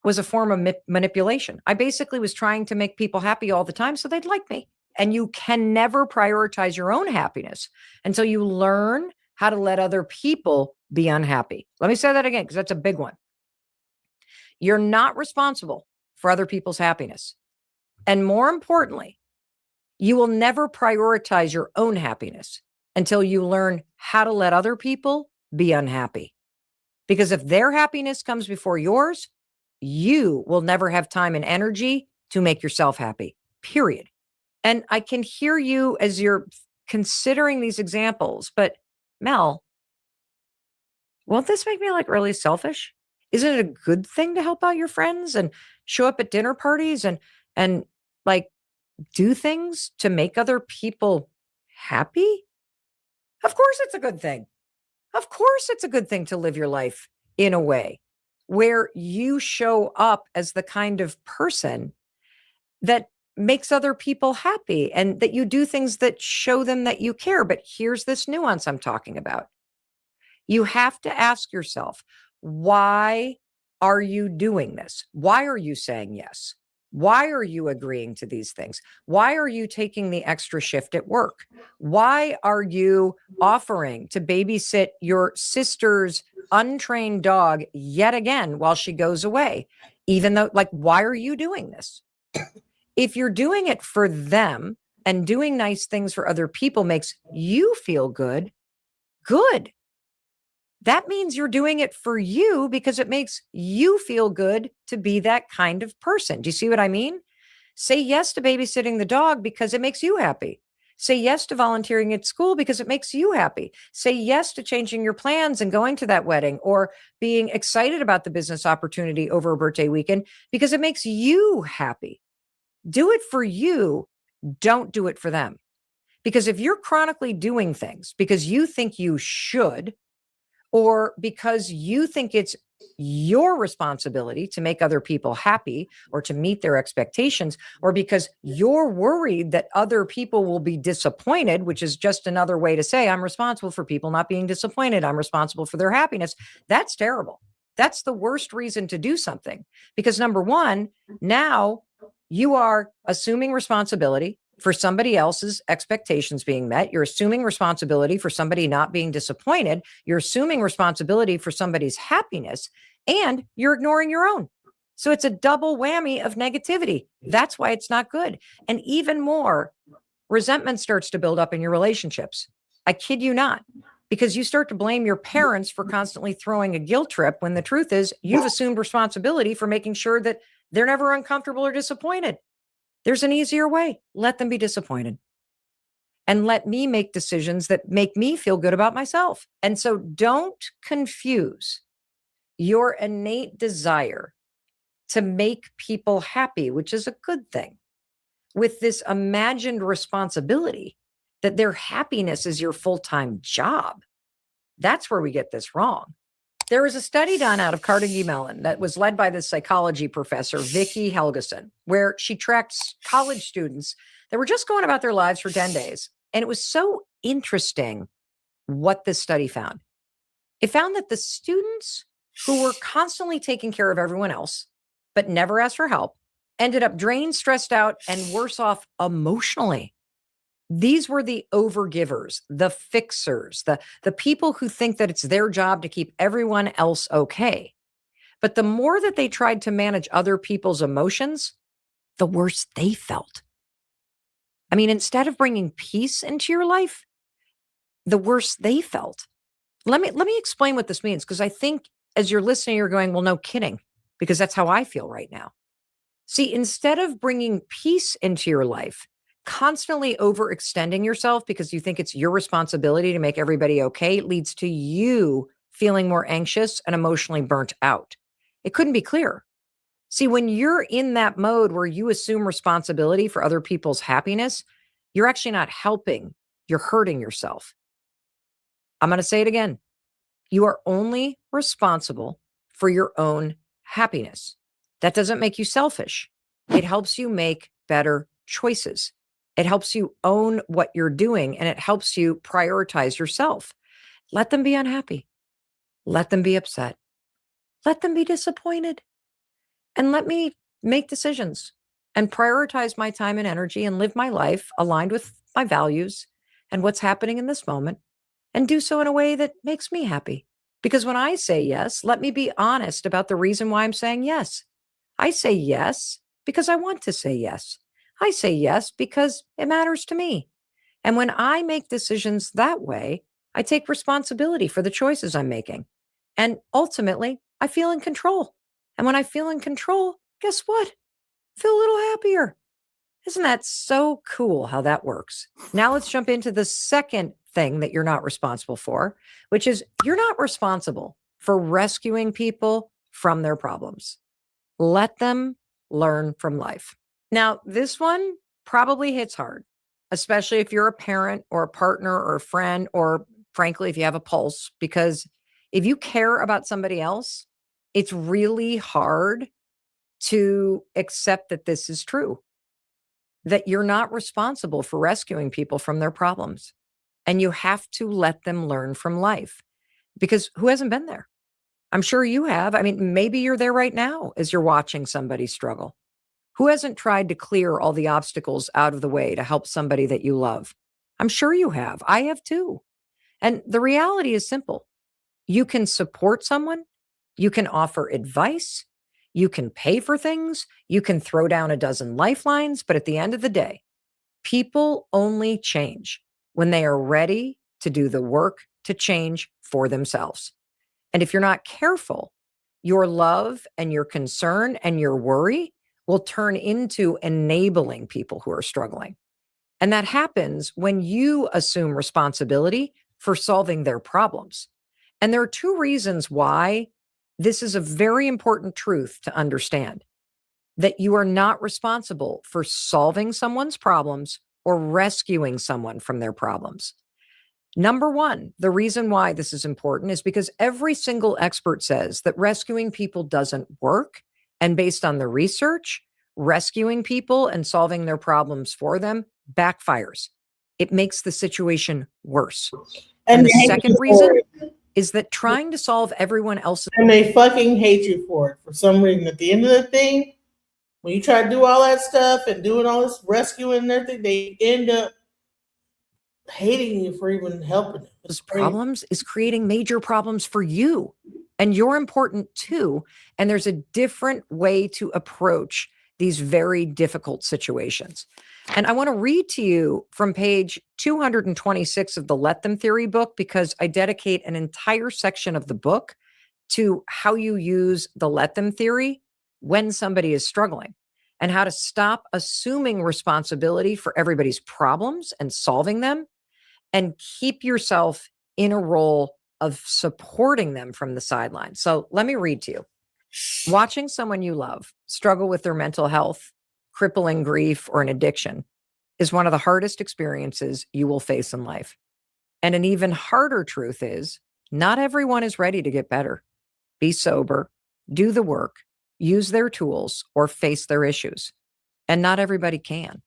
was a form of manipulation. I basically was trying to make people happy all the time so they'd like me. And you can never prioritize your own happiness until you learn how to let other people be unhappy. Let me say that again, because that's a big one. You're not responsible for other people's happiness. And more importantly, you will never prioritize your own happiness until you learn how to let other people be unhappy. Because if their happiness comes before yours, you will never have time and energy to make yourself happy, period. And I can hear you as you're considering these examples, but Mel, won't this make me like really selfish? Isn't it a good thing to help out your friends and show up at dinner parties and like do things to make other people happy? Of course it's a good thing. Of course it's a good thing to live your life in a way where you show up as the kind of person that makes other people happy and that you do things that show them that you care. But here's this nuance I'm talking about. You have to ask yourself, why are you doing this? Why are you saying yes? Why are you agreeing to these things? Why are you taking the extra shift at work? Why are you offering to babysit your sister's untrained dog yet again while she goes away? Even though, like, why are you doing this? If you're doing it for them and doing nice things for other people makes you feel good, good. That means you're doing it for you because it makes you feel good to be that kind of person. Do you see what I mean? Say yes to babysitting the dog because it makes you happy. Say yes to volunteering at school because it makes you happy. Say yes to changing your plans and going to that wedding, or being excited about the business opportunity over a birthday weekend because it makes you happy. Do it for you. Don't do it for them. Because if you're chronically doing things because you think you should, or because you think it's your responsibility to make other people happy or to meet their expectations, or because you're worried that other people will be disappointed, which is just another way to say I'm responsible for people not being disappointed, I'm responsible for their happiness, that's terrible. That's the worst reason to do something. Because number one, now you are assuming responsibility for somebody else's expectations being met. You're assuming responsibility for somebody not being disappointed. You're assuming responsibility for somebody's happiness, and you're ignoring your own. So it's a double whammy of negativity. That's why it's not good. And even more, resentment starts to build up in your relationships. I kid you not, because you start to blame your parents for constantly throwing a guilt trip when the truth is you've assumed responsibility for making sure that they're never uncomfortable or disappointed. There's an easier way. Let them be disappointed. And let me make decisions that make me feel good about myself. And so don't confuse your innate desire to make people happy, which is a good thing, with this imagined responsibility that their happiness is your full-time job. That's where we get this wrong. There was a study done out of Carnegie Mellon that was led by this psychology professor, Vicki Helgeson, where she tracked college students that were just going about their lives for 10 days. And it was so interesting what this study found. It found that the students who were constantly taking care of everyone else, but never asked for help, ended up drained, stressed out, and worse off emotionally. These were the overgivers, the fixers, the people who think that it's their job to keep everyone else okay. But the more that they tried to manage other people's emotions, the worse they felt. I mean, instead of bringing peace into your life, the worse they felt. Let me explain what this means, because I think as you're listening, you're going, well, no kidding, because that's how I feel right now. See, instead of bringing peace into your life, constantly overextending yourself because you think it's your responsibility to make everybody okay, it leads to you feeling more anxious and emotionally burnt out. It couldn't be clearer. See, when you're in that mode where you assume responsibility for other people's happiness, you're actually not helping. You're hurting yourself. I'm going to say it again. You are only responsible for your own happiness. That doesn't make you selfish. It helps you make better choices. It helps you own what you're doing, and it helps you prioritize yourself. Let them be unhappy. Let them be upset. Let them be disappointed. And let me make decisions and prioritize my time and energy and live my life aligned with my values and what's happening in this moment, and do so in a way that makes me happy. Because when I say yes, let me be honest about the reason why I'm saying yes. I say yes because I want to say yes. I say yes because it matters to me. And when I make decisions that way, I take responsibility for the choices I'm making. And ultimately, I feel in control. And when I feel in control, guess what? I feel a little happier. Isn't that so cool how that works? Now let's jump into the second thing that you're not responsible for, which is you're not responsible for rescuing people from their problems. Let them learn from life. Now, this one probably hits hard, especially if you're a parent or a partner or a friend, or frankly, if you have a pulse, because if you care about somebody else, it's really hard to accept that this is true, that you're not responsible for rescuing people from their problems. And you have to let them learn from life, because who hasn't been there? I'm sure you have. I mean, maybe you're there right now as you're watching somebody struggle. Who hasn't tried to clear all the obstacles out of the way to help somebody that you love? I'm sure you have. I have too. And the reality is simple. You can support someone. You can offer advice. You can pay for things. You can throw down a dozen lifelines. But at the end of the day, people only change when they are ready to do the work to change for themselves. And if you're not careful, your love and your concern and your worry will turn into enabling people who are struggling. And that happens when you assume responsibility for solving their problems. And there are two reasons why this is a very important truth to understand, that you are not responsible for solving someone's problems or rescuing someone from their problems. Number one, the reason why this is important is because every single expert says that rescuing people doesn't work. And based on the research, rescuing people and solving their problems for them backfires. It makes the situation worse. And the second reason is that trying to solve everyone else's— And they fucking hate you for it. For some reason, at the end of the thing, when you try to do all that stuff and doing all this rescuing and everything, they end up hating you for even helping them. Those problems is creating major problems for you. And you're important too. And there's a different way to approach these very difficult situations. And I want to read to you from page 226 of the Let Them Theory book, because I dedicate an entire section of the book to how you use the Let Them Theory when somebody is struggling, and how to stop assuming responsibility for everybody's problems and solving them, and keep yourself in a role of supporting them from the sidelines. So let me read to you. Watching someone you love struggle with their mental health, crippling grief, or an addiction is one of the hardest experiences you will face in life. And an even harder truth is, not everyone is ready to get better, be sober, do the work, use their tools, or face their issues. And not everybody can.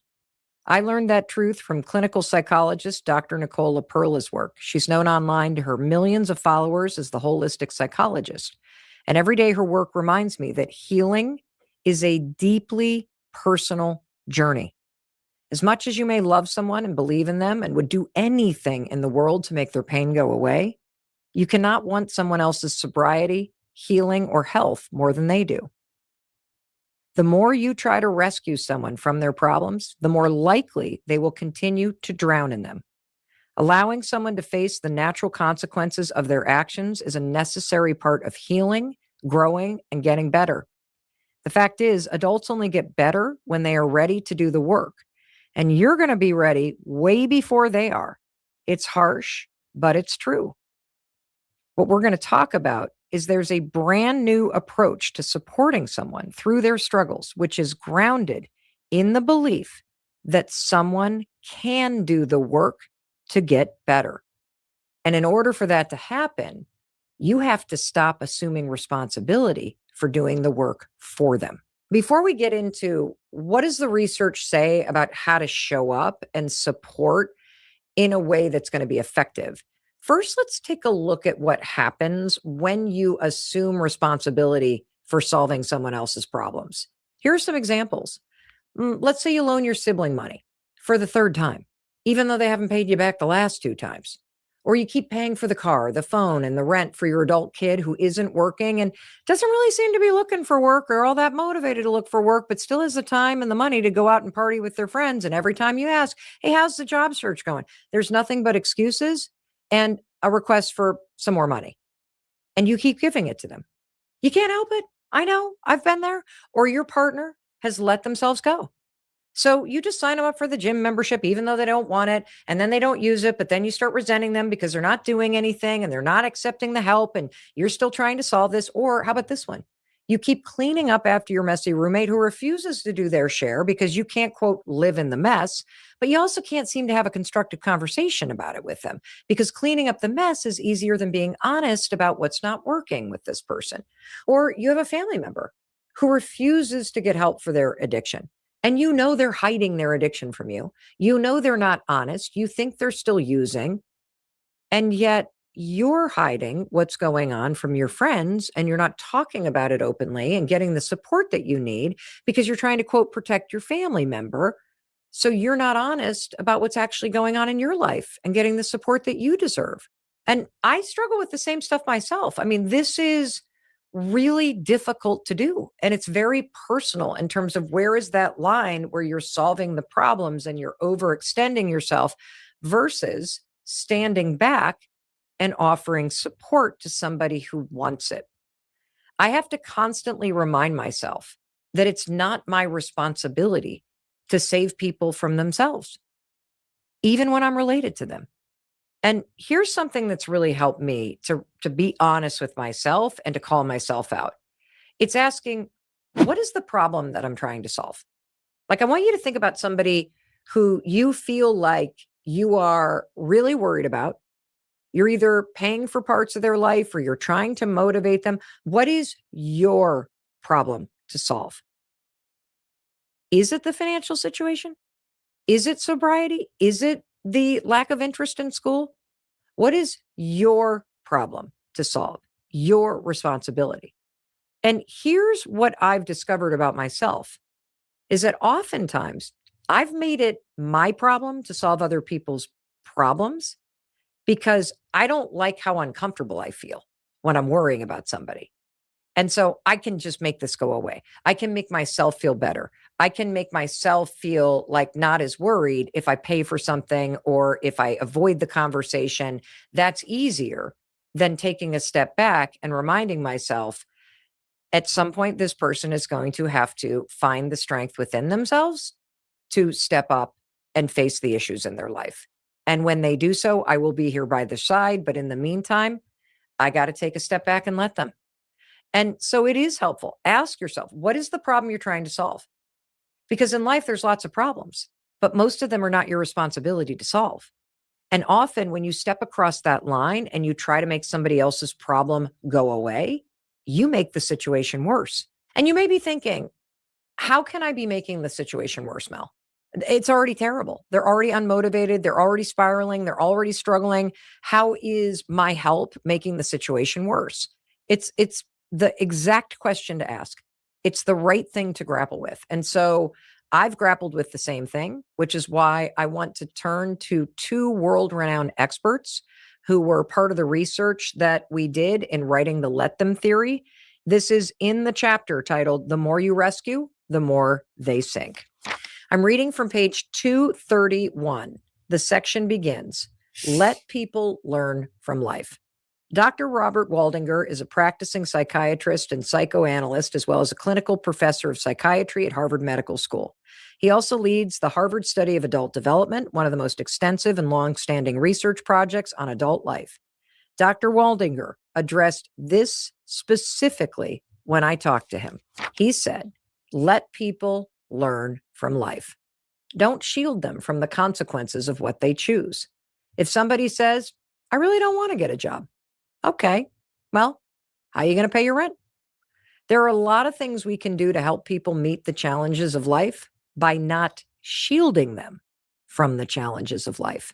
I learned that truth from clinical psychologist Dr. Nicole LaPerla's work. She's known online to her millions of followers as the holistic psychologist. And every day her work reminds me that healing is a deeply personal journey. As much as you may love someone and believe in them and would do anything in the world to make their pain go away, you cannot want someone else's sobriety, healing, or health more than they do. The more you try to rescue someone from their problems, the more likely they will continue to drown in them. Allowing someone to face the natural consequences of their actions is a necessary part of healing, growing, and getting better. The fact is, adults only get better when they are ready to do the work. And you're going to be ready way before they are. It's harsh, but it's true. What we're going to talk about is there's a brand new approach to supporting someone through their struggles, which is grounded in the belief that someone can do the work to get better. And in order for that to happen, you have to stop assuming responsibility for doing the work for them. Before we get into what does the research say about how to show up and support in a way that's going to be effective, first, let's take a look at what happens when you assume responsibility for solving someone else's problems. Here are some examples. Let's say you loan your sibling money for the third time, even though they haven't paid you back the last two times. Or you keep paying for the car, the phone, and the rent for your adult kid who isn't working and doesn't really seem to be looking for work or all that motivated to look for work, but still has the time and the money to go out and party with their friends. And every time you ask, hey, how's the job search going? There's nothing but excuses and a request for some more money. And you keep giving it to them. You can't help it. I know, I've been there. Or your partner has let themselves go. So you just sign them up for the gym membership, even though they don't want it. And then they don't use it. But then you start resenting them because they're not doing anything and they're not accepting the help. And you're still trying to solve this. Or how about this one? You keep cleaning up after your messy roommate who refuses to do their share because you can't, quote, live in the mess. But you also can't seem to have a constructive conversation about it with them because cleaning up the mess is easier than being honest about what's not working with this person. Or you have a family member who refuses to get help for their addiction. And you know they're hiding their addiction from you. You know they're not honest. You think they're still using. And yet you're hiding what's going on from your friends and you're not talking about it openly and getting the support that you need because you're trying to, quote, protect your family member. So you're not honest about what's actually going on in your life and getting the support that you deserve. And I struggle with the same stuff myself. I mean, this is really difficult to do. And it's very personal in terms of where is that line where you're solving the problems and you're overextending yourself versus standing back and offering support to somebody who wants it. I have to constantly remind myself that it's not my responsibility to save people from themselves. even when I'm related to them. And here's something that's really helped me to be honest with myself and to call myself out. It's asking, what is the problem that I'm trying to solve? Like, I want you to think about somebody who you feel like you are really worried about. You're either paying for parts of their life or you're trying to motivate them. What is your problem to solve? Is it the financial situation? Is it sobriety? Is it the lack of interest in school? What is your problem to solve? Your responsibility. And here's what I've discovered about myself is that oftentimes I've made it my problem to solve other people's problems because I don't like how uncomfortable I feel when I'm worrying about somebody. And so I can just make this go away. I can make myself feel better. I can make myself feel like not as worried if I pay for something or if I avoid the conversation. That's easier than taking a step back and reminding myself at some point, this person is going to have to find the strength within themselves to step up and face the issues in their life. And when they do so, I will be here by their side. But in the meantime, I got to take a step back and let them. And so it is helpful. Ask yourself, what is the problem you're trying to solve? Because in life, there's lots of problems, but most of them are not your responsibility to solve. And often when you step across that line and you try to make somebody else's problem go away, you make the situation worse. And you may be thinking, how can I be making the situation worse, Mel? It's already terrible. They're already unmotivated. They're already spiraling. They're already struggling. How is my help making the situation worse? It's the exact question to ask. It's the right thing to grapple with. And so I've grappled with the same thing, which is why I want to turn to two world-renowned experts who were part of the research that we did in writing the Let Them theory. This is in the chapter titled, The More You Rescue, the More They Sink. I'm reading from page 231. The section begins, Let People Learn from Life. Dr. Robert Waldinger is a practicing psychiatrist and psychoanalyst, as well as a clinical professor of psychiatry at Harvard Medical School. He also leads the Harvard Study of Adult Development, one of the most extensive and long-standing research projects on adult life. Dr. Waldinger addressed this specifically when I talked to him. He said, let people learn from life. Don't shield them from the consequences of what they choose. If somebody says, I really don't want to get a job. Okay, well, how are you going to pay your rent? There are a lot of things we can do to help people meet the challenges of life by not shielding them from the challenges of life.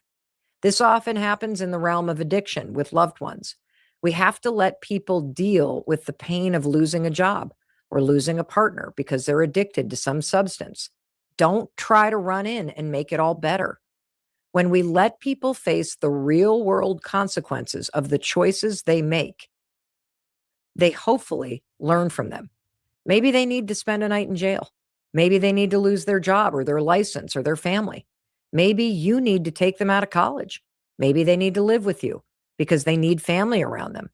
This often happens in the realm of addiction with loved ones. We have to let people deal with the pain of losing a job or losing a partner because they're addicted to some substance. Don't try to run in and make it all better. When we let people face the real world consequences of the choices they make, they hopefully learn from them. Maybe they need to spend a night in jail. Maybe they need to lose their job or their license or their family. Maybe you need to take them out of college. Maybe they need to live with you because they need family around them.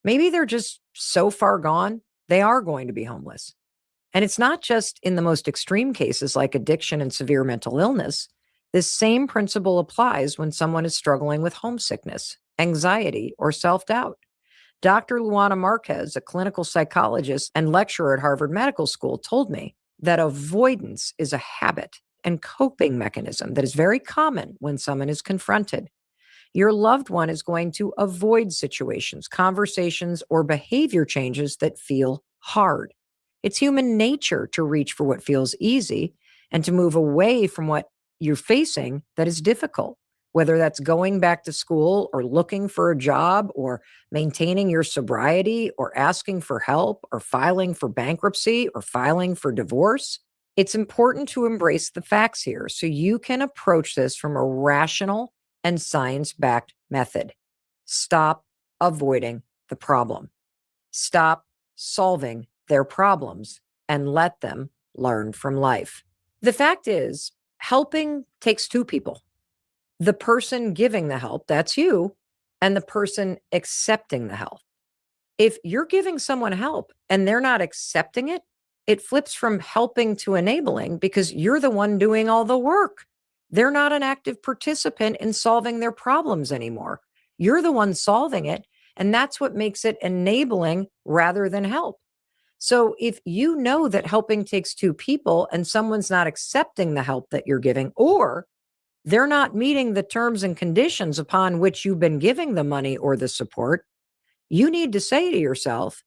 Maybe they're just so far gone, they are going to be homeless. And it's not just in the most extreme cases like addiction and severe mental illness. This same principle applies when someone is struggling with homesickness, anxiety, or self-doubt. Dr. Luana Marquez, a clinical psychologist and lecturer at Harvard Medical School, told me that avoidance is a habit and coping mechanism that is very common when someone is confronted. Your loved one is going to avoid situations, conversations, or behavior changes that feel hard. It's human nature to reach for what feels easy and to move away from what you're facing that is difficult, whether that's going back to school or looking for a job or maintaining your sobriety or asking for help or filing for bankruptcy or filing for divorce. It's important to embrace the facts here so you can approach this from a rational and science-backed method. Stop avoiding the problem. Stop solving their problems and let them learn from life. The fact is, helping takes two people. The person giving the help, that's you, and the person accepting the help. If you're giving someone help and they're not accepting it, it flips from helping to enabling because you're the one doing all the work. They're not an active participant in solving their problems anymore. You're the one solving it. And that's what makes it enabling rather than help. So if you know that helping takes two people and someone's not accepting the help that you're giving, or they're not meeting the terms and conditions upon which you've been giving the money or the support, you need to say to yourself,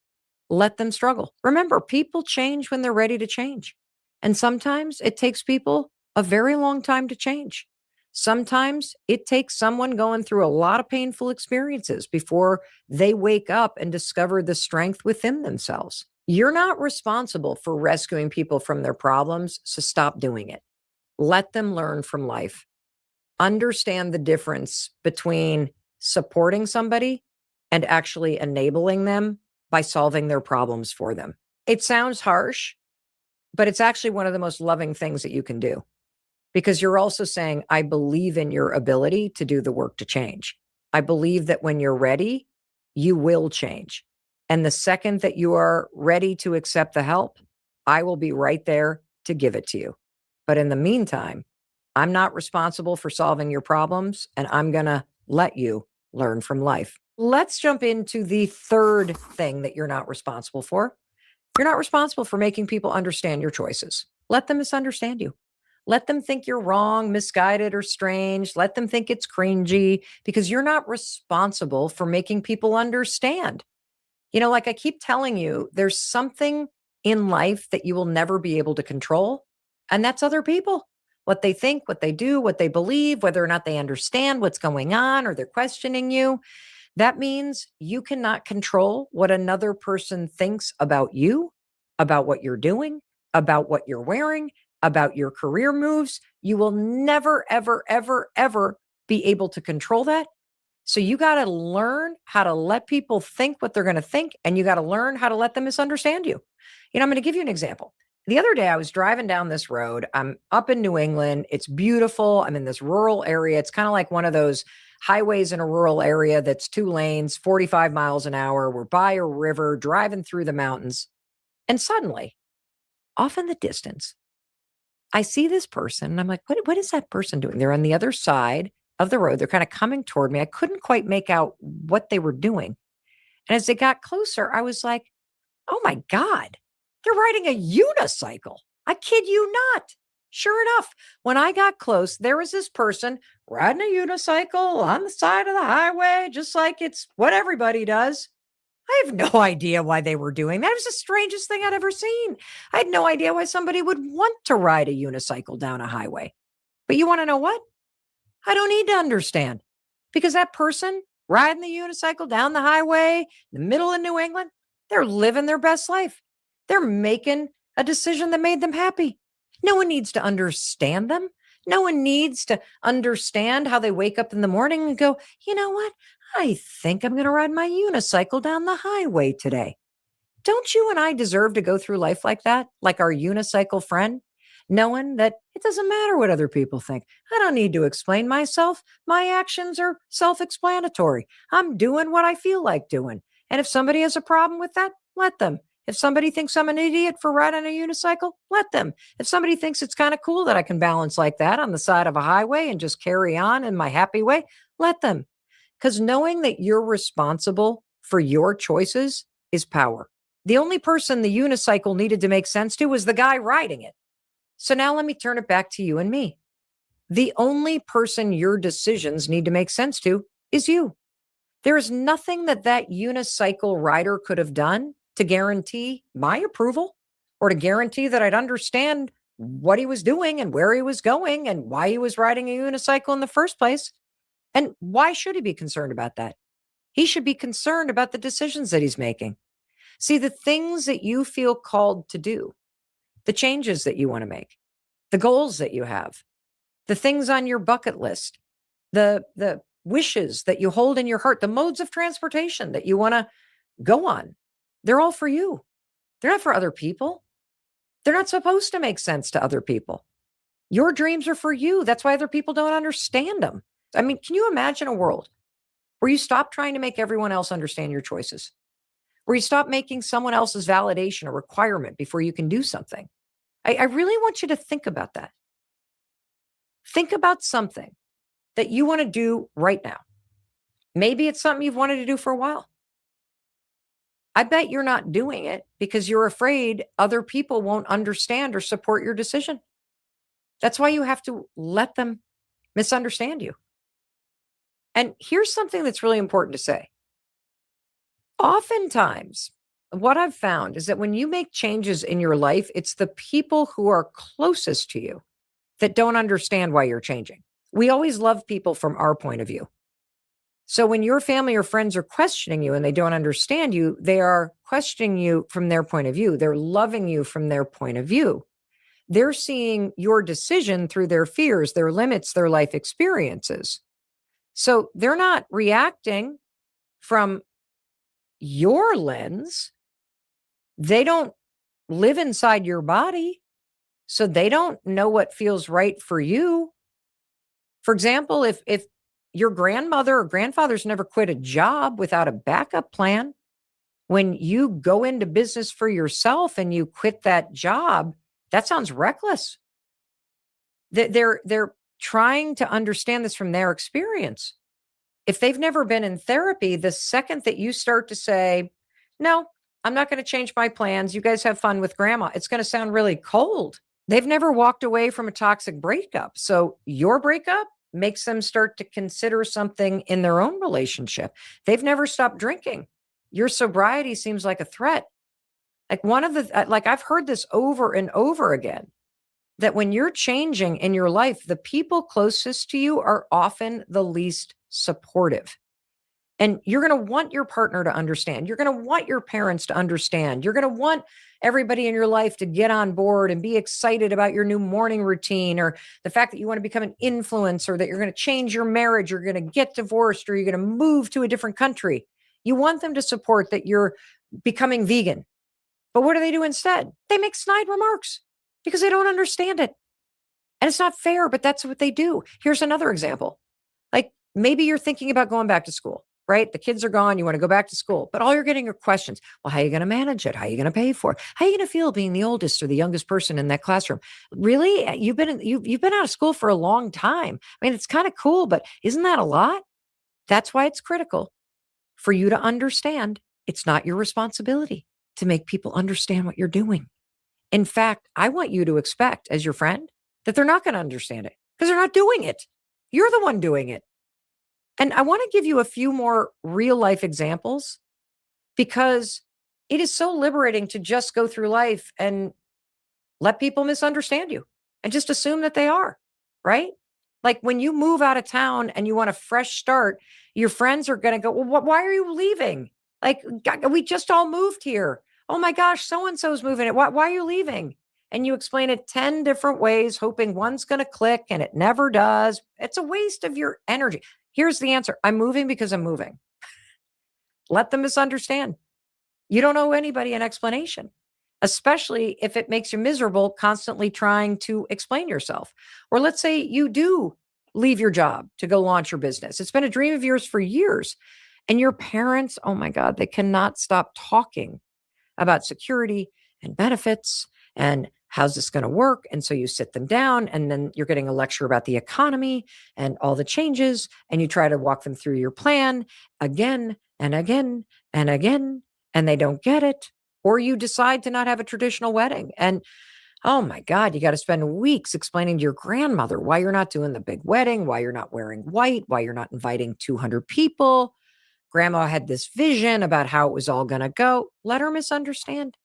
let them struggle. Remember, people change when they're ready to change. And sometimes it takes people a very long time to change. Sometimes it takes someone going through a lot of painful experiences before they wake up and discover the strength within themselves. You're not responsible for rescuing people from their problems, so stop doing it. Let them learn from life. Understand the difference between supporting somebody and actually enabling them by solving their problems for them. It sounds harsh, but it's actually one of the most loving things that you can do, because you're also saying, I believe in your ability to do the work to change. I believe that when you're ready, you will change. And the second that you are ready to accept the help, I will be right there to give it to you. But in the meantime, I'm not responsible for solving your problems, and I'm going to let you learn from life. Let's jump into the third thing that you're not responsible for. You're not responsible for making people understand your choices. Let them misunderstand you. Let them think you're wrong, misguided, or strange. Let them think it's cringy, because you're not responsible for making people understand. You know, like I keep telling you, there's something in life that you will never be able to control, and that's other people. What they think, what they do, what they believe, whether or not they understand what's going on or they're questioning you. That means you cannot control what another person thinks about you, about what you're doing, about what you're wearing, about your career moves. You will never, ever, ever, ever be able to control that. So you got to learn how to let people think what they're going to think, and you got to learn how to let them misunderstand you. You know, I'm going to give you an example. The other day I was driving down this road. I'm up in New England. It's beautiful. I'm in this rural area. It's kind of like one of those highways in a rural area that's 2 lanes, 45 miles an hour. We're by a river, driving through the mountains. And suddenly, off in the distance, I see this person, and I'm like, what is that person doing? They're on the other side of the road. They're kind of coming toward me. I couldn't quite make out what they were doing. And as they got closer, I was like, oh my God, they're riding a unicycle. I kid you not. Sure enough, when I got close, there was this person riding a unicycle on the side of the highway, just like it's what everybody does. I have no idea why they were doing that. It was the strangest thing I'd ever seen. I had no idea why somebody would want to ride a unicycle down a highway. But you want to know what? I don't need to understand, because that person riding the unicycle down the highway in the middle of New England, they're living their best life. They're making a decision that made them happy. No one needs to understand them. No one needs to understand how they wake up in the morning and go, you know what? I think I'm going to ride my unicycle down the highway today. Don't you and I deserve to go through life like that, like our unicycle friend, knowing that it doesn't matter what other people think. I don't need to explain myself. My actions are self-explanatory. I'm doing what I feel like doing. And if somebody has a problem with that, let them. If somebody thinks I'm an idiot for riding a unicycle, let them. If somebody thinks it's kind of cool that I can balance like that on the side of a highway and just carry on in my happy way, let them. Because knowing that you're responsible for your choices is power. The only person the unicycle needed to make sense to was the guy riding it. So now let me turn it back to you and me. The only person your decisions need to make sense to is you. There is nothing that unicycle rider could have done to guarantee my approval or to guarantee that I'd understand what he was doing and where he was going and why he was riding a unicycle in the first place. And why should he be concerned about that? He should be concerned about the decisions that he's making. See, the things that you feel called to do, the changes that you want to make, the goals that you have, the things on your bucket list, the wishes that you hold in your heart, the modes of transportation that you want to go on, they're all for you. They're not for other people. They're not supposed to make sense to other people. Your dreams are for you. That's why other people don't understand them. I mean, can you imagine a world where you stop trying to make everyone else understand your choices? Where you stop making someone else's validation a requirement before you can do something? I really want you to think about that. Think about something that you want to do right now. Maybe it's something you've wanted to do for a while. I bet you're not doing it because you're afraid other people won't understand or support your decision. That's why you have to let them misunderstand you. And here's something that's really important to say. Oftentimes, what I've found is that when you make changes in your life, it's the people who are closest to you that don't understand why you're changing. We always love people from our point of view. So when your family or friends are questioning you and they don't understand you, they are questioning you from their point of view. They're loving you from their point of view. They're seeing your decision through their fears, their limits, their life experiences. So they're not reacting from your lens. They don't live inside your body, so they don't know what feels right for you. For example, if your grandmother or grandfather's never quit a job without a backup plan, when you go into business for yourself and you quit that job, that sounds reckless. They're trying to understand this from their experience. If they've never been in therapy, the second that you start to say, no, I'm not going to change my plans, you guys have fun with grandma, it's going to sound really cold. They've never walked away from a toxic breakup. So your breakup makes them start to consider something in their own relationship. They've never stopped drinking. Your sobriety seems like a threat. I've heard this over and over again, that when you're changing in your life, the people closest to you are often the least supportive. And you're going to want your partner to understand. You're going to want your parents to understand. You're going to want everybody in your life to get on board and be excited about your new morning routine, or the fact that you want to become an influencer, that you're going to change your marriage, you're going to get divorced, or you're going to move to a different country. You want them to support that you're becoming vegan. But what do they do instead? They make snide remarks because they don't understand it. And it's not fair, but that's what they do. Here's another example. Like maybe you're thinking about going back to school, right? The kids are gone. You want to go back to school, but all you're getting are questions. Well, how are you going to manage it? How are you going to pay for it? How are you going to feel being the oldest or the youngest person in that classroom? Really? You've been out of school for a long time. I mean, it's kind of cool, but isn't that a lot? That's why it's critical for you to understand it's not your responsibility to make people understand what you're doing. In fact, I want you to expect as your friend that they're not going to understand it because they're not doing it. You're the one doing it. And I want to give you a few more real life examples because it is so liberating to just go through life and let people misunderstand you and just assume that they are, right? Like when you move out of town and you want a fresh start, your friends are going to go, well, why are you leaving? Like, we just all moved here. Oh my gosh, so-and-so's moving it. Why are you leaving? And you explain it 10 different ways, hoping one's going to click and it never does. It's a waste of your energy. Here's the answer. I'm moving because I'm moving. Let them misunderstand. You don't owe anybody an explanation, especially if it makes you miserable constantly trying to explain yourself. Or let's say you do leave your job to go launch your business. It's been a dream of yours for years. And your parents, oh my God, they cannot stop talking about security and benefits and how's this going to work. And so you sit them down and then you're getting a lecture about the economy and all the changes. And you try to walk them through your plan again and again and again, and they don't get it. Or you decide to not have a traditional wedding. And oh my God, you got to spend weeks explaining to your grandmother why you're not doing the big wedding, why you're not wearing white, why you're not inviting 200 people. Grandma had this vision about how it was all going to go. Let her misunderstand.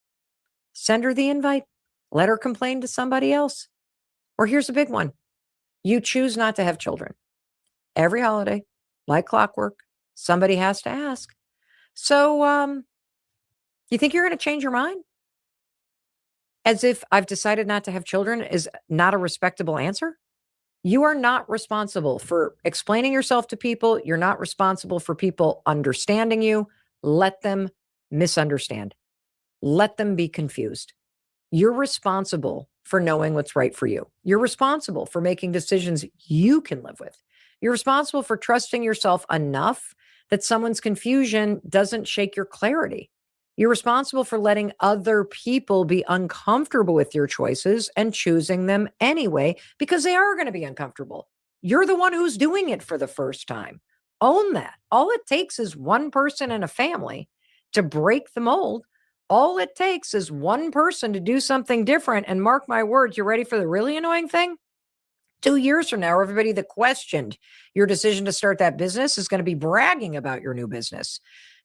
Send her the invite. Let her complain to somebody else. Or here's a big one. You choose not to have children. Every holiday, like clockwork, somebody has to ask. So, you think you're going to change your mind? As if I've decided not to have children is not a respectable answer? You are not responsible for explaining yourself to people. You're not responsible for people understanding you. Let them misunderstand. Let them be confused. You're responsible for knowing what's right for you. You're responsible for making decisions you can live with. You're responsible for trusting yourself enough that someone's confusion doesn't shake your clarity. You're responsible for letting other people be uncomfortable with your choices and choosing them anyway, because they are going to be uncomfortable. You're the one who's doing it for the first time. Own that. All it takes is one person in a family to break the mold. All it takes is one person to do something different. And mark my words, you're ready for the really annoying thing? 2 years from now, everybody that questioned your decision to start that business is going to be bragging about your new business.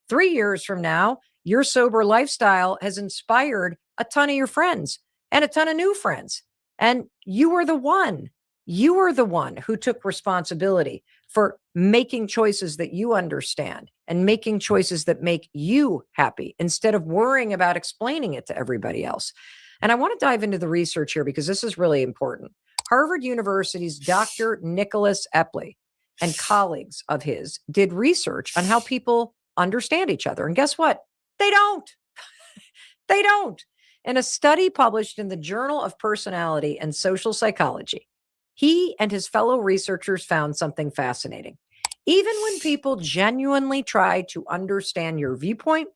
3 years from now, your sober lifestyle has inspired a ton of your friends and a ton of new friends. And you were the one who took responsibility for making choices that you understand and making choices that make you happy instead of worrying about explaining it to everybody else. And I want to dive into the research here because this is really important. Harvard University's Dr. Nicholas Epley and colleagues of his did research on how people understand each other. And guess what? They don't. They don't. In a study published in the Journal of Personality and Social Psychology, he and his fellow researchers found something fascinating. Even when people genuinely try to understand your viewpoint,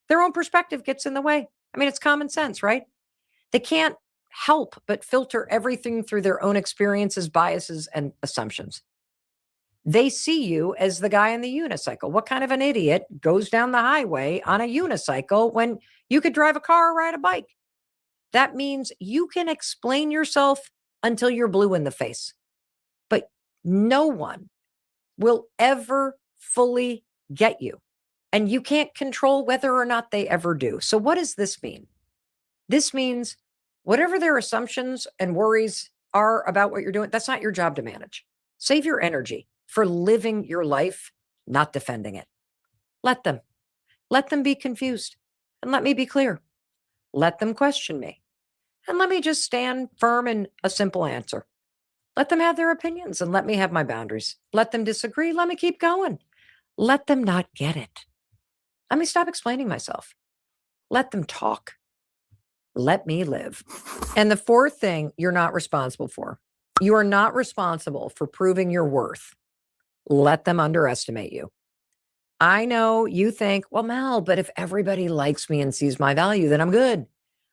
their own perspective gets in the way. I mean, it's common sense, right? They can't help but filter everything through their own experiences, biases, and assumptions. They see you as the guy on the unicycle. What kind of an idiot goes down the highway on a unicycle when you could drive a car or ride a bike? That means you can explain yourself until you're blue in the face. But no one will ever fully get you. And you can't control whether or not they ever do. So what does this mean? This means whatever their assumptions and worries are about what you're doing, that's not your job to manage. Save your energy for living your life, not defending it. Let them be confused. And let me be clear. Let them question me. And let me just stand firm in a simple answer. Let them have their opinions and let me have my boundaries. Let them disagree. Let me keep going. Let them not get it. Let me stop explaining myself. Let them talk. Let me live. And the fourth thing you're not responsible for. You are not responsible for proving your worth. Let them underestimate you. I know you think, well, Mel, but if everybody likes me and sees my value, then I'm good.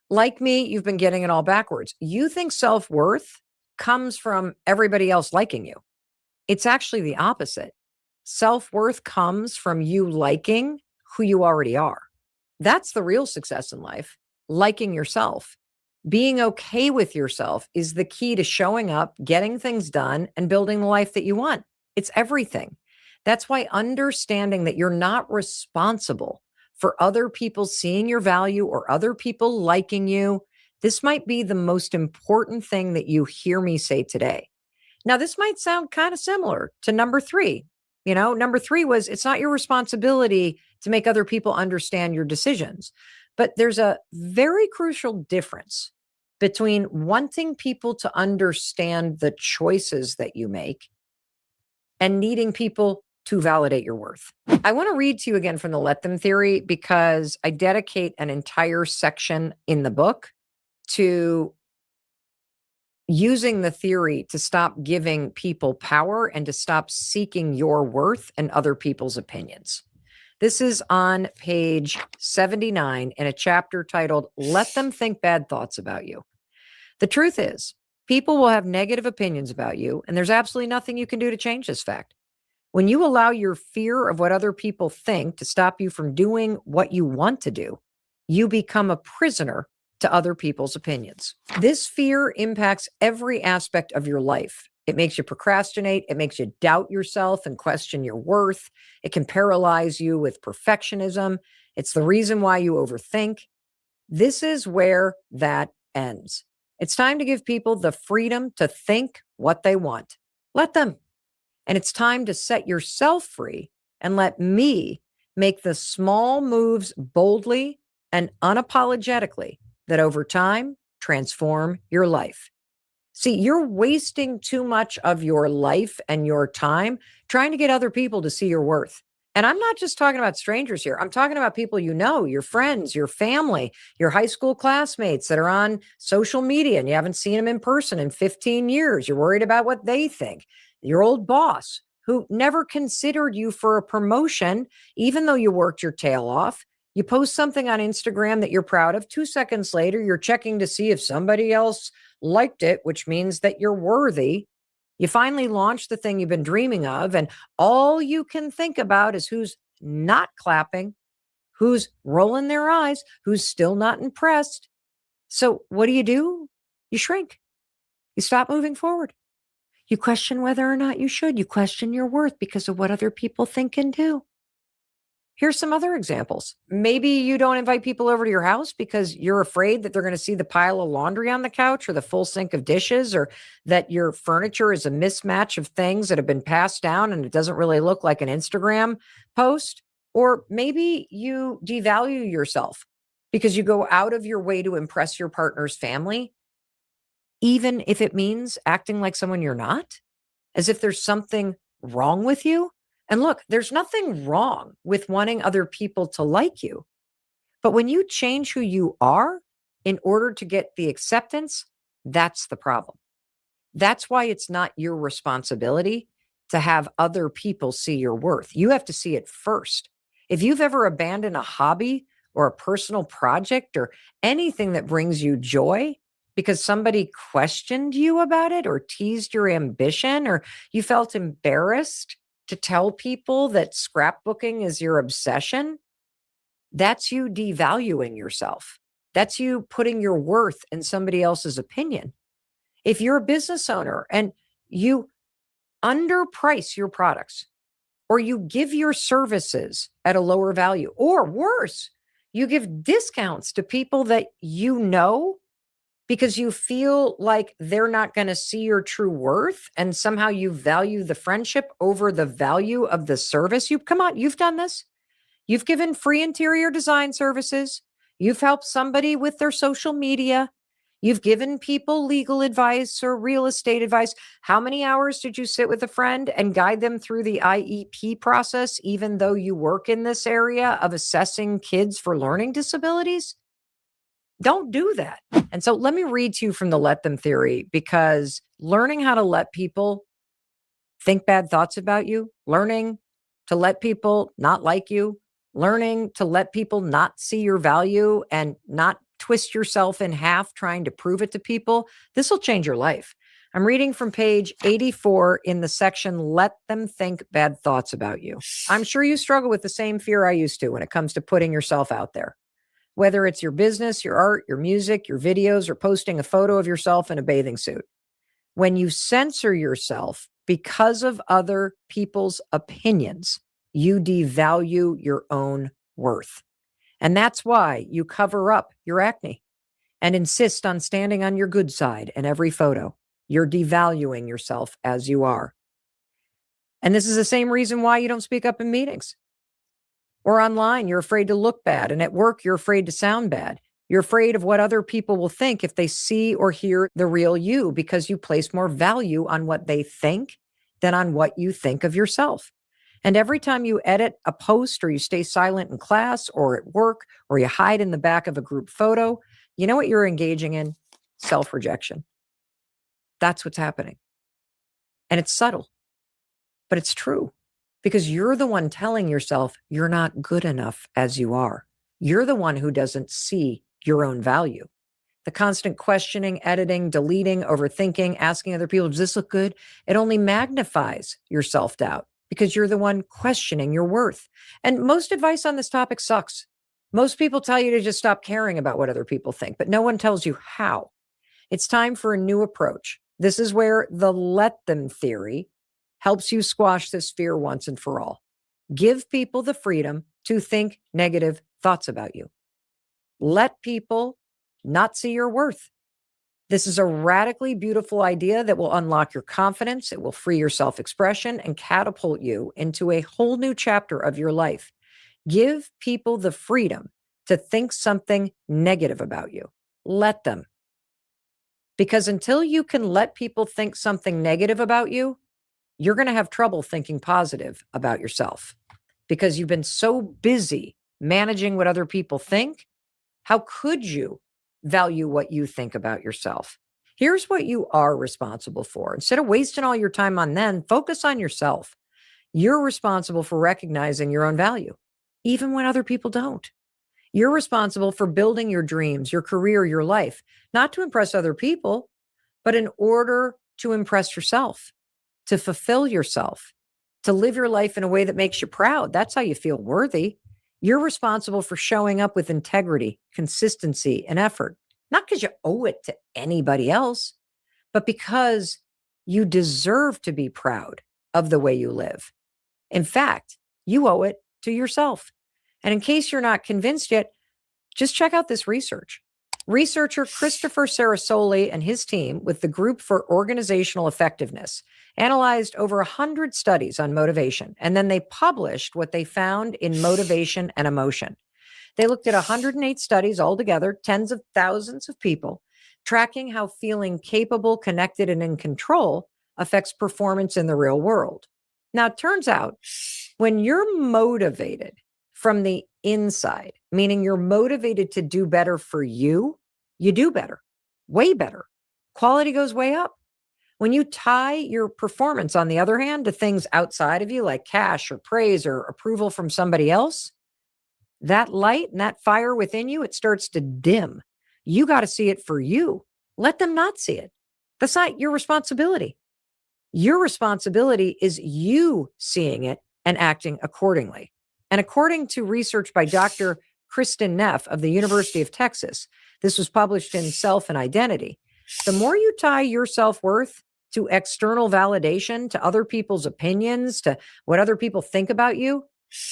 Like me, you've been getting it all backwards. You think self-worth comes from everybody else liking you. It's actually the opposite. Self-worth comes from you liking who you already are. That's the real success in life. Liking yourself. Being okay with yourself is the key to showing up, getting things done, and building the life that you want. It's everything. That's why understanding that you're not responsible for other people seeing your value or other people liking you, this might be the most important thing that you hear me say today. Now, this might sound kind of similar to number 3. You know, number 3 was it's not your responsibility to make other people understand your decisions. But there's a very crucial difference between wanting people to understand the choices that you make and needing people to validate your worth. I want to read to you again from the Let Them theory because I dedicate an entire section in the book to using the theory to stop giving people power and to stop seeking your worth and other people's opinions. This is on page 79 in a chapter titled, Let Them Think Bad Thoughts About You. The truth is, people will have negative opinions about you, and there's absolutely nothing you can do to change this fact. When you allow your fear of what other people think to stop you from doing what you want to do, you become a prisoner to other people's opinions. This fear impacts every aspect of your life. It makes you procrastinate. It makes you doubt yourself and question your worth. It can paralyze you with perfectionism. It's the reason why you overthink. This is where that ends. It's time to give people the freedom to think what they want. Let them. And it's time to set yourself free and let me make the small moves boldly and unapologetically that over time transform your life. See, you're wasting too much of your life and your time trying to get other people to see your worth. And I'm not just talking about strangers here. I'm talking about people you know, your friends, your family, your high school classmates that are on social media and you haven't seen them in person in 15 years. You're worried about what they think. Your old boss who never considered you for a promotion, even though you worked your tail off. You post something on Instagram that you're proud of. 2 seconds later, you're checking to see if somebody else liked it, which means that you're worthy. You finally launch the thing you've been dreaming of, and all you can think about is who's not clapping, who's rolling their eyes, who's still not impressed. So what do? You shrink. You stop moving forward. You question whether or not you should. You question your worth because of what other people think and do. Here's some other examples. Maybe you don't invite people over to your house because you're afraid that they're going to see the pile of laundry on the couch or the full sink of dishes, or that your furniture is a mismatch of things that have been passed down and it doesn't really look like an Instagram post. Or maybe you devalue yourself because you go out of your way to impress your partner's family, even if it means acting like someone you're not, as if there's something wrong with you. And look, there's nothing wrong with wanting other people to like you. But when you change who you are in order to get the acceptance, that's the problem. That's why it's not your responsibility to have other people see your worth. You have to see it first. If you've ever abandoned a hobby or a personal project or anything that brings you joy because somebody questioned you about it or teased your ambition, or you felt embarrassed to tell people that scrapbooking is your obsession, that's you devaluing yourself. That's you putting your worth in somebody else's opinion. If you're a business owner and you underprice your products, or you give your services at a lower value, or worse, you give discounts to people that you know because you feel like they're not going to see your true worth, and somehow you value the friendship over the value of the service. You've done this. You've given free interior design services. You've helped somebody with their social media. You've given people legal advice or real estate advice. How many hours did you sit with a friend and guide them through the IEP process, even though you work in this area of assessing kids for learning disabilities? Don't do that. And so let me read to you from the Let Them theory, because learning how to let people think bad thoughts about you, learning to let people not like you, learning to let people not see your value and not twist yourself in half trying to prove it to people, this will change your life. I'm reading from page 84 in the section, Let Them Think Bad Thoughts About You. I'm sure you struggle with the same fear I used to when it comes to putting yourself out there. Whether it's your business, your art, your music, your videos, or posting a photo of yourself in a bathing suit. When you censor yourself because of other people's opinions, you devalue your own worth. And that's why you cover up your acne and insist on standing on your good side in every photo. You're devaluing yourself as you are. And this is the same reason why you don't speak up in meetings. Or online, you're afraid to look bad. And at work, you're afraid to sound bad. You're afraid of what other people will think if they see or hear the real you, because you place more value on what they think than on what you think of yourself. And every time you edit a post, or you stay silent in class or at work, or you hide in the back of a group photo, you know what you're engaging in? Self-rejection. That's what's happening. And it's subtle, but it's true. Because you're the one telling yourself you're not good enough as you are. You're the one who doesn't see your own value. The constant questioning, editing, deleting, overthinking, asking other people, does this look good? It only magnifies your self-doubt because you're the one questioning your worth. And most advice on this topic sucks. Most people tell you to just stop caring about what other people think, but no one tells you how. It's time for a new approach. This is where the Let Them theory helps you squash this fear once and for all. Give people the freedom to think negative thoughts about you. Let people not see your worth. This is a radically beautiful idea that will unlock your confidence. It will free your self-expression and catapult you into a whole new chapter of your life. Give people the freedom to think something negative about you. Let them. Because until you can let people think something negative about you, you're going to have trouble thinking positive about yourself, because you've been so busy managing what other people think. How could you value what you think about yourself? Here's what you are responsible for. Instead of wasting all your time on them, focus on yourself. You're responsible for recognizing your own value, even when other people don't. You're responsible for building your dreams, your career, your life, not to impress other people, but in order to impress yourself, to fulfill yourself, to live your life in a way that makes you proud. That's how you feel worthy. You're responsible for showing up with integrity, consistency, and effort, not because you owe it to anybody else, but because you deserve to be proud of the way you live. In fact, you owe it to yourself. And in case you're not convinced yet, just check out this research. Researcher Christopher Sarasoli and his team with the Group for Organizational Effectiveness analyzed over 100 studies on motivation, and then they published what they found in Motivation and Emotion. They looked at 108 studies altogether, tens of thousands of people, tracking how feeling capable, connected, and in control affects performance in the real world. Now, it turns out when you're motivated from the inside, meaning you're motivated to do better for you, you do better, way better. Quality goes way up. When you tie your performance, on the other hand, to things outside of you, like cash or praise or approval from somebody else, that light and that fire within you, it starts to dim. You got to see it for you. Let them not see it. That's not your responsibility. Your responsibility is you seeing it and acting accordingly. And according to research by Dr. Kristen Neff of the University of Texas, this was published in Self and Identity. The more you tie your self-worth to external validation, to other people's opinions, to what other people think about you,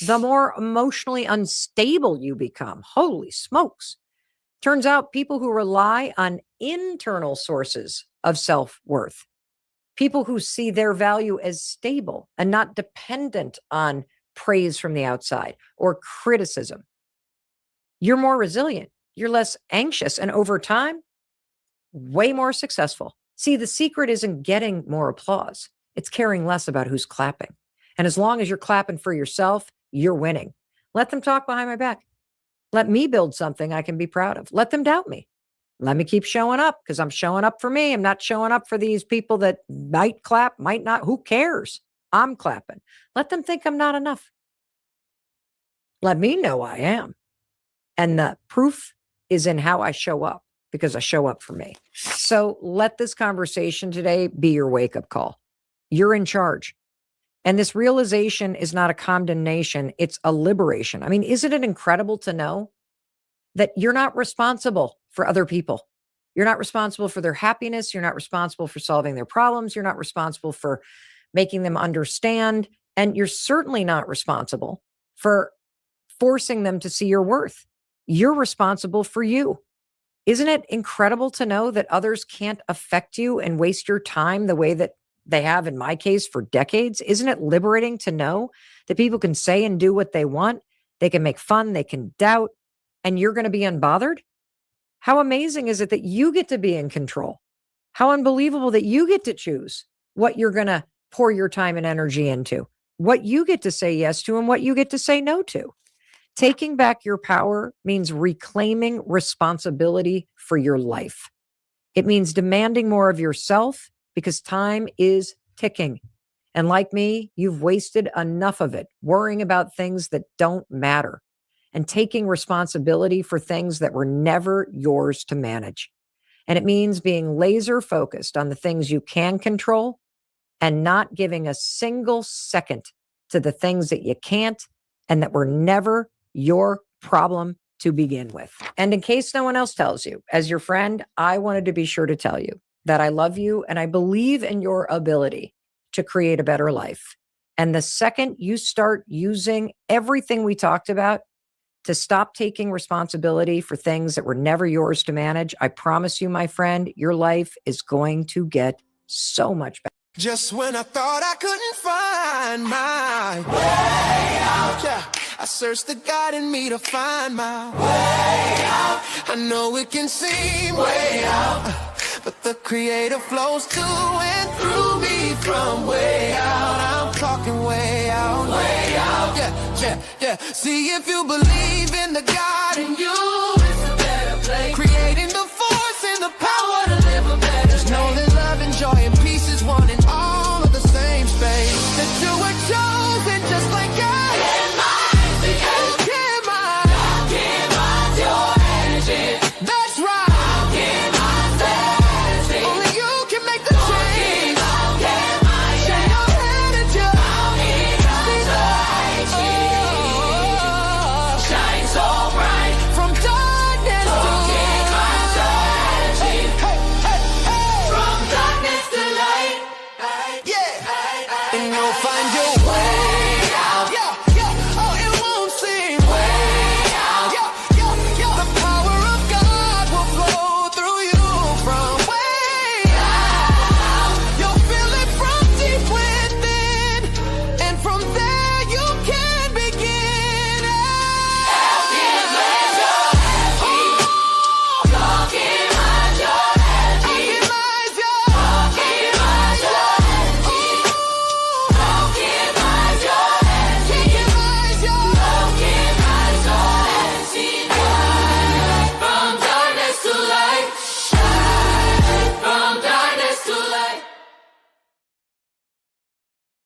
the more emotionally unstable you become. Holy smokes. Turns out people who rely on internal sources of self-worth, people who see their value as stable and not dependent on praise from the outside or criticism, you're more resilient, you're less anxious, and over time, way more successful. See, the secret isn't getting more applause. It's caring less about who's clapping. And as long as you're clapping for yourself, you're winning. Let them talk behind my back. Let me build something I can be proud of. Let them doubt me. Let me keep showing up because I'm showing up for me. I'm not showing up for these people that might clap, might not. Who cares? I'm clapping. Let them think I'm not enough. Let me know I am. And the proof is in how I show up, because I show up for me. So let this conversation today be your wake-up call. You're in charge. And this realization is not a condemnation, it's a liberation. I mean, isn't it incredible to know that you're not responsible for other people? You're not responsible for their happiness. You're not responsible for solving their problems. You're not responsible for making them understand. And you're certainly not responsible for forcing them to see your worth. You're responsible for you. Isn't it incredible to know that others can't affect you and waste your time the way that they have, in my case, for decades? Isn't it liberating to know that people can say and do what they want? They can make fun, they can doubt, and you're going to be unbothered? How amazing is it that you get to be in control? How unbelievable that you get to choose what you're going to pour your time and energy into, what you get to say yes to and what you get to say no to. Taking back your power means reclaiming responsibility for your life. It means demanding more of yourself because time is ticking. And like me, you've wasted enough of it worrying about things that don't matter and taking responsibility for things that were never yours to manage. And it means being laser focused on the things you can control and not giving a single second to the things that you can't and that were never your problem to begin with. And in case no one else tells you, as your friend, I wanted to be sure to tell you that I love you and I believe in your ability to create a better life. And the second you start using everything we talked about to stop taking responsibility for things that were never yours to manage, I promise you, my friend, your life is going to get so much better. Just when I thought I couldn't find my way out, yeah, I searched the God in me to find my way out. I know it can seem way out, but the Creator flows to and through me from way out. I'm talking way out, yeah. See, if you believe in the God in you, it's a better place. Creating the force and the power to live a better day. Just know that love and joy and peace is one in all of the same space. That you were chosen just like God. and you'll find your way